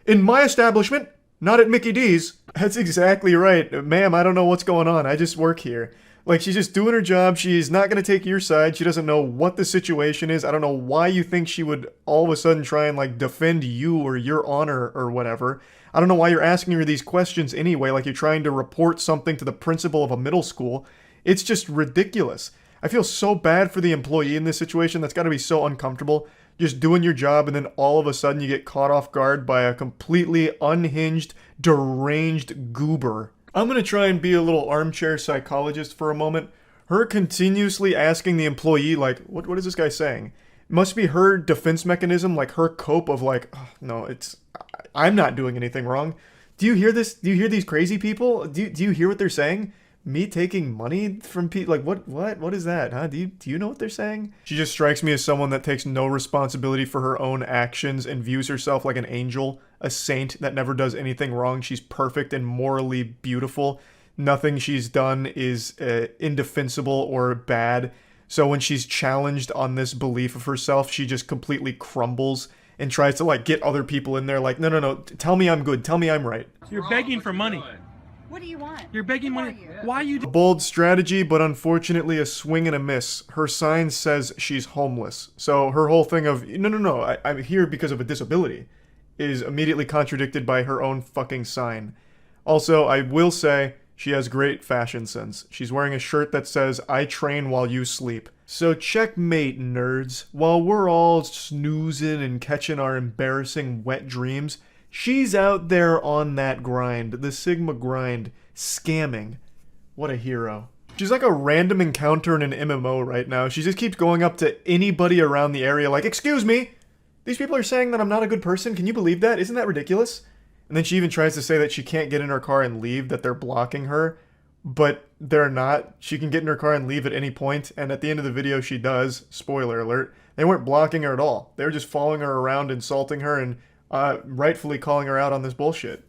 In my establishment, not at Mickey D's. That's exactly right. Ma'am, I don't know what's going on. I just work here. Like, she's just doing her job. She's not going to take your side. She doesn't know what the situation is. I don't know why you think she would all of a sudden try and, like, defend you or your honor or whatever. I don't know why you're asking her these questions anyway, like you're trying to report something to the principal of a middle school. It's just ridiculous. I feel so bad for the employee in this situation. That's got to be so uncomfortable. Just doing your job and then all of a sudden you get caught off guard by a completely unhinged, deranged goober. I'm going to try and be a little armchair psychologist for a moment. Her continuously asking the employee, like, what is this guy saying? It must be her defense mechanism, like her cope of like, oh, no, I'm not doing anything wrong. Do you hear this? Do you hear these crazy people? Do you hear what they're saying? Me taking money from people? Like, what is that, huh? Do you know what they're saying? She just strikes me as someone that takes no responsibility for her own actions and views herself like an angel, a saint that never does anything wrong. She's perfect and morally beautiful. Nothing she's done is indefensible or bad. So when she's challenged on this belief of herself, she just completely crumbles and tries to, like, get other people in there like, no, tell me I'm good, tell me I'm right. You're begging for money. What do you want? You're begging money. Why are you... A bold strategy, but unfortunately a swing and a miss. Her sign says she's homeless. So her whole thing of, no, I'm here because of a disability, is immediately contradicted by her own fucking sign. Also, I will say, she has great fashion sense. She's wearing a shirt that says, I train while you sleep. So checkmate, nerds. While we're all snoozing and catching our embarrassing wet dreams, she's out there on that grind, the Sigma grind, scamming. What a hero. She's like a random encounter in an MMO right now. She just keeps going up to anybody around the area like, excuse me, these people are saying that I'm not a good person. Can you believe that? Isn't that ridiculous? And then she even tries to say that she can't get in her car and leave, that they're blocking her. But they're not. She can get in her car and leave at any point, and at the end of the video she does. Spoiler alert. They weren't blocking her at all. They were just following her around, insulting her, and rightfully calling her out on this bullshit.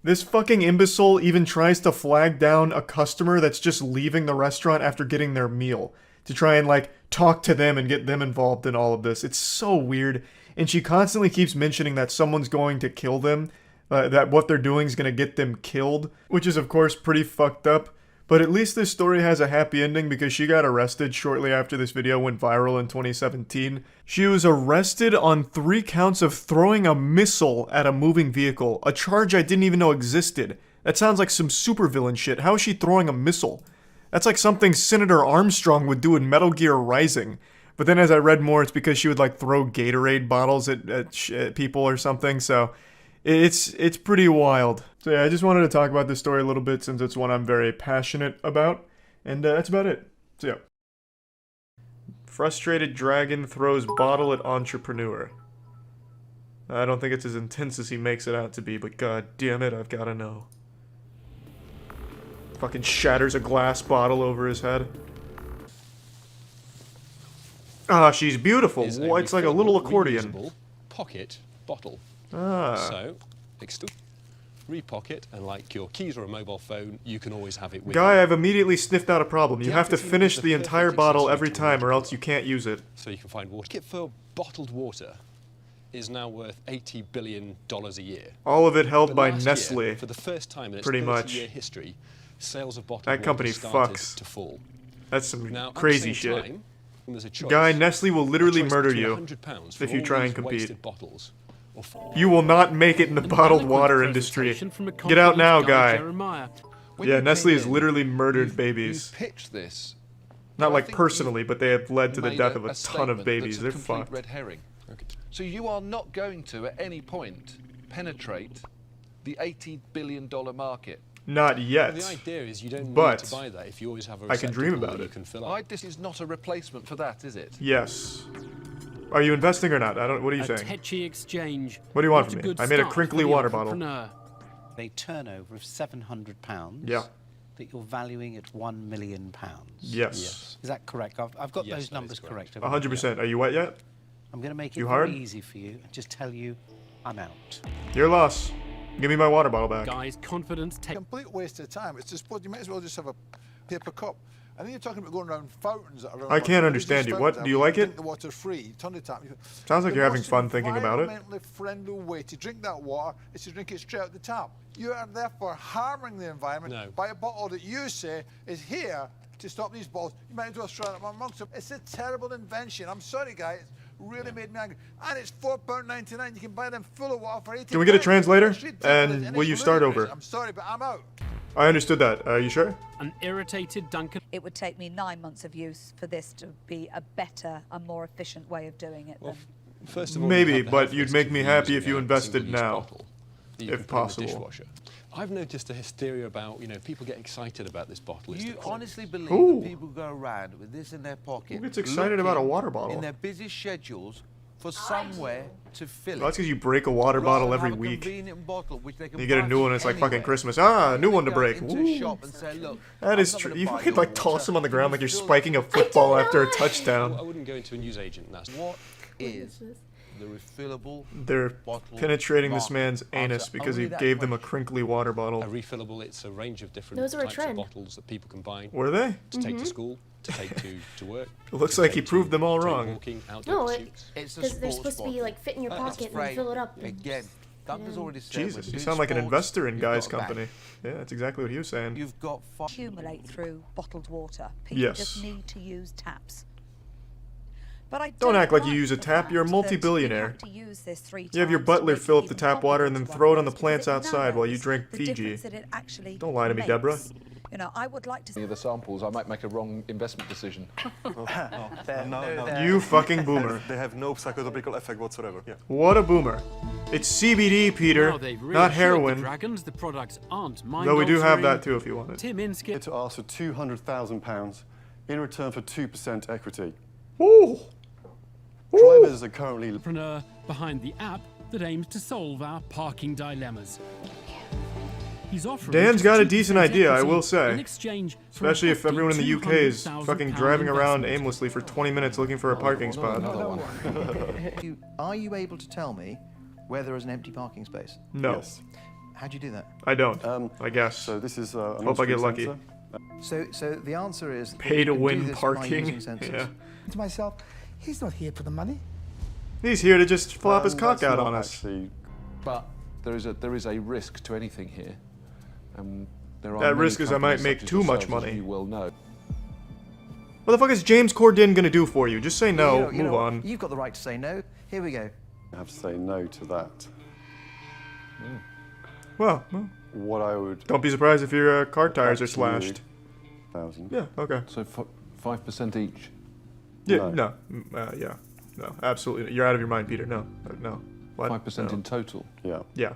This fucking imbecile even tries to flag down a customer that's just leaving the restaurant after getting their meal to try and, like, talk to them and get them involved in all of this. It's so weird. And she constantly keeps mentioning that someone's going to kill them. That what they're doing is going to get them killed, which is of course pretty fucked up, but at least this story has a happy ending because she got arrested shortly after this video went viral in 2017. She was arrested on 3 counts of throwing a missile at a moving vehicle, a charge I didn't even know existed. That sounds like some supervillain shit. How is she throwing a missile? That's like something Senator Armstrong would do in Metal Gear Rising. But then as I read more, it's because she would like throw Gatorade bottles at people or something, so... It's pretty wild. So yeah, I just wanted to talk about this story a little bit since it's one I'm very passionate about. And that's about it. So yeah. Frustrated dragon throws bottle at entrepreneur. I don't think it's as intense as he makes it out to be, but god damn it, I've gotta know. Fucking shatters a glass bottle over his head. Ah, she's beautiful. It's like a little accordion. Pocket bottle. Ah. So, repocket, and like your keys or a mobile phone, you can always have it with Guy, you. I've immediately sniffed out a problem. You have to finish the entire bottle every time or else you can't use it. So you can find water. Ticket for bottled water is now worth $80 billion a year. All of it held But by last Nestle. Year, for the first time in its pretty 30-year history, sales of bottled that company water started fucks. to fall. That's some Now, at the crazy same shit. time, there's a choice. Guy, Nestle will literally A choice murder between you £100 for if you all try these and compete. wasted bottles, You will not make it in the bottled water industry. Get out now, guy. Yeah, Nestle has literally murdered babies. Pitched this. Not like personally, but they have led to the death of a ton of babies. They're fucked. Red herring. So you are not going to, at any point, penetrate the $80 billion market. Not yet. The idea is you don't need to buy that if you always have a I can dream about it. This is not a replacement for that, is it? Yes. Are you investing or not? What are you saying? Tetchy exchange. What do you want from me? I made a crinkly water bottle. A turnover of £700. Yeah. That you're valuing at £1 million. Yes. Is that correct? I've got those numbers correct. 100%. Are you wet yet? I'm going to make it You very hard? easy for you and just tell you I'm out. Your loss. Give me my water bottle back. Guys, confidence. Complete waste of time. It's just, you might as well just have a paper cup. And then you're talking about going around fountains that are around. I can't understand you. What? Do you like it? Drink the water free. Turn the tap. Sounds like you're having fun thinking about it. Environmentally friendly way to drink that water is to drink it straight out the tap. You are therefore harming the environment by a bottle that you say is here to stop these bottles. You might as well throw it amongst them. It's a terrible invention. I'm sorry, guys. Really made me angry. And it's £4.99. You can buy them full of water for 80. Can we get a translator? And will you start over? I'm sorry, but I'm out. I understood that. Are you sure? An irritated Duncan. It would take me 9 months of use for this to be a better and more efficient way of doing it. First of all, maybe, but you'd make me happy if you invested now, if possible. I've noticed a hysteria about, people get excited about this bottle. You honestly believe that people go around with this in their pocket? Who gets excited about a water bottle? In their busy schedules for somewhere to fill it. Well, that's because you break a water bottle every week. You get a new one, it's like fucking Christmas. Ah, a new one to break. That is true. You could like toss them on the ground like you're spiking a football after a touchdown. I wouldn't go into a newsagent. What is the refillable They're penetrating this man's anus because he gave them a crinkly water bottle. A refillable, it's a range of different Those are a types of trend. bottles that people can buy. Were they? To take to school, to take to work. It looks like he proved them all wrong. No, because they're supposed to be like fit in your pocket and you fill it up. Again, Duncan's already said. Jesus, you sound like an investor in Guy's company. Yeah, that's exactly what he was saying. You've got accumulate through bottled water. People Yes. just need to use taps. But I Don't act like you use a tap. You're a multi-billionaire. use this 3 You have your times butler to make fill it up the even tap water and then throw it on the plants outside while you drink the Fiji. difference that it actually Don't lie to me, makes. Deborah. You know, I would like to Any of the samples, I might make a wrong investment decision. You fucking boomer. They have no psychotropical effect whatsoever. Yeah. What a boomer. It's CBD, Peter, Now they've not reassured the heroin. dragons the products aren't Though we do have mind-altering. that too if you want it. Tim Inskip. To ask for £200,000 in return for 2% equity. Ooh. Drivers are currently Entrepreneur behind the app that aims to solve our parking dilemmas. He's offering Dan's just got a 2% decent idea, I equity will in say. exchange for a Especially if hefty everyone in the UK is £200,000 fucking driving around investment. aimlessly for 20 minutes looking for a parking spot. Are you able to tell me where there is an empty parking space? No. Yes. How do you do that? I don't. I guess. So this is Hope I get lucky. So the answer is Pay to you can do win this by parking. using sensors. Yeah. To myself, he's not here for the money. He's here to just flop his cock out on us. But there is a risk to anything here. There are That many risk is I might companies make such as too much yourselves, as money. You will know. What the fuck is James Corden gonna do for you? Just say no, You know move what? on. You've got the right to say no. Here we go. I have to say no to that. Well, what I would. Don't be surprised if your car tires are slashed. 1,000. Yeah, okay. So 5% each. Yeah, no. Yeah. No, absolutely. You're out of your mind, Peter. No. No. What? 5% No. in total. Yeah. Yeah.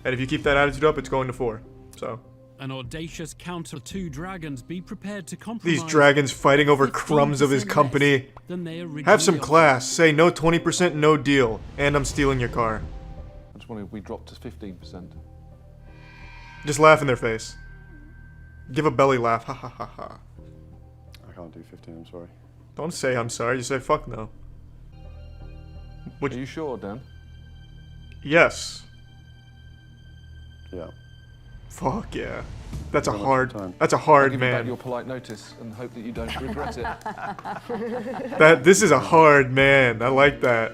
And if you keep that attitude up, it's going to 4. So. An audacious counter. 2 dragons be prepared to compromise. These dragons fighting over crumbs of his company. Than they originally Have some offered. class. Say no 20%, no deal. And I'm stealing your car. I just wonder if we drop to 15%. Just laugh in their face. Give a belly laugh. Ha ha ha ha. I can't do 15, I'm sorry. Don't say I'm sorry. Just say fuck no. Are you sure, Dan? Yes. Yeah. Fuck yeah. That's a Well, hard. time. That's a I'll hard give you back man. your polite notice and hope that you don't regret it. This is a hard man. I like that.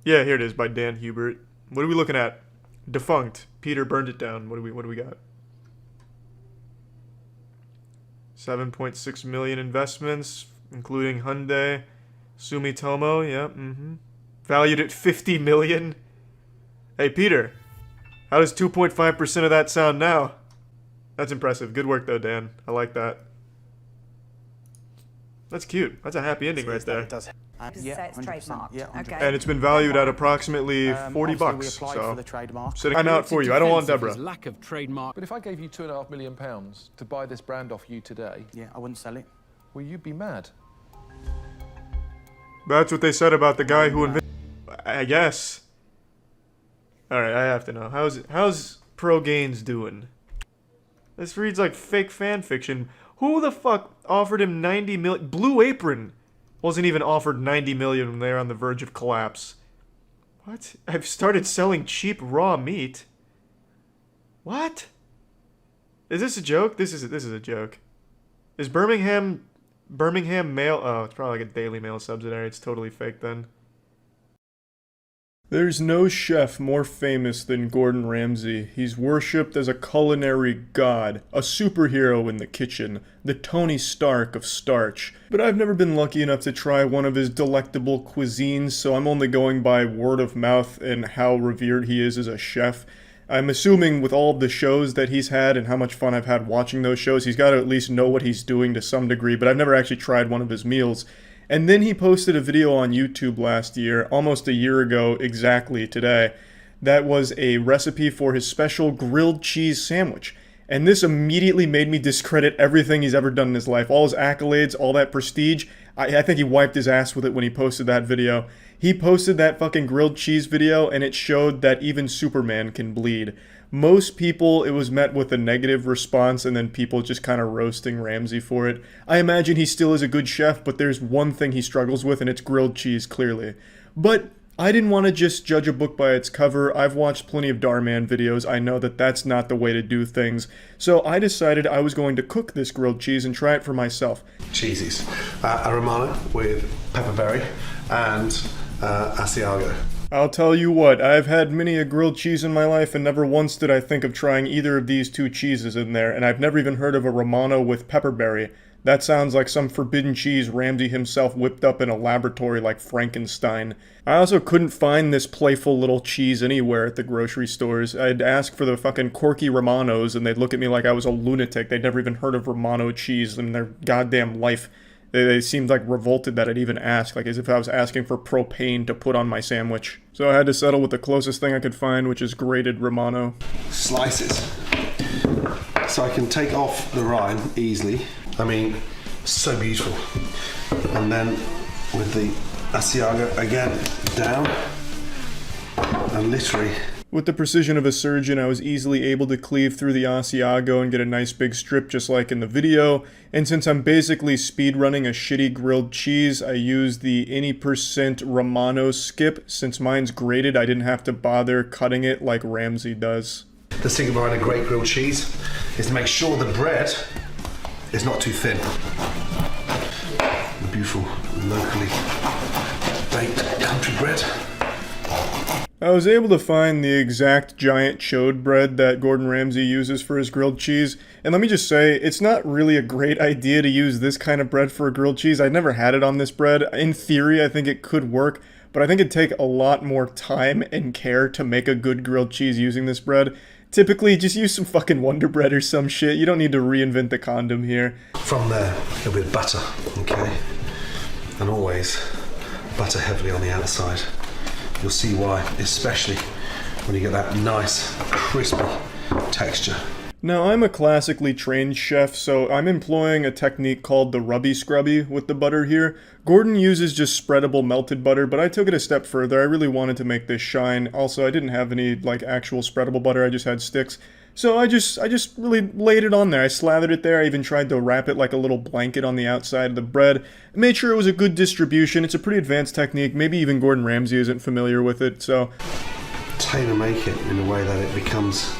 Yeah, here it is by Dan Hubert. What are we looking at? Defunct. Peter burned it down. What do we got? 7.6 million investments, including Hyundai, Sumitomo. Yep. Valued at 50 million. Hey, Peter. How does 2.5% of that sound now? That's impressive. Good work, though, Dan. I like that. That's cute. That's a happy ending right there. Yeah, it's trademarked. Yeah, Okay. And it's been valued at approximately 40 bucks. So, sitting out for you. I don't want Deborah. Lack of trademark. But if I gave you £2.5 million to buy this brand off you today, Yeah, I wouldn't sell it. well, you'd be mad. That's what they said about the guy who invented. I guess. All right, I have to know. How's Pro Gains doing? This reads like fake fan fiction. Who the fuck offered him 90 million? Blue Apron wasn't even offered 90 million when they were on the verge of collapse. What? I've started selling cheap raw meat. What? Is this a joke? This is a joke. Is Birmingham Mail? Oh, it's probably like a Daily Mail subsidiary. It's totally fake then. There's no chef more famous than Gordon Ramsay. He's worshipped as a culinary god, a superhero in the kitchen, the Tony Stark of starch. But I've never been lucky enough to try one of his delectable cuisines, so I'm only going by word of mouth and how revered he is as a chef. I'm assuming with all of the shows that he's had and how much fun I've had watching those shows, he's got to at least know what he's doing to some degree, but I've never actually tried one of his meals. And then he posted a video on YouTube last year, almost a year ago exactly today, that was a recipe for his special grilled cheese sandwich. And this immediately made me discredit everything he's ever done in his life. All his accolades, all that prestige. I think he wiped his ass with it when he posted that video. He posted that fucking grilled cheese video and it showed that even Superman can bleed. Most people, it was met with a negative response and then people just kind of roasting Ramsay for it. I imagine he still is a good chef, but there's one thing he struggles with and it's grilled cheese, clearly. But I didn't want to just judge a book by its cover. I've watched plenty of Darman videos. I know that that's not the way to do things. So I decided I was going to cook this grilled cheese and try it for myself. Cheesies. A Romano with pepperberry and Asiago. I'll tell you what, I've had many a grilled cheese in my life and never once did I think of trying either of these two cheeses in there, and I've never even heard of a Romano with pepperberry. That sounds like some forbidden cheese Ramsay himself whipped up in a laboratory like Frankenstein. I also couldn't find this playful little cheese anywhere at the grocery stores. I'd ask for the fucking quirky Romanos and they'd look at me like I was a lunatic. They'd never even heard of Romano cheese in their goddamn life. They seemed like revolted that I'd even ask, like as if I was asking for propane to put on my sandwich. So I had to settle with the closest thing I could find, which is grated Romano. Slices. So I can take off the rind easily. I mean, so beautiful. And then with the Asiago again, down, and literally... With the precision of a surgeon, I was easily able to cleave through the Asiago and get a nice big strip just like in the video. And since I'm basically speedrunning a shitty grilled cheese, I used the any % Romano skip. Since mine's grated, I didn't have to bother cutting it like Ramsay does. The secret behind a great grilled cheese is to make sure the bread is not too thin. The beautiful, locally baked country bread. I was able to find the exact giant chode bread that Gordon Ramsay uses for his grilled cheese, and let me just say, it's not really a great idea to use this kind of bread for a grilled cheese. I'd never had it on this bread. In theory, I think it could work, but I think it'd take a lot more time and care to make a good grilled cheese using this bread. Typically, just use some fucking Wonder Bread or some shit. You don't need to reinvent the condom here. From there, a bit of butter, okay? And always butter heavily on the outside. You'll see why, especially when you get that nice, crispy texture. Now, I'm a classically trained chef, so I'm employing a technique called the rubby scrubby with the butter here. Gordon uses just spreadable melted butter, but I took it a step further. I really wanted to make this shine. Also, I didn't have any, like, actual spreadable butter. I just had sticks. So I just really laid it on there. I slathered it there. I even tried to wrap it like a little blanket on the outside of the bread. I made sure it was a good distribution. It's a pretty advanced technique. Maybe even Gordon Ramsay isn't familiar with it, so... Tailor make it in a way that it becomes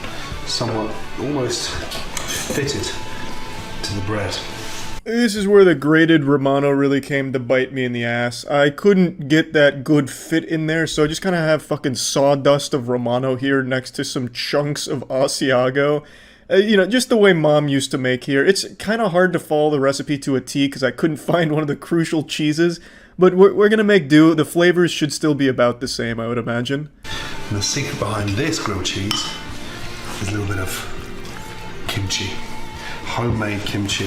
somewhat almost fitted to the bread. This is where the grated Romano really came to bite me in the ass. I couldn't get that good fit in there, so I just kind of have fucking sawdust of Romano here next to some chunks of Asiago. You know, just the way Mom used to make here. It's kind of hard to follow the recipe to a T because I couldn't find one of the crucial cheeses, but we're gonna make do. The flavors should still be about the same, I would imagine. And the secret behind this grilled cheese is a little bit of kimchi, homemade kimchi,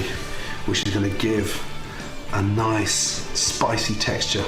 which is going to give a nice spicy texture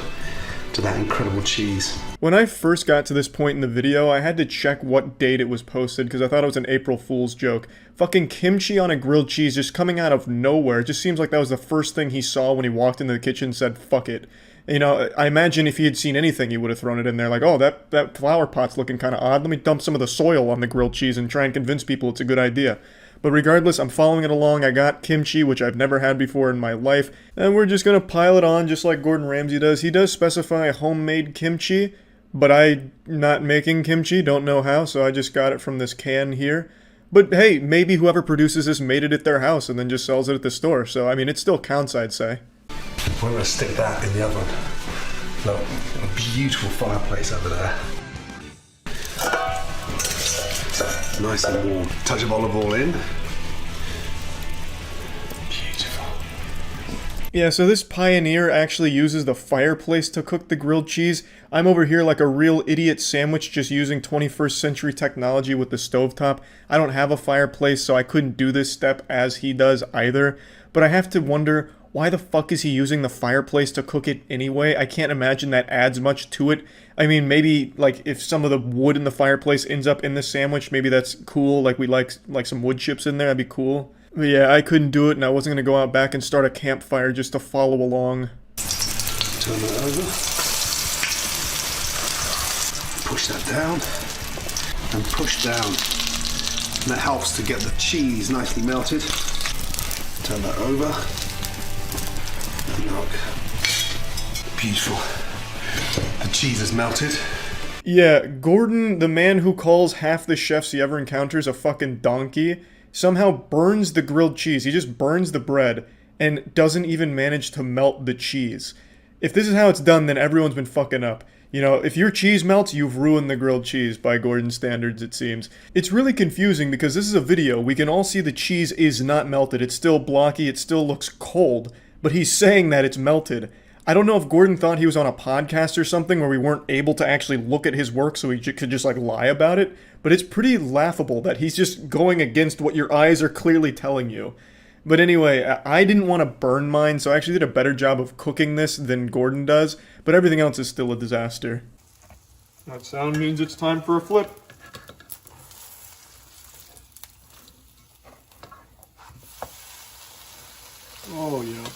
to that incredible cheese. When I first got to this point in the video, I had to check what date it was posted because I thought it was an April Fool's joke. Fucking kimchi on a grilled cheese just coming out of nowhere. It just seems like that was the first thing he saw when he walked into the kitchen and said, fuck it. You know, I imagine if he had seen anything, he would have thrown it in there like, oh, that flower pot's looking kind of odd. Let me dump some of the soil on the grilled cheese and try and convince people it's a good idea. But regardless, I'm following it along. I got kimchi, which I've never had before in my life. And we're just going to pile it on just like Gordon Ramsay does. He does specify homemade kimchi, but I'm not making kimchi, don't know how, so I just got it from this can here. But hey, maybe whoever produces this made it at their house and then just sells it at the store. So, I mean, it still counts, I'd say. We're going to stick that in the oven. Look, a beautiful fireplace over there. Nice and warm. Touch of olive oil in. Beautiful. Yeah, so this Pioneer actually uses the fireplace to cook the grilled cheese. I'm over here like a real idiot sandwich just using 21st century technology with the stovetop. I don't have a fireplace, so I couldn't do this step as he does either. But I have to wonder, why the fuck is he using the fireplace to cook it anyway? I can't imagine that adds much to it. I mean, maybe, like, if some of the wood in the fireplace ends up in the sandwich, maybe that's cool. Like, we like some wood chips in there, that'd be cool. But yeah, I couldn't do it, and I wasn't going to go out back and start a campfire just to follow along. Turn that over. Push that down. And push down. And that helps to get the cheese nicely melted. Turn that over. And look. Beautiful. The cheese is melted. Yeah, Gordon, the man who calls half the chefs he ever encounters a fucking donkey, somehow burns the grilled cheese. He just burns the bread and doesn't even manage to melt the cheese. If this is how it's done, then everyone's been fucking up. You know, if your cheese melts, you've ruined the grilled cheese by Gordon's standards, it seems. It's really confusing because this is a video. We can all see the cheese is not melted. It's still blocky. It still looks cold. But he's saying that it's melted. I don't know if Gordon thought he was on a podcast or something where we weren't able to actually look at his work so he could just like lie about it, but it's pretty laughable that he's just going against what your eyes are clearly telling you. But anyway, I didn't want to burn mine, so I actually did a better job of cooking this than Gordon does, but everything else is still a disaster. That sound means it's time for a flip. Oh yeah.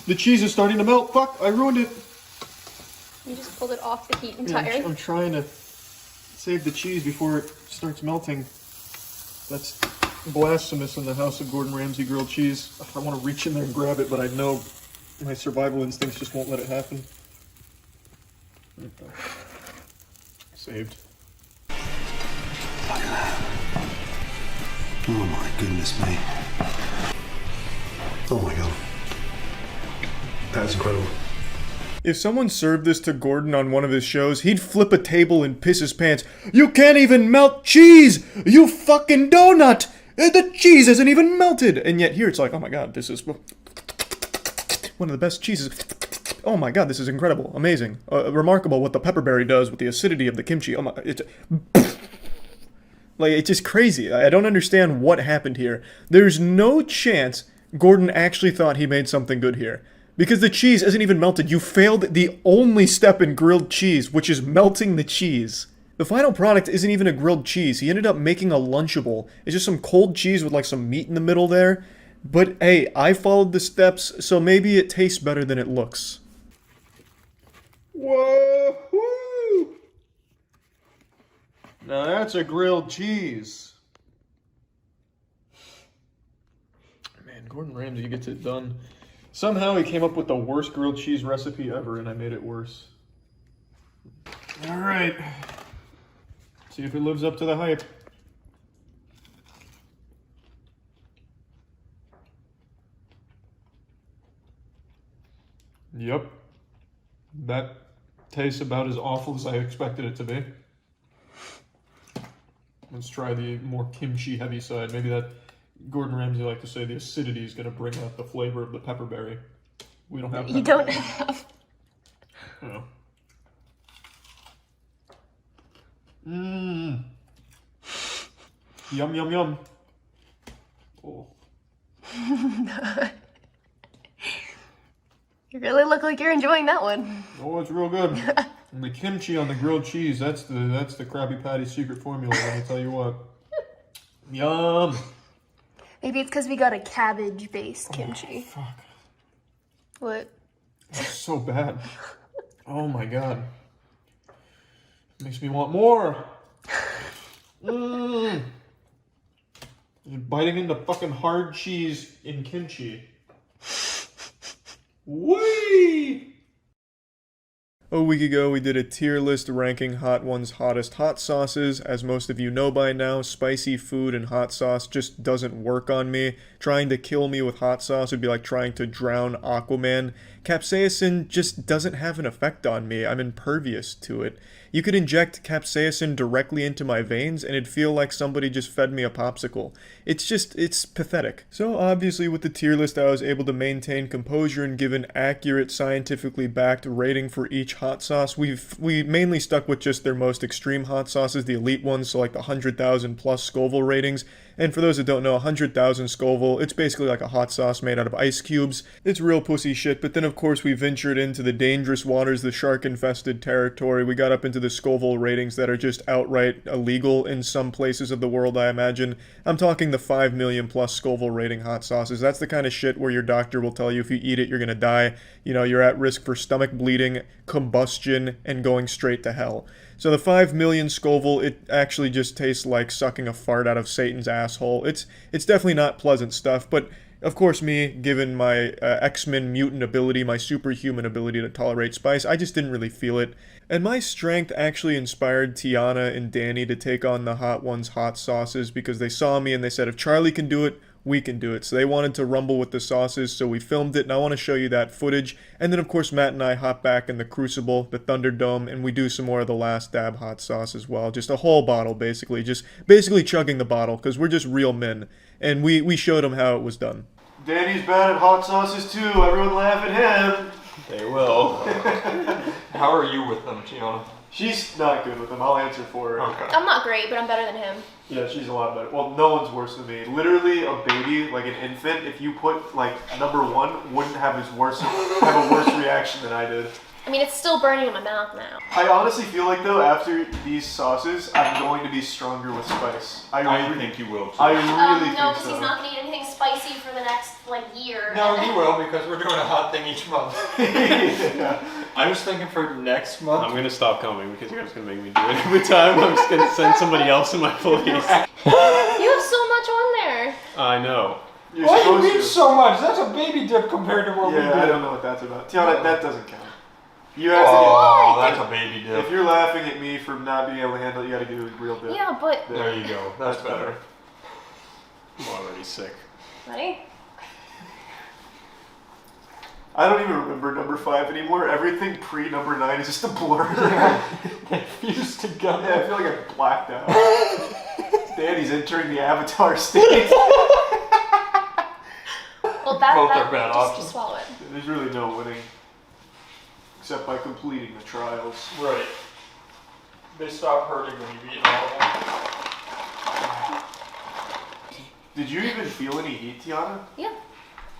The cheese is starting to melt. Fuck, I ruined it. You just pulled it off the heat Yeah, entirely. I'm trying to save the cheese before it starts melting. That's blasphemous in the house of Gordon Ramsay grilled cheese. I want to reach in there and grab it, but I know my survival instincts just won't let it happen. Okay. Saved. Look at that. Oh my goodness me. Oh my god. That is incredible. If someone served this to Gordon on one of his shows, he'd flip a table and piss his pants. You can't even melt cheese! You fucking donut! The cheese isn't even melted! And yet here it's like, oh my god, this is one of the best cheeses. Oh my god, this is incredible. Amazing. Remarkable what the pepperberry does with the acidity of the kimchi. Oh my, it's just crazy. I don't understand what happened here. There's no chance Gordon actually thought he made something good here. Because the cheese isn't even melted. You failed the only step in grilled cheese, which is melting the cheese. The final product isn't even a grilled cheese. He ended up making a Lunchable. It's just some cold cheese with like some meat in the middle there. But hey, I followed the steps, so maybe it tastes better than it looks. Whoa! Now that's a grilled cheese. Man, Gordon Ramsay gets it done. Somehow he came up with the worst grilled cheese recipe ever, and I made it worse. Alright. See if it lives up to the hype. Yep. That tastes about as awful as I expected it to be. Let's try the more kimchi heavy side. Maybe that, Gordon Ramsay liked to say the acidity is going to bring out the flavor of the pepperberry. We don't have You don't have. Oh. Mmm. Yum, yum, yum. Oh. You really look like you're enjoying that one. Oh, it's real good. And the kimchi on the grilled cheese, that's the Krabby Patty's secret formula, let me tell you what. Yum. Maybe it's because we got a cabbage-based kimchi. Oh, fuck. What? That's so bad. Oh my god. Makes me want more. Mmm. You're biting into fucking hard cheese in kimchi. Whee! A week ago, we did a tier list ranking Hot One's hottest hot sauces. As most of you know by now, spicy food and hot sauce just doesn't work on me. Trying to kill me with hot sauce would be like trying to drown Aquaman. Capsaicin just doesn't have an effect on me. I'm impervious to it. You could inject capsaicin directly into my veins and it'd feel like somebody just fed me a popsicle. It's pathetic. So obviously with the tier list I was able to maintain composure and give an accurate, scientifically backed rating for each hot sauce. We mainly stuck with just their most extreme hot sauces, the elite ones, so like the 100,000 plus Scoville ratings. And for those that don't know, 100,000 Scoville, it's basically like a hot sauce made out of ice cubes. It's real pussy shit, but then of course we ventured into the dangerous waters, the shark-infested territory. We got up into the Scoville ratings that are just outright illegal in some places of the world, I imagine. I'm talking the 5 million plus Scoville rating hot sauces. That's the kind of shit where your doctor will tell you if you eat it, you're gonna die. You know, you're at risk for stomach bleeding, combustion, and going straight to hell. So the 5 million Scoville, it actually just tastes like sucking a fart out of Satan's asshole. It's definitely not pleasant stuff, but of course me, given my X-Men mutant ability, my superhuman ability to tolerate spice, I just didn't really feel it. And my strength actually inspired Tiana and Danny to take on the Hot Ones hot sauces because they saw me and they said, if Charlie can do it, we can do it. So they wanted to rumble with the sauces, so we filmed it, and I want to show you that footage. And then, of course, Matt and I hop back in the Crucible, the Thunderdome, and we do some more of the Last Dab hot sauce as well. Just a whole bottle, basically. Just basically chugging the bottle, because we're just real men. And we showed them how it was done. Danny's bad at hot sauces, too. Everyone laugh at him. They will. How are you with them, Tiana? She's not good with them. I'll answer for her. Okay. I'm not great, but I'm better than him. Yeah, she's a lot better. Well, no one's worse than me. Literally, a baby, like an infant, if you put, like, number one, wouldn't have a worse reaction than I did. I mean, it's still burning in my mouth now. I honestly feel like, though, after these sauces, I'm going to be stronger with spice. I think you will, too. I really no, think because so. he's not going to eat anything spicy for the next, like, year. No, he will, because we're doing a hot thing each month. Yeah. I was thinking for next month. I'm gonna stop coming because you're just gonna make me do it every time. I'm just gonna send somebody else in my place. You have so much on there. I know. What do you mean so much? That's a baby dip compared to what we did. I don't know what that's about. Tiana, that doesn't count. You have to get, that's a baby dip. If you're laughing at me for not being able to handle it, you gotta do a real dip. Yeah, but... There you go. That's better. I'm already sick. Ready? I don't even remember number 5 anymore. Everything pre-number 9 is just a blur. They fuse together. Yeah, I feel like I blacked out. Danny's entering the Avatar state. Well, Both are bad options. Just swallow it. There's really no winning. Except by completing the trials. Right. They stop hurting when you've eaten all of them. Did you even feel any heat, Tiana? Yeah.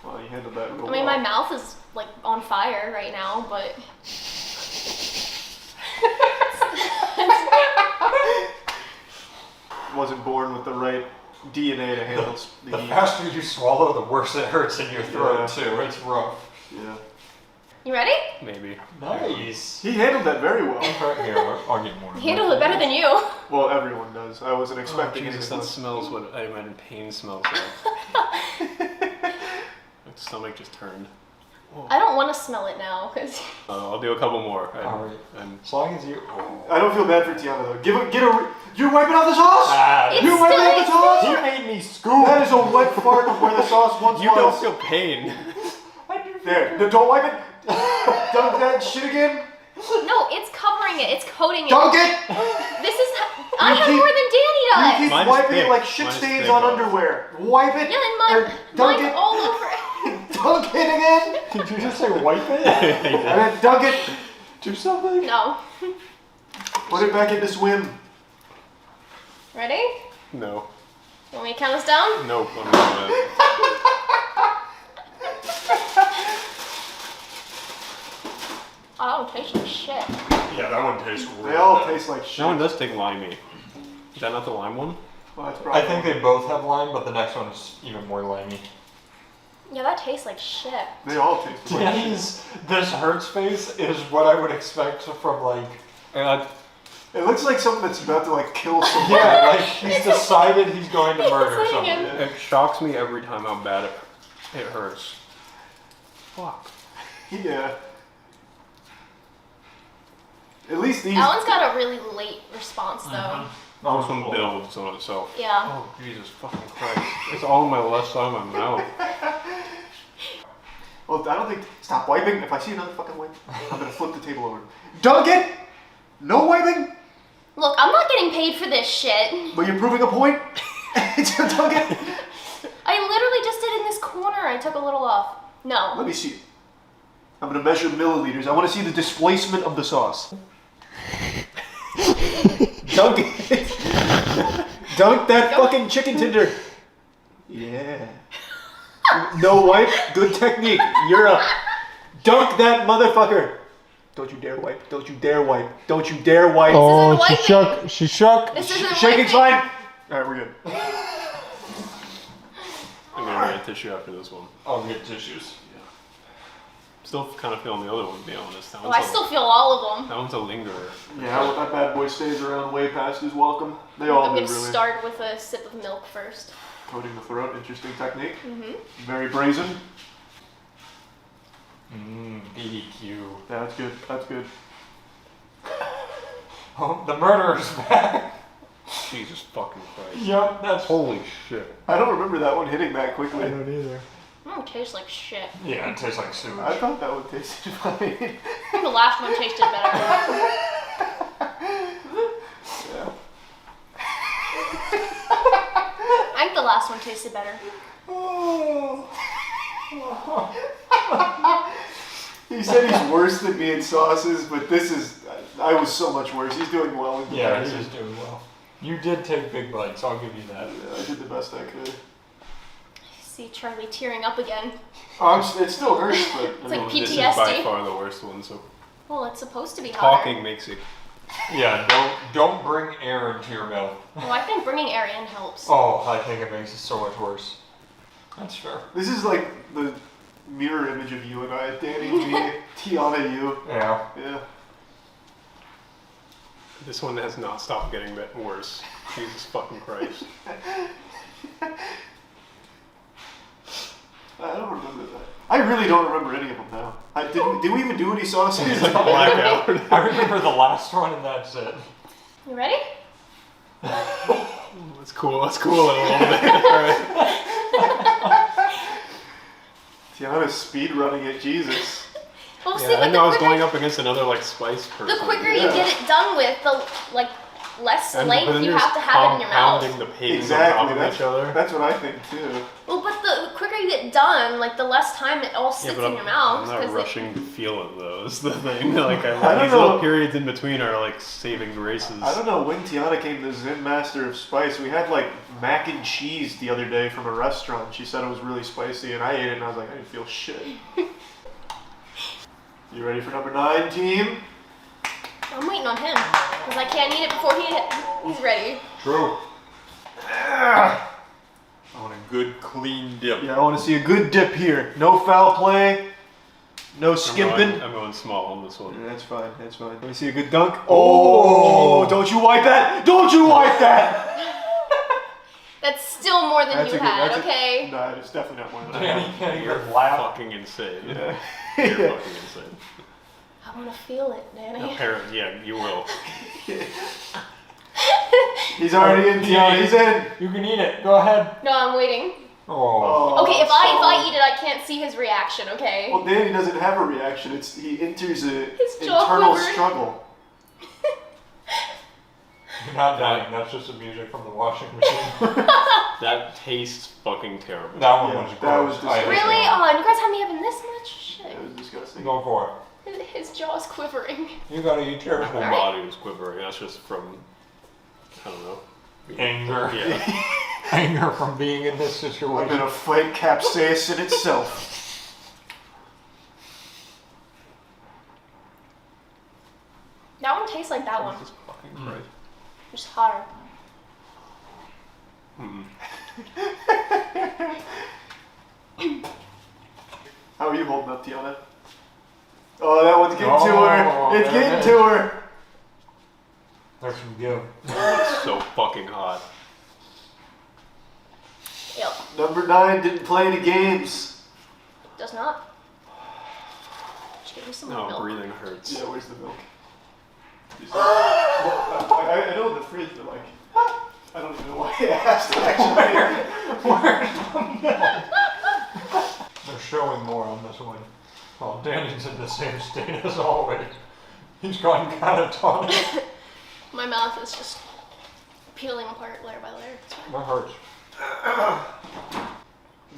Well, you handled that real I mean, well. my mouth is, like, on fire right now, but... Wasn't born with the right DNA to handle the heat. The faster you swallow, the worse it hurts in your throat, too. It's rough. Yeah. You ready? Maybe. Nice. He handled that very well. Here, I'll get more. You handled it better than you. Well, everyone does. I wasn't expecting Jesus, anything. that smells what I imagine pain smells like. My stomach just turned. I don't want to smell it now, because... I'll do a couple more. Alright. As long as you... I don't feel bad for Tiana, though. You're wiping out the sauce? You're wiping out the sauce? He made me scoop. That is a wet fart of where the sauce once was. You don't feel pain. There. No, don't wipe it. Dunk that shit again. No, it's covering it. It's coating it. Dunk it. This is... I have more than Danny does. You keep wiping it like shit stains on underwear. Wipe it. Yeah, and mine's dunk it. all over it. dunk it again? Did you just say wipe it? And then dunk it. Do something? No. Put it back into swim. Ready? No. Want me to count us down? Nope, I'm not doing it. Oh, that one tastes like shit. Yeah, that one tastes real They all bad. taste like shit. That one does take limey. Is that not the lime one? Well, that's I probably think they both have lime, but the next one is even more limey. Yeah, that tastes like shit. They all taste like shit. Danny's this hurts face is what I would expect from like. It looks like something that's about to like kill somebody. Yeah, like he's decided he's going to murder saying someone. it. It shocks me every time how bad it hurts. Fuck. Yeah. At least these. That one's got a really late response though. This one builds on itself. Yeah. Oh, Jesus fucking Christ. It's all on my left side of my mouth. Well, I don't think. Stop wiping. If I see another fucking wipe, I'm gonna flip the table over. Dunk it! No wiping? Look, I'm not getting paid for this shit. But you're proving a point? Dunk it? I literally just did it in this corner. I took a little off. No. Let me see it. I'm gonna measure milliliters. I want to see the displacement of the sauce. Dunk it. Dunk that fucking chicken tender. Yeah. No wipe. Good technique. You're up. Dunk that motherfucker. Don't you dare wipe. Don't you dare wipe. Don't you dare wipe. Oh, she shook. She shook. This isn't Shaking's wiping. fine. Alright, we're good. I'm gonna get a tissue after this one. I'll get tissues. Still kind of feeling the other one, to be honest. That Oh, one's I still feel all of them. That one's a lingerer. Yeah, well, that bad boy stays around way past his welcome. They all I'm do, gonna really. start with a sip of milk first. Coating the throat, interesting technique. Mm-hmm. Very brazen. BDQ. Yeah, that's good. That's good. Oh, the murderer's back. Jesus fucking Christ. Yep, that's. Holy shit. I don't remember that one hitting that quickly. I don't either. It tastes like shit. Yeah, it tastes like sewage. I thought that one tasted fine. I think the last one tasted better. Yeah. I think the last one tasted better. He said he's worse than me in sauces, but this is. I was so much worse. He's doing well in Yeah, comparison. he is doing well. You did take big bites, I'll give you that. Yeah, I did the best I could. See Charlie tearing up again. It still hurts, but It's like This is PTSD. by far the worst one, so Well, it's supposed to be harder. talking makes it. Yeah, don't bring air into your mouth. Well, I think bringing air in helps. Oh, I think it makes it so much worse. That's fair. this is like the mirror image of you and I. Danny, me, Tiana, you. Yeah. Yeah. This one has not stopped getting worse. Jesus fucking Christ. I don't remember that. I really don't remember any of them now. Did we even do any sauces? Blackout. I remember the last one and that's it. You ready? Let's cool it a little bit. Alright. Tiana's speed running it, Jesus. Well, see, Yeah, I but didn't know I was the going quicker, up against another like spice person. the quicker you get it done with, the less And- but length then you you're have to have it in your mouth. compounding the pains Exactly. on top of each other. That's what I think too. Well, but the quicker you get done, the less time it all sits Yeah, but in your mouth. I'm not 'cause rushing to feel it though. Is the thing. Like I don't these know. little periods in between are like saving graces. I don't know when Tiana came to Zen Master of Spice. We had like mac and cheese the other day from a restaurant. She said it was really spicy, and I ate it, and I was like, I didn't feel shit. You ready for number 9, team? I'm waiting on him because I can't eat it before he's ready. True. I want a good clean dip. Yeah, I want to see a good dip here. No foul play. No skimping. I'm going small on this one. Yeah, that's fine. That's fine. Let me see a good dunk. Oh! Don't you wipe that! Don't you wipe that! That's still more than That's you a good- had, that's a- okay? Nah, it's definitely not more than Danny that. can't You're even laugh. fucking insane. Yeah. You're fucking insane. I want to feel it, Danny. Apparently, yeah, you will. He's already in, Tiana. He's in. You can eat it. Go ahead. No, I'm waiting. Oh. Okay, if I eat it, I can't see his reaction, okay? Well, Danny doesn't have a reaction. He enters a His jaw internal quivered. struggle. You're not dying. That's just the music from the washing machine. That tastes fucking terrible. That one was that was gross. Really? Oh, and you guys have me having this much? Shit. It was disgusting. Go for it. His jaw's quivering. You gotta eat yours. My whole body was quivering. That's just from, I don't know. Anger. Yeah. Anger from being in this A situation. bit of fight capsaicin itself. That one tastes like that one. Jesus fucking Christ. Just hotter. How are you holding up, Tiana? Oh, that one's getting to her. It's getting to her. There's some give. It's so fucking hot. Yep. Number 9 didn't play any games. Does not. Just give me some more No, milk. breathing hurts. Yeah, where's the milk? I know the fridge, but like, I don't even know why I asked actually. Where's the milk? They're showing more on this one. Well, Danny's in the same state as always. He's gone catatonic. My mouth is just peeling apart layer by layer. It's fine. That hurts.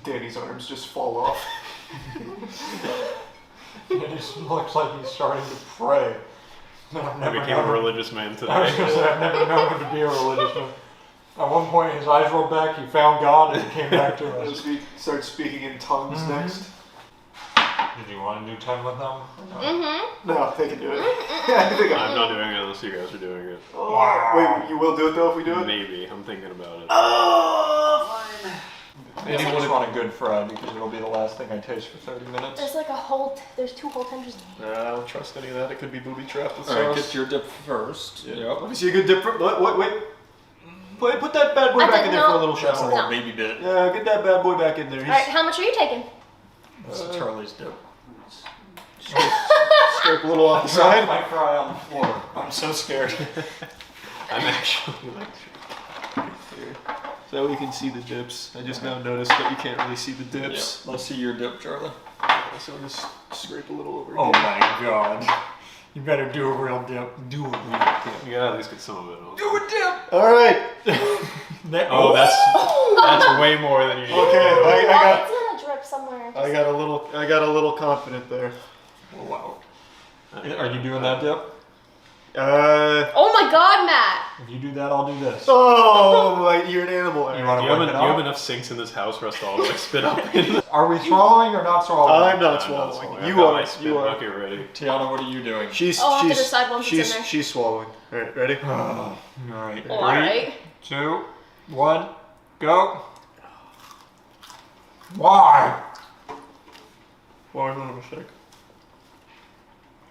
Danny's arms just fall off. It looks like he's starting to pray. I became a religious man today. I was going to say, I've never known him to be a religious man. At one point, his eyes rolled back, he found God, and he came back to us. As we start speaking in tongues next. Did you want to do 10 with them? Mm-hmm. No, they can do it. I think I'm not doing it unless you guys are doing it. Oh, wait, you will do it though if we do it? Maybe. I'm thinking about it. Oh, fine. I just want a good fry because it'll be the last thing I taste for 30 minutes. There's like a whole, there's 2 whole tenders. I don't trust any of that. It could be booby trapped with Alright, sauce. get your dip first. Yeah. Yep. Let me see a good dip. Wait, put that bad boy back in there for a little That's a shower. little baby bit. Yeah, get that bad boy back in there. Alright, how much are you taking? This is Charlie's dip. Scrape a little off the side. My fry on the floor. I'm so scared. I'm actually like... Here. So you can see the dips. I just now noticed that you can't really see the dips. Yep. Let's see your dip, Charlie. So I'll just scrape a little over Oh here. my god. You better do a real dip. Do a real dip. You gotta at least get some of it on. Do a dip! Alright. Oh, that's way more than you need. Okay, I It's gonna drip somewhere. got a little confident there. Wow. Are you doing that dip? Oh my god, Matt! If you do that, I'll do this. Oh, you're an animal. You Do want you to have, wipe it do you have out? enough sinks in this house for us to all like spit up in? Are we swallowing or not swallowing? I'm not swallowing. I've You got are. my spit You are. bucket ready. Tiana, what are you doing? She's I'll have to decide once it's in there. she's swallowing. All right, ready? Alright. Alright. 3, 2, 1, go. Why? Well, I'm not a mistake.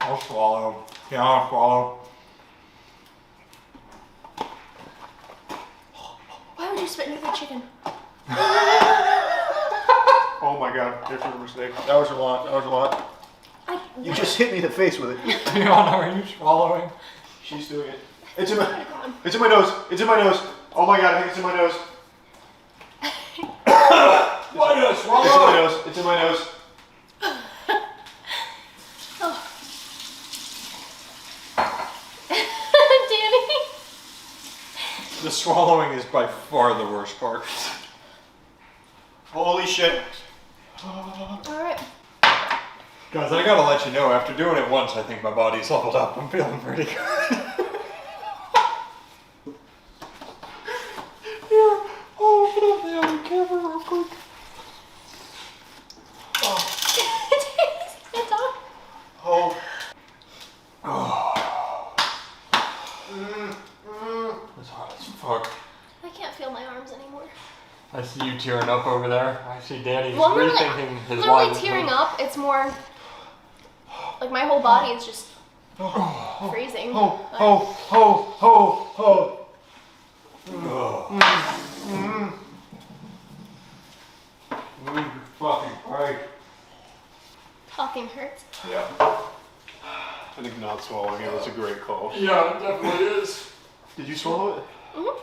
I'll swallow. Yeah, I'll swallow. Why would you spit into the chicken? Oh my god, there's a mistake. That was a lot. That was a lot. You just hit me in the face with it. Tiana, are you swallowing? She's doing it. It's in my nose. It's in my nose. Oh my god, I think it's in my nose. Why did I It's in swallow? my nose. It's in my nose. Danny. The swallowing is by far the worst part. Holy shit. Alright. Guys, I gotta let you know, after doing it once, I think my body's leveled up. I'm feeling pretty good. Here, open up the other camera real quick. Oh. It's hot as fuck. I can't feel my arms anymore. I see you tearing up over there. I see Danny's Well, I'm not rethinking his really life. tearing up. It's more like my whole body is just freezing. Fucking right. Talking hurts. Yeah. I think not swallowing it was a great call. Yeah, it definitely is. Did you swallow it? Mm-hmm.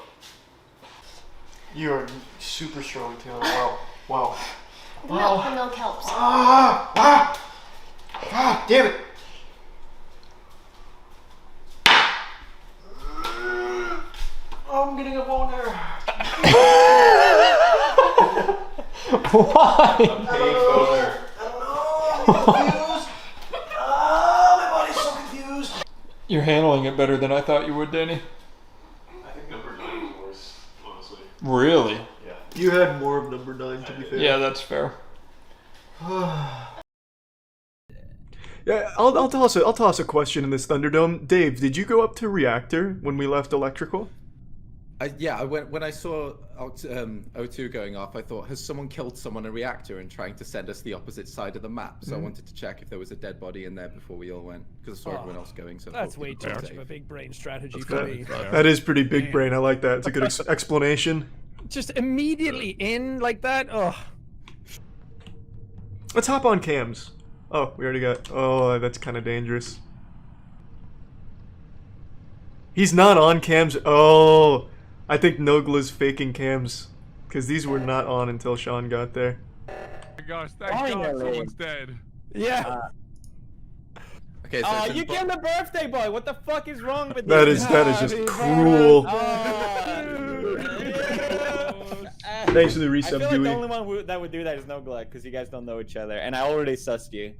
You are super strong, Tiana. Wow. Wow. The milk helps. Damn it. I'm getting a boner. Why? I don't know. I'm confused. My body's so confused. You're handling it better than I thought you would, Danny. I think number 9 is worse, honestly. Really? Yeah. You had more of number 9, to be fair. Yeah, that's fair. Yeah, I'll toss a question in this Thunderdome. Dave, did you go up to reactor when we left electrical? Yeah, when I saw O2 going off, I thought, has someone killed someone in reactor and trying to send us the opposite side of the map? So I wanted to check if there was a dead body in there before we all went, because I saw everyone else going. So I That's thought way it too was much safe. of a big brain strategy for me. That is pretty big brain. I like that. It's a good explanation. Just immediately in like that. Ugh. Let's hop on cams. Oh, we already got. Oh, that's kind of dangerous. He's not on cams. Oh, I think Nogla's faking cams because these were not on until Sean got there. Oh my gosh, thank God someone's dead. Yeah. Okay, so Oh, you killed the birthday boy. What the fuck is wrong with That you? is just cruel. Thanks for the resub, I feel like Dewey. the only one that would do that is Nogla, because you guys don't know each other, and I already sussed you.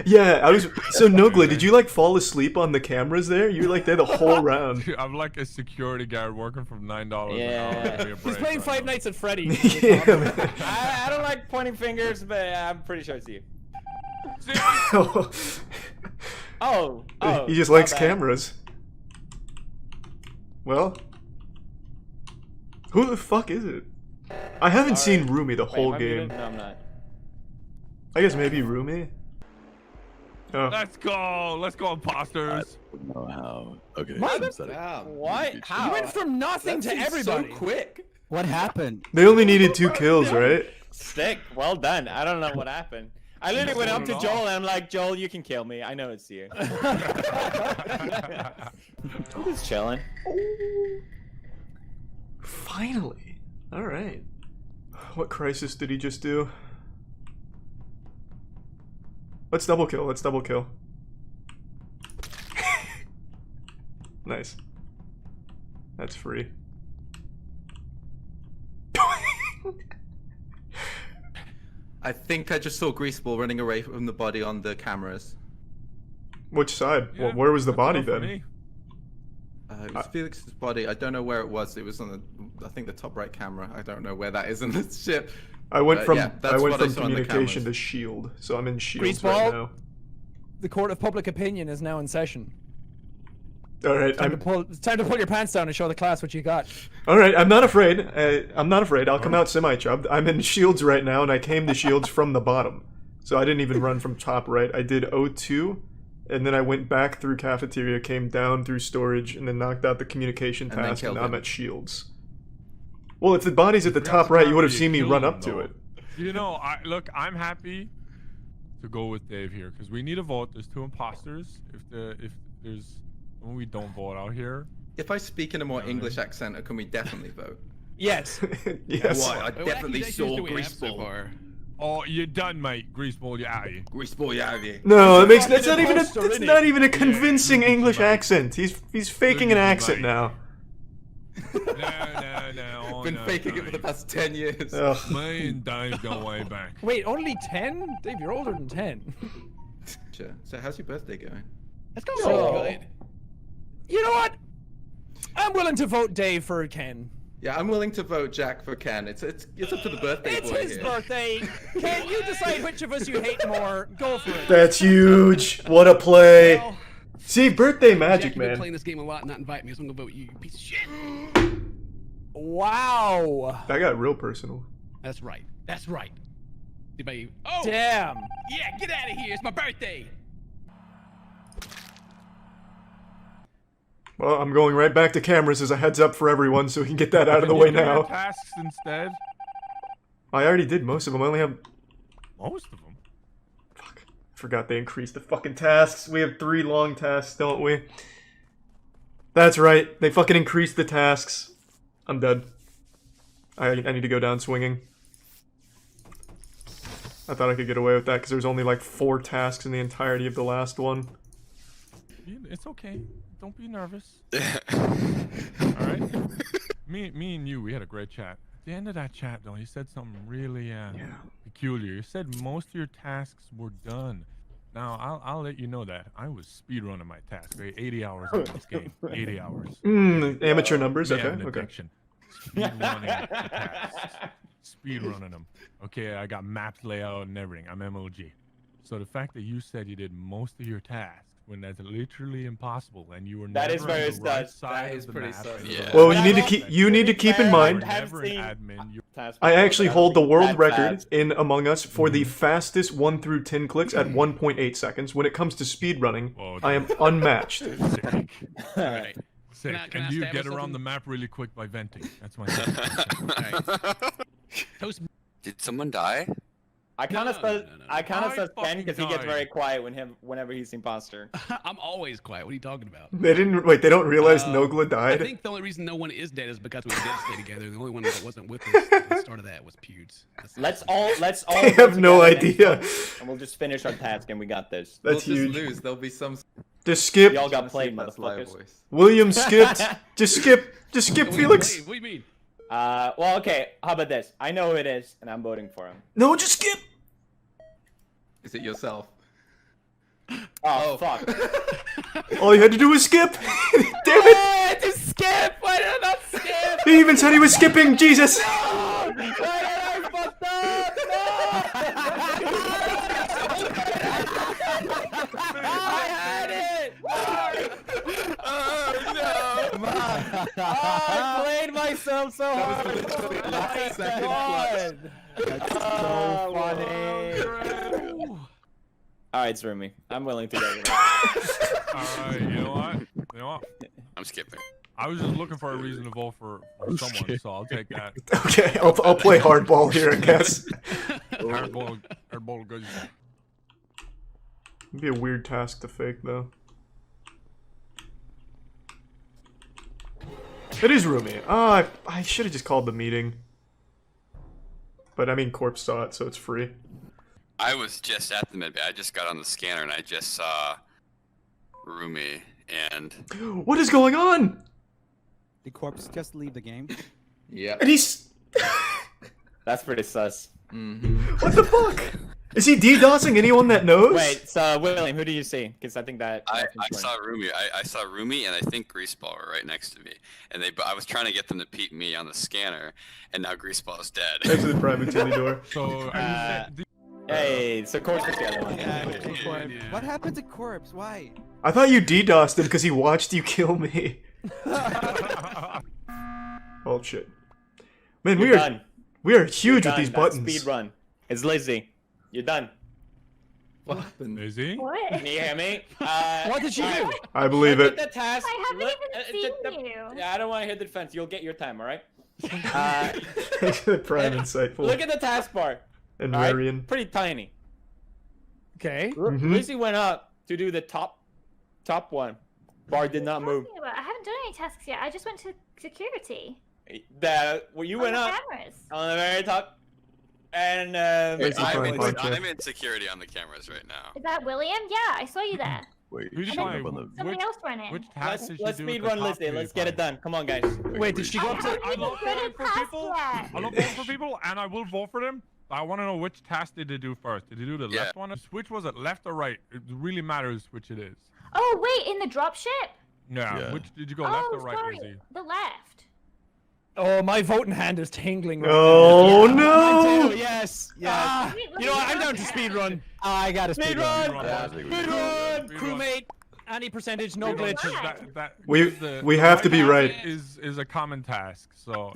Yeah, I was. So Nogla, did you like fall asleep on the cameras there? You were like there the whole round. Dude, I'm like a security guard working from $9 an hour. Give me a He's break playing right Five now. Nights at Freddy's. I don't like pointing fingers, but I'm pretty sure it's you. Oh, He just likes my bad. cameras. Well, who the fuck is it? I haven't seen Rumi the whole am I game. muted? No, I'm not. I guess maybe Rumi. Oh. Let's go, imposters. I don't know how. Okay. What? How? You went from nothing That to seems everybody. so quick. What happened? They only needed 2 kills, right? Sick. Well done. I don't know what happened. I literally went up to Joel and I'm like, Joel, you can kill me. I know it's you. I'm just chilling. Finally. All right. What crisis did he just do? Let's double kill. Let's double kill. Nice. That's free. I think I just saw Greaseball running away from the body on the cameras. Which side? Well, where was the body then? It was Felix's body. I don't know where it was. It was on the, I think the top right camera. I don't know where that is in the ship. I went from yeah, that's what I saw on the communication cameras. to shield, so I'm in shields Greaseball. right now. The court of public opinion is now in session. All right, It's time to pull your pants down and show the class what you got. all right. I'm not afraid. I'm not afraid. I'll come out semi-chubbed. I'm in shields right now, and I came to shields from the bottom, so I didn't even run from top right. I did O2, and then I went back through cafeteria, came down through storage, and then knocked out the communication And then task, and killed now I'm him. at shields. Well, if the body's at the top right, you would have seen me run up to it. You know, look, I'm happy to go with Dave here because we need a vote. There's 2 imposters. If there's when we don't vote out here. If I speak in a more English accent, can we definitely vote? Yes. Yes. Why? I definitely saw Greaseball. Oh, you're done, mate. Greaseball, you're out of here. Greaseball, you're out of here. No, that's not even a convincing English accent. He's faking an accent now. No. Been faking it for the past 10 years. Me and Dave go way back. Wait, only 10? Dave, you're older than 10. Sure. So how's your birthday going? Let's go. Good. You know what? I'm willing to vote Dave for Ken. Yeah, I'm willing to vote Jack for Ken. It's up to the birthday It's boy his here. birthday. Ken, you decide which of us you hate more. Go for it. That's huge. What a play. See, birthday magic, Jack, you've been man. playing this game a lot and not invite me, so I'm gonna vote you, you piece of shit. Wow. That got real personal. That's right. That's right. Debate. Oh! Damn. Yeah, get out of here. It's my birthday. Well, I'm going right back to cameras as a heads up for everyone so we can get that out of the way now. Tasks instead. I already did most of them. I only have... Most of them? Fuck. I forgot they increased the fucking tasks. We have 3 long tasks, don't we? That's right. They fucking increased the tasks. I'm dead. I need to go down swinging. I thought I could get away with that because there's only like 4 tasks in the entirety of the last one. It's okay. Don't be nervous. Alright? Me and you, we had a great chat. At the end of that chat, though, he said something really, peculiar. You said most of your tasks were done. Now, I'll let you know that I was speedrunning my task. Right? 80 hours on this game. 80 hours. Amateur numbers. May Okay. have an Okay. addiction. Speedrunning the tasks. Speedrunning them. Okay, I got maps layout and everything. I'm MOG. So the fact that you said you did most of your tasks when that's literally impossible, and you were That never is very on the right sus. side That is of the pretty map. sus. Yeah. Well, you need to keep in mind. Never an admin. I actually hold the world that record fast. in Among Us for the fastest 1 through 10 clicks at 1.8 seconds. When it comes to speedrunning, I am unmatched. Alright. Sick. Can I And you establish get around something? the map really quick by venting. That's my Toast. Did someone die? I kind of sus Ken fucking because he gets died. very quiet whenever he's imposter. I'm always quiet. What are you talking about? They didn't wait. They don't realize Nogla I died. think the only reason no one is dead is because we did stay together. The only one that wasn't with us at the start of that was Pewds. Let's all They go have no together next idea. time, and we'll just finish our task and we got this. That's we'll huge. just lose. There'll be some. Just skip. Y'all got played, That's live motherfuckers. voice. William skipped. Just skip. Just skip, Felix. What do you mean? Well, okay. How about this? I know who it is, and I'm voting for him. No, just skip. Is it yourself? Oh, fuck. All you had to do was skip. Damn it. Just skip! Why did I not skip? He even said he was skipping. Jesus. Why did I fucked up? No! I had it! Oh, no! Come on. I played myself so hard. Last second God. That's so funny. Alright, it's Rumi. I'm willing to go with it. Alright, you know what? You know what? I'm skipping. I was just looking for a reason to vote for someone, so I'll take that. Okay, I'll play hardball here, I guess. Hardball good. It'd be a weird task to fake, though. It is Rumi. Ah, I should have just called the meeting. But I mean, Corpse saw it, so it's free. I was just at the medbay. I just got on the scanner and I just saw Rumi and. What is going on? Did Corpse just leave the game? Yeah. And he's. That's pretty sus. What the fuck? Is he DDoSing anyone that knows? Wait, so William, who do you see? Because I think that. I saw Rumi. I saw Rumi and I think Greaseball were right next to me. And I was trying to get them to peep me on the scanner, and now Greaseball is dead. Next to the private titty door. So, hey, so Corpse is the other one. What happened to Corpse? Why? I thought you DDoSed him because he watched you kill me. Oh shit. Man, You're done. we are huge You're with these done. That's buttons. Speed run. It's Lizzie. You're done. What happened? Lizzie? What? Can you hear me? What did she do? I believe Look it. at the task. I haven't even seen you. Yeah, I don't want to hear the defense. You'll get your time, all right? Prime insightful. Look at the taskbar. And all right? Marion. Pretty tiny. Okay. Lizzie went up to do the top one. Bar did not move. I haven't done any tasks yet. I just went to security. You went On the up cameras. on the very top, and I'm in security on the cameras right now. Is that William? Yeah, I saw you there. Wait, Somebody else went in. Which task did she let's do speed at the run top Lizzie. Let's get it done. Come on, guys. Wait, did she go up to? I love voting for people. I love voting for people, and I will vote for them. I want to know which task did they do first. Did they do the left one? Which was it, left or right? It really matters which it is. Oh wait, in the dropship? Yeah. Which did you go, left or right, sorry. Lizzie? The left. Oh, my voting hand is tingling. Right Oh now. no! Mine too, yes, yes. Wait, You know what? I'm down to speed run. I got to speed run. Speed run. Crewmate. Any percentage, no glitch. We have to be right. Is a common task, so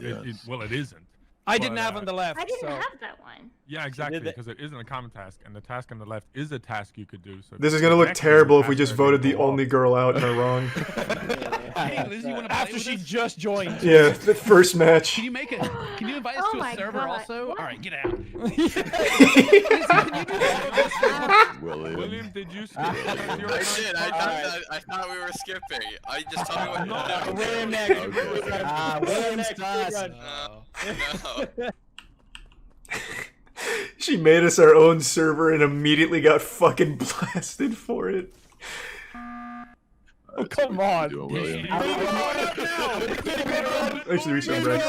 well, it isn't. I didn't have on the left. I didn't so. have that one. Yeah, exactly, because it isn't a common task, and the task on the left is a task you could do. So This is gonna look terrible if we just voted the only girl out and are wrong. Hey, Lizzie, you want to play After with she us? just joined. Yeah, the first match. Can you make it? Can you invite us to a server also? All right, get out. William, did you skip? I did. I thought we were skipping. I just told me what. William next. William next. No. She made us our own server and immediately got fucking blasted for it. Oh, come on. Actually, reach some breaks.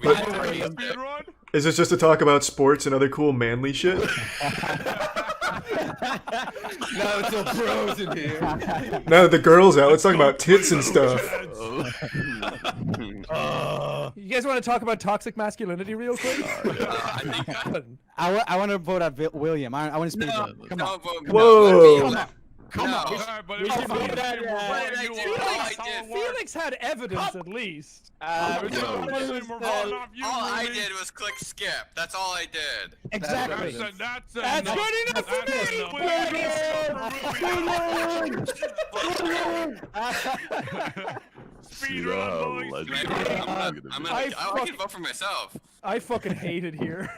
Speedrun? Is this just to talk about sports and other cool manly shit? No, it's all pros in here. Now that the girls out, let's talk about tits and stuff. You guys want to talk about toxic masculinity real quick? I want to vote out William. I want to speed run. Come on. Whoa. Come on. Felix had evidence at least. All I did was click skip. That's all I did. Exactly. That's good enough for I can vote for myself. I fucking hate it here.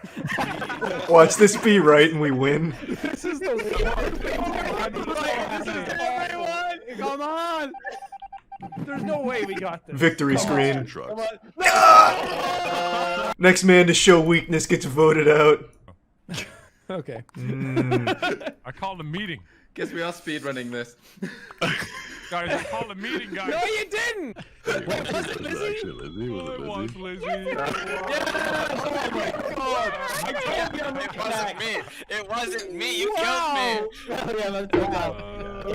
Watch this be right and we win. This is the Come on. There's no way we got this. Victory Come screen. on. Come on. Next man to show weakness gets voted out. Okay. I called a meeting. Guess we are speedrunning this. Guys, I called a meeting, guys. No, you didn't! Wait, was it Lizzie? It was Lizzie. It wasn't me. It wasn't me. You killed me.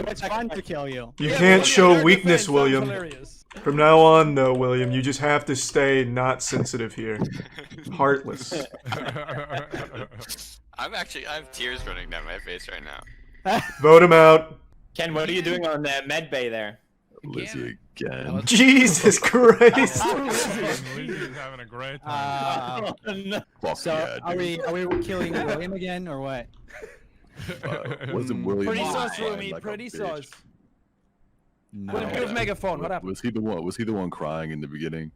It's fun to kill you. You can't show weakness, William. From now on, though, William, you just have to stay not sensitive here. Heartless. I have tears running down my face right now. Vote him out. Ken, what are you doing on the med bay there? Lizzie again. Jesus Christ. Lizzie's having a great time. So are we killing William again or what? Wasn't William? Pretty sus, crying Rumi. like a Pretty bitch? sus. William, give megaphone. What happened? Was he the one crying in the beginning?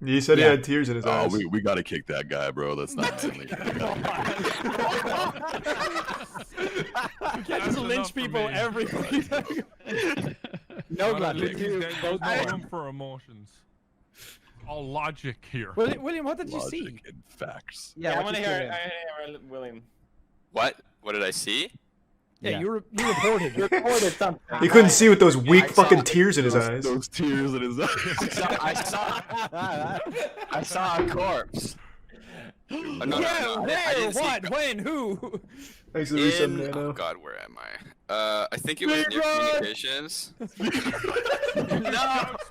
He said he had tears in his eyes. Oh, we gotta kick that guy, bro. That's not manly. You can't just lynch people every week. No blood. There's no room for emotions. All logic here. William, what did you see? Logic and facts. Yeah, I want to hear William. What? What did I see? Yeah, you reported. You reported something. He couldn't see with those weak fucking tears in his eyes. Those tears in his eyes. I saw a corpse. Oh, no, Yeah, I where, didn't see what, when, who? Thanks for the resub, Nano. Oh god, where am I? I think it was near communications. No!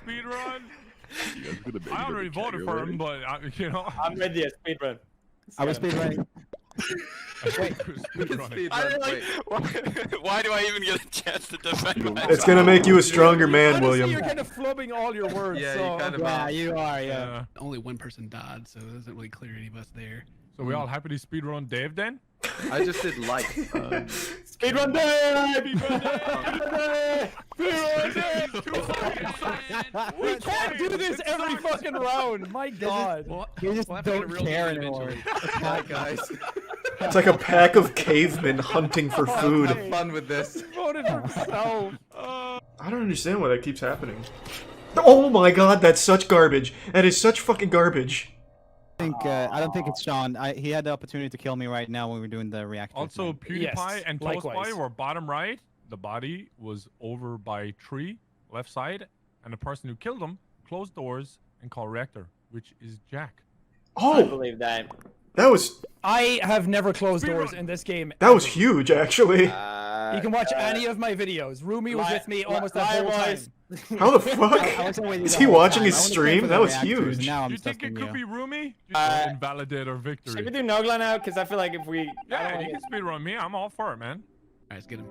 Speedrun! I already voted for him, but, you know. I'm ready at speedrun. I was speedrunning. Why do I even get a chance to defend myself? It's gonna make you a stronger man, Honestly, William. you're kind of flubbing all your words. Yeah, so. you kind of Yeah, you are. Yeah. Only one person died, so it doesn't really clear any of us there. So we all happy to speedrun Dave then? I just did like. Speedrun Dave! We can't do this every fucking round. My God. You just don't care anymore. Hi guys. It's like a pack of cavemen hunting for food. Have fun with this. He voted for himself. I don't understand why that keeps happening. Oh my god, that's such garbage. That is such fucking garbage. I don't think it's Sean. He had the opportunity to kill me right now when we were doing the reactor. Also, PewDiePie Yes, and likewise. Toastboy were bottom right. The body was over by tree, left side, and the person who killed him closed doors and called reactor, which is Jack. I Oh, believe that. that was I have never closed doors in this game. that was huge, actually. You can watch any of my videos. Rumi was with me almost that whole time. How the fuck? Is he watching his stream? That was huge. Now I'm You think it trusting could you. be Rumi? Just invalidate our victory. Should we do Nogla now? Because I feel like if we... Yeah, you can speedrun me. I'm all for it, man. Alright, let's get him.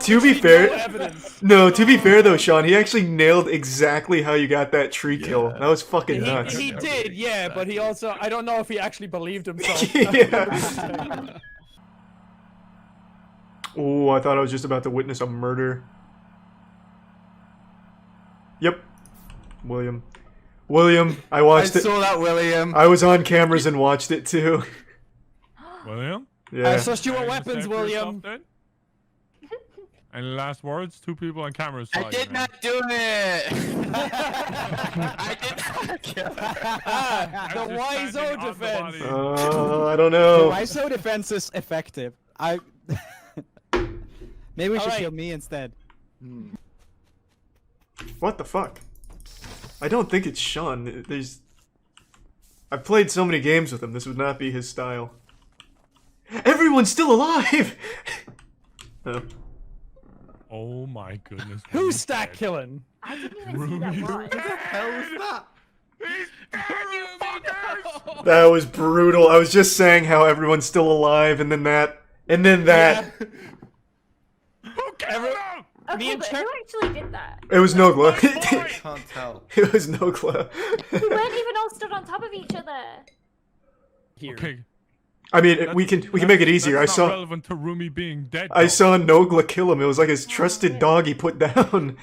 To be fair, to be fair though, Sean, he actually nailed exactly how you got that tree kill. That was fucking nuts. He did, yeah, but he also, I don't know if he actually believed himself. Yeah. Oh, I thought I was just about to witness a murder. Yep. William. William, I watched it. I saw that, William. I was on cameras and watched it too. William? Yeah. I sussed you at weapons, William. Any last words? Two people on camera saw I you, did man. not do it. I did not. The Wizo defense. I don't know. The ISO defense is effective. Maybe we should kill me instead. What the fuck? I don't think it's Sean. I've played so many games with him, this would not be his style. Everyone's still alive! Oh. Oh my goodness. Who's stack killing? I didn't even see that one. What the hell was that? That was brutal. I was just saying how everyone's still alive, and then that. And then that. Okay, but who actually did that? It was Nogla. Can't tell. It was Nogla. We weren't even all stood on top of each other. Okay. I mean, we can make it easier. That's I saw. not relevant to Rumi being dead. I though. saw Nogla kill him. It was like his trusted dog he put down.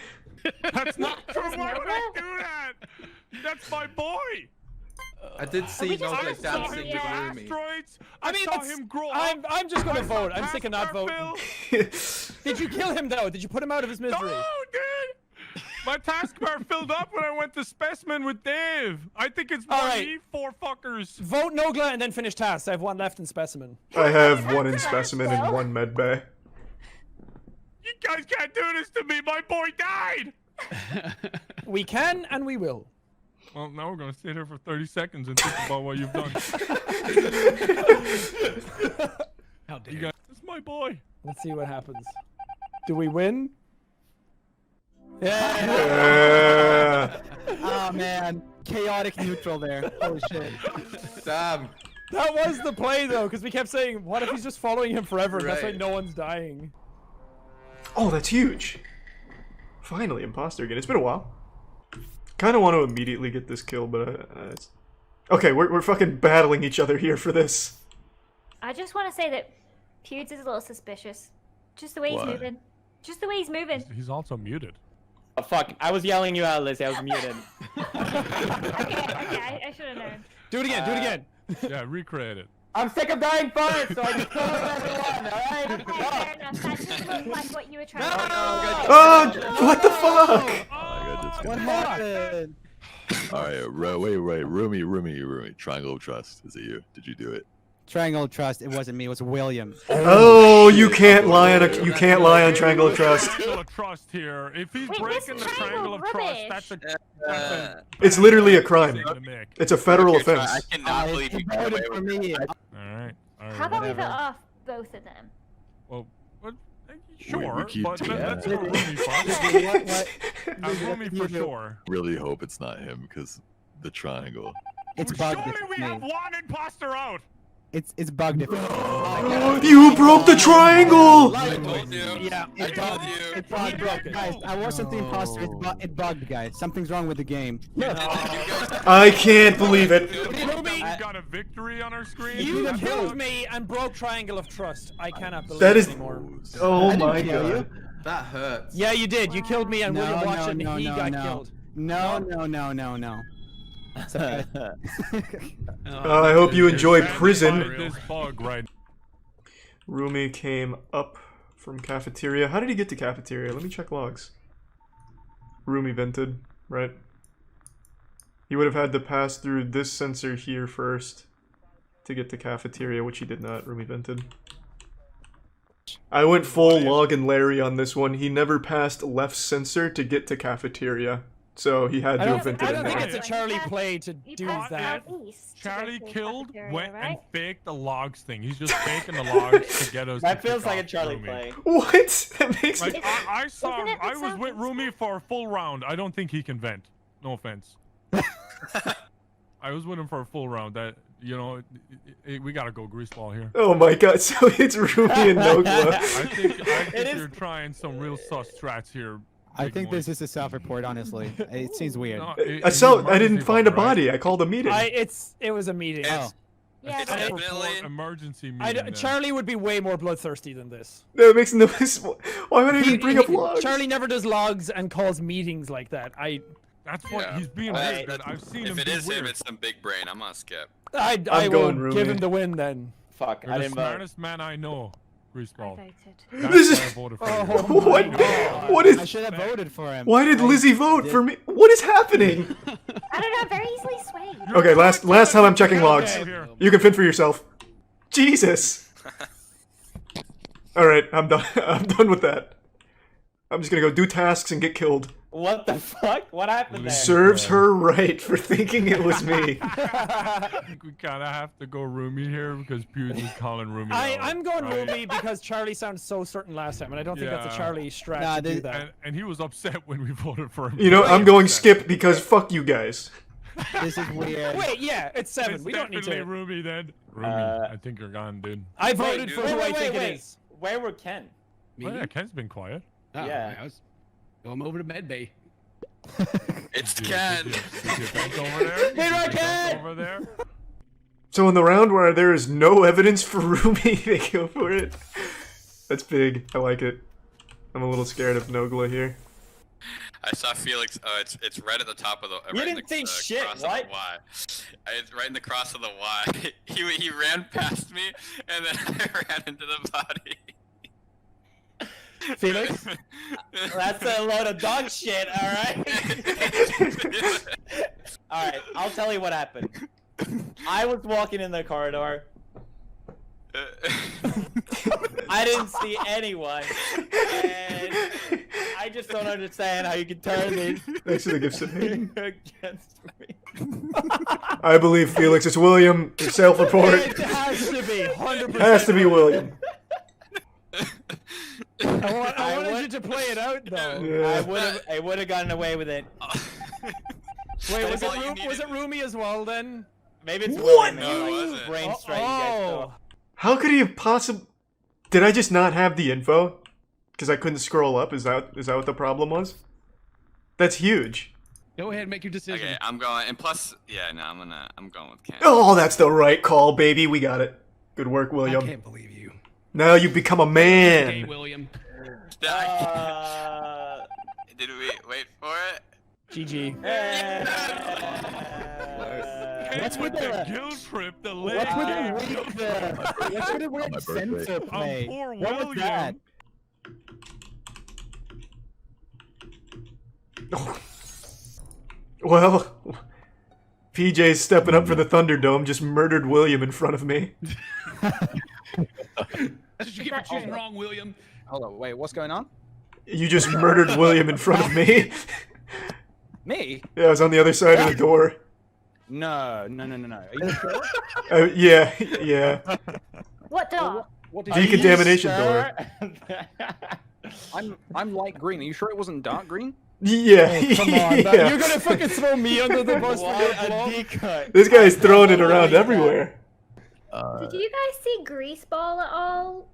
That's not true. Why would I do that? That's my boy. I did see we just Nogla gonna dancing say with it? Rumi. Asteroids. I mean, saw that's- him grow I'm just gonna vote. I'm saw sick of not Casper voting. Did you kill him though? Did you put him out of his misery? No, dude. My taskbar filled up when I went to specimen with Dave. I think it's more Alright. me, four fuckers. Vote Nogla and then finish tasks. I have one left in specimen. I have one in specimen and one med bay. You guys can't do this to me. My boy died. We can and we will. Well, now we're gonna sit here for 30 seconds and think about what you've done. How dare You guys, it's my boy. Let's see what happens. Do we win? Yeah. Oh man, chaotic neutral there. Holy shit. Damn. That was the play though, because we kept saying, what if he's just following him forever? And that's why Right. no one's dying. Oh, that's huge. Finally, imposter again. It's been a while. Kind of want to immediately get this kill, but it's... Okay, we're fucking battling each other here for this. I just want to say that Pewds is a little suspicious. Just the way he's Why? moving. Just the way he's moving. He's also muted. Oh fuck! I was yelling you out, Lizzie. I was muted. Okay, I should have known. Do it again, do it again. Yeah, recreate it. I'm sick of dying first, so I just killed everyone. All right. Okay, fair enough. That didn't look like what you were trying to do. Oh, what the fuck? I got this What guy. happened? All right, wait. Rumi. Triangle of Trust. Is it you? Did you do it? Triangle of Trust. It wasn't me. It was William. Oh, you can't lie on Triangle of Trust. Triangle of Trust here. If he's Wait, breaking this the triangle of trust, rubbish. that's a. It's literally a crime. Thing to make. It's a federal I offense. cannot believe you got away Voted for with me. All right. How about we vote Whatever. off both of them? Well, sure, keep but doing let's that. go Rumi first. Rumi for sure. Really hope it's not him because the triangle. It's bugged. Surely If we it's have me. one imposter out. It's bugged. If You broke the triangle! I told you. Yeah, I told you. It bugged. Guys, I wasn't the imposter. It bugged, guys. Something's wrong with the game. I can't believe it. We've got a victory on our screen. You killed me and broke Triangle of Trust. I cannot believe That it is... anymore. Oh my kill you. god. That hurts. Yeah, you did. You killed me and William watched it and he got killed. No. I hope you enjoy prison. This bug right. Rumi came up from cafeteria. How did he get to cafeteria? Let me check logs. Rumi vented, right? He would have had to pass through this sensor here first to get to cafeteria, which he did not. Rumi vented. I went full Log and Larry on this one. He never passed left sensor to get to cafeteria. So he had to have vented I in don't think there. it's a Charlie play to do passed that. southeast to Charlie go to killed, cafeteria, went and right? faked the logs thing. He's just faking the logs to get us. That to feels kick like a off Charlie Rumi. play. What? That makes Like me... I saw, Isn't it the I was with southeast Rumi for a full round. I don't think he can vent. No offense. I was with him for a full round. That we gotta go greaseball here. Oh my god, so it's Rumi and Nogla. I think you're trying some real sus strats here. I think this is a self-report, honestly. It seems weird. No, I didn't find a body. I called a meeting. It was a meeting. Yeah, It's but definitely. Emergency meeting. Charlie would be way more bloodthirsty than this. No, it makes no sense. Why would I even bring up logs? Charlie never does logs and calls meetings like that. That's what Yeah. he's being weird. Man. I've seen him If it be is weird. him, it's some big brain. I'm gonna skip. I I'm will going give Rumi. him the win then. Fuck! You're I the didn't vote. smartest man I know. Greaseball. voted. This That's is- why I voted for Oh you. What? God. What is? I should have voted for him. Why did Lizzie vote for me? What is happening? I don't know, very easily swayed. Okay, last time I'm checking logs. Here. You can fend for yourself. Jesus. All right, I'm done. I'm done with that. I'm just gonna go do tasks and get killed. What the fuck? What happened there? Serves her right for thinking it was me. I think we kind of have to go Roomy here because Pewds is calling Roomy. I'm going Roomy because Charlie sounded so certain last time, and I don't think that's a Charlie strat to do that. And he was upset when we voted for him. You know, I'm going Skip because fuck you guys. This is weird. Wait, yeah, it's 7. It's We don't need to. definitely Roomy then. Roomy, I think you're gone, dude. I voted for who I think it is. Where were Ken? Oh, yeah, Ken's been quiet. Oh, Yeah. I was going over to med bay. It's Ken. Over there. So in the round where there is no evidence for Roomy, they go for it. That's big. I like it. I'm a little scared of Nogla here. I saw Felix. Oh, it's right at the top of the. You right in didn't the, think shit, cross what? Of the Y. It's right in the cross of the Y. He ran past me, and then I ran into the body. Felix, that's a load of dog shit. All right. All right. I'll tell you what happened. I was walking in the corridor. I didn't see anyone, and I just don't understand how you can turn this Thanks for the gift submission. against me. I believe Felix. It's William. Self-report. It has to be 100%. Has to be William. I wanted you to play it out though. Yeah. I would have gotten away with it. Wait, was it Roomy as well then? Maybe it's What? William. No, it Like, wasn't. brain strike, you guys know. How could he have possibly? Did I just not have the info? Because I couldn't scroll up. Is that what the problem was? That's huge. Go ahead, make your decision. Okay, I'm going. And plus, yeah, no, I'm going with Ken. Oh, that's the right call, baby. We got it. Good work, William. I can't believe you. Now you become a man. Hey, William. Did we wait for it? GG. What's with the guilt trip? The leg. What's with the weird censor play? Poor What was that? Well, PJ's stepping up for the Thunderdome. Just murdered William in front of me. That's what you get for choosing wrong, William. Hold on, wait, what's going on? You just murdered William in front of me. Me? Yeah, I was on the other side of the door. No. Are you sure? Yeah. What door? What did Decontamination door. I'm light green. Are you sure it wasn't dark green? Yeah. Oh, come on, Yeah. you're gonna fucking throw me under the bus for a decoy. This guy's throwing it around everywhere. Did you guys see Greaseball at all?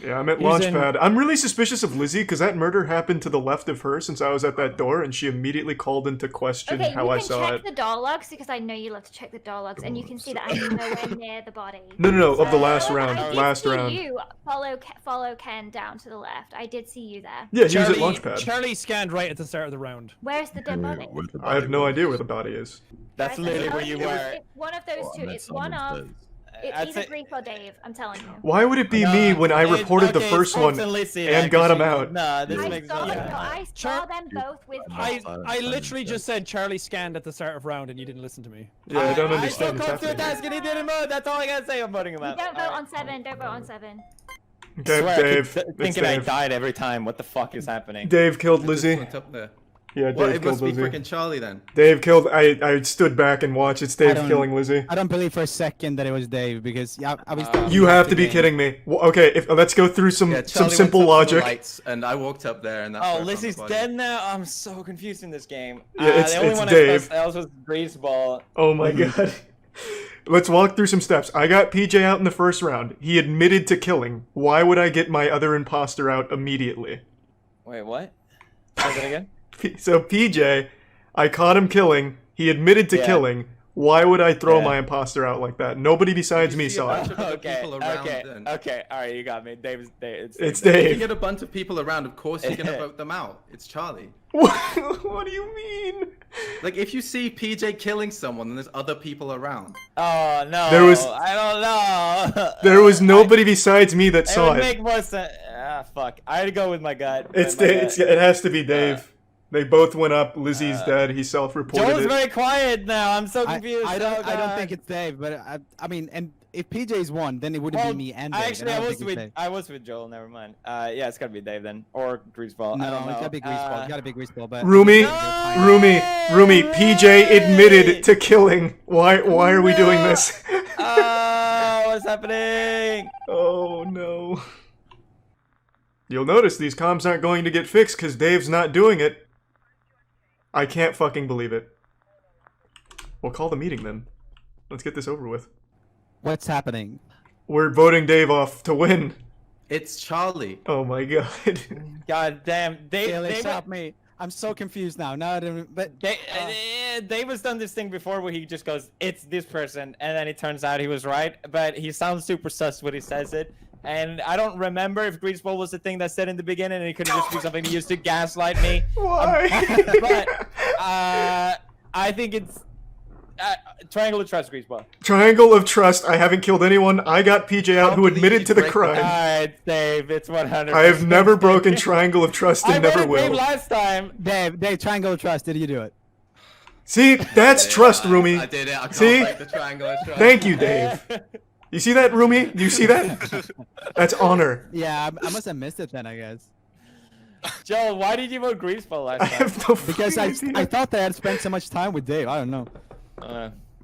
Yeah, I'm at He's Launchpad. I'm really suspicious of Lizzie because that murder happened to the left of her since I was at that door, and she immediately called into question Okay, how you I can saw check it. the door logs because I know you love to check the door logs, and you can see that I'm nowhere near the body. No, of the last round. I did Last see round. you follow Ken down to the left. I did see you there. Yeah, he was at Launchpad. Charlie scanned right at the start of the round. Where's the dead body? I have no idea where the body is. That's literally where you were. It's one of those two. It's one of. It's either Greek or Dave. I'm telling you. Why would it be me when I reported the first one and got him out? Nah, this I makes saw, no them, sense. I saw them both with Ken. I literally just said Charlie scanned at the start of round and you didn't listen to me. Yeah, I don't understand what's I still happening. task and he didn't vote. That's all I gotta say. I'm voting him You out. don't vote on 7. Don't vote on 7. Okay, I swear, I Dave. keep It's thinking I Dave. died every time. What the fuck is happening? Dave killed Lizzie. Went up there. Yeah, Well, Dave it killed must be Lizzie. freaking Charlie then. Dave killed. I stood back and watched. It's Dave killing Lizzie. I don't believe for a second that it was Dave because I was. You have to be kidding me. Well, okay, let's go through some Charlie simple went up to the logic. lights, and I walked up there, and that's Oh, where I found Lizzie's the body. dead now. I'm so confused in this game. Yeah, it's- the only it's one Dave. else was Greaseball. Oh my god. Let's walk through some steps. I got PJ out in the first round. He admitted to killing. Why would I get my other imposter out immediately? Wait, what? Say that again. So PJ, I caught him killing. He admitted to Yeah. killing. Why would I throw Yeah. my imposter out like that? Nobody besides me saw it. Okay, then. okay. All right, you got me. Dave's Dave. It's If you Dave. get a bunch of people around, of course you're gonna vote them out. It's Charlie. What do you mean? Like if you see PJ killing someone and there's other people around. Oh no. There was- I don't know. There was nobody besides me that It saw would it. make more sense. Ah, fuck. I had to go with my gut. It's My Dave. gut. It has to be Dave. They both went up. Lizzie's dead. He self-reported Joel's it. very quiet now. I'm so confused. I Oh, don't think it's Dave, but I mean, and if PJ's won, then it wouldn't be me and Dave. Actually, and I was with Joel. Never mind. Yeah, it's gotta be Dave then, or Greaseball. No, I don't know. it's gotta be Greaseball. It's gotta be Greaseball. But Rumi, PJ admitted to killing. Why are we doing this? Oh, what's happening? Oh no. You'll notice these comms aren't going to get fixed because Dave's not doing it. I can't fucking believe it. We'll call the meeting then. Let's get this over with. What's happening? We're voting Dave off to win. It's Charlie. Oh my god. God damn. Dave, stop me. I'm so confused now. But Dave has done this thing before where he just goes, "It's this person," and then it turns out he was right. But he sounds super sus when he says it. And I don't remember if Greaseball was the thing that said in the beginning, and it could just be something he used to gaslight me. Why? But I think it's Triangle of Trust, Greaseball. Triangle of Trust. I haven't killed anyone. I got PJ out who admitted to the crime. Alright, Dave, it's 100%. I have never broken Triangle of Trust and never will. Dave last time. Dave, Triangle of Trust. Did you do it? See, that's trust, Rumi. I did it. I can't See? break the Triangle of Trust. Thank you, Dave. You see that, Rumi? Do you see that? That's honor. Yeah, I must have missed it then, I guess. Joel, why did you vote Greaseball last time? Because I thought that I'd spent so much time with Dave. I don't know.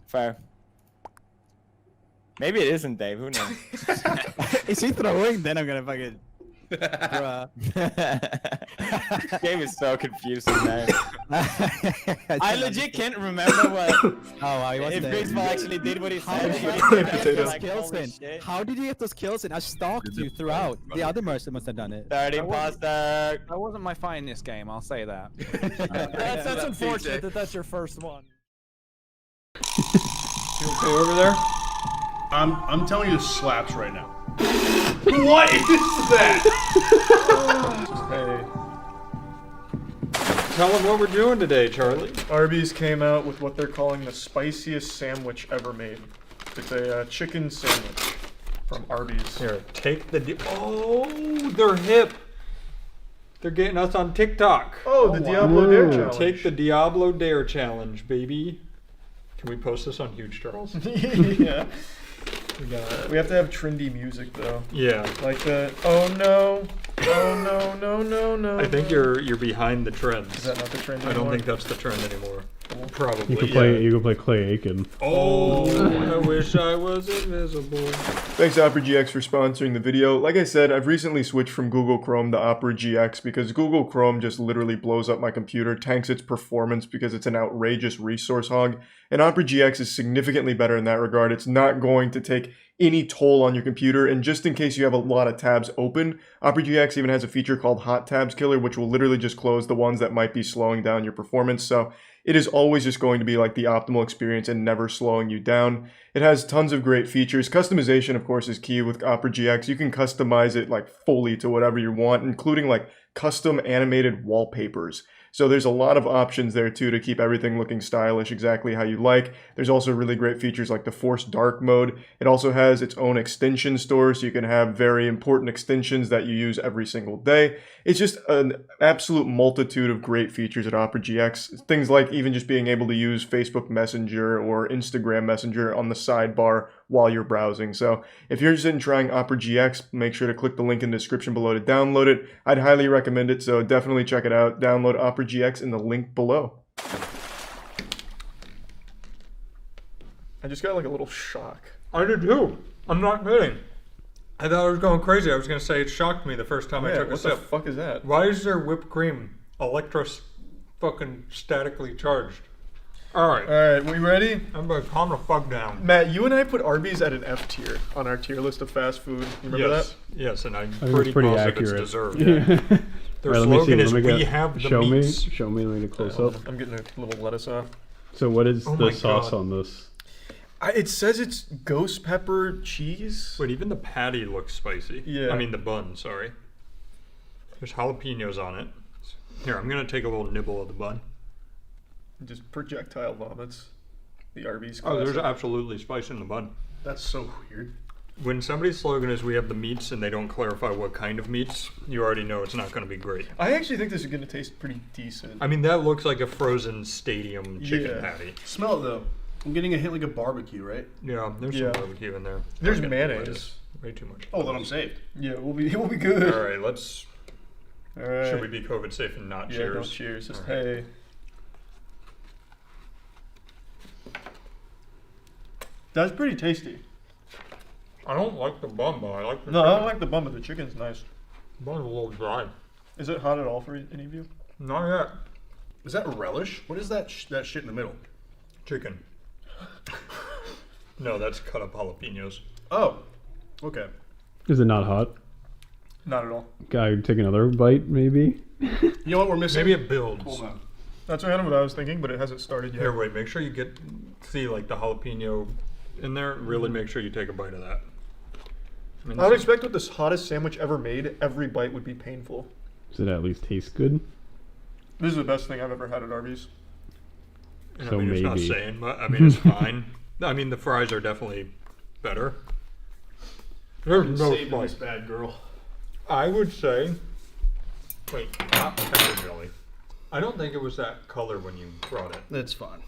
Fair. Maybe it isn't Dave. Who knows? Is he throwing? Then I'm gonna fucking. Bruh. Game is so confusing, man. I legit can't remember what. Oh wow, he wasn't if there. Greaseball actually did what he How said. did you get those kills in? How did you get those kills in? I stalked you throughout. The other mercer must have done it. Third imposter. That wasn't my finest game, I'll say that. That's unfortunate that that's your first one. You okay over there? I'm telling you, this slaps right now. What is that? Hey. Tell them what we're doing today, Charlie. Arby's came out with what they're calling the spiciest sandwich ever made. It's a chicken sandwich from Arby's. Here, take the. Oh, they're hip. They're getting us on TikTok. Oh, the Diablo Dare Challenge. Take the Diablo Dare Challenge, baby. Can we post this on Huge Charles? Yeah. We have to have trendy music though. Yeah. Like the oh no, no. I think you're behind the trends. Is that not the trend I don't anymore? think that's the trend anymore. Probably. You can play Clay Aiken. Oh, I wish I was invisible. Thanks Opera GX for sponsoring the video. Like I said, I've recently switched from Google Chrome to Opera GX because Google Chrome just literally blows up my computer, tanks its performance because it's an outrageous resource hog, and Opera GX is significantly better in that regard. It's not going to take any toll on your computer, and just in case you have a lot of tabs open, Opera GX even has a feature called Hot Tabs Killer, which will literally just close the ones that might be slowing down your performance. So it is always just going to be like the optimal experience and never slowing you down. It has tons of great features. Customization, of course, is key with Opera GX. You can customize it like fully to whatever you want, including like custom animated wallpapers. So there's a lot of options there too to keep everything looking stylish exactly how you like. There's also really great features like the Force Dark mode. It also has its own extension store, so you can have very important extensions that you use every single day. It's just an absolute multitude of great features at Opera GX. Things like even just being able to use Facebook Messenger or Instagram Messenger on the sidebar while you're browsing. So if you're interested in trying Opera GX, make sure to click the link in the description below to download it. I'd highly recommend it, so definitely check it out. Download Opera GX in the link below. I just got like a little shock. I did too. I'm not kidding. I thought I was going crazy. I was going to say it shocked me the first time I took a sip. What the fuck is that? Why is there whipped cream fucking statically charged? Alright, we ready? I'm gonna calm the fuck down. Matt, you and I put Arby's at an F tier on our tier list of fast food. You remember that? Yes, and I'm I think pretty it's pretty positive accurate. it's deserved. Yeah. Their slogan is, we have the show meats. Show me, let me close up. I'm getting a little lettuce off. So what is Oh the my sauce God. on this? It says it's ghost pepper cheese. But even the patty looks spicy. Yeah. I mean the bun, sorry. There's jalapenos on it. Here, I'm gonna take a little nibble of the bun. Just projectile vomits. The Arby's Oh, there's classic. absolutely spice in the bun. That's so weird. when somebody's slogan is "we have the meats" and they don't clarify what kind of meats, you already know it's not going to be great. I actually think this is going to taste pretty decent. I mean, that looks like a frozen stadium chicken patty. Smell it though. I'm getting a hint like a barbecue, right? Yeah, there's some barbecue in there. There's Okay, mayonnaise. Way too much. Oh, then I'm saved. Yeah, we'll be good. All right, let's. All right. Should we be COVID safe and not Yeah, cheers? don't cheers. Just All right. hey. That's pretty tasty. I don't like the bun, but I like the No, chicken. I don't like the bun, but the chicken's nice. The bun's a little dry. Is it hot at all for any of you? Not yet. Is that relish? What is that that shit in the middle? Chicken. No, that's cut up jalapenos. Oh, okay. Is it not hot? Not at all. Guy, take another bite, maybe. You know what we're missing? Maybe it builds. Hold on. That's kind of what I was thinking, but it hasn't started yet. Here, wait. Make sure you see like the jalapeno in there. Really make sure you take a bite of that. I would expect with this hottest sandwich ever made, every bite would be painful. Does it at least taste good? This is the best thing I've ever had at Arby's. I So mean, it's not maybe. saying, but I mean, it's fine. I mean, the fries are definitely better. There's no Saving spice. this bad girl. I would say, wait, not pepper jelly. I don't think it was that color when you brought it. That's fine.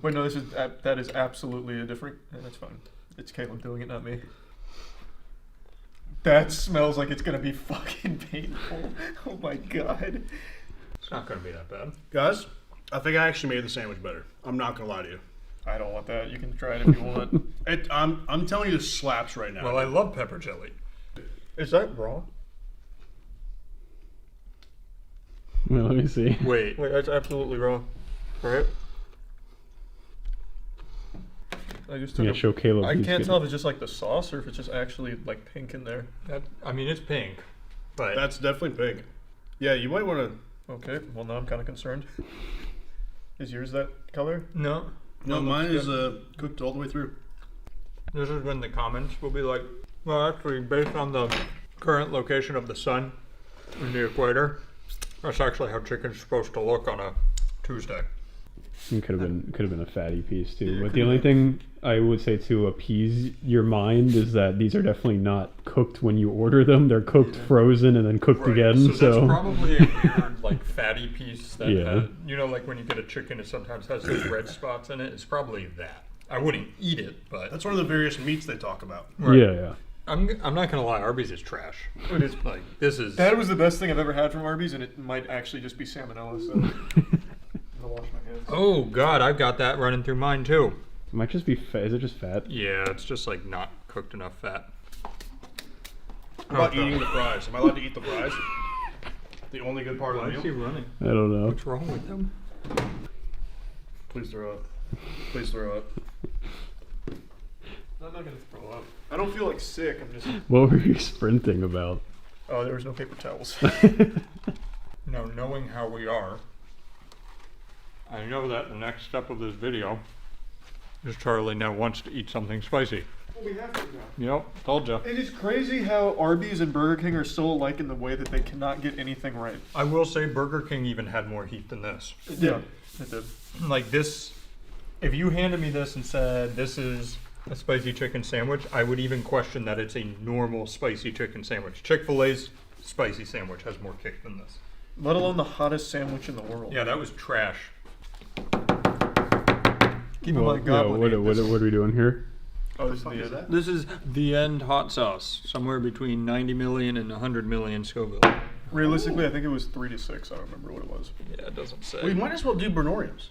Wait, no, that is absolutely a different. Yeah, that's fine. It's Caleb doing it, not me. That smells like it's gonna be fucking painful. Oh my god. It's not gonna be that bad. Guys, I think I actually made the sandwich better. I'm not gonna lie to you. I don't want that. You can try it if you want. I'm telling you, this slaps right now. Well, I love pepper jelly. Is that raw? Well, let me see. Wait, that's absolutely raw. Right? I just took Yeah, show Caleb. I he's can't good. tell if it's just like the sauce or if it's just actually like pink in there. I mean, it's pink, but That's definitely pink. Yeah, you might want to. Okay, well now I'm kind of concerned. Is yours that color? no. No, mine looks is cooked all the way through. This is when the comments will be like, well, actually, based on the current location of the sun in the equator, that's actually how chicken's supposed to look on a Tuesday. It could have been a fatty piece too. Yeah, But it the could've only thing I would say to appease your mind is that these are definitely not cooked when you order them. They're cooked frozen and then cooked again. So that's probably a weird, like, fatty piece that, Yeah. you know, like when you get a chicken, it sometimes has those red spots in it. It's probably that. I wouldn't eat it, but That's one of the various meats they talk about. Yeah. I'm not gonna lie, Arby's is trash. It is. Like, this is. That was the best thing I've ever had from Arby's, and it might actually just be salmonella. So I'm gonna wash my hands. Oh God, I've got that running through mine too. It might just be fat. Is it just fat? Yeah, it's just like not cooked enough fat. How about eating the fries? Am I allowed to eat the fries? The only good part Why of the is meal? he running? I don't know. What's wrong with him? Please throw up. Please throw up. I'm not gonna throw up. I don't feel like sick. I'm just. What were you sprinting about? Oh, there was no paper towels. No, knowing how we are, I know that the next step of this video is Charlie now wants to eat something spicy. Well, we have to now. Yep, told you. It is crazy how Arby's and Burger King are so alike in the way that they cannot get anything right. I will say Burger King even had more heat than this. Yeah, it did. Like this, if you handed me this and said this is a spicy chicken sandwich, I would even question that it's a normal spicy chicken sandwich. Chick-fil-A's spicy sandwich has more kick than this. Let alone the hottest sandwich in the world. Yeah, that was trash. Keep in mind, Yeah, Goblin what ate are this. we doing here? Oh, this is the end. This is the end hot sauce, somewhere between 90 million and 100 million Scoville. Realistically, I think it was 3 to 6. I don't remember what it was. Yeah, it doesn't say. We might as well do Bernoriums.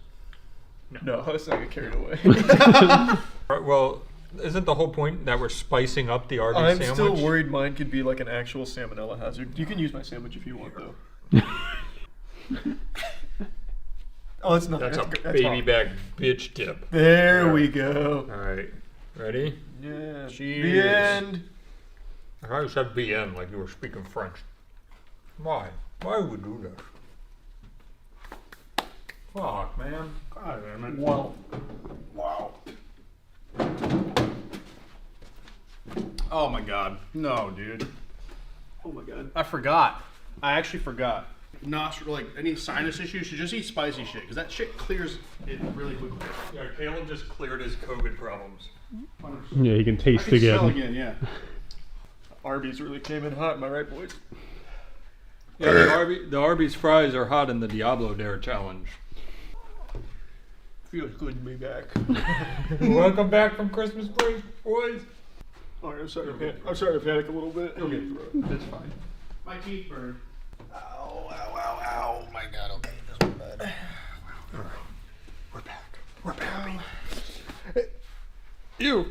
No, let's not get carried away. Right, well, isn't the whole point that we're spicing up the Arby's I'm sandwich? still worried mine could be like an actual salmonella hazard. You can use my sandwich if you want, though. Oh, it's not. That's a that's baby hot. back bitch dip. There we go. All right, ready? Yeah. Cheers. The end. I thought you said BN like you were speaking French. Why? Why would we do this? Fuck, man. God damn it. Wow. Wow. Oh my god. No, dude. Oh my god. I forgot. I actually forgot. nostril, like any sinus issues, should just eat spicy shit because that shit clears it really quickly. Yeah, Caleb just cleared his COVID problems. Yeah, he can taste I can again. smell again, yeah. Arby's really came in hot, am I right, boys? Yeah, the Arby's fries are hot in the Diablo Dare challenge. Feels good to be back. Welcome back from Christmas break, boys. Alright, I'm starting to panic a little bit. Okay, that's fine. My teeth burn. Ow, ow, ow, ow. My God, okay, this one bad. Alright, we're back. We're back. You.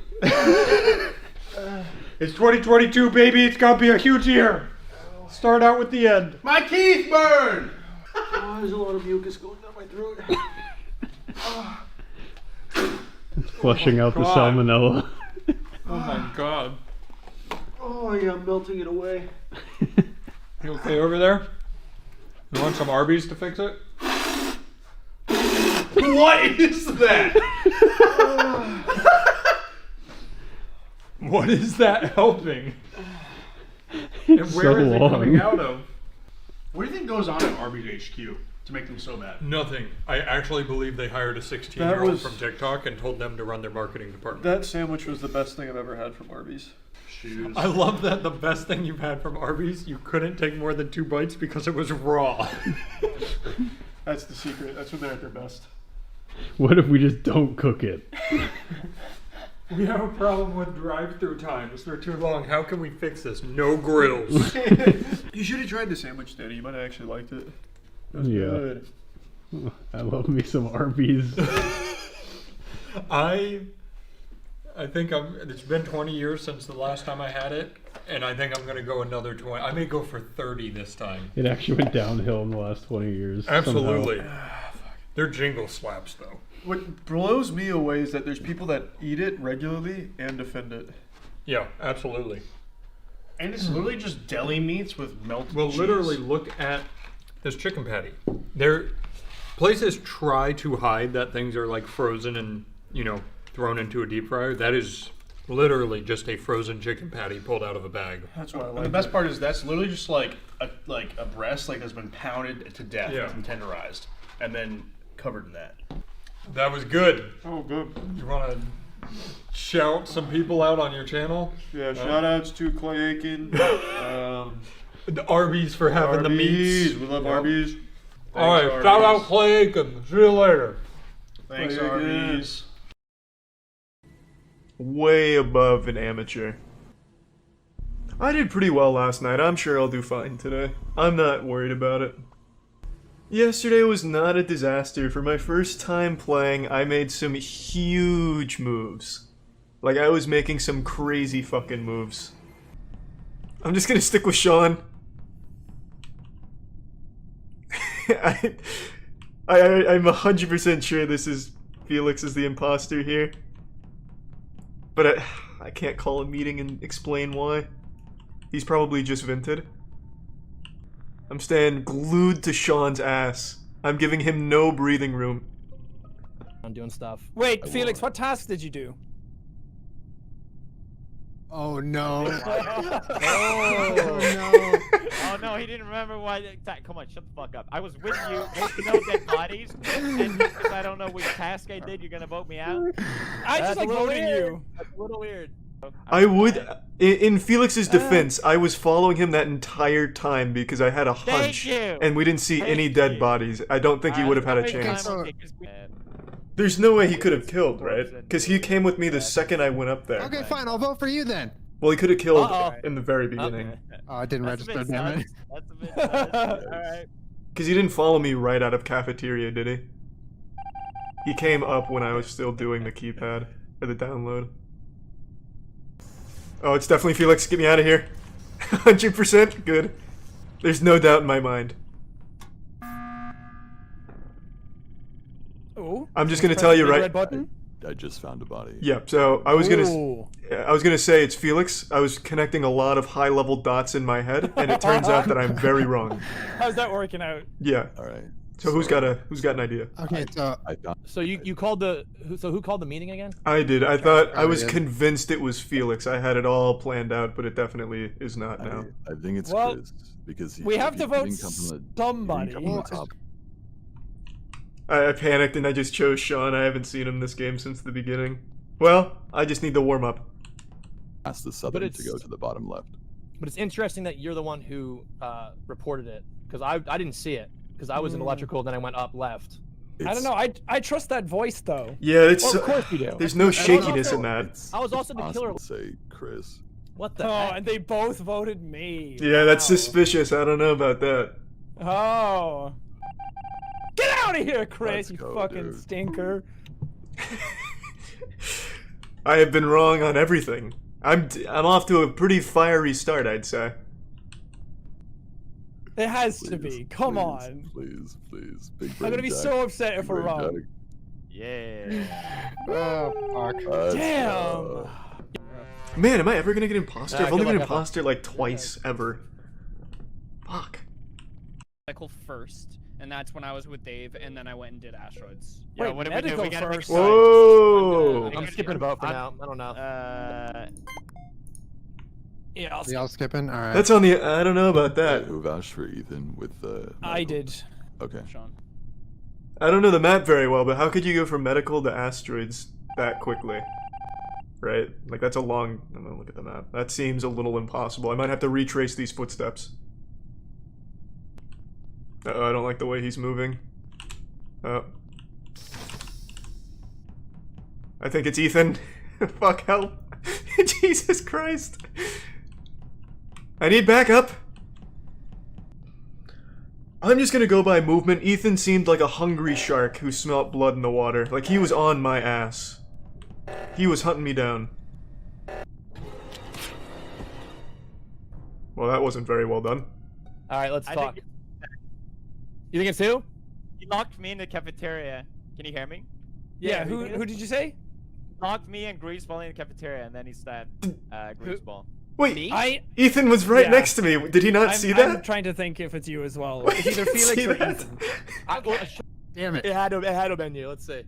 It's 2022, baby. It's gonna be a huge year. Start out with the end. My teeth burn! Oh, there's a lot of mucus going down my throat. Flushing out the salmonella. Oh my God. Oh yeah, I'm melting it away. You okay over there? You want some Arby's to fix it? What is that? What is that helping? And where is it coming out of? What do you think goes on at Arby's HQ to make them so bad? Nothing. I actually believe they hired a 16-year-old from TikTok and told them to run their marketing department. That sandwich was the best thing I've ever had from Arby's. Shoes. I love that the best thing you've had from Arby's, you couldn't take more than 2 bites because it was raw. That's the secret. That's when they're at their best. What if we just don't cook it? We have a problem with drive-through times. They're too long. How can we fix this? No grills. You should have tried the sandwich, Danny. You might have actually liked it. It was Yeah. good. I love me some Arby's. I think it's been 20 years since the last time I had it, and I think I'm going to go another 20. I may go for 30 this time. It actually went downhill in the last 20 years. Absolutely. Somehow. Their jingle slaps, though. What blows me away is that there's people that eat it regularly and defend it. Yeah, absolutely. And it's literally just deli meats with melted cheese. Literally look at this chicken patty. Their places try to hide that things are like frozen and, thrown into a deep fryer. That is literally just a frozen chicken patty pulled out of a bag. That's why I like And the best part is that's literally just like a breast that's been pounded to death and tenderized, and then covered in that. That was good. Oh, good. You want to shout some people out on your channel? Yeah, shout outs to Clay Aiken. The Arby's for having the meats. We love Arby's. All right, shout out Clay Aiken. See you later. Thanks, Clay Aiken. Arby's. Way above an amateur. I did pretty well last night. I'm sure I'll do fine today. I'm not worried about it. Yesterday was not a disaster. For my first time playing, I made some huge moves. Like, I was making some crazy fucking moves. I'm just gonna stick with Sean. I'm 100% sure this is Felix is the imposter here. But I can't call a meeting and explain why. He's probably just vented. I'm staying glued to Sean's ass. I'm giving him no breathing room. I'm doing stuff. Wait, Felix, what task did you do? Oh no. Oh no, he didn't remember why. Come on, shut the fuck up. I was with you. There's no dead bodies. And because I don't know which task I did, you're gonna vote me out? I just like voting weird. you. That's a little weird. I would, in Felix's defense, I was following him that entire time because I had a hunch, and we didn't see any dead bodies. I don't think he would have had a chance. There's no way he could have killed, right? Because he came with me the second I went up there. Okay, fine. I'll vote for you then. Well, he could have killed in the very beginning. Oh, I didn't register, damn it. That's a bit sus. Alright. Because he didn't follow me right out of cafeteria, did he? He came up when I was still doing the keypad, or the download. Oh, it's definitely Felix. Get me out of here. 100% good. There's no doubt in my mind. Oh. I'm just gonna tell you right. Red button? I just found a body. Yeah, so I was gonna say it's Felix. I was connecting a lot of high-level dots in my head, and it turns out that I'm very wrong. How's that working out? Yeah. All right. So who's got an idea? Okay, so So you called the who called the meeting again? I did. I thought I was convinced it was Felix. I had it all planned out, but it definitely is not now. I think it's Well, Chris because we have to he vote didn't come from the- somebody. he didn't come from the top. I panicked and I just chose Sean. I haven't seen him this game since the beginning. Well, I just need the warm up. Ask the southern to go to the bottom left. But it's interesting that you're the one who reported it because I didn't see it because I was in electrical, then I went up left. I don't know. I trust that voice though. Yeah, it's. Well, of course you do. There's no And shakiness also- in that. I was also the killer. Possible to say Chris. What the Oh, heck? and they both voted me. Yeah, that's suspicious. I don't know about that. Oh. Get out of here, Chris, Let's you go, fucking dude. stinker. I have been wrong on everything. I'm off to a pretty fiery start, I'd say. It has to be. Come on. Please. Big I'm gonna be so upset if we're wrong. Yeah. Oh fuck. Damn. Man, am I ever gonna get imposter? I've good only been luck, have fun. imposter like twice ever. Fuck. Medical first, and that's when I was with Dave, and then I went and did asteroids. Wait, what did we do? medical We gotta pick first? sides. Whoa! I'm skipping a vote for now. I don't know. Yeah, Y'all skipping? All right. That's on the. I don't know about that. Who vouched for Ethan with the? I did. Okay. Sean. I don't know the map very well, but how could you go from medical to asteroids that quickly? Right? Like that's a long. I'm gonna look at the map. That seems a little impossible. I might have to retrace these footsteps. Uh-oh, I don't like the way he's moving. Oh. I think it's Ethan. Fuck, help. Jesus Christ. I need backup. I'm just gonna go by movement. Ethan seemed like a hungry shark who smelt blood in the water. Like he was on my ass. He was hunting me down. Well, that wasn't very well done. All right, let's I talk. think You think it's who? he locked me in the cafeteria. Can you hear me? Yeah, who did you say? Locked me and Greaseball in the cafeteria, and then he stabbed Greaseball. Wait, Ethan was right Yeah. next to me. Did he not see that? I'm trying to think if it's you as well. Wait, It's either you didn't Felix see or that? Ethan. Damn it. It had to have been you. Let's see.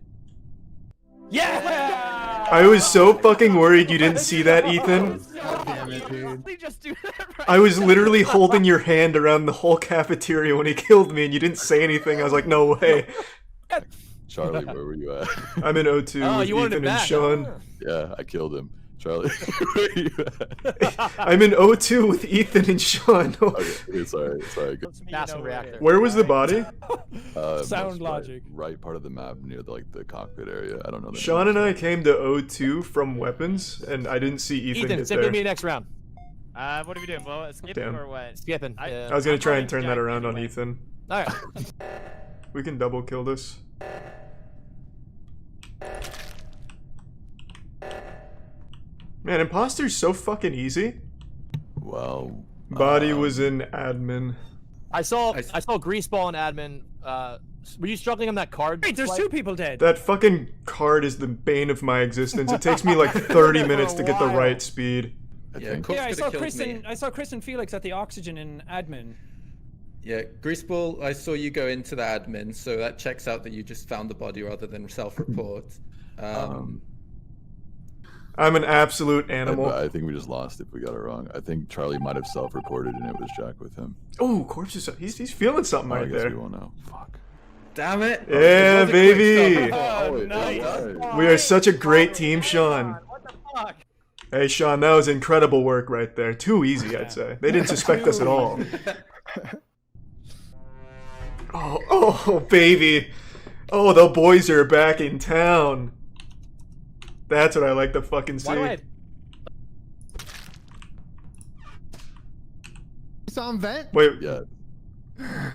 Yeah! I was so fucking worried you didn't see that, Ethan. Damn it, dude. Just do that right I was literally holding your hand around the whole cafeteria when he killed me and you didn't say anything. I was like, no way. Charlie, where were you at? I'm in O2 Oh, with you wanted it Ethan and back, Sean. huh? Yeah, I killed him. Charlie, where are you at? I'm in O2 with Ethan and Sean. Okay, sorry. Good. NASA reactor. Where was the body? Sound most logic. Right part of the map near the cockpit area. I don't know. The Sean name. and I came to O2 from weapons, and I didn't see Ethan Ethan, get same there. to me next round. What are we doing? Well, skipping Damn. or what? Skipping. I- Yeah. I was gonna I'm try voting and turn Jack that around on anyway. Ethan. All right. We can double kill this. Man, imposter's so fucking easy. Well, Body was in admin. I saw Greaseball and admin. Were you struggling on that card? Wait, there's swipe? 2 people dead. That fucking card is the bane of my existence. It takes me like 30 minutes to get the right speed. Yeah, Yeah, I saw Chris Chris and Felix at the oxygen in admin. Yeah, Greaseball, I saw you go into the admin, so that checks out that you just found the body rather than self-report. I'm an absolute animal. I think we just lost if we got it wrong. I think Charlie might have self-reported and it was Jack with him. Oh, Corpse is he's feeling something Oh, I right guess there. we won't know. Fuck. Damn it! Yeah, baby. Oh, nice. We are such a great team, Sean. Hey, Sean, that was incredible work right there. Too easy, I'd say. They didn't suspect us at all. Oh, baby. Oh, the boys are back in town. That's what I like to fucking see. You saw him vent? Wait. Yeah.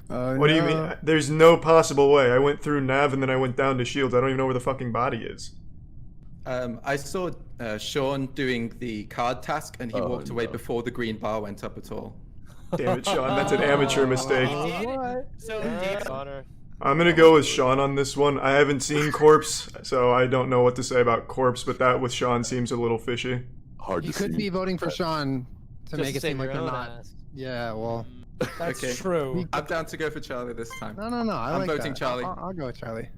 What do you mean? There's no possible way. I went through Nav and then I went down to Shields. I don't even know where the fucking body is. I saw Sean doing the card task, and he walked away before the green bar went up at all. Damn it, Sean. That's an amateur mistake. So, Dave, I'm gonna go with Sean on this one. I haven't seen Corpse, so I don't know what to say about Corpse, but that with Sean seems a little fishy. Hard You to could see. be voting for Sean to Just make to it seem save like your they're own not. ass. Yeah, well. That's Okay. true. I'm down to go for Charlie this time. No, no, no. I'm like voting that. Charlie. I'll go with Charlie.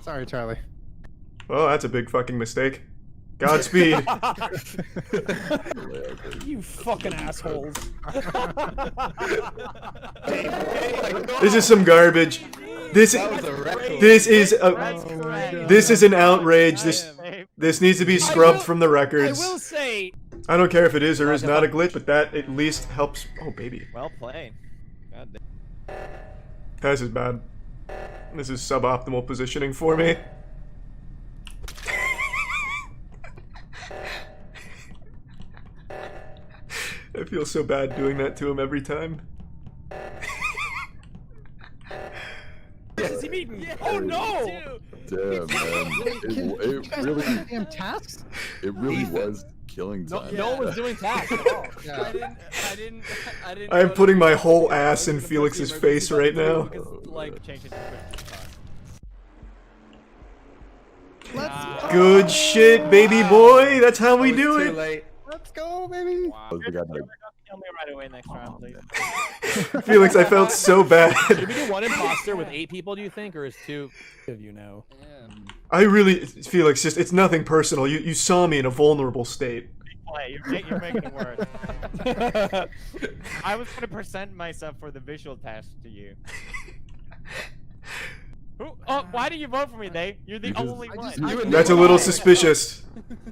Sorry, Charlie. Well, that's a big fucking mistake. Godspeed. You fucking assholes. This is some garbage. This is an outrage. This needs to be scrubbed from the records. I will say. I don't care if it is or is not a glitch, but that at least helps. Oh baby. Well played. God damn. This is bad. This is suboptimal positioning for me. I feel so bad doing that to him every time. Is he beaten? Yeah, oh no! Damn, man. It really, damn tasks? it really was killing time. No one was doing tasks at all. I didn't. I'm putting my whole ass in Felix's face right now. Like changing Good shit, baby boy. That's how we do Too it. late. Let's go, baby. Kill me right away next round, please. Felix, I felt so bad. Should we do one imposter with 8 people, do you think, or is 2 of you know? I really, Felix, just it's nothing personal. You saw me in a vulnerable state. You're making it worse. I was gonna present myself for the visual task to you. Why do you vote for me, Dave? You're the only one. That's a little suspicious.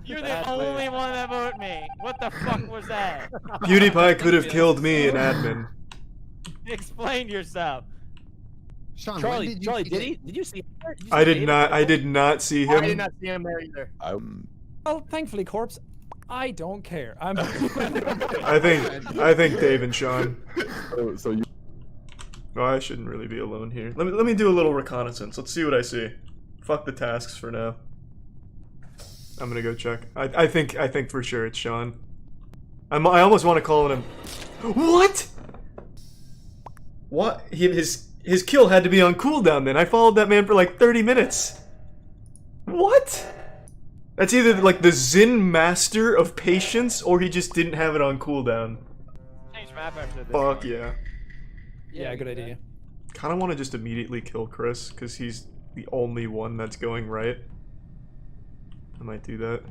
You're the only one that voted me. What the fuck was that? PewDiePie could have killed me in admin. Explain yourself. Sean, Charlie, did you see her? I did not see him. I did not see him there either. Well, thankfully, Corpse, I don't care. I'm. I think Dave and Sean. So you. No, I shouldn't really be alone here. Let me do a little reconnaissance. Let's see what I see. Fuck the tasks for now. I'm gonna go check. I think for sure it's Sean. I almost want to call him. What? What? His kill had to be on cooldown then. I followed that man for like 30 minutes. What? That's either like the Zen Master of Patience or he just didn't have it on cooldown. Change map after this. Fuck yeah. Yeah, good idea. Kinda wanna just immediately kill Chris, because he's the only one that's going right. I might do that.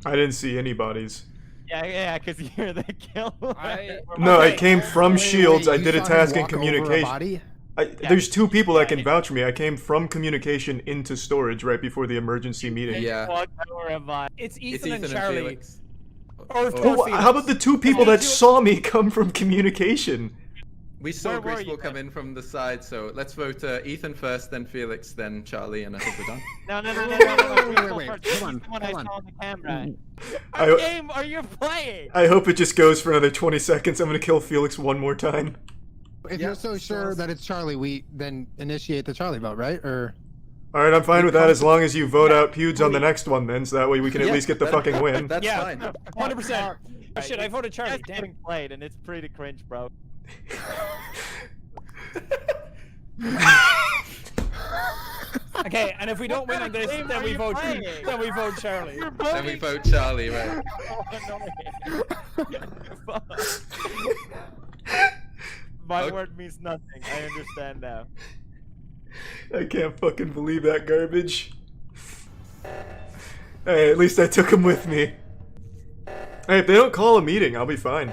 I didn't see anybody's. Yeah, because you're the kill. No, I came from Shields, I did a task in communication. There's 2 people that can vouch for me. I came from communication into storage right before the emergency meeting. Yeah. It's Ethan and Charlie. Felix. Oh, how about the 2 people that saw me come from communication? We saw Greaseball come in from the side, so let's vote Ethan first, then Felix, then Charlie, and I think we're done. No. Wait, hold on. I saw on the camera. I- What game are you playing? I hope it just goes for another 20 seconds. I'm gonna kill Felix one more time. If you're so sure that it's Charlie, we then initiate the Charlie vote, right? Or Alright, I'm fine with that as long as you vote out Pewds on the next one then, so that way we can at least get the fucking win. That's fine. 100%. Oh, shit, I voted Charlie. That's getting played, and it's pretty cringe, bro. Okay, and if we don't win on this, then we vote. Then we vote Charlie. Then we vote Charlie, right? My word means nothing. I understand now. I can't fucking believe that garbage. Hey, at least I took him with me. Hey, if they don't call a meeting, I'll be fine.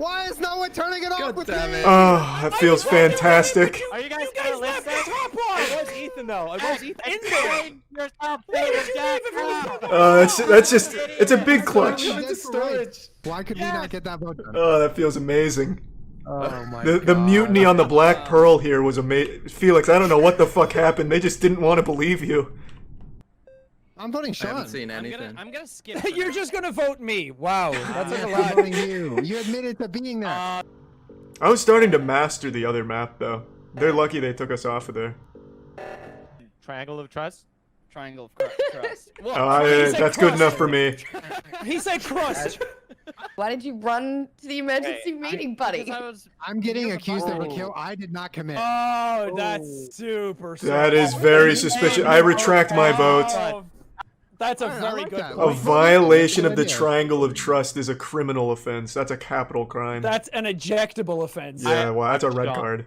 why is no one turning it off with me? Oh, that feels fantastic. Are you guys gonna listen? Top one. It was Ethan though. It was Ethan in there. That's just, it's a big clutch. Why could we not get that vote done? Oh, that feels amazing. Oh my god. The mutiny on the Black Pearl here was amazing. Felix, I don't know what the fuck happened. They just didn't want to believe you. I'm voting Sean. I haven't seen anything. I'm gonna skip. You're just gonna vote me. Wow, that's like a I'm lot. voting you. You admitted to being there. I was starting to master the other map though. They're lucky they took us off of there. Triangle of Trust? Triangle of Trust. That's good enough for me. He said crust. Why did you run to the emergency meeting, buddy? I'm getting accused of a kill I did not commit. Oh, that's super. That is very suspicious. I retract my vote. That's a very good. A violation of the triangle of trust is a criminal offense. That's a capital crime. That's an ejectable offense. Yeah, well, that's a red card.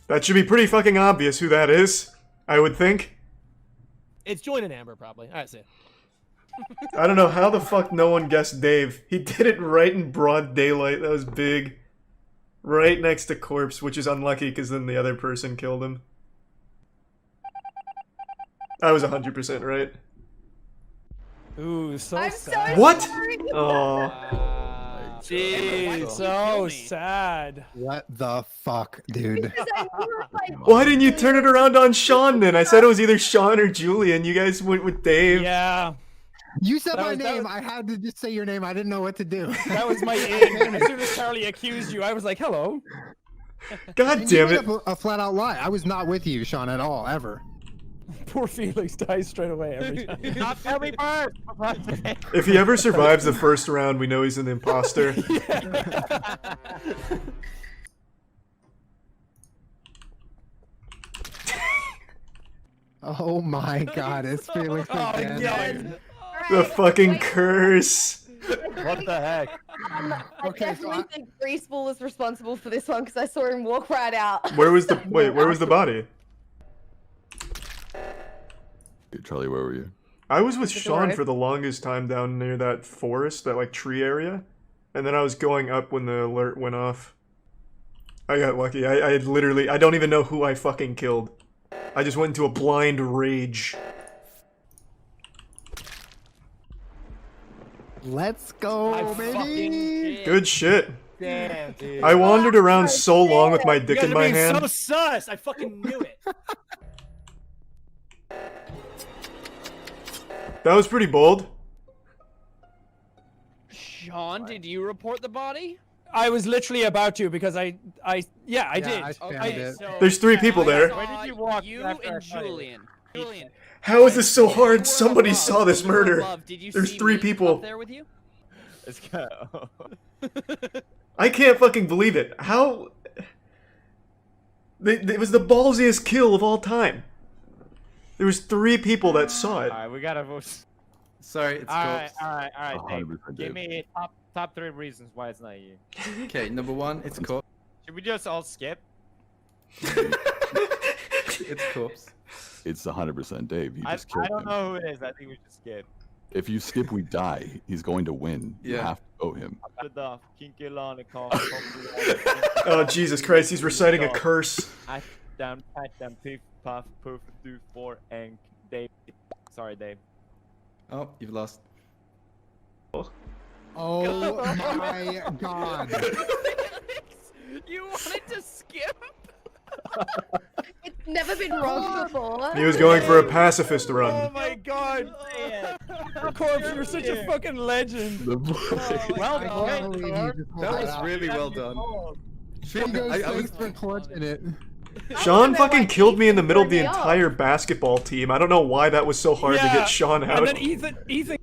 That should be pretty fucking obvious who that is, I would think. It's Join and Amber, probably. All right, see. I don't know how the fuck no one guessed Dave. He did it right in broad daylight. That was big. Right next to Corpse, which is unlucky because then the other person killed him. I was 100% right. Ooh, so I'm sad. so What? sorry. Oh. Jeez, so sad. What the fuck, dude? Why didn't you turn it around on Sean then? I said it was either Sean or Julian. You guys went with Dave. Yeah. You said my name. I had to just say your name. I didn't know what to do. That was my aim. As soon as Charlie accused you, I was like, hello. God damn it. A flat out lie. I was not with you, Sean, at all, ever. Poor Felix dies straight away every time. Not tell me first. If he ever survives the first round, we know he's an imposter. Oh my god, it's Felix again. The fucking curse. What the heck? I definitely think Greaseball was responsible for this one because I saw him walk right out. Where was the where was the body? Charlie, where were you? I was with Sean for the longest time down near that forest, that like tree area. And then I was going up when the alert went off. I got lucky. I literally, I don't even know who I fucking killed. I just went into a blind rage. Let's go, baby. Good shit. Damn, dude. I wandered around so long with my dick You guys in are my being hand. so sus. I fucking knew it. That was pretty bold. Sean, did you report the body? I was literally about to because I did. I found it. There's 3 people there. Where did you walk? You and Julian. How is this so hard? Somebody saw this murder. Did you There's see 3 me people. up there with you? Let's go. I can't fucking believe it. How? It was the ballsiest kill of all time. There was 3 people that saw it. Alright, we gotta vote. Sorry, it's Corpse. Alright, Dave. 100% Give Dave. me top 3 reasons why it's not you. Okay, number 1, it's Corpse. Should we just all skip? It's Corpse. It's 100% Dave. You just killed I don't him. know who it is. I think we should skip. If you skip, we die. He's going to win. You Yeah. have to vote him. Oh, Jesus Christ, he's reciting a curse. I down, pat down, piff, puff, poof, do, for, and Dave. Sorry, Dave. Oh, you've lost. Oh my god. You wanted to skip? It's never been wrong before. He was going for a pacifist run. Oh my god. Corpse, you're such a fucking legend. Well done. That was really well done. Thanks for clutching it. Sean fucking killed me in the middle of the entire basketball team. I don't know why that was so hard to get Sean out. And then Ethan.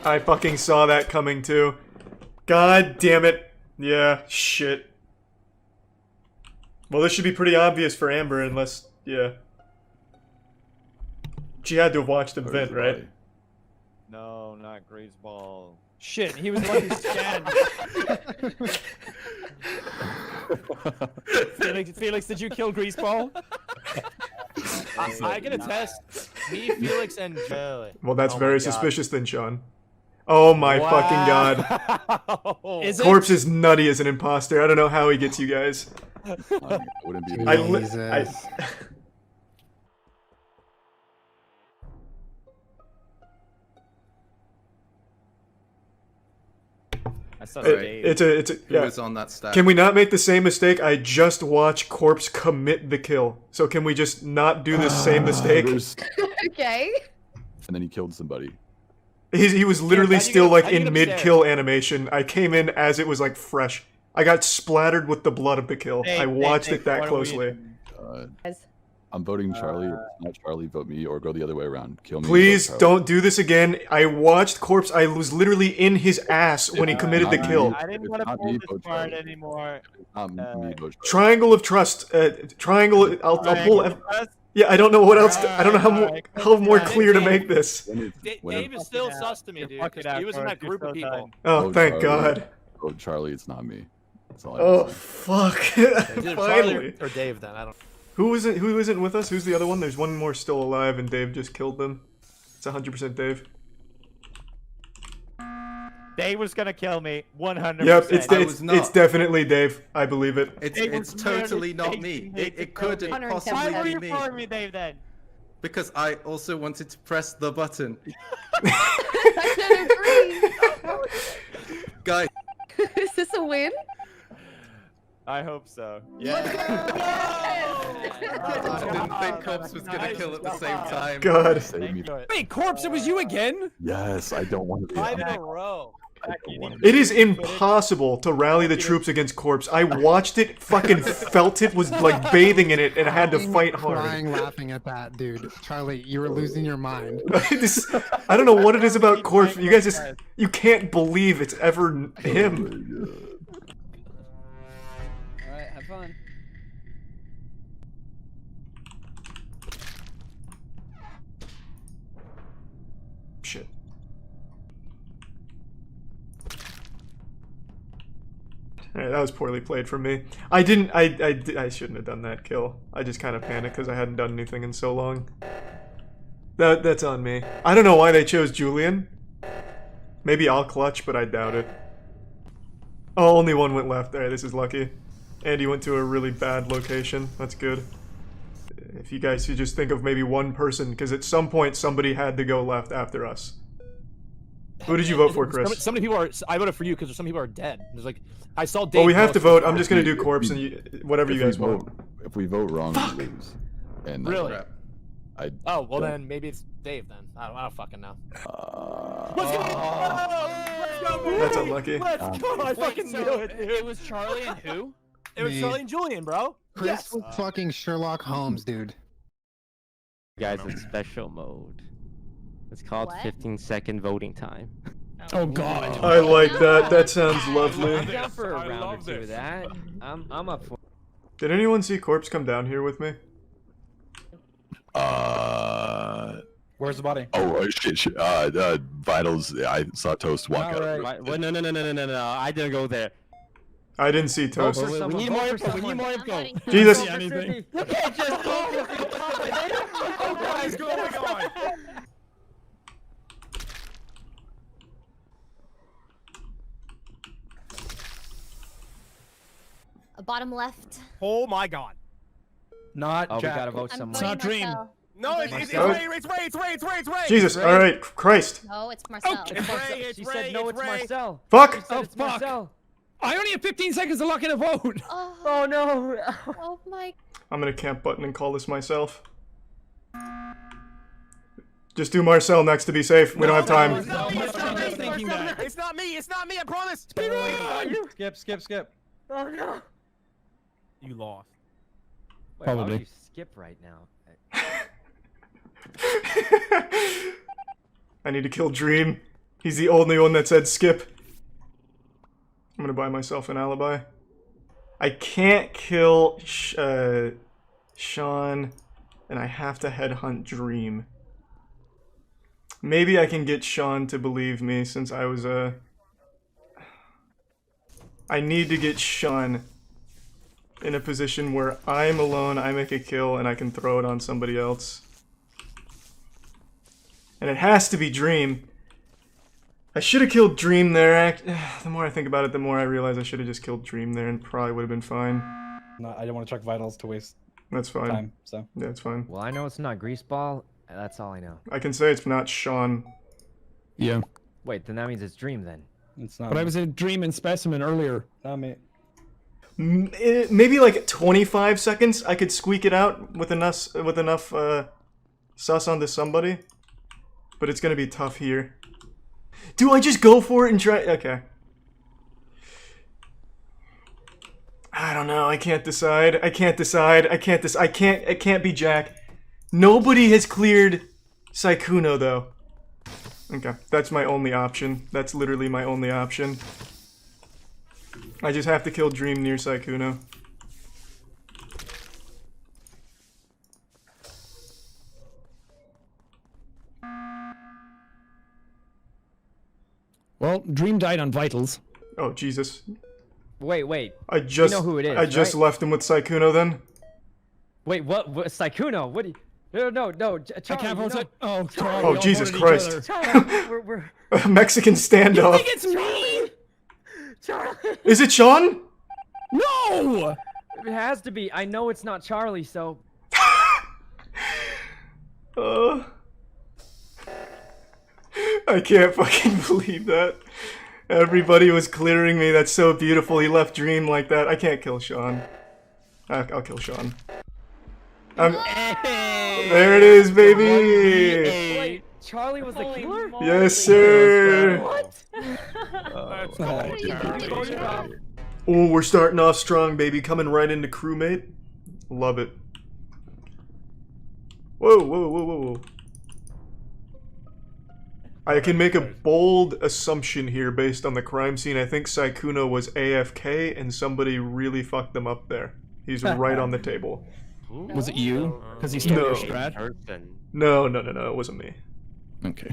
I fucking saw that coming too. God damn it. Yeah, shit. Well, this should be pretty obvious for Amber unless, yeah. She had to have watched the vent, right? No, not Greaseball. Shit, he was the one who scanned. Felix, did you kill Greaseball? I can attest. Me, Felix, and Joey. Well, that's Oh very my God. suspicious then, Sean. Oh my fucking god. Is Corpse is nutty as an imposter. I don't know how he gets you guys. Wouldn't be Jesus. I saw Right. Dave. It's a Who yeah. was on that stack? Can we not make the same mistake? I just watched Corpse commit the kill. So can we just not do the same mistake? Okay. And then he killed somebody. He was literally how'd you still get- like how'd you in get mid-kill animation. I came in as it was like fresh. I got splattered with the blood of the kill. I watched it that what are we closely. I'm voting Charlie. If it's not Charlie, vote me, or go the other way around. Kill me. Please vote Charlie. don't do this again. I watched Corpse. I was literally in his ass when he committed the kill. I didn't want to pull this part anymore. Triangle of trust. Triangle. I'll pull. Yeah, I don't know what else. I don't know how more clear to make this. Dave is still sus to me, dude. 'Cause he was in that group of people. Oh, thank God. Vote Charlie. It's not me. That's all I Oh have to say. fuck! Is it Charlie Finally. or Dave then? I don't. Who isn't with us? Who's the other one? There's one more still alive, and Dave just killed them. It's 100% Dave. Dave was gonna kill me, 100%. Yep, it's definitely Dave. I believe it. It's totally not me. It couldn't possibly Why were be you me. for me, Dave, then? Because I also wanted to press the button. I don't agree. Guys. Is this a win? I hope so. I didn't think Corpse was gonna kill at the same time. God. Wait, Corpse, it was you again? Yes, I don't want to be. 5 in a row. It is impossible to rally the troops against Corpse. I watched it, fucking felt it, was like bathing in it, and I had to fight hard. Crying, laughing at that, dude. Charlie, you were losing your mind. I don't know what it is about Corpse. You guys you can't believe it's ever him. Alright, have fun. Shit. Alright, that was poorly played from me. I shouldn't have done that kill. I just kind of panicked because I hadn't done anything in so long. That's on me. I don't know why they chose Julian. Maybe I'll clutch, but I doubt it. Oh, only one went left. Alright, this is lucky. And he went to a really bad location. That's good. If you guys could just think of maybe one person, because at some point somebody had to go left after us. Who did you vote for, Chris? So many people are. I voted for you because some people are dead. There's like, I saw Dave. Well, we have to vote. I'm just gonna do Corpse and whatever you guys want. If we vote wrong, we lose. And Really? Oh well, then maybe it's Dave. Then I don't fucking know. That's unlucky. Let's go! I fucking so knew it, dude. It was Charlie and who? It was Me. Charlie and Julian, bro. Chris was fucking Sherlock Holmes, dude. Guys, in special mode. It's called 15-second voting time. Oh God! I like that. That sounds lovely. I'm down for a round or two of that. I'm up for. Did anyone see Corpse come down here with me? Where's the body? Oh shit! Vitals. I saw Toast walk out. Well, no. I didn't go there. I didn't see Toast. We need more info. We need more info. Jesus. You can't just go. What is going on? Bottom left. Oh my God! Not Oh, we Jack. gotta vote I'm someone. voting not Dream. Marcel. No, it's Ray. Jesus. All right. Christ. No, it's Marcel. It's Ray. She said no, it's Marcel. Fuck. She said it's fuck. Marcel. I only have 15 seconds to lock in a vote. Oh no. Oh my. I'm gonna camp button and call this myself. Just do Marcel next to be safe. We don't have time. It's not me. It's not me. I promise. Speedrun. Skip. Oh no. You lost. Wait, why would you skip right now? I need to kill Dream. He's the only one that said skip. I'm gonna buy myself an alibi. I can't kill Sean, and I have to headhunt Dream. Maybe I can get Sean to believe me since I was I need to get Sean in a position where I'm alone, I make a kill, and I can throw it on somebody else. And it has to be Dream. I should have killed Dream there. The more I think about it, the more I realize I should have just killed Dream there and probably would have been fine. No, I don't want to check vitals to waste. That's fine. Time, so. Yeah, it's fine. Well, I know it's not Greaseball. That's all I know. I can say it's not Sean. Yeah. Wait, then that means it's Dream then. It's not. But I was a Dream and Specimen earlier. Not me. Maybe like 25 seconds. I could squeak it out with enough sus onto somebody, but it's gonna be tough here. Do I just go for it and try? Okay. I don't know. I can't decide. I can't decide. I can't. It can't be Jack. Nobody has cleared Sykkuno though. Okay, that's my only option. That's literally my only option. I just have to kill Dream near Sykkuno. Well, Dream died on vitals. Oh Jesus! Wait. I just You know who it is, I just right? left him with Sykkuno then. Wait, what? Sykkuno? What do you... No, Charlie, I can't vote. Oh, Oh, we all Jesus voted each Christ. other. Charlie, we're... A Mexican standoff. You think it's me? Charlie. Is it Sean? No! It has to be. I know it's not Charlie, so... I can't fucking believe that. Everybody was clearing me. That's so beautiful. He left Dream like that. I can't kill Sean. I'll kill Sean. There it is, baby! Wait, Charlie was the killer? Yes, sir! What? Oh, we're starting off strong, baby. Coming right into crewmate. Love it. Whoa. I can make a bold assumption here based on the crime scene. I think Sykkuno was AFK and somebody really fucked them up there. He's right on the table. Was it you? Because he stole your strat? No, it wasn't me. Okay.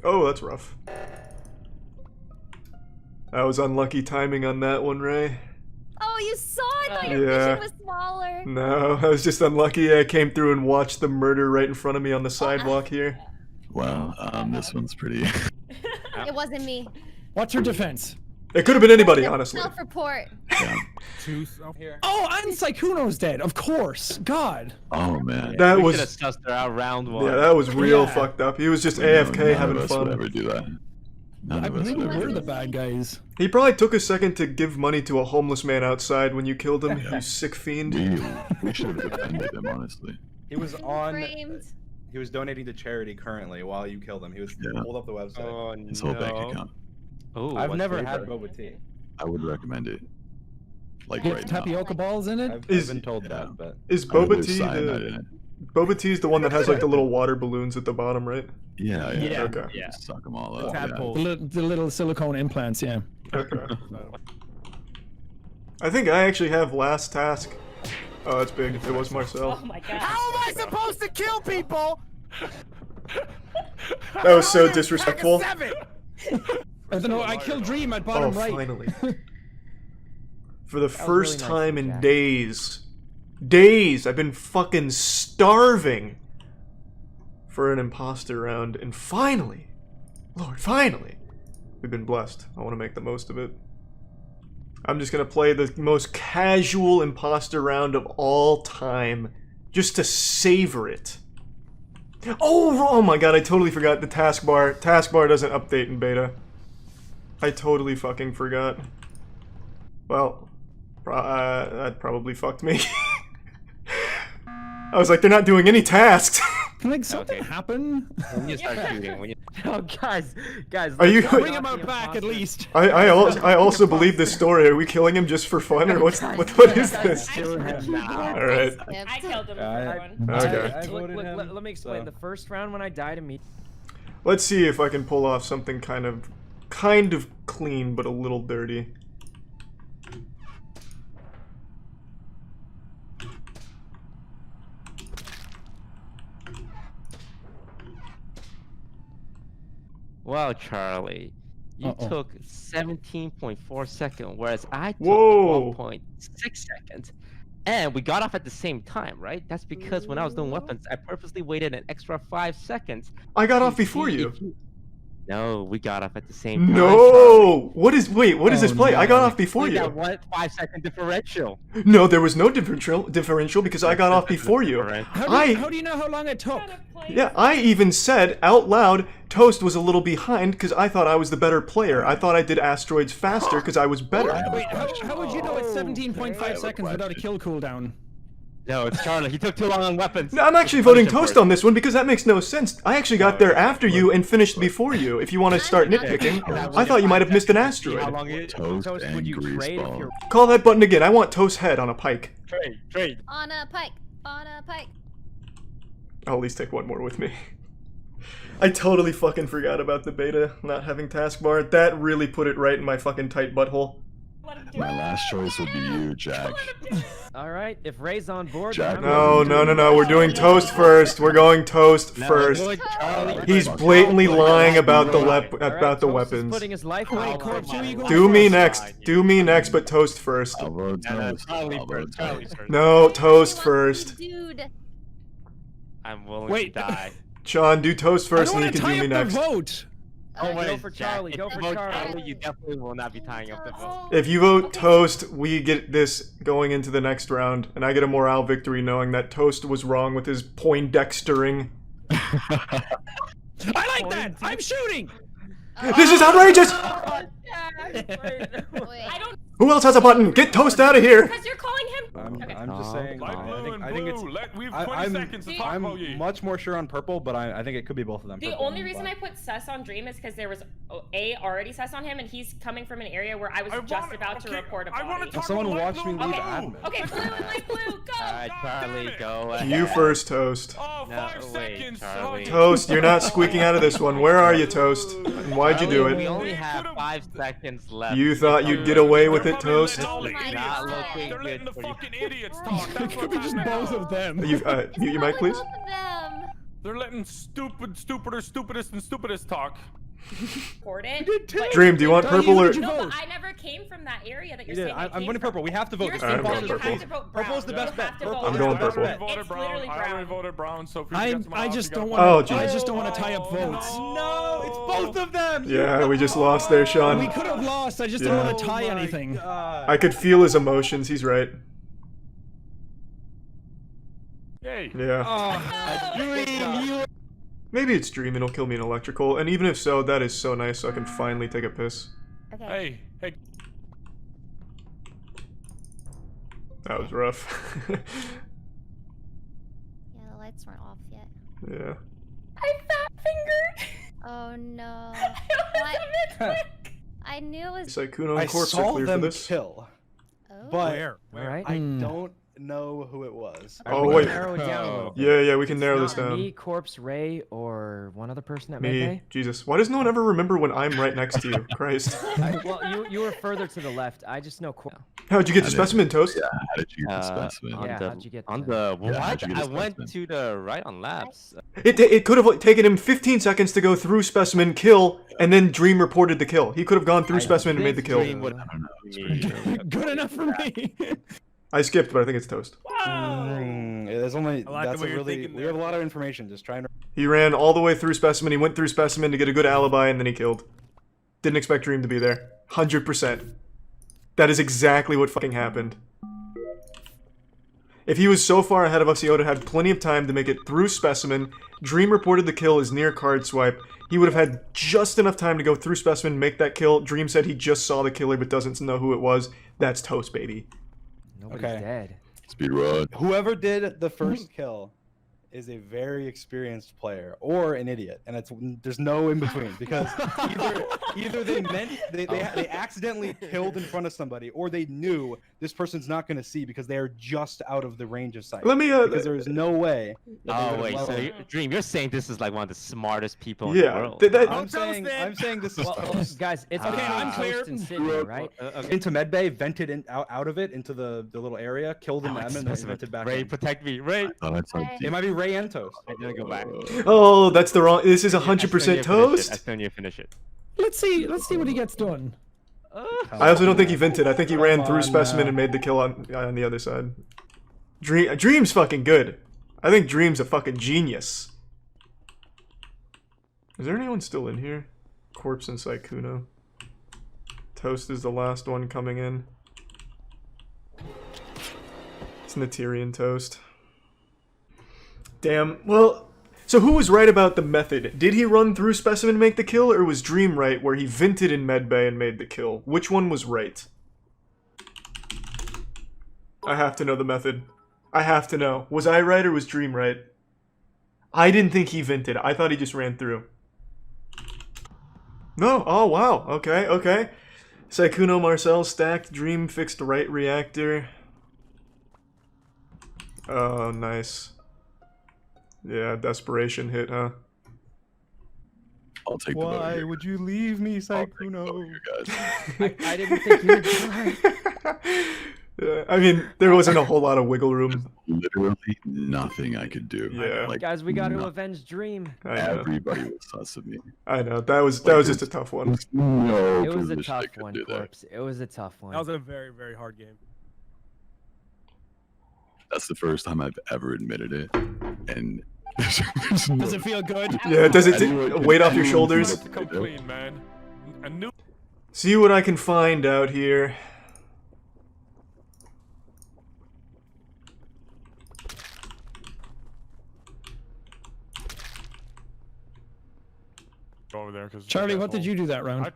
Oh, that's rough. That was unlucky timing on that one, Ray. Oh, you saw it? I thought your Yeah. vision was smaller. No, I was just unlucky. I came through and watched the murder right in front of me on the sidewalk here. Wow, this one's pretty. It wasn't me. What's your defense? It could have been anybody, honestly. Self-report. Oh, and Sykkuno's dead, of course. God. Oh man. That we was. should have sussed her out round one. Yeah, that was real Yeah. fucked up. He was just None AFK of having us fun. would ever do that. None I of us think would ever we're do the that. bad guys. He probably took a second to give money to a homeless man outside when you killed him, you sick fiend. We should have defended him, honestly. He was on. Framed. He was donating to charity currently while you killed him. He was pulled up the website. Oh, His whole bank account. Oh, I've what's never flavor? had boba tea. I would recommend it. Like Get right now. tapioca balls in it? I've Is- been told that, but Is I know Boba there's Tea cyanide in the... it. Boba Tea is the one that has like the little water balloons at the bottom, right? Yeah. Okay. Yeah. Just suck them all up. tadpoles. The little silicone implants, yeah. Okay. I think I actually have last task. Oh, that's big. It was Marcel. Oh my god. How am I supposed to kill people? That was so disrespectful. I don't know, I killed Dream at bottom right. Finally. For the was first really nice time of in Jack. days, I've been fucking starving for an imposter round, and finally, Lord, finally, we've been blessed. I want to make the most of it. I'm just gonna play the most casual imposter round of all time, just to savor it. Oh my god, I totally forgot the taskbar. Taskbar doesn't update in beta. I totally fucking forgot. Well, that probably fucked me. I was like, they're not doing any tasks. Can like something happen? When you start shooting, when you... Oh, guys, Are you- Bring him out back at least. I also believe this story. Are we killing him just for fun, or what is this? Kill him now. All right. I killed him I- for one. Okay. I voted Look, him. let me explain. so- The first round when I died immediately. Let's see if I can pull off something kind of clean, but a little dirty. Wow, Charlie. You Uh-oh. took 17.4 seconds, whereas I took Whoa. 12.6 seconds. And we got off at the same time, right? That's because when I was doing weapons, I purposely waited an extra 5 seconds. I got to off before see you. if No, we got off at the same time. No! What is this Oh, play? I got off Charlie. before We you. got 1 5-second differential. No, there was no differential because I got off before you. How do you know how long it took? Yeah, I even said out loud, Toast was a little behind because I thought I was the better player. I thought I did asteroids faster because I was better. Wait, how would you know it's 17.5 seconds without a kill cooldown? No, it's Charlie. He took too long on weapons. No, I'm actually voting Toast on this one because that makes no sense. I actually got there after you and finished before you. If you want to start nitpicking, I thought you might have missed an asteroid. Toast and Greaseball. Call that button again. I want Toast head on a pike. Trade. On a pike. On a pike. I'll at least take one more with me. I totally fucking forgot about the beta not having taskbar. That really put it right in my fucking tight butthole. My last choice would be you, Jack. All right, if Ray's on board. Jack, No. We're doing Toast first. We're going Toast first. He's blatantly lying about the weapons. Putting his life away. Do me next. Do me next, but Toast first. I'll vote Toast. No, Toast first. Dude. I'm willing to die. Sean, do Toast first, and you can do me next. Vote. Oh, wait, go for Charlie. Jack, Go if for you vote Charlie. You definitely will not be tying up the vote. If you vote Toast, we get this going into the next round, and I get a morale victory knowing that Toast was wrong with his Poindextering. I like that. I'm shooting. This is outrageous! I don't. Who else has a button? Get Toast out of here! Because you're calling him. I'm just saying. I think it's. We have 20 seconds to talk about you. I'm much more sure on purple, but I think it could be both of them. The only reason I put sus on Dream is because there was already sus on him, and he's coming from an area where I was just about to report a body. Someone watched me leave admin. Okay, blue and light blue, go! Alright, Charlie, go ahead. You first, Toast. No, wait, Charlie. Toast, you're not squeaking out of this one. Where are you, Toast? And why'd you do We it? only have 5 seconds left. You thought you'd get away with it, Toast? Not looking good for you. Idiots talk. It could be just both of them. You, mute your mic, please. They're letting stupidest and stupidest talk. Dream, do you want purple or? No, but I never came from that area that you're saying. I'm voting purple. We have to vote. I'm voting purple. Purple's the best bet. I'm going purple. I already voted brown, so I just don't want. Oh, I jeez. just don't want to tie up votes. No, it's both of them. Yeah, we just lost there, Sean. We could have lost. I just don't want to tie anything. I could feel his emotions. He's right. Yay. Yeah. Maybe it's Dream and it'll kill me in electrical, and even if so, that is so nice so I can finally take a piss. Okay. Hey. That was rough. Yeah, the lights weren't off yet. Yeah. I fat fingered. Oh no. What? I knew it was. Sykkuno I and Corpse are saw clear for them this. kill, Oh. but Where? I don't know who it was. Oh wait. Narrow it down a little bit. Yeah, we can narrow this Not down. Me, Corpse, Ray, or one other person that Me. may. Jesus. Why does no one ever remember when I'm right next to you? Christ. Well, you were further to the left. I just know. How'd you get the specimen, Toast? Yeah, how did you get the specimen? How'd you get On the what? how'd you get I the went specimen? to the right on labs. It could have taken him 15 seconds to go through specimen, kill, and then Dream reported the kill. He could have gone through specimen and made the kill. Dream would Good enough for me. I skipped, but I think it's Toast. There's only. That's a really. We have a lot of information. Just trying to. He ran all the way through specimen. He went through specimen to get a good alibi, and then he killed. Didn't expect Dream to be there. 100%. That is exactly what fucking happened. If he was so far ahead of us, he would have had plenty of time to make it through specimen. Dream reported the kill as near card swipe. He would have had just enough time to go through specimen, make that kill. Dream said he just saw the killer but doesn't know who it was. That's Toast, baby. Nobody's dead. Speedrun. Whoever did the first kill is a very experienced player or an idiot, and there's no in between because either they meant they accidentally killed in front of somebody, or they knew this person's not going to see because they are just out of the range of sight. Let me because there is no way. Oh wait, so Dream, you're saying this is like one of the smartest people in the Yeah, world. I'm saying this is Toast. Guys, it's Okay, I'm clear. Toast and Sydney, right? Into medbay, vented out of it into the little area, killed in them, and then vented back. Ray, in. protect me, Ray. It might be Ray and Toast. I'm gonna go back. Oh, that's the wrong. This is 100% Toast. I still need to finish it. Let's see what he gets done. I also don't think he vented. I think he ran through specimen and made the kill on the other side. Dream's fucking good. I think Dream's a fucking genius. Is there anyone still in here? Corpse and Sykkuno. Toast is the last one coming in. It's Natirian Toast. Damn. Well, so who was right about the method? Did he run through specimen and make the kill, or was Dream right where he vented in medbay and made the kill? Which one was right? I have to know the method. I have to know. Was I right or was Dream right? I didn't think he vented. I thought he just ran through. No. Oh, wow. Okay, okay. Sykkuno Marcel stacked. Dream fixed right reactor. Oh, nice. Yeah, desperation hit, huh? I'll take the vote Why here. would you leave me, Sykkuno? I didn't think you would try. Yeah, I mean, there wasn't a whole lot of wiggle room. Literally nothing I could do. Yeah. Like, Guys, we got to no- avenge Dream. I know. Everybody was sus of me. I know. That was just a tough one. No It was a position I tough could one, do that. Corpse. It was a tough one. That was a very, very hard game. That's the first time I've ever admitted it, and Does it feel good? Yeah, does it take weight off your shoulders? Come clean, man. A new. See what I can find out here. Over there, cause Charlie, what did you do that round?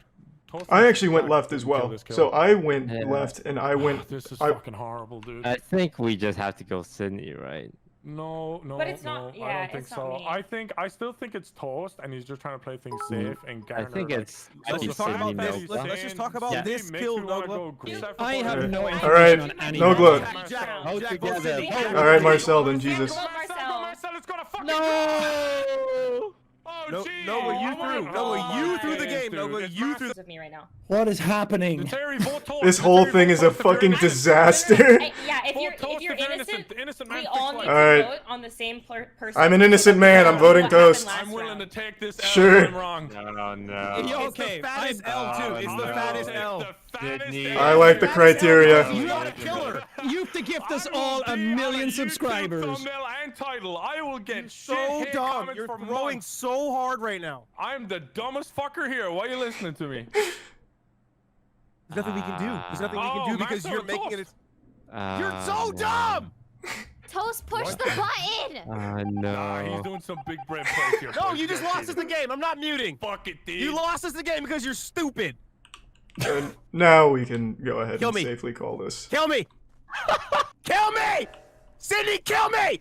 I actually went left as well. So I went left and I went. This is I, fucking horrible, dude. I think we just have to go Sydney, right? No, no, But it's no, not- I yeah, don't think it's not so. me. I still think it's Toast, and he's just trying to play things safe and garner. think like, it's- Let's just talk Sydney about this. Nogla. Let's just talk about Yeah. this makes kill, me wanna Nogla. go except for I have Fortnite. no all information right, on any. Nogla. Jack, All right, Marcel. Then Jesus. No! Oh, Nogla, you threw. Nogla, you threw the game. Nogla, you threw. with me right now. What is happening? This whole thing is a fucking disaster. Yeah, if you're innocent, we all need to Alright. vote on the same person. I'm an innocent man. I'm voting Toast. I'm willing to take this L Sure. if I'm wrong. No, no. Yo, okay, the fattest L too. It's the fattest L. I like the criteria. You're not a killer. You have to gift us all a million subscribers. Thumbnail and title. I will get So shit-hate dumb. comments You're for throwing months. so hard right now. I'm the dumbest fucker here. Why are you listening to me? There's nothing we can do. There's nothing we can do because Marcel, you're making it. Ah, You're so dumb. Toast, push the button. Nah, he's no. doing some big brain plays here. No, you just lost us the game. I'm not muting. Fuck it, dude. You lost us the game because you're stupid. And now we can go ahead Kill and me. safely call this. Kill me. Kill me. Sydney, kill me.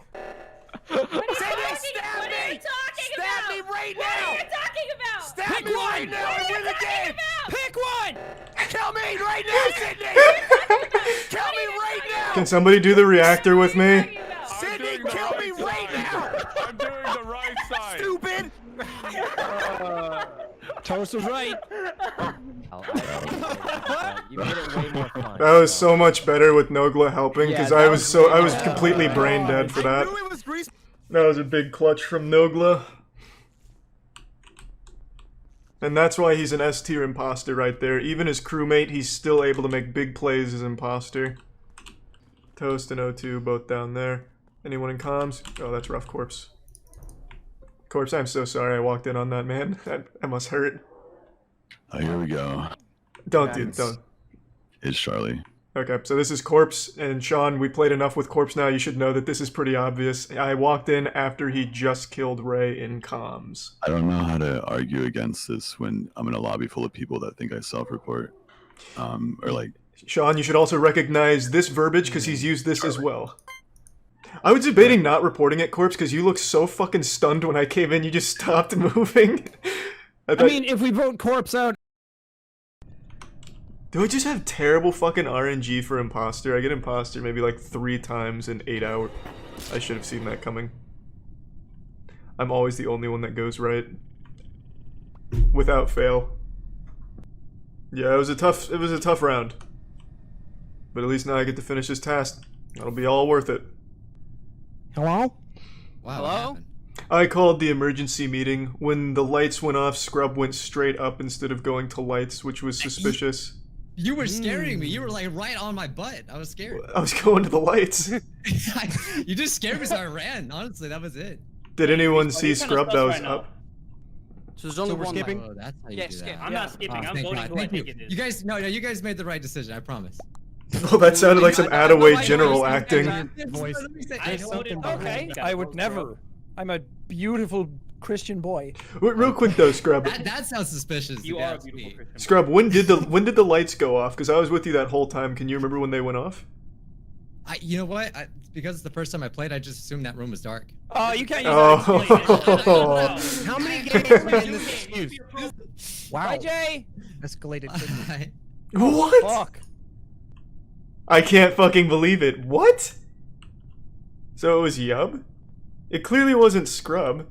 Sydney, stab What are you me. talking Stab about? me right What now. are you talking about? Stab me right now and win the game. Pick one. Kill me right now, Sydney. Kill me right now. Can somebody do the reactor with me? Sydney, kill me right now. I'm doing the right side. Stupid. Toast was right. You made it way more fun. That was so much better with Nogla helping because Yeah, I that was was so way I was better. completely brain dead for that. I knew it was Grease. That was a big clutch from Nogla. And that's why he's an S tier imposter right there. Even as crewmate, he's still able to make big plays as imposter. Toast and O2 both down there. Anyone in comms? Oh, that's rough, Corpse. Corpse, I'm so sorry I walked in on that, man. That must hurt. Oh, here we go. Don't. It's Charlie. Okay, so this is Corpse, and Sean, we played enough with Corpse now, you should know that this is pretty obvious. I walked in after he just killed Ray in comms. I don't know how to argue against this when I'm in a lobby full of people that think I self-report. Or like... Sean, you should also recognize this verbiage because he's used this as well. I was debating not reporting it, Corpse, because you looked so fucking stunned when I came in, you just stopped moving. I mean, if we vote Corpse out. Do I just have terrible fucking RNG for imposter? I get imposter maybe like 3 times in 8 hours. I should have seen that coming. I'm always the only one that goes right. Without fail. Yeah, it was a tough round. But at least now I get to finish this task. That'll be all worth it. Hello? Wow. Hello? I called the emergency meeting. When the lights went off, Scrub went straight up instead of going to lights, which was suspicious. You were scaring me. You were like right on my butt. I was scared. I was going to the lights. You just scared me, so I ran. Honestly, that was it. Did anyone see Scrub that was up? So there's only we're one skipping? left. Oh, that's how you Yeah, do skip. that. I'm not skipping. I'm Thank voting God. who I Thank think you. it is. You guys, no, you guys made the right decision. I promise. Well, that sounded like some Attaway general acting. Okay, I would never. I'm a beautiful Christian boy. Real quick though, Scrub. That sounds suspicious. You are a beautiful Christian. Scrub, when did the lights go off? Because I was with you that whole time. Can you remember when they went off? You know what? Because it's the first time I played, I just assumed that room was dark. Oh, you can't use Oh. How many games are in this excuse? Wow. Bye, Jay. Escalated. What? Fuck. I can't fucking believe it. What? So it was Yub? It clearly wasn't Scrub.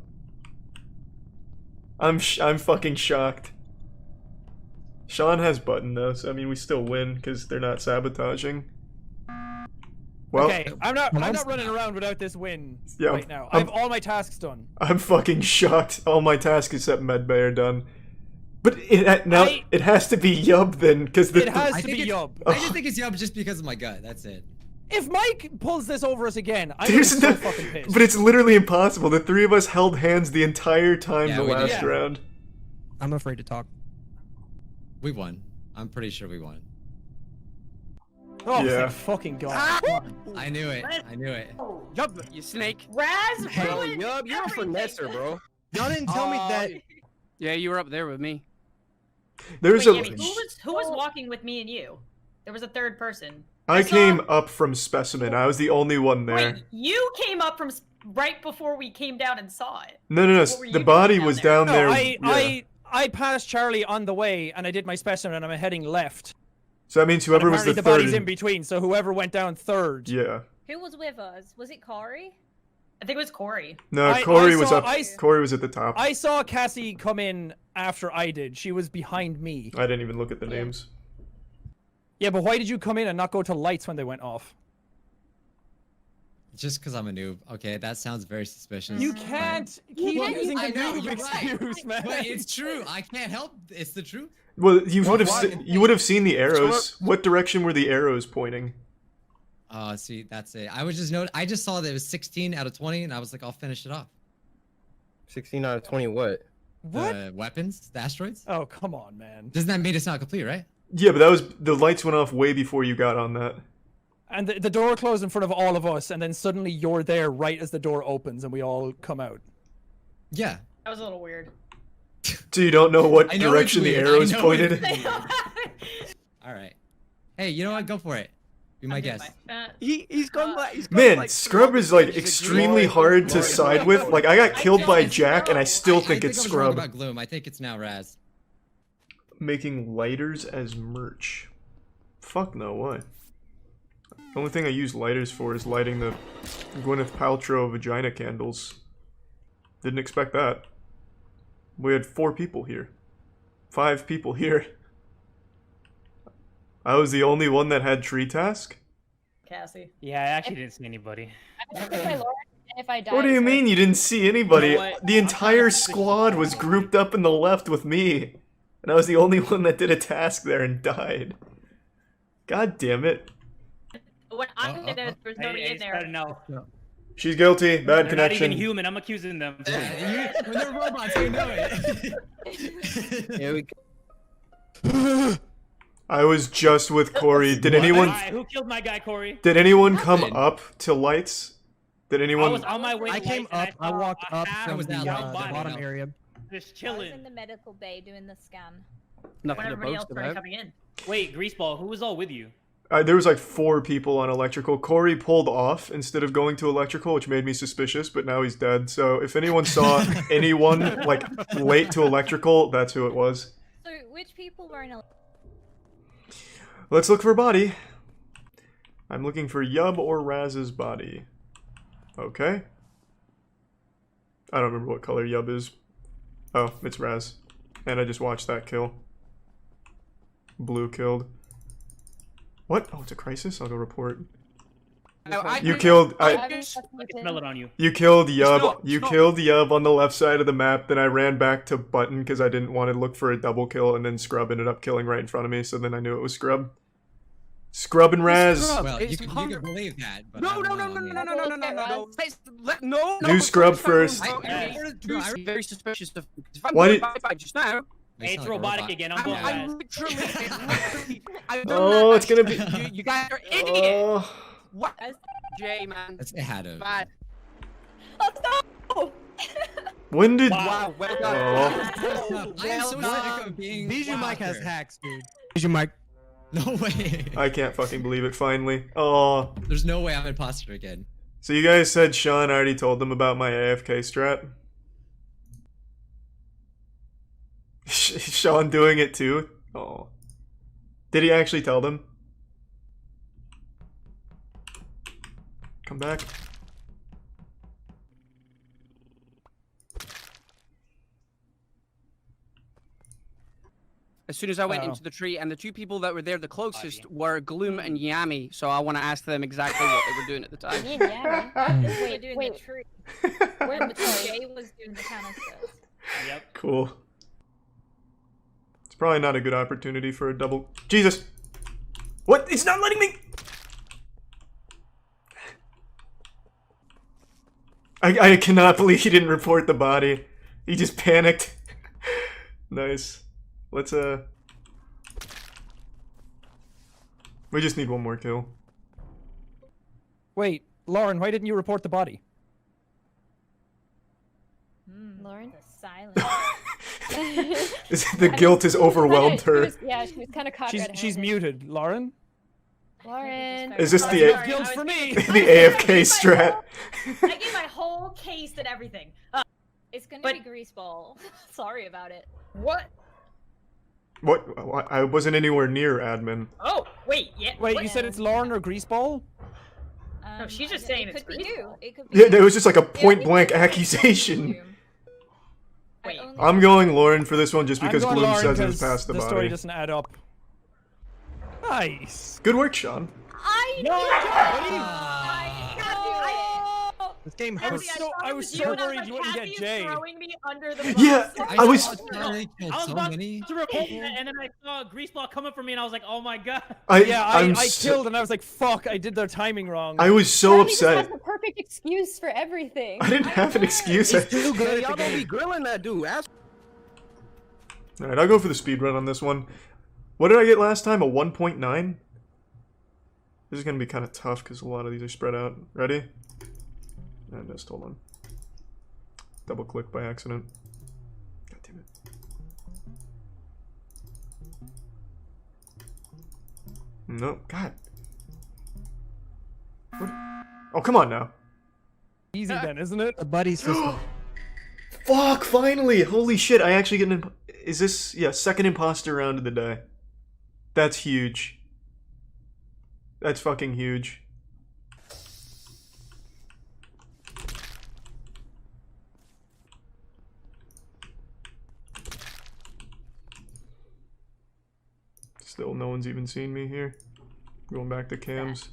I'm fucking shocked. Sean has button though, so I mean we still win because they're not sabotaging. Well, okay, I'm not running around without this win right now. I have all my tasks done. I'm fucking shocked. All my tasks except medbay are done. But it has to be Yub then, because it has to be Yub. I just think it's Yub just because of my gut. That's it. If Mike pulls this over us again, I'm gonna be so fucking pissed. But it's literally impossible. The three of us held hands the entire time the we last did. round. I'm afraid to talk. We won. I'm pretty sure we won. Oh, Yeah. thank fucking God. I knew it. I knew it. Yub, you snake. Raz, Hey, ruined Yub, you're a everything. finesser, bro. Y'all didn't tell me that. Yeah, you were up there with me. There's Wait, a. Yami, who was walking with me and you? There was a third person. I saw- came up from Specimen. I was the only one there. Wait, you came up from right before we came down and saw it. No, no, no. What were you The doing body was down No, there. I passed Charlie on the way, and I did my specimen, and I'm heading left. So that means whoever And was the apparently third. body's in between, so whoever went down third. Yeah. Who was with us? Was it Corey? I think it was Corey. No, I Corey was saw- up. I- Corey was at the top. I saw Cassie come in after I did. She was behind me. I didn't even look at the names. Yeah, but why did you come in and not go to lights when they went off? Just because I'm a noob. Okay, that sounds very suspicious. You can't keep using the I know, noob you're right. excuse, man. But it's true. I can't help. It's the truth. Well, you would have seen the arrows. What direction were the arrows pointing? See, that's it. I just saw that it was 16 out of 20, and I was like, I'll finish it off. 16 out of 20 what? The weapons, the asteroids. Oh, come on, man. Doesn't that mean it's not complete, right? Yeah, but that was the lights went off way before you got on that. And the door closed in front of all of us, and then suddenly you're there right as the door opens, and we all come out. Yeah. That was a little weird. So you don't know what I know direction it's the weird. I arrows know pointed? All right. Hey, you know what? Go for it. Be my guest. He's gone like. Man, Scrub is like extremely hard to side with. Like I got killed by Jack, and I still think it's I was wrong Scrub. about Gloom. I think it's now Raz. Making lighters as merch. Fuck no, why? The only thing I use lighters for is lighting the Gwyneth Paltrow vagina candles. Didn't expect that. We had 4 people here. 5 people here. I was the only one that had tree task? Cassie. Yeah, I actually didn't see anybody. If I die, What do you mean you didn't see anybody? You know what? The entire squad was grouped up in the left with me. And I was the only one that did a task there and died. God damn it. When I did it, there was nobody in there. No. She's guilty. Bad They're connection. not even human. I'm accusing them. When they're robots, you know it. Here we go. I was just with Corey. Did anyone? Alright, who killed my guy, Corey? Did anyone come up to lights? Did I anyone? was on my way. I to came lights up. I walked up half from of the body bottom area. just I was chilling. in the medical bay doing the scan. Nothing When to everybody boast else started about. coming in. Wait, Greaseball, who was all with you? There was like 4 people on electrical. Corey pulled off instead of going to electrical, which made me suspicious, but now he's dead. So if anyone saw anyone like late to electrical, that's who it was. So which people were in? Let's look for a body. I'm looking for Yub or Raz's body. Okay. I don't remember what color Yub is. Oh, it's Raz. And I just watched that kill. Blue killed. What? Oh, it's a crisis? I'll go report. You killed. I can smell it on you. You killed Yub. Stop, You stop. killed Yub on the left side of the map. Then I ran back to Button because I didn't want to look for a double kill, and then Scrub ended up killing right in front of me. So then I knew it was Scrub. Scrub and Raz. Well, you can believe that. But No, no, no, no, no, no, no, no, no, no. No, no. Do Scrub first. I'm very suspicious of. If I'm Why going did- by just now. Hey, it's robotic again. I'm going I Raz. literally. I've done Oh, that. it's gonna be. You guys are idiots. Oh. What? Jay, man. It had to. Bad. When did? Wow, well done. Oh. I am so sick of being. Bijou Mike has Walker. hacks, dude. Bijou Mike. No way. I can't fucking believe it, finally. Oh. There's no way I'm imposter again. So you guys said Sean already told them about my AFK strat? Sean doing it too? Oh. Did he actually tell them? Come back. As soon as I went into the tree, and the two people that were there the closest were Gloom and Yami, so I want to ask them exactly what they were doing at the time. Me and Yami. Wait, doing the tree. When Jay was doing the canisters. Yep. Cool. It's probably not a good opportunity for a double. Jesus! What? It's not letting me! I cannot believe he didn't report the body. He just panicked. Nice. Let's, we just need one more kill. Wait, Lauren, why didn't you report the body? Lauren? The silence. The guilt has overwhelmed her. Yeah, she was kind of caught red-handed. She's muted. Lauren? Lauren. Is this the Guilt for me? the AFK strat? I gave my whole case and everything. It's gonna be Greaseball. Sorry about it. What? What? I wasn't anywhere near admin. Oh, wait, yeah. Wait, you said it's Lauren or Greaseball? No, she's just saying it's Greaseball. It could be Yeah, there was just like a point blank accusation. Wait. I'm going Lauren for this one just because I'm going Gloom Lauren says it's 'cause past the the body. story doesn't add up. Nice. Good work, Sean. This game hurts. I was so worried you wouldn't get Jay. Throwing me under the bus. Yeah, I was. I was about to report that, and then I saw Greaseball coming for me, and I was like, "Oh my god!" I killed, and I was like, "Fuck! I did their timing wong." I was so He just upset. has the perfect excuse for everything. I didn't have an excuse. He's too good. Y'all don't be grilling that dude. Ask. Alright, I'll go for the speedrun on this one. What did I get last time? A 1.9? This is gonna be kind of tough because a lot of these are spread out. Ready? I missed, hold on. Double click by accident. God damn it. No, God. What? Oh, come on now. Easy then, isn't it? The buddy system. Fuck, finally! Holy shit, I actually get an is this, yeah, second imposter round of the day. That's huge. That's fucking huge. Still, no one's even seen me here. Going back to cams.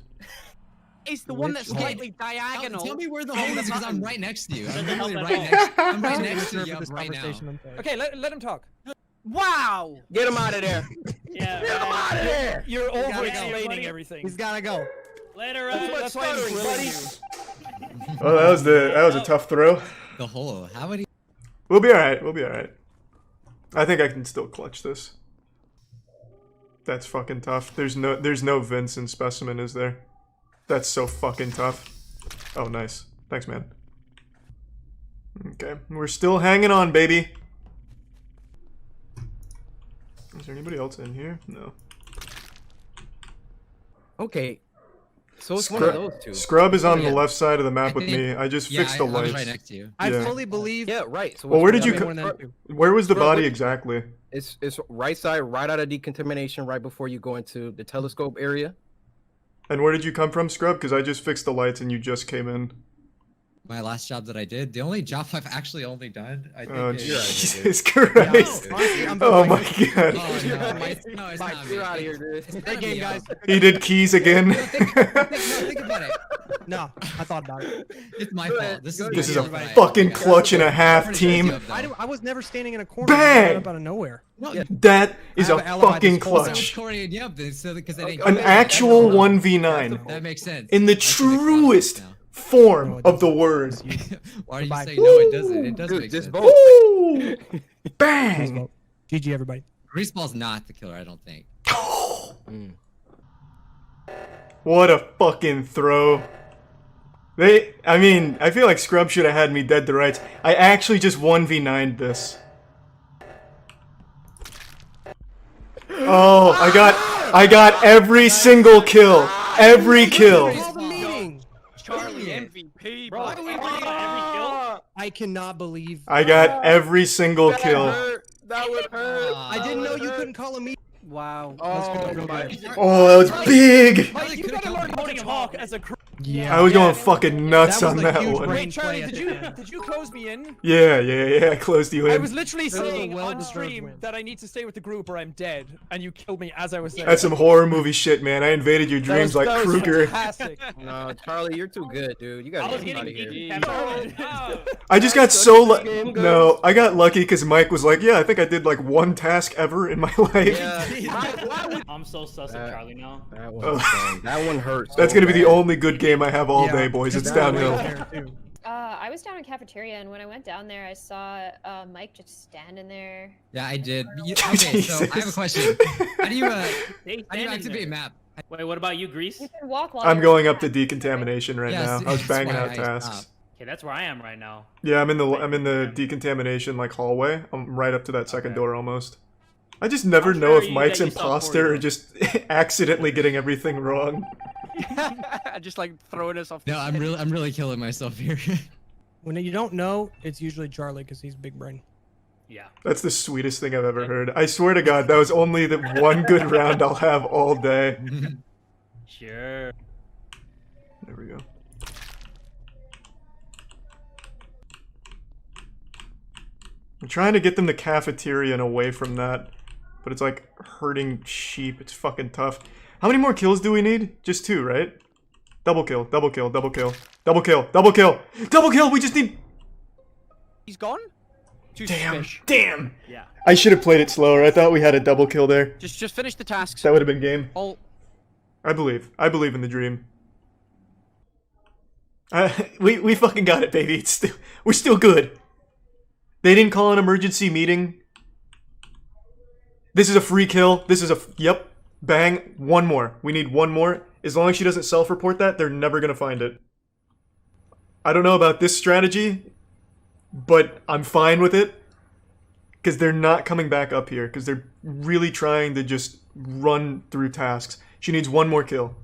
It's the one that's slightly diagonal. Tell me where the hole is because I'm right next to you. I'm Doesn't literally help right at next. all. I'm right next to you right now. Okay, let him talk. Wow! Get him out of there. Yeah. Get him out of there. You're gotta over go. explaining everything. He's gotta go. Later, That's why I'm grilling you. Oh, that was a tough throw. The hole. How many? We'll be alright, we'll be alright. I think I can still clutch this. That's fucking tough. There's no Vince in Specimen, is there? That's so fucking tough. Oh, nice. Thanks, man. Okay, we're still hanging on, baby. Is there anybody else in here? No. Okay. So it's one of those two. Scrub is on the left side of the map with me. I just fixed the I lights. was right next to you. I Yeah. fully believe. Yeah, right. So Well, where did you? one of them Where was the Scrub, body what- exactly? It's right side, right out of decontamination, right before you go into the telescope area. And where did you come from, Scrub? Because I just fixed the lights and you just came in. My last job that I did, the only job I've actually only done, I think. Oh, is- Jesus Christ! Oh my God! Oh, no, it's not me. You're out of here, dude. It's Great gotta game, be, guys. He did keys again. think about it. No, I thought about it. It's my fault. This This is a everybody- fucking clutch and a half, team. I was never standing in a corner. Bang! Up out of nowhere. That is I a have an alibi fucking this whole So clutch. Corey and Yup, so because they didn't. An actual 1v9. That makes sense. In the truest form of the word. Why do you say no? It doesn't. It does Dude, make just sense. vote. Woo! Bang! GG, everybody. Greaseball's not the killer, I don't think. What a fucking throw. I mean, I feel like Scrub should have had me dead to rights. I actually just 1v9'd this. Oh, I got every single kill. Every kill. Charlie MVP, Bro, every kill. I cannot believe. I got every single kill. That would hurt. I didn't know you couldn't call him me. Wow. Oh, that was big. Mike, you gotta learn how to talk as a crew. I was going fucking nuts on that one. Wait, Charlie, did you close me in? Yeah, I closed you in. I was literally saying on stream that I need to stay with the group or I'm dead, and you killed me as I was there. That's some horror movie shit, man. I invaded your dreams like Krueger. No, Charlie, you're too good, dude. You gotta get out of here. I just got so no, I got lucky because Mike was like, yeah, I think I did like one task ever in my life. I'm so sus of Charlie now. That one hurts. That's gonna be the only good game I have all day, boys. It's downhill. I was down in cafeteria, and when I went down there, I saw Mike just standing there. Yeah, I did. Okay, so I have a question. How do you activate a map? Wait, what about you, Grease? You can walk while I'm you're going up to decontamination right now. I was that's banging why out I tasks. stopped. Okay, that's where I am right now. Yeah, I'm in the decontamination like hallway. I'm right up to that second door almost. I just never know if Mike's imposter or just accidentally getting everything wrong. Just like throwing us off. No, I'm really killing myself here. When you don't know, it's usually Charlie because he's big brain. Yeah. That's the sweetest thing I've ever heard. I swear to God, that was only the one good round I'll have all day. Sure. There we go. I'm trying to get them to cafeteria and away from that, but it's like herding sheep. It's fucking tough. How many more kills do we need? Just 2, right? Double kill, double kill, double kill, double kill, double kill, double kill! We just need... He's gone? Damn! Yeah. I should have played it slower. I thought we had a double kill there. Just finish the tasks. That would have been game. All... I believe in the dream. We fucking got it, baby. We're still good. They didn't call an emergency meeting. This is a free kill. This is a... Yep. Bang. One more. We need one more. As long as she doesn't self-report that, they're never gonna find it. I don't know about this strategy, but I'm fine with it. Because they're not coming back up here. Because they're really trying to just run through tasks. She needs one more kill.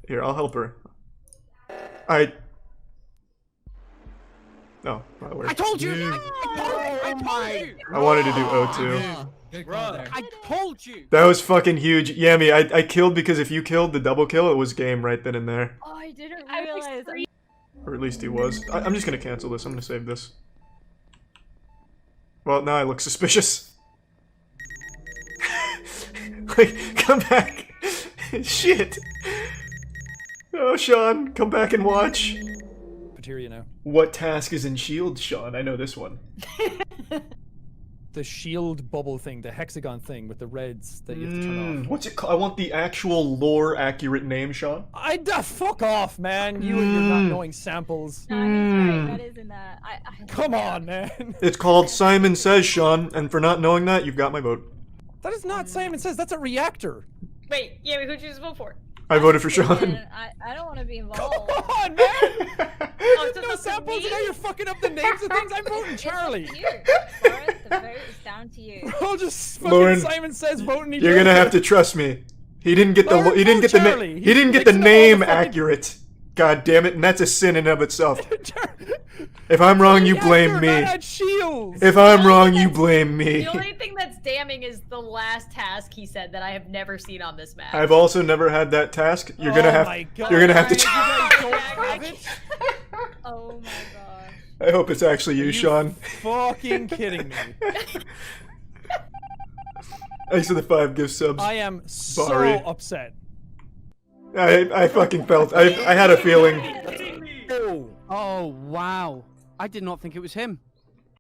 Here, I'll help her. I told you! I told you! I wanted to do O2. I told you! That was fucking huge. Yami, I killed because if you killed the double kill, it was game right then and there. Oh, I didn't realize. Or at least he was. I'm just gonna cancel this. I'm gonna save this. Well, now I look suspicious. Like, come back. Shit. Oh, Sean, come back and watch. Cafeteria now. What task is in shield, Sean? I know this one. The shield bubble thing, the hexagon thing with the reds that you have to turn off. What's it called? I want the actual lore accurate name, Sean. Fuck off, man. You and your not knowing samples. No, he's right. That isn't that. Come on, man. It's called Simon Says, Sean, and for not knowing that, you've got my vote. That is not Simon Says. That's a reactor. Wait, yeah, who'd you vote for? I voted for Sean. I don't want to be involved. Come on, man! No samples, and now you're fucking up the names of things. I'm voting Charlie. It's up to you. Lauren, the vote is down to you. We're all just fucking Lauren, Simon Says voting each You're other. gonna have to trust me. He didn't get Lauren, he didn't get the Charlie. he didn't get the name accurate. God damn it, and that's a sin in and of itself. If I'm wrong, you blame me. If I'm wrong, you blame me. The only thing that's damning is the last task he said that I have never seen on this map. I've also never had that task. You're gonna have you're gonna have to Oh my gosh. I hope it's actually you, Sean. Fucking kidding me. Thanks for the 5 gift subs. I am so Sorry. upset. I fucking felt I had a feeling. Oh wow. I did not think it was him.